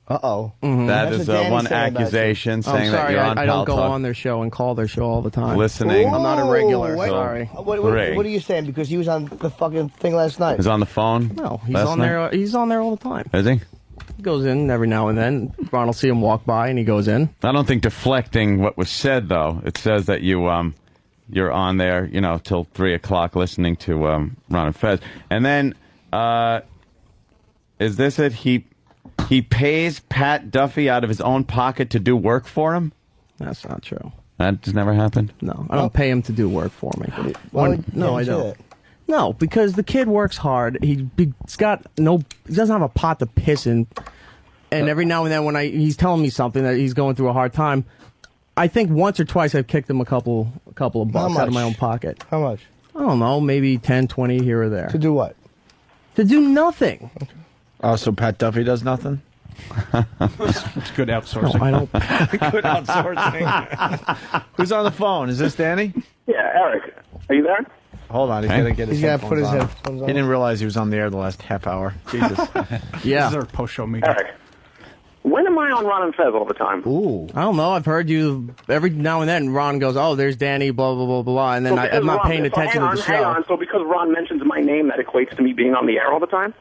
Uh-oh. That is one accusation saying that you're on I Pal don't go Talk. on their show and call their show all the time. Listening. I'm not a regular. Wait. Sorry. What are you saying? Because he was on the fucking thing last night. He's on the phone? No, he's last on night? there. He's on there all the time. Is he? He goes in every now and then. Ron will see him walk by, and he goes in. I don't think deflecting what was said, though. It says that you're on there, till 3 o'clock listening to Ron and Fez. And then, is this it? He pays Pat Duffy out of his own pocket to do work for him? That's not true. That just never happened? No, I don't pay him to do work for me. No, I don't. No, because the kid works hard. He doesn't have a pot to piss in. And every now and then when he's telling me something that he's going through a hard time, I think once or twice I've kicked him a couple of bucks out of my own pocket. How much? I don't know, maybe 10, 20 here or there. To do what? To do nothing. Okay. Oh, so Pat Duffy does nothing? It's good outsourcing. No, I don't. Good outsourcing. Who's on the phone? Is this Danny? Yeah, Eric. Are you there? Hold on, he's got to get his He's got to headphones put his on. headphones on. He didn't realize he was on the air the last half hour. Jesus. Yeah. This is our post-show meeting. Eric, when am I on Ron and Fez all the time? Ooh. I don't know. I've heard you every now and then. Ron goes, "Oh, there's Danny," blah blah blah blah, and then I'm not paying attention to the show. Hang on. So because Ron mentions my name, that equates to me being on the air all the time?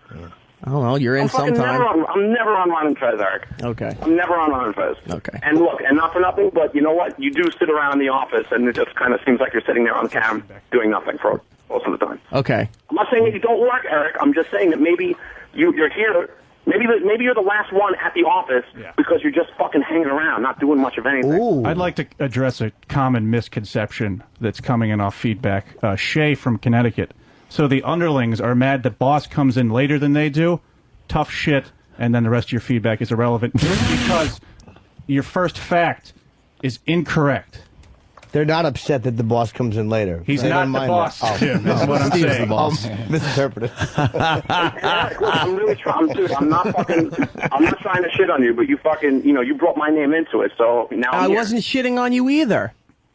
I don't know. You're in sometime. I'm never on Ron and Fez, Eric. Okay. I'm never on Ron and Fez. Okay. And look, and not for nothing, but you know what? You do sit around in the office, and it just kind of seems like you're sitting there on cam doing nothing for most of the time. Okay. I'm not saying that you don't work, Eric. I'm just saying that maybe you're here. Maybe you're the last one at the office because you're just fucking hanging around, not doing much of anything. Ooh. I'd like to address a common misconception that's coming in off feedback. Shay from Connecticut. So the underlings are mad that boss comes in later than they do, tough shit, and then the rest of your feedback is irrelevant because your first fact is incorrect. They're not upset that the boss comes in later. He's They not don't the mind boss, that. Tim, is what I'm Steve's saying. the boss. Misinterpreted. Eric, look, I'm really trying. I'm not trying to shit on you, but you fucking, you brought my name into it, so now I wasn't shitting on you either.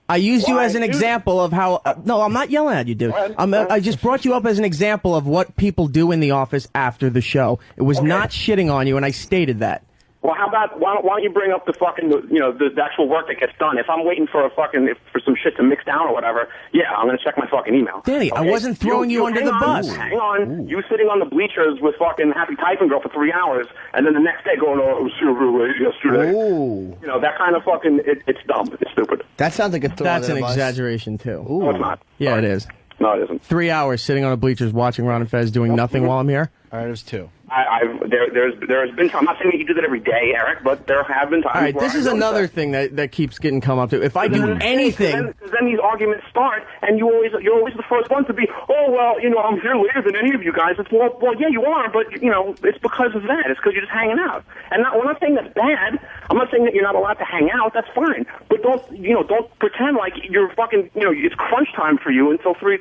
I used you as an example of how. No, I'm not yelling at you, dude. I just brought you up as an example of what people do in the office after the show. It was not shitting on you, and I stated that. Well, how about why don't you bring up the fucking the actual work that gets done? If I'm waiting for for some shit to mix down or whatever, yeah, I'm gonna check my fucking email. Danny, I wasn't throwing you under the bus. Hang on, you sitting on the bleachers with fucking Happy Typing Girl for 3 hours, and then the next day going, oh, it was super late yesterday. Ooh. That kind of fucking it's dumb, it's stupid. That sounds like a throw That's under an the bus. exaggeration too. No, it's not. Yeah, it is. No, it isn't. 3 hours sitting on the bleachers watching Ron and Fez doing nothing while I'm here. All right, it was 2. There's been time. I'm not saying that you do that every day, Eric, but there have been times. All right, where this I is noticed another that. thing that keeps getting come up to. If I do anything, Because then these arguments start, and you're always the first one to be, oh well, I'm here later than any of you guys. It's well, yeah, you are, but it's because of that. It's because you're just hanging out. And we're not saying that's bad. I'm not saying that you're not allowed to hang out. That's fine, but don't pretend like you're fucking, it's crunch time for you until 3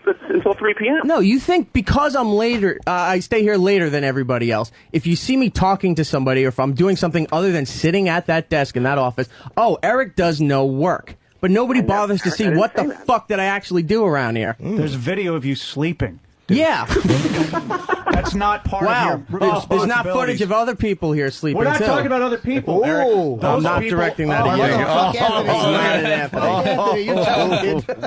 p.m. No, you think because I'm later, I stay here later than everybody else. If you see me talking to somebody, or if I'm doing something other than sitting at that desk in that office, oh, Eric does no work. But nobody bothers to see what the fuck did I actually do around here. There's video of you sleeping. Yeah. That's not part of your There's not footage of other people here sleeping. We're not too. talking about other people, Eric. I'm Those not people directing that are- at you.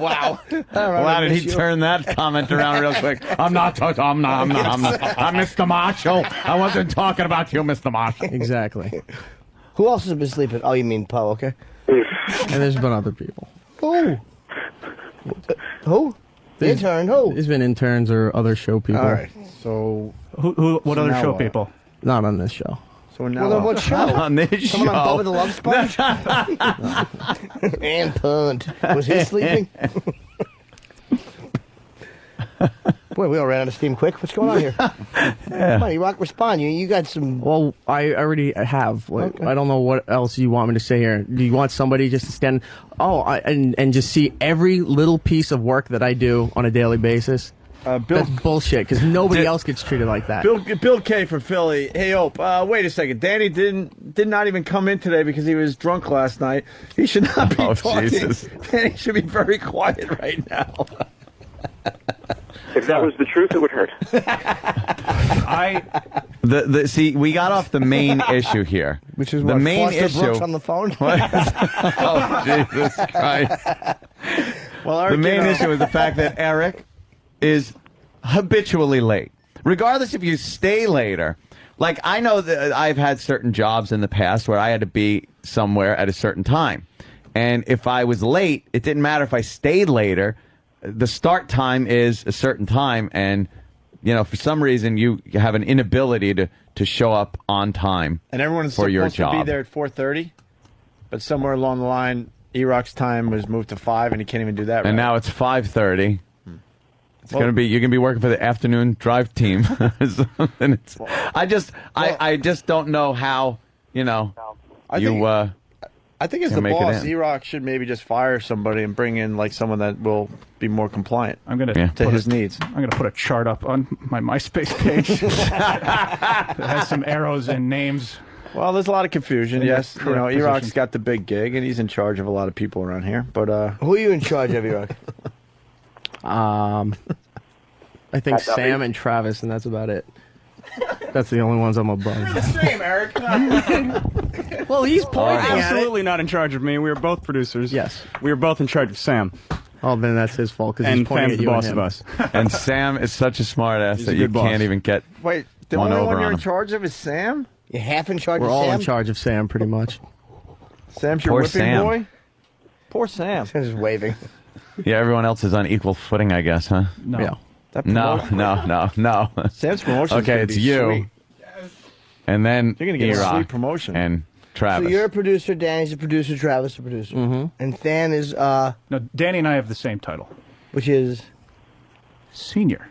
Wow. How did he turn that comment around real quick? I'm Mr. Marshall. I wasn't talking about you, Mr. Marshall. Exactly. Who else has been sleeping? Oh, you mean Poe, okay. And there's been other people. Who? Who? The intern, who? There's been interns or other show people. All right, so... What other now show what? people? Not on this show. So now Well, then what show? On this Someone on show. Bubba the Love Sponge? And Punt. Was he sleeping? Boy, we all ran out of steam quick. What's going on here? Come on, E-Rock, respond. You got some... Well, I already have. Like, I don't know what else you want me to say here. Do you want somebody just to stand... and just see every little piece of work that I do on a daily basis? That's bullshit, because nobody else gets treated like that. Bill K from Philly. Hey, Ope, wait a second. Danny did not even come in today because he was drunk last night. He should not be talking. Jesus. Danny should be very quiet right now. If that was the truth, it would hurt. See, we got off the main issue here. Which is the what, main Foster issue. Brooks on the phone? Oh, Jesus Christ. Well, Eric, the main issue is the fact that Eric is habitually late. Regardless if you stay later. Like, I know that I've had certain jobs in the past where I had to be somewhere at a certain time. And if I was late, it didn't matter if I stayed later. The start time is a certain time, and, for some reason you have an inability to show up on time and everyone's for your supposed job. to be there at 4:30, but somewhere along the line, E-Rock's time was moved to 5, and he can't even do that. And now it's 5:30. It's going to be, you're going to be working for the afternoon drive team. And I just don't know how, I think as can the make it boss, in. E-Rock should maybe just fire somebody and bring in like someone that will be more compliant. I'm gonna to his needs. I'm going to put a chart up on my MySpace page that has some arrows and names. Well, there's a lot of confusion. In the Yes, correct E-Rock's position. got the big gig, and he's in charge of a lot of people around here. But Who are you in charge of, E-Rock? I think Sam and Travis, and that's about it. That's the only ones I'm above. Same, Eric. Well, he's pointing at it. Absolutely not in charge of me. We are both producers. Yes. We are both in charge of Sam. Oh, then that's his fault, because he's And pointing Sam's at the you boss and of him. us. And Sam is such a smart ass He's that a you good boss. can't even get Wait, the one only over one you're on in him. charge of is Sam? You're half in charge We're of all Sam? in charge of Sam, pretty much. Sam's your Poor whipping Sam. boy? Poor Sam. Sam's just waving. Yeah, everyone else is on equal footing, I guess, huh? No. Yeah. That No, promotion- no. Sam's promotion. Okay, it's you. Sweet. And then You're gonna get a E-Rock sweet promotion. and Travis. So you're a producer, Danny's a producer, Travis a producer. Mm-hmm. And Than is, No, Danny and I have the same title. which is... Senior.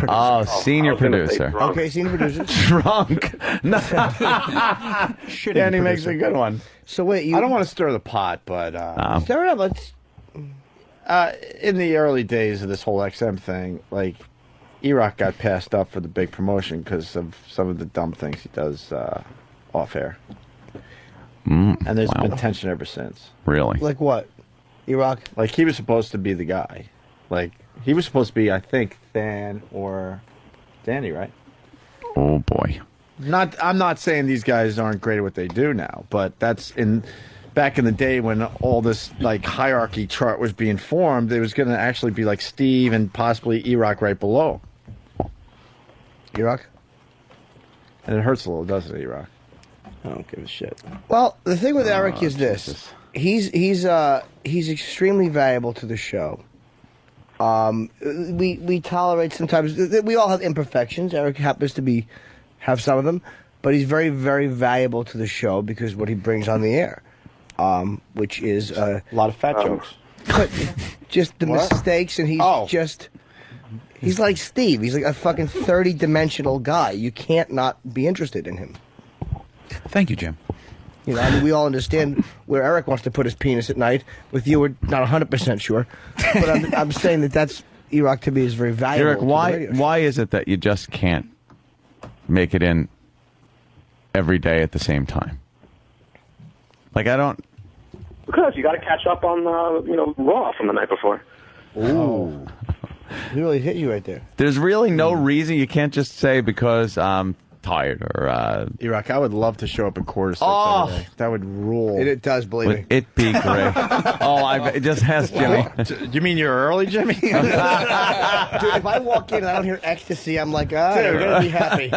Oh, senior producer. Okay, senior producer. Drunk. No. Danny makes a good one. So wait, I don't want to stir the pot, but stir it up. Let's. In the early days of this whole XM thing, like E-Rock got passed up for the big promotion because of some of the dumb things he does off air, and there's been tension ever since. Really? Like what? E-Rock? Like he was supposed to be the guy. Like he was supposed to be, I think, Than or Danny, right? Oh boy. I'm not saying these guys aren't great at what they do now, but that's back in the day when all this like hierarchy chart was being formed, it was going to actually be like Steve and possibly E-Rock right below. E-Rock? And it hurts a little, doesn't it, E-Rock? I don't give a shit. Well, the thing with Eric is this: he's extremely valuable to the show. We tolerate sometimes. We all have imperfections. Eric happens to have some of them, but he's very, very valuable to the show because what he brings on the air, which is a lot of fat jokes, but just the mistakes, and he's like Steve. He's like a fucking 30-dimensional guy. You can't not be interested in him. Thank you, Jim. You know, I mean, we all understand where Eric wants to put his penis at night. With you, we're not 100% sure. But I'm saying that's E-Rock to me is very valuable. Eric, why is it that you just can't make it in every day at the same time? Like, I don't... Because you got to catch up on, Raw from the night before. Ooh. He really hit you right there. There's really no reason. You can't just say because I'm tired or... E-Rock, I would love to show up at 5:45 every day. That would rule. It does, believe me. It'd be great. Just ask Jimmy. You mean you're early, Jimmy? Dude, if I walk in and I don't hear ecstasy, I'm like, you're going to be happy.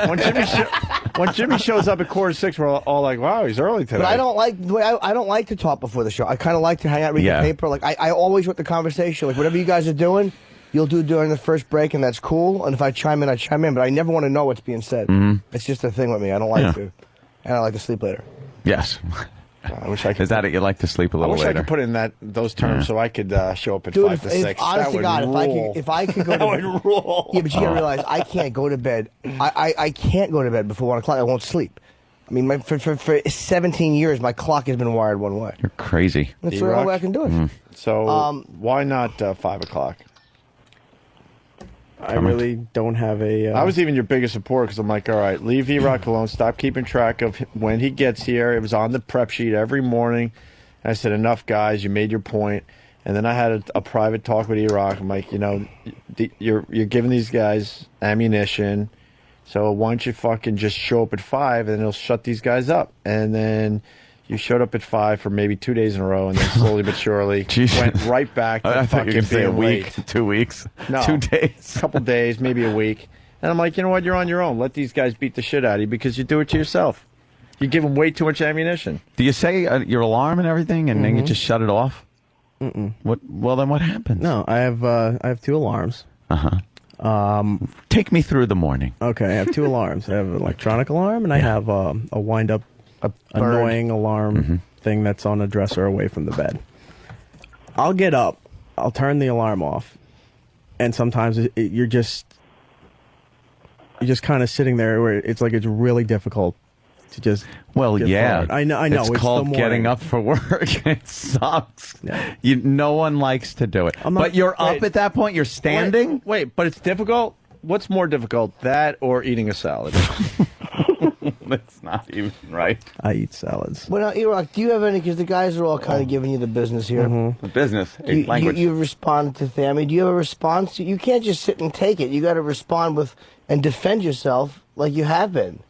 When Jimmy shows up at 5:45, we're all like, wow, he's early today. But I don't like to talk before the show. I kind of like to hang out, read the paper. Like I always want the conversation. Like whatever you guys are doing, you'll do during the first break, and that's cool. And if I chime in, I chime in. But I never want to know what's being said. It's just a thing with me. I don't like to. And I like to sleep later. Yes. I wish I could. Is that it? You like to sleep a little later? I wish I could put in those terms so I could show up at 5 to 6. Honest to God, if I could go to bed. That would rule. Yeah, but you gotta realize I can't go to bed. I can't go to bed before 1 o'clock. I won't sleep. I mean, for 17 years, my clock has been wired one way. You're crazy. That's the only way I can do it. So why not 5 o'clock? I really don't have a... I was even your biggest supporter because I'm like, all right, leave E-Rock alone. Stop keeping track of when he gets here. It was on the prep sheet every morning. And I said, enough, guys. You made your point. And then I had a private talk with E-Rock. I'm like, you're giving these guys ammunition. So why don't you fucking just show up at 5 and it'll shut these guys up. And then... You showed up at 5 for maybe 2 days in a row, and then slowly but surely went right back to I thought you were fucking say a being week, late. 2 weeks, No, 2 days, a couple days, maybe a week. And I'm like, you know what? You're on your own. Let these guys beat the shit out of you because you do it to yourself. You give them way too much ammunition. Do you say your alarm and everything, and then you just shut it off? What? Well, then what happens? No, I have 2 alarms. Take me through the morning. Okay, I have 2 alarms. I have an electronic alarm, and I have a wind-up, annoying alarm thing that's on a dresser away from the bed. I'll get up, I'll turn the alarm off, and sometimes you're just kind of sitting there where it's like it's really difficult to just get forward. I know. It's called getting up for work. It sucks. Yeah. No one likes to do it. But you're up at that point. You're standing. Wait, but it's difficult. What's more difficult, that or eating a salad? That's not even right. I eat salads. Well, now, E-Rock, do you have any? Because the guys are all kind of giving you the business here. The business, language. You responded to Thammy. Do you have a response? You can't just sit and take it. You got to respond with and defend yourself like you have been.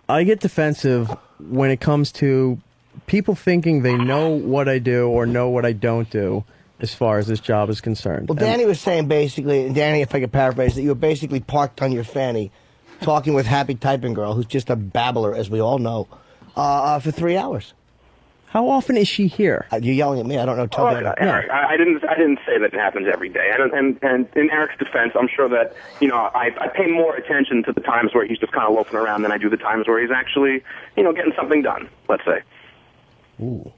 I get defensive when it comes to people thinking they know what I do or know what I don't do as far as this job is concerned. Well, Danny was saying basically, Danny, if I could paraphrase, that you were basically parked on your fanny talking with Happy Typing Girl, who's just a babbler, as we all know, for 3 hours. How often is she here? You're yelling at me. I don't know. Tell Danny. Eric, I didn't say that it happens every day. And in Eric's defense, I'm sure that I pay more attention to the times where he's just kind of loafing around than I do the times where he's actually getting something done. Let's say. Ooh.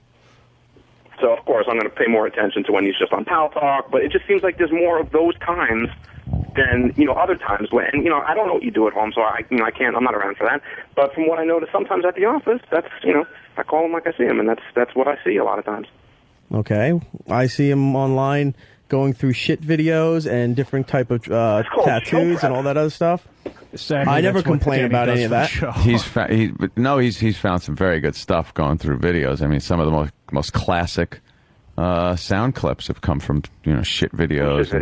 So of course I'm going to pay more attention to when he's just on Pal Talk. But it just seems like there's more of those times than, you know, other times when, and, you know, I don't know what you do at home, so I can't, I'm not around for that. But from what I notice sometimes at the office, that's, you know, I call him like I see him, and that's what I see a lot of times. Okay. I see him online going through shit videos and different type of tattoos and all that other stuff. Sadly, I never that's what complain Danny about does any of for the that. show. He's found some very good stuff going through videos. I mean, some of the most classic sound clips have come from, you know, shit videos,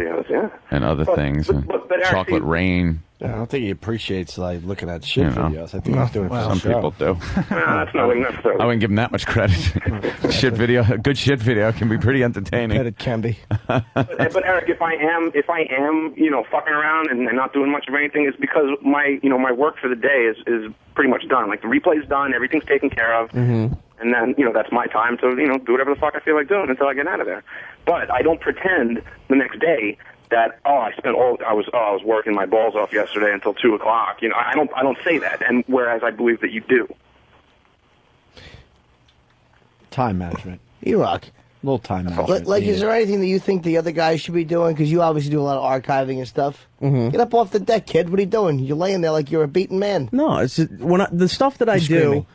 and other things. But Chocolate actually, Rain. Yeah, I don't think he appreciates like looking at shit You know. videos. I think he's doing it for Some the show. people do. that's not necessarily. I wouldn't give him that much credit. A good shit video can be pretty entertaining. It can be. But Eric, if I am, you know, fucking around and not doing much of anything, it's because my work for the day is pretty much done. Like the replay's done, everything's taken care of, and then, you know, that's my time to, you know, do whatever the fuck I feel like doing until I get out of there. But I don't pretend the next day that I was working my balls off yesterday until 2:00. You know, I don't say that. And whereas I believe that you do. Time management. E-Rock. A little time management. Like, is there anything that you think the other guys should be doing? Because you obviously do a lot of archiving and stuff. Get up off the deck, kid. What are you doing? You're laying there like you're a beaten man. No, it's just, the stuff that I do.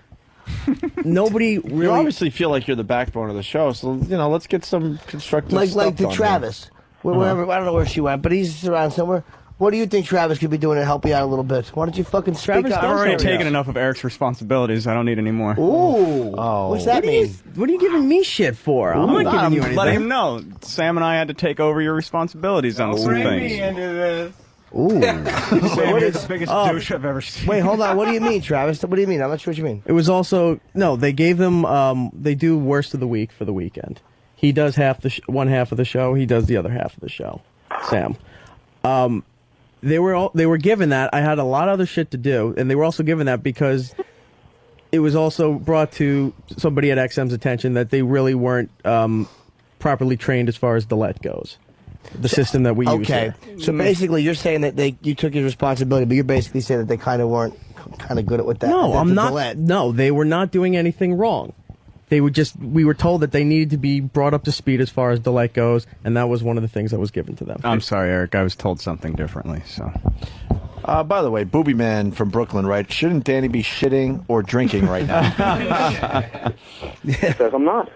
Nobody really. You obviously feel like you're the backbone of the show, so you know. Let's get some constructive Like stuff to done Travis. here. Wherever, I don't know where she went, but he's around somewhere. What do you think Travis could be doing to help you out a little bit? Why don't you fucking speak Travis, up? I've already taken enough of Eric's responsibilities. I don't need any more. Ooh. What's that mean? What are you giving me shit for? I'm not giving you anything. Letting him know. Sam and I had to take over your responsibilities on some things. into this. Ooh. Sam, you're the biggest douche I've ever seen. Wait, hold on. What do you mean, Travis? What do you mean? I'm not sure what you mean. It was also they gave them they do worst of the week for the weekend. He does one half of the show. He does the other half of the show. Sam, they were given that. I had a lot of other shit to do, and they were also given that because it was also brought to somebody at XM's attention that they really weren't properly trained as far as the let goes. The system that we use. Okay, so basically, you're saying that you took his responsibility, but you're basically saying that they kind of weren't kind of good at what that. No, I'm not. Delete. No, they were not doing anything wrong. They were just. We were told that they needed to be brought up to speed as far as delete goes, and that was one of the things that was given to them. I'm sorry, Eric. I was told something differently. So. By the way, Booby Man from Brooklyn, right? Shouldn't Danny be shitting or drinking right now? Says I'm not.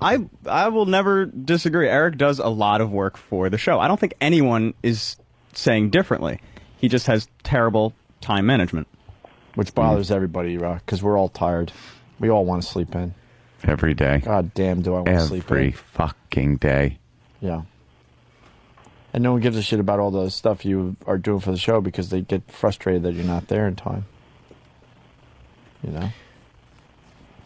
I will never disagree. Eric does a lot of work for the show. I don't think anyone is saying differently. He just has terrible time management. Which bothers everybody, because we're all tired. We all want to sleep in. Every day. God damn, do I want to sleep in. Every fucking day. Yeah. And no one gives a shit about all the stuff you are doing for the show because they get frustrated that you're not there in time. You know?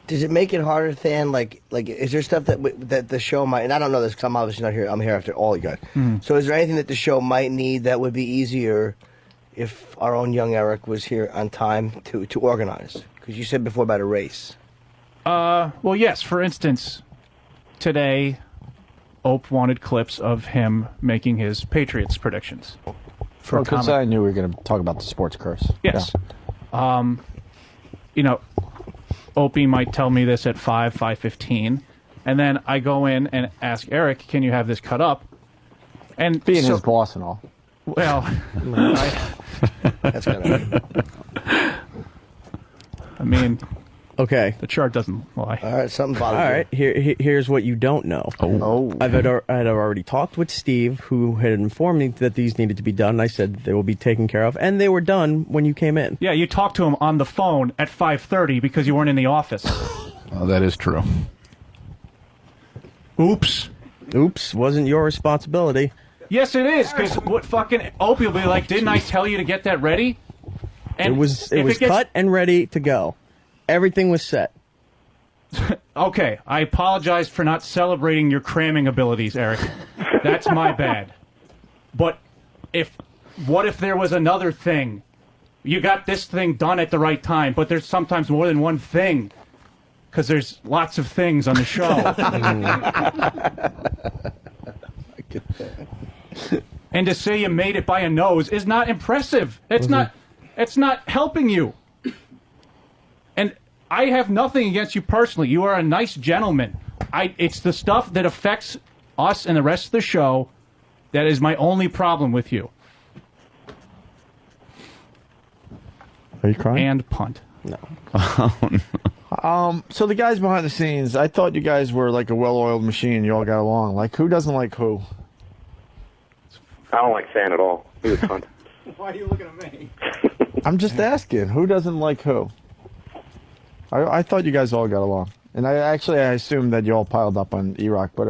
Does it make it harder, Than? Like, is there stuff that the show might? And I don't know this because I'm obviously not here. I'm here after all you guys. So, is there anything that the show might need that would be easier if our own young Eric was here on time to organize? Because you said before about a race. Well, yes. For instance, today, Ope wanted clips of him making his Patriots predictions. Because I knew we were going to talk about the sports curse. Yes. Yeah. You know, Opie might tell me this at 5:15, and then I go in and ask Eric, "Can you have this cut up?" And being his boss and all. Well, that's kind I mean, okay, the chart doesn't lie. All right, something bothers All right, here's what you don't know. I had already talked with Steve, who had informed me that these needed to be done. I said they will be taken care of, and they were done when you came in. Yeah, you talked to him on the phone at 5:30 because you weren't in the office. Oh, that is true. Oops. Oops, wasn't your responsibility. Yes, it is, because what fucking Opie will be like, didn't I tell you to get that ready? And it was cut and ready to go. Everything was set. Okay, I apologize for not celebrating your cramming abilities, Eric. That's my bad. But what if there was another thing? You got this thing done at the right time, but there's sometimes more than one thing. Because there's lots of things on the show. And to say you made it by a nose is not impressive. It's not helping you. And I have nothing against you personally. You are a nice gentleman. It's the stuff that affects us and the rest of the show that is my only problem with you. Are you crying? And punt. No. So the guys behind the scenes, I thought you guys were like a well-oiled machine. You all got along. Like, who doesn't like who? I don't like Fan at all. He was cunt. Why are you looking at me? I'm just asking, who doesn't like who? I thought you guys all got along, and I assumed that you all piled up on E-Rock. But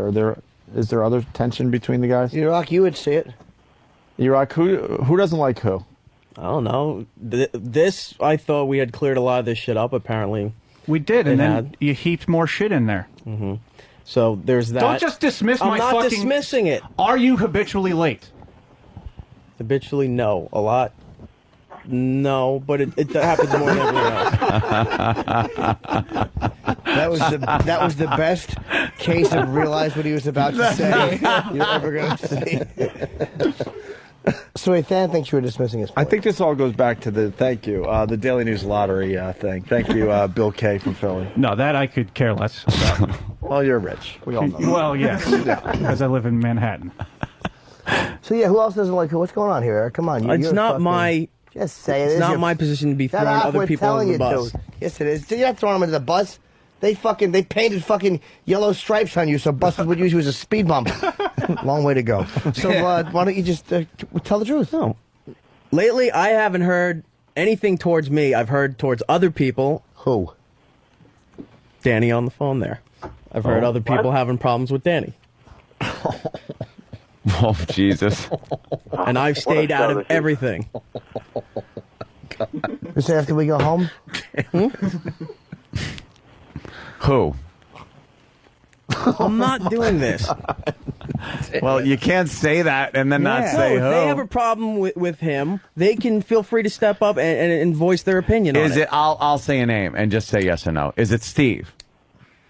is there other tension between the guys? E-Rock, you would see it. E-Rock, who doesn't like who? I don't know. This, I thought we had cleared a lot of this shit up. Apparently, we did, and then you heaped more shit in there. Mm-hmm. So there's that. Don't just dismiss my fucking... I'm not dismissing it. Are you habitually late? Habitually, no. A lot? No, but it happens more than everyone else. That was the best case of realize what he was about to say you're ever going to see. So Than thinks you were dismissing his point. I think this all goes back to the the Daily News Lottery thing. Thank you, Bill K. from Philly. No, that I could care less about. Well, you're rich. We all know that. Well, yes, because I live in Manhattan. So yeah, who else doesn't like who? What's going on here, Eric? Come on. It's not my... Just say it. It's not my position to be throwing other people under the bus. Yes, it is. You're not throwing them under the bus. They painted fucking yellow stripes on you, so buses would use you as a speed bump. Long way to go. So why don't you just tell the truth? No. Lately, I haven't heard anything towards me. I've heard towards other people. Who? Danny on the phone there. I've heard other people having problems with Danny. Oh, Jesus. And I've stayed out of everything. Is it after we go home? Who? I'm not doing this. Well, you can't say that and then not say if who. they have a problem with him, they can feel free to step up and voice their opinion on Is it. it? I'll say a name and just say yes or no. Is it Steve?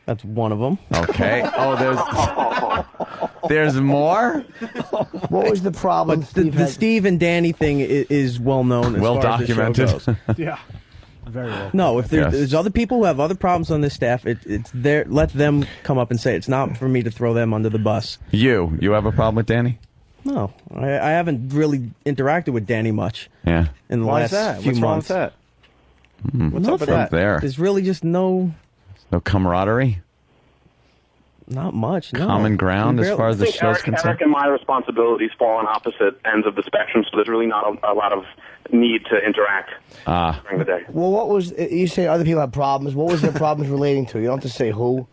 That's one of them. Okay. Oh, there's more? What was the problem? But the Steve and Danny thing is well known. As Well far as the show documented. goes. Yeah. Very well. No, if there's other people who have other problems on this staff, it's there. Let them come up and say it. It's not for me to throw them under the bus. You have a problem with Danny? No, I haven't really interacted with Danny much. Yeah. In the Why last is that? few What's wrong months. with that? What's up with that? There. There's really just no camaraderie? Not much. No. Common ground as far as the I think show's concerned? Eric and my responsibilities fall on opposite ends of the spectrum, so there's really not a lot of need to interact during the day. Well, what was you say? Other people have problems. What was their problems relating to? You don't have to say who.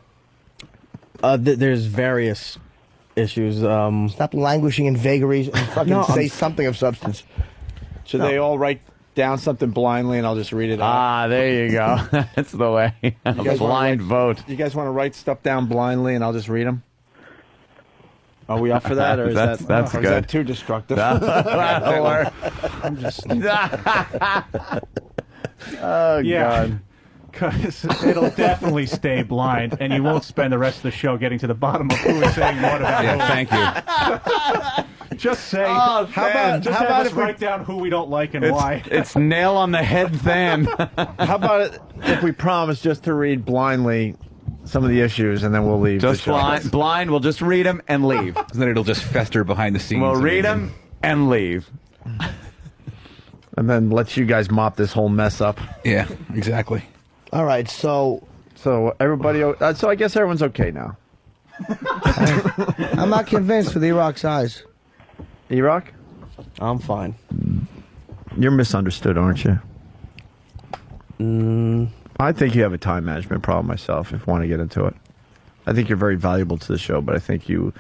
There's various issues. Stop languishing in vagaries and fucking say something of substance. Should they all write down something blindly and I'll just read it out? There you go. That's the way. A blind vote. You guys want to write stuff down blindly and I'll just read them? Are we up for that, or is That's or is good. that too destructive? That'll work. I'm just. Oh, Yeah. God. Because it'll definitely stay blind, and you won't spend the rest of the show getting to the bottom of who is saying what about who. Thank you. Just say, Oh, how Than. about just How have about us if we- write down who we don't like and why. It's nail on the head, Than. How about it if we promise just to read blindly some of the issues and then we'll leave? Just the show? blind. We'll just read them and leave. Then it'll just fester behind the scenes. We'll read them and leave. And then let you guys mop this whole mess up. Yeah, exactly. All right, so everybody. So I guess everyone's okay now. I'm not convinced with E-Rock's eyes. E-Rock? I'm fine. You're misunderstood, aren't you? I think you have a time management problem myself, if you want to get into it. I think you're very valuable to the show, but I think you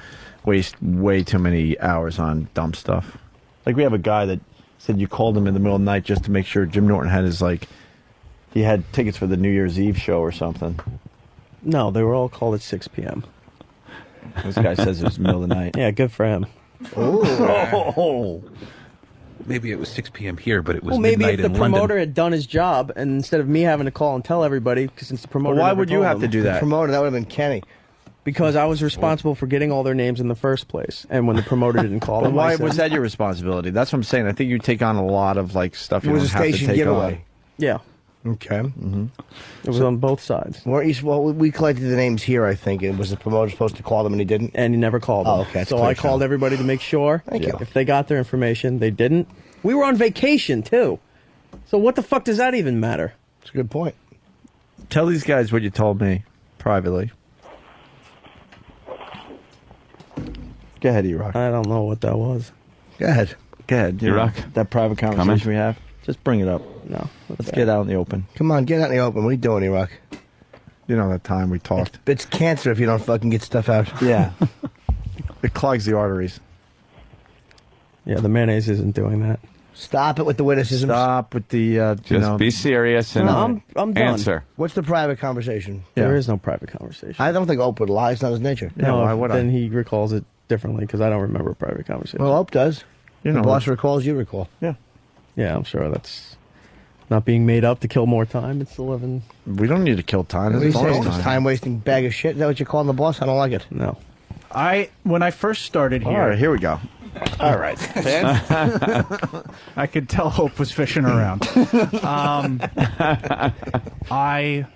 waste way too many hours on dumb stuff. Like, we have a guy that said you called him in the middle of the night just to make sure Jim Norton had his, he had tickets for the New Year's Eve show or something. No, they were all called at 6 p.m. This guy says it was the middle of the night. Yeah, good for him. Oh. Maybe it was 6 p.m. here, but it was Well, maybe midnight if the in London. promoter had done his job, and instead of me having to call and tell everybody, because since the promoter Well, why never would you told have them- to do that? The promoter, that would have been Kenny. Because I was responsible for getting all their names in the first place, and when the promoter didn't call But them, why I said, was that your responsibility? That's what I'm saying. I think you take on a lot of stuff you It was don't a have to station take giveaway. Yeah, Okay. it was on both sides, Well, we collected the names here, I think, and was the promoter supposed to call them and he didn't? and he never called them. Oh, okay, that's So clear, I called Sean. everybody to make sure. Thank you. If they got their information, they didn't. We were on vacation too. So what the fuck does that even matter? It's a good point. Tell these guys what you told me privately. Go ahead, E-Rock. I don't know what that was. Go ahead. Go ahead. E-Rock. That private conversation we have. Just bring it up. No. Let's get out in the open. Come on, get out in the open. What are you doing, E-Rock? You know that time we talked. It's cancer if you don't fucking get stuff out. Yeah. It clogs the arteries. Yeah, the mayonnaise isn't doing that. Stop it with the witticisms. Stop with the, Just be serious and I'm done. answer. What's the private conversation? There is no private conversation. I don't think Ope would lie. It's not his nature. Then he recalls it differently because I don't remember a private conversation. Well, Ope does. You The know, boss recalls, you recall. Yeah. Yeah, I'm sure that's not being made up to kill more time. It's 11. We don't need to kill time. What are you It's saying? bonus This time-wasting bag of shit? Is that what you're calling the boss? I don't like it. No. When I first started here. All right, here we go. All right. I could tell Hope was fishing around. I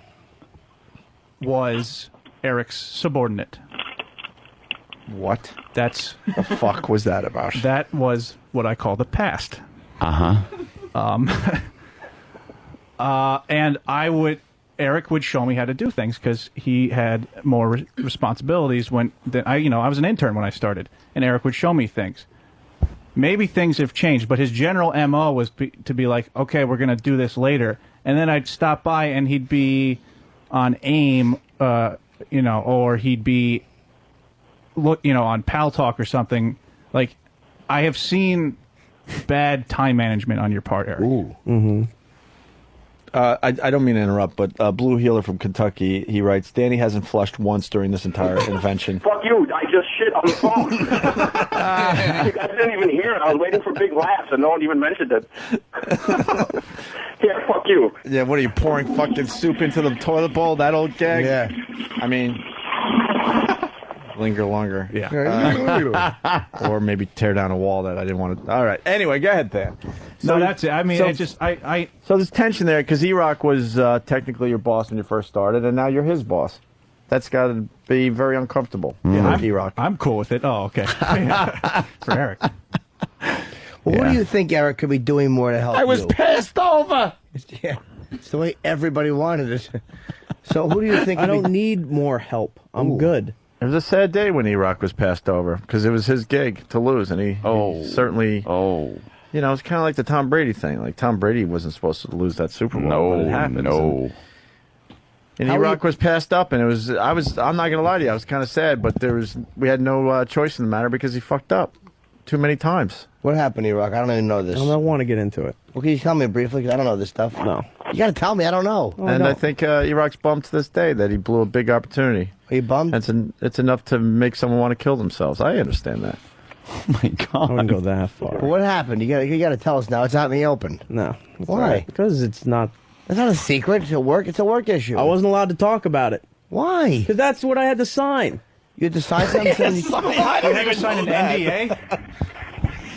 was Eric's subordinate. What? That's the fuck was that about? That was what I call the past. And Eric would show me how to do things because he had more responsibilities I was an intern when I started, and Eric would show me things. Maybe things have changed, but his general MO was to be like, okay, we're going to do this later. And then I'd stop by and he'd be on AIM, or he'd be, on Pal Talk or something. Like, I have seen bad time management on your part, Eric. Ooh. Mm-hmm. I don't mean to interrupt, but Blue Healer from Kentucky, he writes, Danny hasn't flushed once during this entire intervention. Fuck you. I just shit on the phone. You guys didn't even hear it. I was waiting for big laughs, and no one even mentioned it. Yeah, fuck you. Yeah, what are you, pouring fucking soup into the toilet bowl? That old gag? Yeah. I mean, linger longer. Yeah. Or maybe tear down a wall that I didn't want to. All right. Anyway, go ahead, Dan. No, that's it. I mean, So there's tension there because E-Rock was technically your boss when you first started, and now you're his boss. That's got to be very uncomfortable. Yeah, E-Rock. I'm cool with it. Oh, okay. For Eric. Well, what do you think Eric could be doing more to help you? I was passed over. It's the way everybody wanted it. So who do you think? I don't need more help. I'm good. It was a sad day when E-Rock was passed over because it was his gig to lose, and he certainly. You know, it's kind of like the Tom Brady thing. Like, Tom Brady wasn't supposed to lose that Super Bowl. But it happened. And E-Rock was passed up, and I'm not going to lie to you, I was kind of sad, but we had no choice in the matter because he fucked up too many times. What happened, E-Rock? I don't even know this. I don't want to get into it. Well, can you tell me briefly? Because I don't know this stuff. No. You got to tell me. I don't know. I think E-Rock's bummed to this day that he blew a big opportunity. Are you bummed? It's enough to make someone want to kill themselves. I understand that. Oh, my God. I wouldn't go that far. Well, what happened? You got to tell us now. It's out in the open. No. Why? Right. Because it's not a secret. It's a work issue. I wasn't allowed to talk about it. Why? Because that's what I had to sign. You had to sign something? I don't even sign an NDA.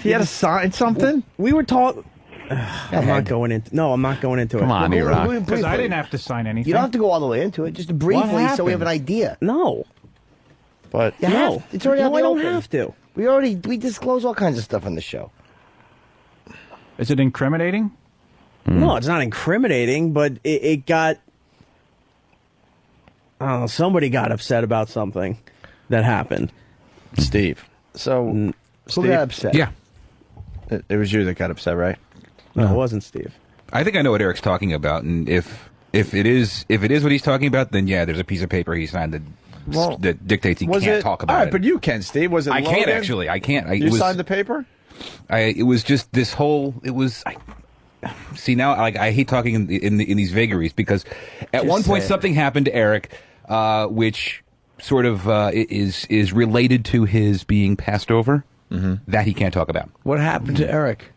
He had to sign something? We were talking. I'm not going into it. Come on, E-Rock. Because I didn't have to sign anything. You don't have to go all the way into it. Just briefly so we have an idea. No. But it's already out in the I don't open. have to. We disclose all kinds of stuff on the show. Is it incriminating? No, it's not incriminating, but it got. I don't know, somebody got upset about something that happened. Steve. So, Who got upset? Yeah. It was you that got upset, right? No, it wasn't Steve. I think I know what Eric's talking about, and if it is what he's talking about, then yeah, there's a piece of paper he signed that dictates he can't talk about all right, it. But you can, Steve. Was it? I can't Logan? actually. I can't. You signed the paper? It was just this whole. It was. See now, I hate talking in these vagaries because at one point something happened to Eric, which sort of is related to his being passed over that he can't talk about. What happened to Eric?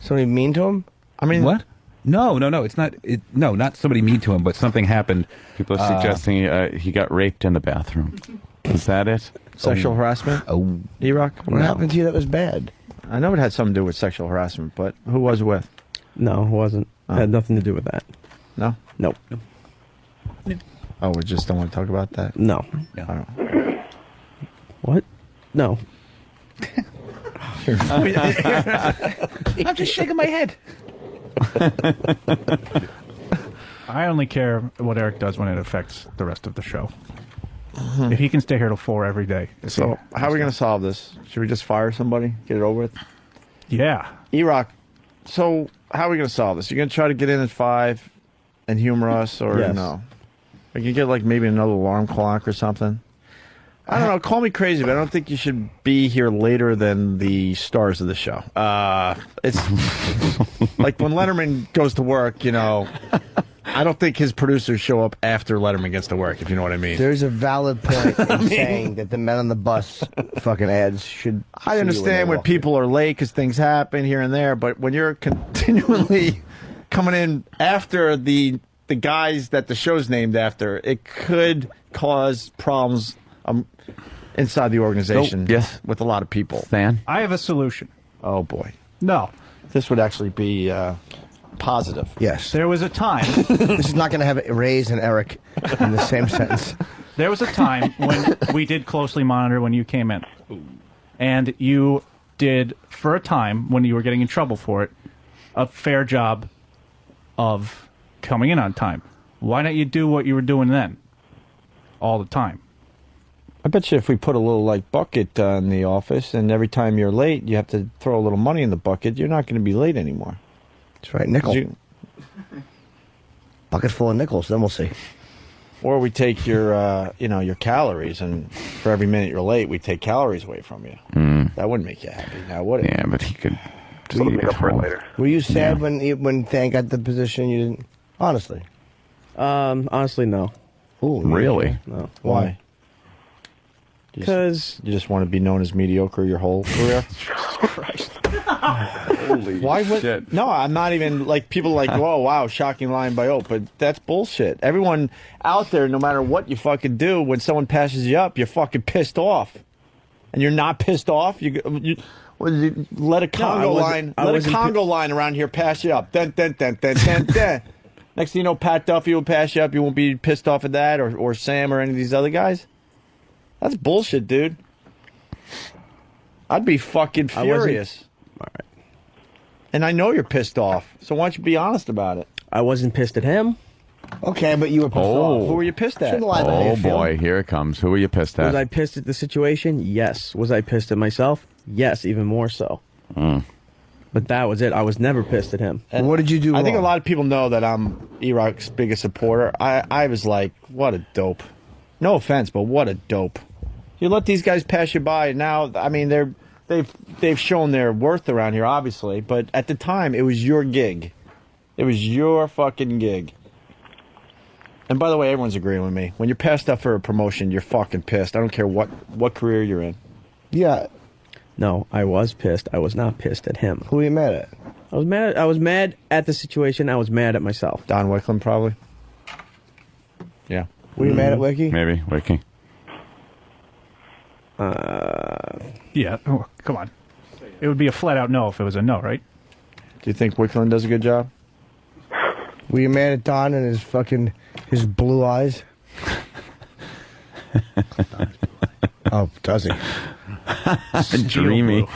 Somebody mean to him? I mean, what? No. It's not. Not somebody mean to him, but something happened. People are suggesting he got raped in the bathroom. Is that it? Sexual harassment? Oh, E-Rock? What happened to you that was bad? I know it had something to do with sexual harassment, but who was it with? No, it wasn't. It had nothing to do with that. No? Nope. Oh, we just don't want to talk about that? No. What? No. I'm just shaking my head. I only care what Eric does when it affects the rest of the show. Mhm. If he can stay here till 4 every day. So, how are we going to solve this? Should we just fire somebody, get it over with? Yeah. E-Rock, so how are we going to solve this? You're going to try to get in at 5 and humor us, or Yes. no? We can get like maybe another alarm clock or something. I don't know. Call me crazy, but I don't think you should be here later than the stars of the show. It's like when Letterman goes to work, you know, I don't think his producers show up after Letterman gets to work, if you know what I mean. There's a valid point in saying that the men on the bus fucking ads should. I understand when people are late because things happen here and there, but when you're continually coming in after the guys that the show's named after, it could cause problems inside the organization. So, yes. With a lot of people. Stan? I have a solution. Oh, boy. No. This would actually be positive. Yes. There was a time. This is not going to have Ray's and Eric in the same sentence. There was a time when we did closely monitor when you came in. And you did, for a time, when you were getting in trouble for it, a fair job of coming in on time. Why don't you do what you were doing then? All the time. I bet you if we put a little like bucket in the office, and every time you're late, you have to throw a little money in the bucket, you're not going to be late anymore. That's right, nickel. Bucket full of nickels, then we'll see. Or we take your, your calories, and for every minute you're late, we take calories away from you. That wouldn't make you happy, now would it? Yeah, but he could just leave it home. Were you sad when Than got the position? You didn't. Honestly. Honestly, no. Ooh, Really? No. Why? Because you just want to be known as mediocre your whole career. Holy Why would? shit. No, I'm not even like people like. Oh wow, shocking line by Ope, but that's bullshit. Everyone out there, no matter what you fucking do, when someone passes you up, you're fucking pissed off, and you're not pissed off. You let a Congo line, line around here pass you up. Dun, dun, dun, dun, dun, dun. Next thing you know, Pat Duffy will pass you up. You won't be pissed off at that, or Sam, or any of these other guys. That's bullshit, dude. I'd be fucking furious. All right. And I know you're pissed off, so why don't you be honest about it? I wasn't pissed at him. Okay, but you were pissed off. Who were you pissed at? Shouldn't lie about how Oh you feel. boy, here it comes. Who are you pissed at? Was I pissed at the situation? Yes. Was I pissed at myself? Yes, even more so. But that was it. I was never pissed at him. And what did you do I think a wrong? lot of people know that I'm E-Rock's biggest supporter. I was like, what a dope. No offense, but what a dope. You let these guys pass you by. Now, I mean, they've shown their worth around here, obviously. But at the time, it was your gig. It was your fucking gig. And by the way, everyone's agreeing with me. When you're passed up for a promotion, you're fucking pissed. I don't care what career you're in. Yeah. No, I was pissed. I was not pissed at him. Who are you mad at? I was mad at the situation. I was mad at myself. Don Wicklund, probably. Yeah. Were you mad at Wiki? Maybe Wiki. Yeah, oh, come on. It would be a flat-out no if it was a no, right? Do you think Wicklund does a good job? Were you mad at Don and his blue eyes? Oh, does he? Dreamy.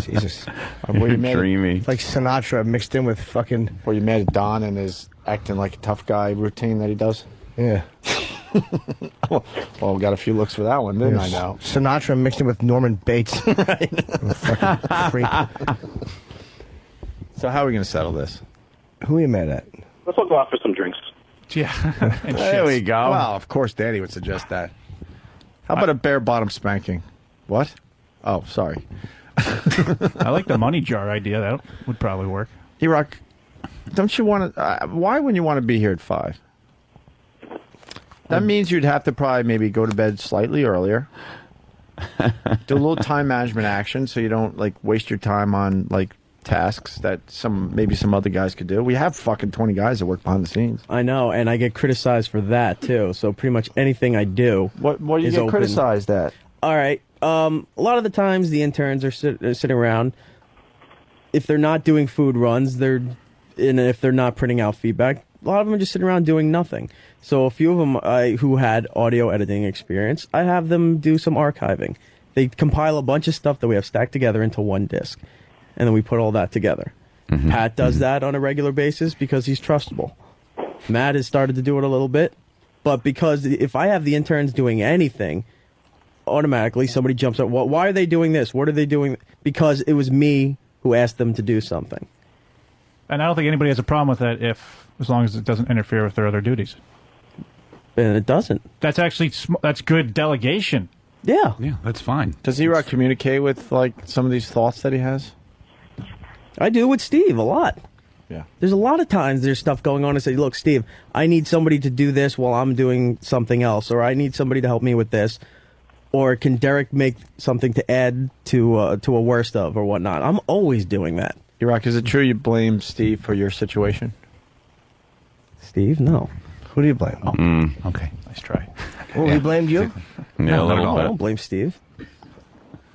Jesus. Were you mad at- Dreamy. It's like Sinatra mixed in with fucking. Were you mad at Don and his acting like a tough guy routine that he does? Yeah. Well, got a few looks for that one, didn't I now? Sinatra mixed in with Norman Bates. Right. Fucking creep. So how are we going to settle this? Who are you mad at? Let's all go out for some drinks. Yeah. And There shits. we go. Well, of course Danny would suggest that. How about a bare bottom spanking? What? Oh, sorry. I like the money jar idea. That would probably work. E-Rock, don't you want to... why wouldn't you want to be here at 5? That means you'd have to probably maybe go to bed slightly earlier. Do a little time management action so you don't like waste your time on like tasks that maybe some other guys could do. We have fucking 20 guys that work behind the scenes. I know, and I get criticized for that too. So pretty much anything I do, What do you is get open. criticized at? All right. A lot of the times the interns are sitting around. If they're not doing food runs, if they're not printing out feedback, a lot of them are just sitting around doing nothing. So a few of them who had audio editing experience, I have them do some archiving. They compile a bunch of stuff that we have stacked together into one disc, and then we put all that together. Pat does that on a regular basis because he's trustable. Matt has started to do it a little bit, but because if I have the interns doing anything, automatically somebody jumps up. Why are they doing this? What are they doing? Because it was me who asked them to do something. And I don't think anybody has a problem with that as long as it doesn't interfere with their other duties. And it doesn't. That's actually that's good delegation. Yeah. Yeah, that's fine. Does E-Rock communicate with like some of these thoughts that he has? I do with Steve a lot. Yeah. There's a lot of times there's stuff going on. I say, look, Steve, I need somebody to do this while I'm doing something else, or I need somebody to help me with this, or can Derek make something to add to a worst of or whatnot. I'm always doing that. E-Rock, is it true you blame Steve for your situation? Steve, no. Who do you blame? Oh, okay. Nice try. Oh, he blamed you? Yeah, a little I bit. don't blame Steve.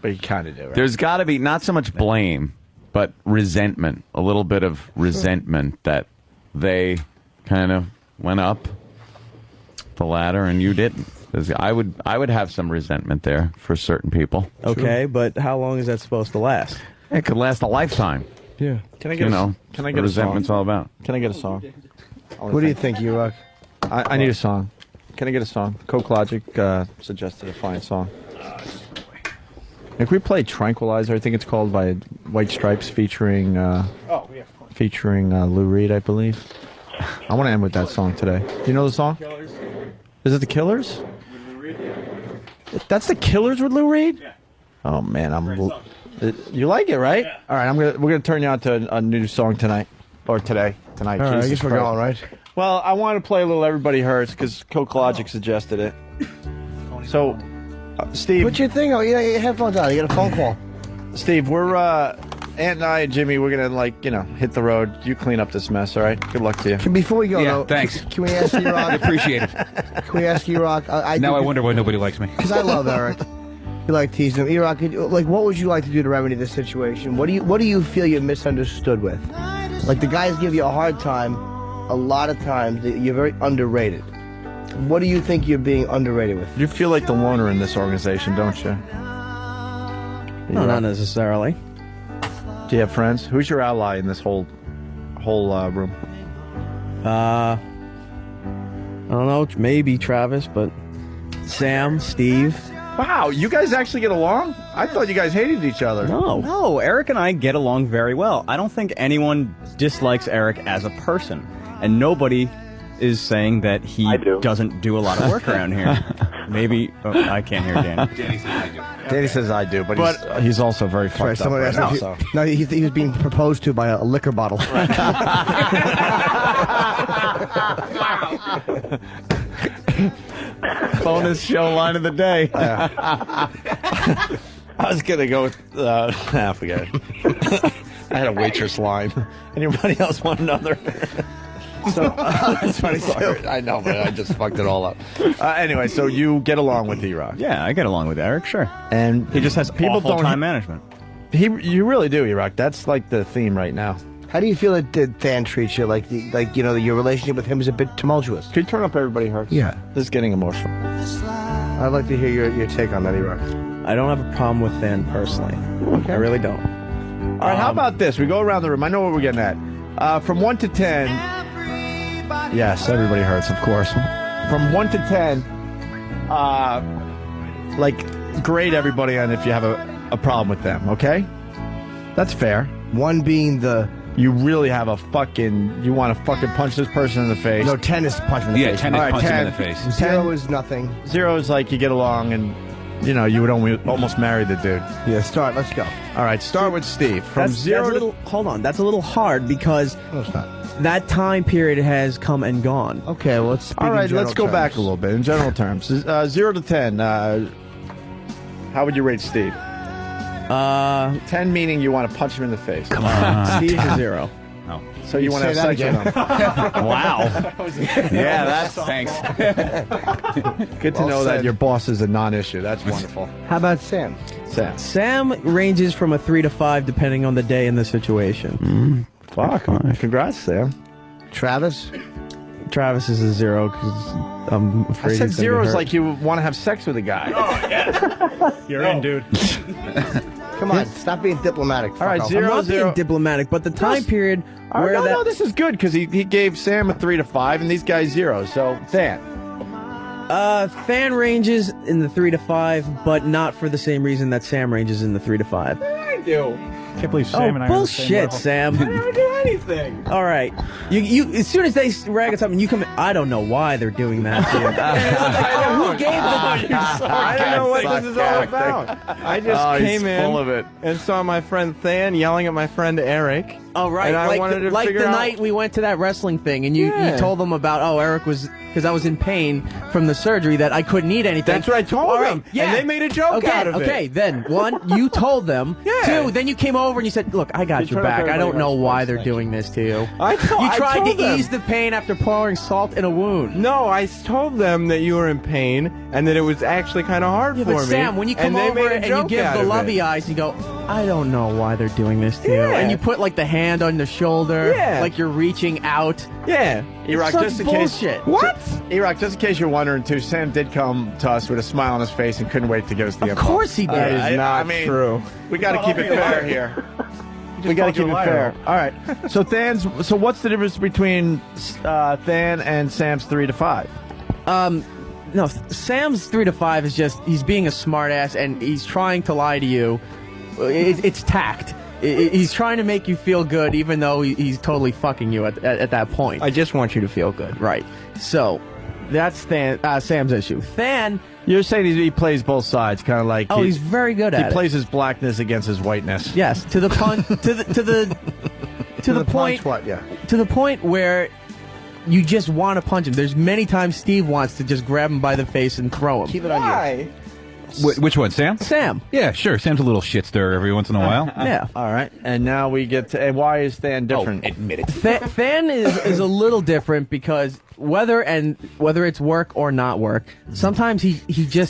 But you kind of do, right? There's got to be not so much blame, but resentment. A little bit of resentment that they kind of went up the ladder and you didn't. I would have some resentment there for certain people. Okay, but how long is that supposed to last? It could last a lifetime. Yeah. Can I get Can I get resentment's all about? Can I get a song? What do you think, E-Rock? I need a song. Can I get a song? Coke Logic suggested a fine song. If we play Tranquilizer, I think it's called, by White Stripes, featuring Lou Reed, I believe. I want to end with that song today. Do you know the song? Killers. Is it the Killers? That's the Killers with Lou Reed? Yeah. Oh man, you like it, right? Yeah. All right, we're gonna turn you on to a new song tonight tonight. All right, I guess we're going, right? Well, I want to play a little "Everybody Hurts" because Coke Logic suggested it. So, Steve, what's your thing? Oh, you got your headphones on. You got a phone call. Steve, we're Aunt and I and Jimmy. We're gonna hit the road. You clean up this mess, all right? Good luck to you. Before we go, though, thanks. Can we ask E-Rock? I appreciate it. Can we ask E-Rock? Now I wonder why nobody likes me. Because I love Eric. You like teasing him. E-Rock, like, what would you like to do to remedy this situation? What do you feel you're misunderstood with? Like, the guys give you a hard time a lot of times. You're very underrated. What do you think you're being underrated with? You feel like the loner in this organization, don't you? No, not necessarily. Do you have friends? Who's your ally in this whole room? I don't know. Maybe Travis, but Sam, Steve. Wow, you guys actually get along? I thought you guys hated each other. No, Eric and I get along very well. I don't think anyone dislikes Eric as a person, and nobody is saying that he doesn't do a lot of work around here. Maybe I can't hear Danny. Danny says I do, but he's also very fucked up right now. So. No, he was being proposed to by a liquor bottle. Bonus show line of the day. I was gonna go with forget it. I had a waitress line. Anybody else want another? So that's funny. Sorry. I know, but I just fucked it all up. Anyway, so you get along with E-Rock? Yeah, I get along with Eric, sure. And he just has awful time management. You really do, E-Rock. That's like the theme right now. How do you feel that Than treats you? Like your relationship with him is a bit tumultuous. Could you turn up Everybody Hurts? Yeah. This is getting emotional. I'd like to hear your take on that, E-Rock. I don't have a problem with Than personally. Okay. I really don't. All right, how about this? We go around the room. I know what we're getting at. From 1 to 10. Yes, Everybody Hurts, of course. From 1 to 10, grade everybody on if you have a problem with them, okay? That's fair. 1 being you really have you want to fucking punch this person in the face. No, 10 is punch in the face. 10 is punch him in the face. 0 is nothing. 0 is like you get along and, you would almost marry the dude. Yeah, let's go. All right, start with Steve. From 0 to... Hold on, that's a little hard because... No, it's not. That time period has come and gone. Okay, well, let's speak all right, in general let's go terms. back a little bit in general terms. 0 to 10, how would you rate Steve? 10 meaning you want to punch him in the face. Come on. Steve's a 0. Oh. So you want to have sex with him? Wow. Yeah, that's thanks. Good to know that your boss is a non-issue. That's wonderful. How about Sam? Sam ranges from a 3 to 5 depending on the day and the situation. Fuck. Congrats, Sam. Travis? Travis is a 0 because I'm afraid I said he's 0 is hurt. like you want to have sex with a guy. Oh, yeah. You're in, dude. Come on, stop being diplomatic. All right, I'm not being diplomatic, but the time period where no, this is good because he gave Sam a 3 to 5 and these guys 0. So Than. Fan ranges in the 3 to 5, but not for the same reason that Sam ranges in the 3 to 5. I do. Can't believe Sam and I are on the same bullshit, level. Sam. I never do anything. All right, you as soon as they rag on something, you come. I don't know why they're doing that to you. Who gave I don't know what this is all about. I just came in full of it. and saw my friend Than yelling at my friend Eric. Oh, right. And I like wanted to like figure the out. night we went to that wrestling thing, and you told them about, Eric was, because I was in pain from the surgery, that I couldn't eat anything. That's what I told All right, them. yeah. And they made a joke out of it. Okay, then, one, you told them. Yeah. 2, then you came over and you said, look, I got your back. I don't know why they're doing this to you. I tried told to them. ease the pain after pouring salt in a wound. No, I told them that you were in pain and that it was actually kind of hard Yeah, for but me. Sam, when you come and they over made a and you joke give out the of lovey it. eyes, you go, I don't know why they're doing this to you. Yeah. And you put like the hand on the shoulder, Yeah. like you're reaching out. Yeah, It's such bullshit. What? Iraq, just in case you're wondering, too, Sam did come to us with a smile on his face and couldn't wait to give us the info. Of course he did. That is not true. We got to keep it fair here. We got to keep it fair. All right. So So what's the difference between Than and Sam's 3 to 5? No, Sam's 3 to 5 is just he's being a smartass and he's trying to lie to you. It's tact. He's trying to make you feel good, even though he's totally fucking you at that point. I just want you to feel good. Right. So that's Sam's issue. Than, you're saying he plays both sides, kind of like. he's very good at it. He plays his blackness against his whiteness. Yes, to the point. to the point. Punch, what? Yeah. To the point where you just want to punch him. There's many times Steve wants to just grab him by the face and throw him. Keep it on you. Which one, Sam? Sam. Yeah, sure. Sam's a little shit stirrer every once in a while. Yeah. All right. And now we get to. And why is Than different? Admit it. Than is a little different because whether it's work or not work, sometimes he'll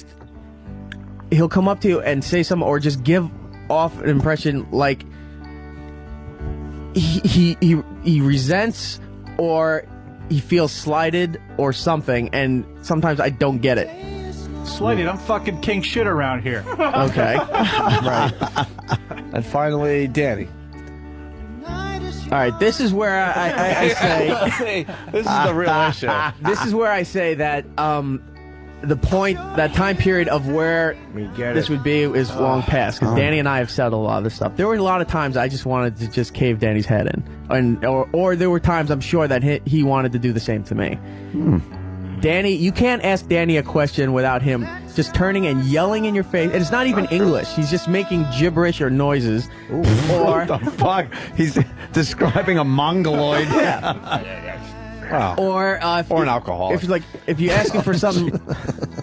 come up to you and say something or just give off an impression like he resents or he feels slighted or something, and sometimes I don't get it. Slighted, I'm fucking king shit around here. Okay. Right. And finally, Danny. All right, this is where I say This is the real issue. This is where I say that that time period of where this would be is long past, because Danny and I have said a lot of this stuff. There were a lot of times I just wanted to just cave Danny's head in, or there were times I'm sure that he wanted to do the same to me. Danny, you can't ask Danny a question without him just turning and yelling in your face. And it's not even English. He's just making gibberish or noises. What the fuck? He's describing a mongoloid. Wow. Or an alcoholic. If you ask him for something.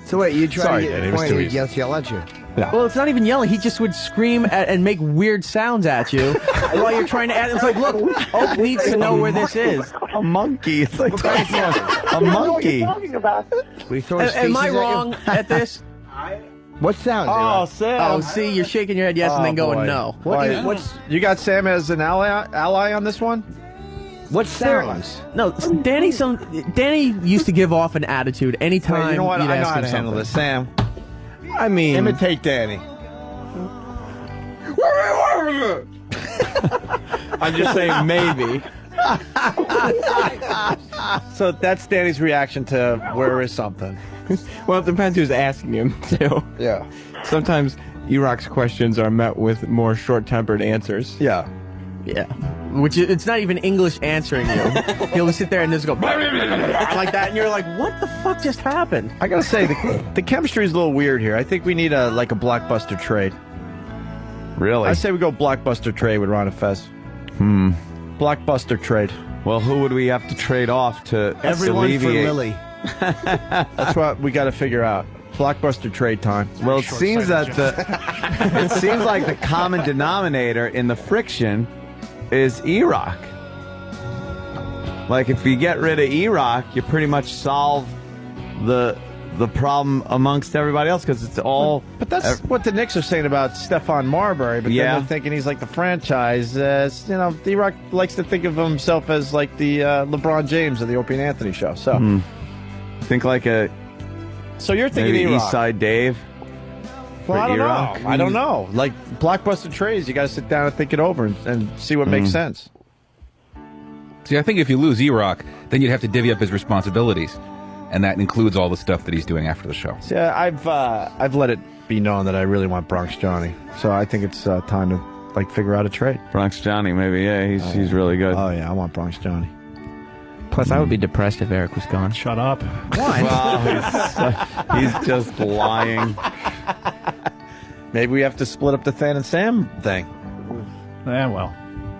So wait, you try Sorry, to Danny, get it was point too and easy. he yell at you. Yeah. Well, it's not even yelling. He just would scream and make weird sounds at you while you're trying to ask. It's like, look, Oak needs to know where this is. A monkey. It's like a monkey. We throw Am I wrong at this? What sounds? Oh, Sam. Oh, see, you're shaking your head yes and then going boy. no. What's you got Sam as an ally on this one? What sounds? No, Danny used to give off an attitude anytime Wait, you know what? you'd I know ask how him to handle something. this, Sam. I mean, imitate Danny. I'm just saying maybe. So that's Danny's reaction to where is something. Well, it depends who's asking him, too. Yeah. Sometimes Iraq's questions are met with more short-tempered answers. Yeah. Yeah. Which it's not even English answering you. He'll sit there and just go like that, and you're like, what the fuck just happened? I gotta say, the chemistry is a little weird here. I think we need a blockbuster trade. Really? I say we go blockbuster trade with Ron and Fez. Blockbuster trade. Well, who would we have to trade off to Everyone alleviate? for Lily. That's what we got to figure out. Blockbuster trade time. Well, it seems that it seems like the common denominator in the friction is Iraq. Like, if you get rid of Iraq, you pretty much solve the problem amongst everybody else, because it's all. But that's what the Knicks are saying about Stephon Marbury. But Yeah. then they're thinking he's like the franchise. Iraq likes to think of himself as like the LeBron James of the Opie and Anthony show. So think like a so you're thinking maybe Iraq. East Side Dave. Well, I don't E-Rock? know. I don't know. Like blockbuster trades, you got to sit down and think it over and see what makes sense. See, I think if you lose E-Rock, then you'd have to divvy up his responsibilities, and that includes all the stuff that he's doing after the show. See, I've let it be known that I really want Bronx Johnny, so I think it's time to figure out a trade. Bronx Johnny, maybe. Yeah, he's really good. Oh yeah, I want Bronx Johnny. Plus, I would be depressed if Eric was gone. Shut up. Why? Well, he's just lying. Maybe we have to split up the Than and Sam thing. Well,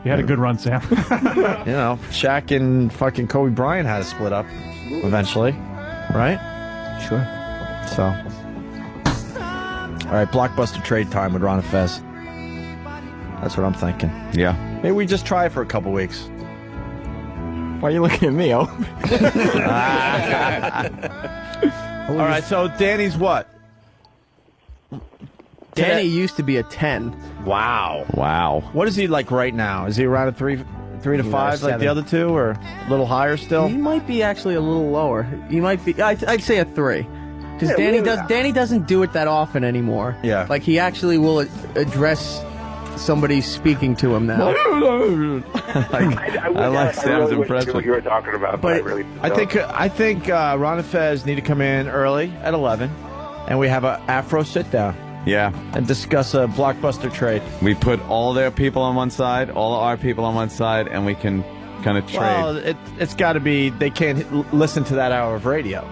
you had a good run, Sam. You know, Shaq and fucking Kobe Bryant had to split up eventually, right? Sure. So, all right, blockbuster trade time with Ron and Fez. That's what I'm thinking. Yeah. Maybe we just try it for a couple weeks. Why are you looking at me? Oh. All right, so Danny's what? Danny used to be a 10. Wow. Wow. What is he like right now? Is he around a 3 to 5 like 7. the other two, or a little higher still? He might be actually a little lower. He might be. I'd say a 3. Because Danny doesn't do it that often anymore. Yeah. Like he actually will address somebody speaking to him now. I like Sam's impression. What you were talking about, but I think Ron and Fez need to come in early at 11, and we have a Afro sit down. Yeah. And discuss a blockbuster trade. We put all their people on one side, all our people on one side, and we can kind of trade. Well, it's got to be. They can't listen to that hour of radio.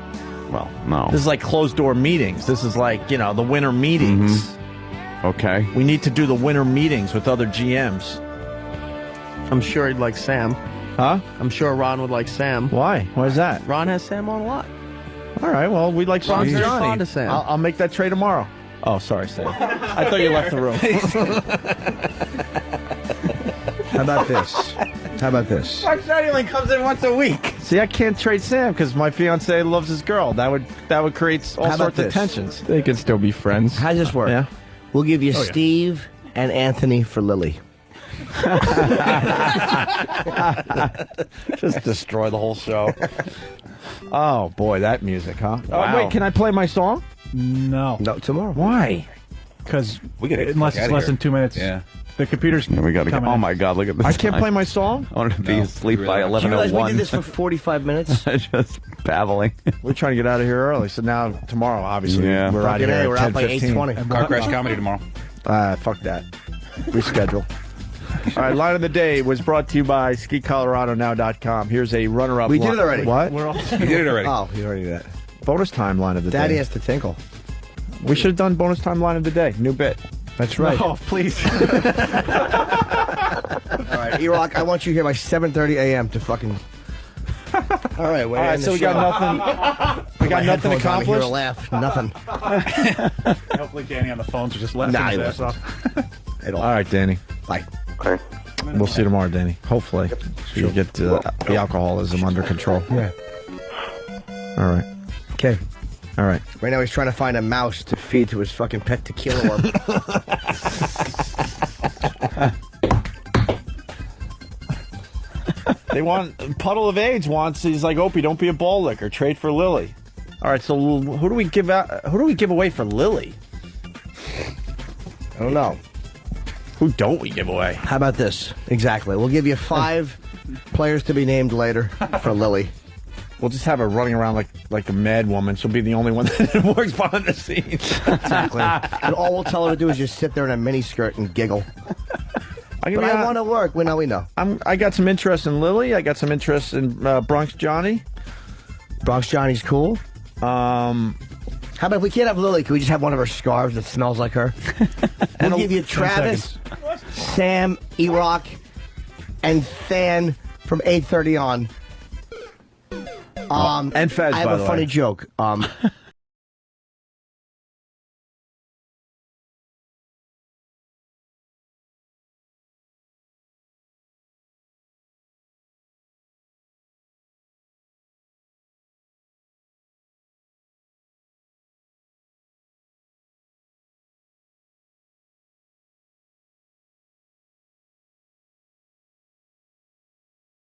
Well, no. This is like closed door meetings. This is like the winter meetings. Mm-hmm. Okay. We need to do the winter meetings with other GMs. I'm sure he'd like Sam. Huh? I'm sure Ron would like Sam. Why? Why is that? Ron has Sam on a lot. All right. Well, we'd like Ron's very Johnny. fond of Sam. I'll make that trade tomorrow. Oh, sorry, Sam. I thought you left the room. How about this? How about this? Bronx Johnny only comes in once a week. See, I can't trade Sam because my fiance loves his girl. That would create all How about sorts of this? tensions. They can still be friends. How's this work? Yeah. We'll give you Oh, yeah. Steve and Anthony for Lily. Just destroy the whole show. Oh boy, that music, huh? Wow. Oh, wait, can I play my song? No. No, tomorrow. Why? Because We gotta get the unless fuck it's outta less here. than 2 minutes. Yeah. The computer's We got to go. coming Oh in. my God! Look at this. I can't time. play my song? I wanted to be asleep by Do you realize we 11:01. did this for 45 minutes? Just babbling. We're trying to get out of here early, so now tomorrow, obviously, Yeah. we're out of Fucking here A, at we're out by 10:15. 8:20. Car Crash Comedy tomorrow. Fuck that. Reschedule. All right, Line of the Day was brought to you by SkiColoradoNow.com. Here's a runner-up. We did it already. What? We're all You did it already. Oh, you already did that. Bonus time Line of the Daddy Day. has to tinkle. We should have done bonus time Line of the Day. New bit. That's right. Oh, please. All right, E-Rock, I want you here by 7:30 a.m. to fucking... All right, All right, so we got nothing. We got nothing Hear a accomplished. laugh. Nothing. Hopefully Danny on the phones are just laughing Nah, his he ass wasn't. off. All right, Danny. Bye. Okay. We'll see you tomorrow, Danny. Hopefully, so you get the alcoholism under control. Yeah. All right. Okay. All right. Right now he's trying to find a mouse to feed to his fucking pet tequila worm. They want Puddle of AIDS wants. He's like, Opie, don't be a ball licker. Trade for Lily. All right. So who do we give out? Who do we give away for Lily? I don't know. Who don't we give away? How about this? Exactly. We'll give you 5 players to be named later for Lily. We'll just have her running around like a mad woman. She'll be the only one that works behind the scenes. Exactly. And all we'll tell her to do is just sit there in a miniskirt and giggle. I want to work. We know. I got some interest in Lily. I got some interest in Bronx Johnny. Bronx Johnny's cool. How about if we can't have Lily? Can we just have one of her scarves that smells like her? We'll give you Travis, Sam, E-Rock, and Than from 8:30 on. And Fez, I have by a the funny way. joke.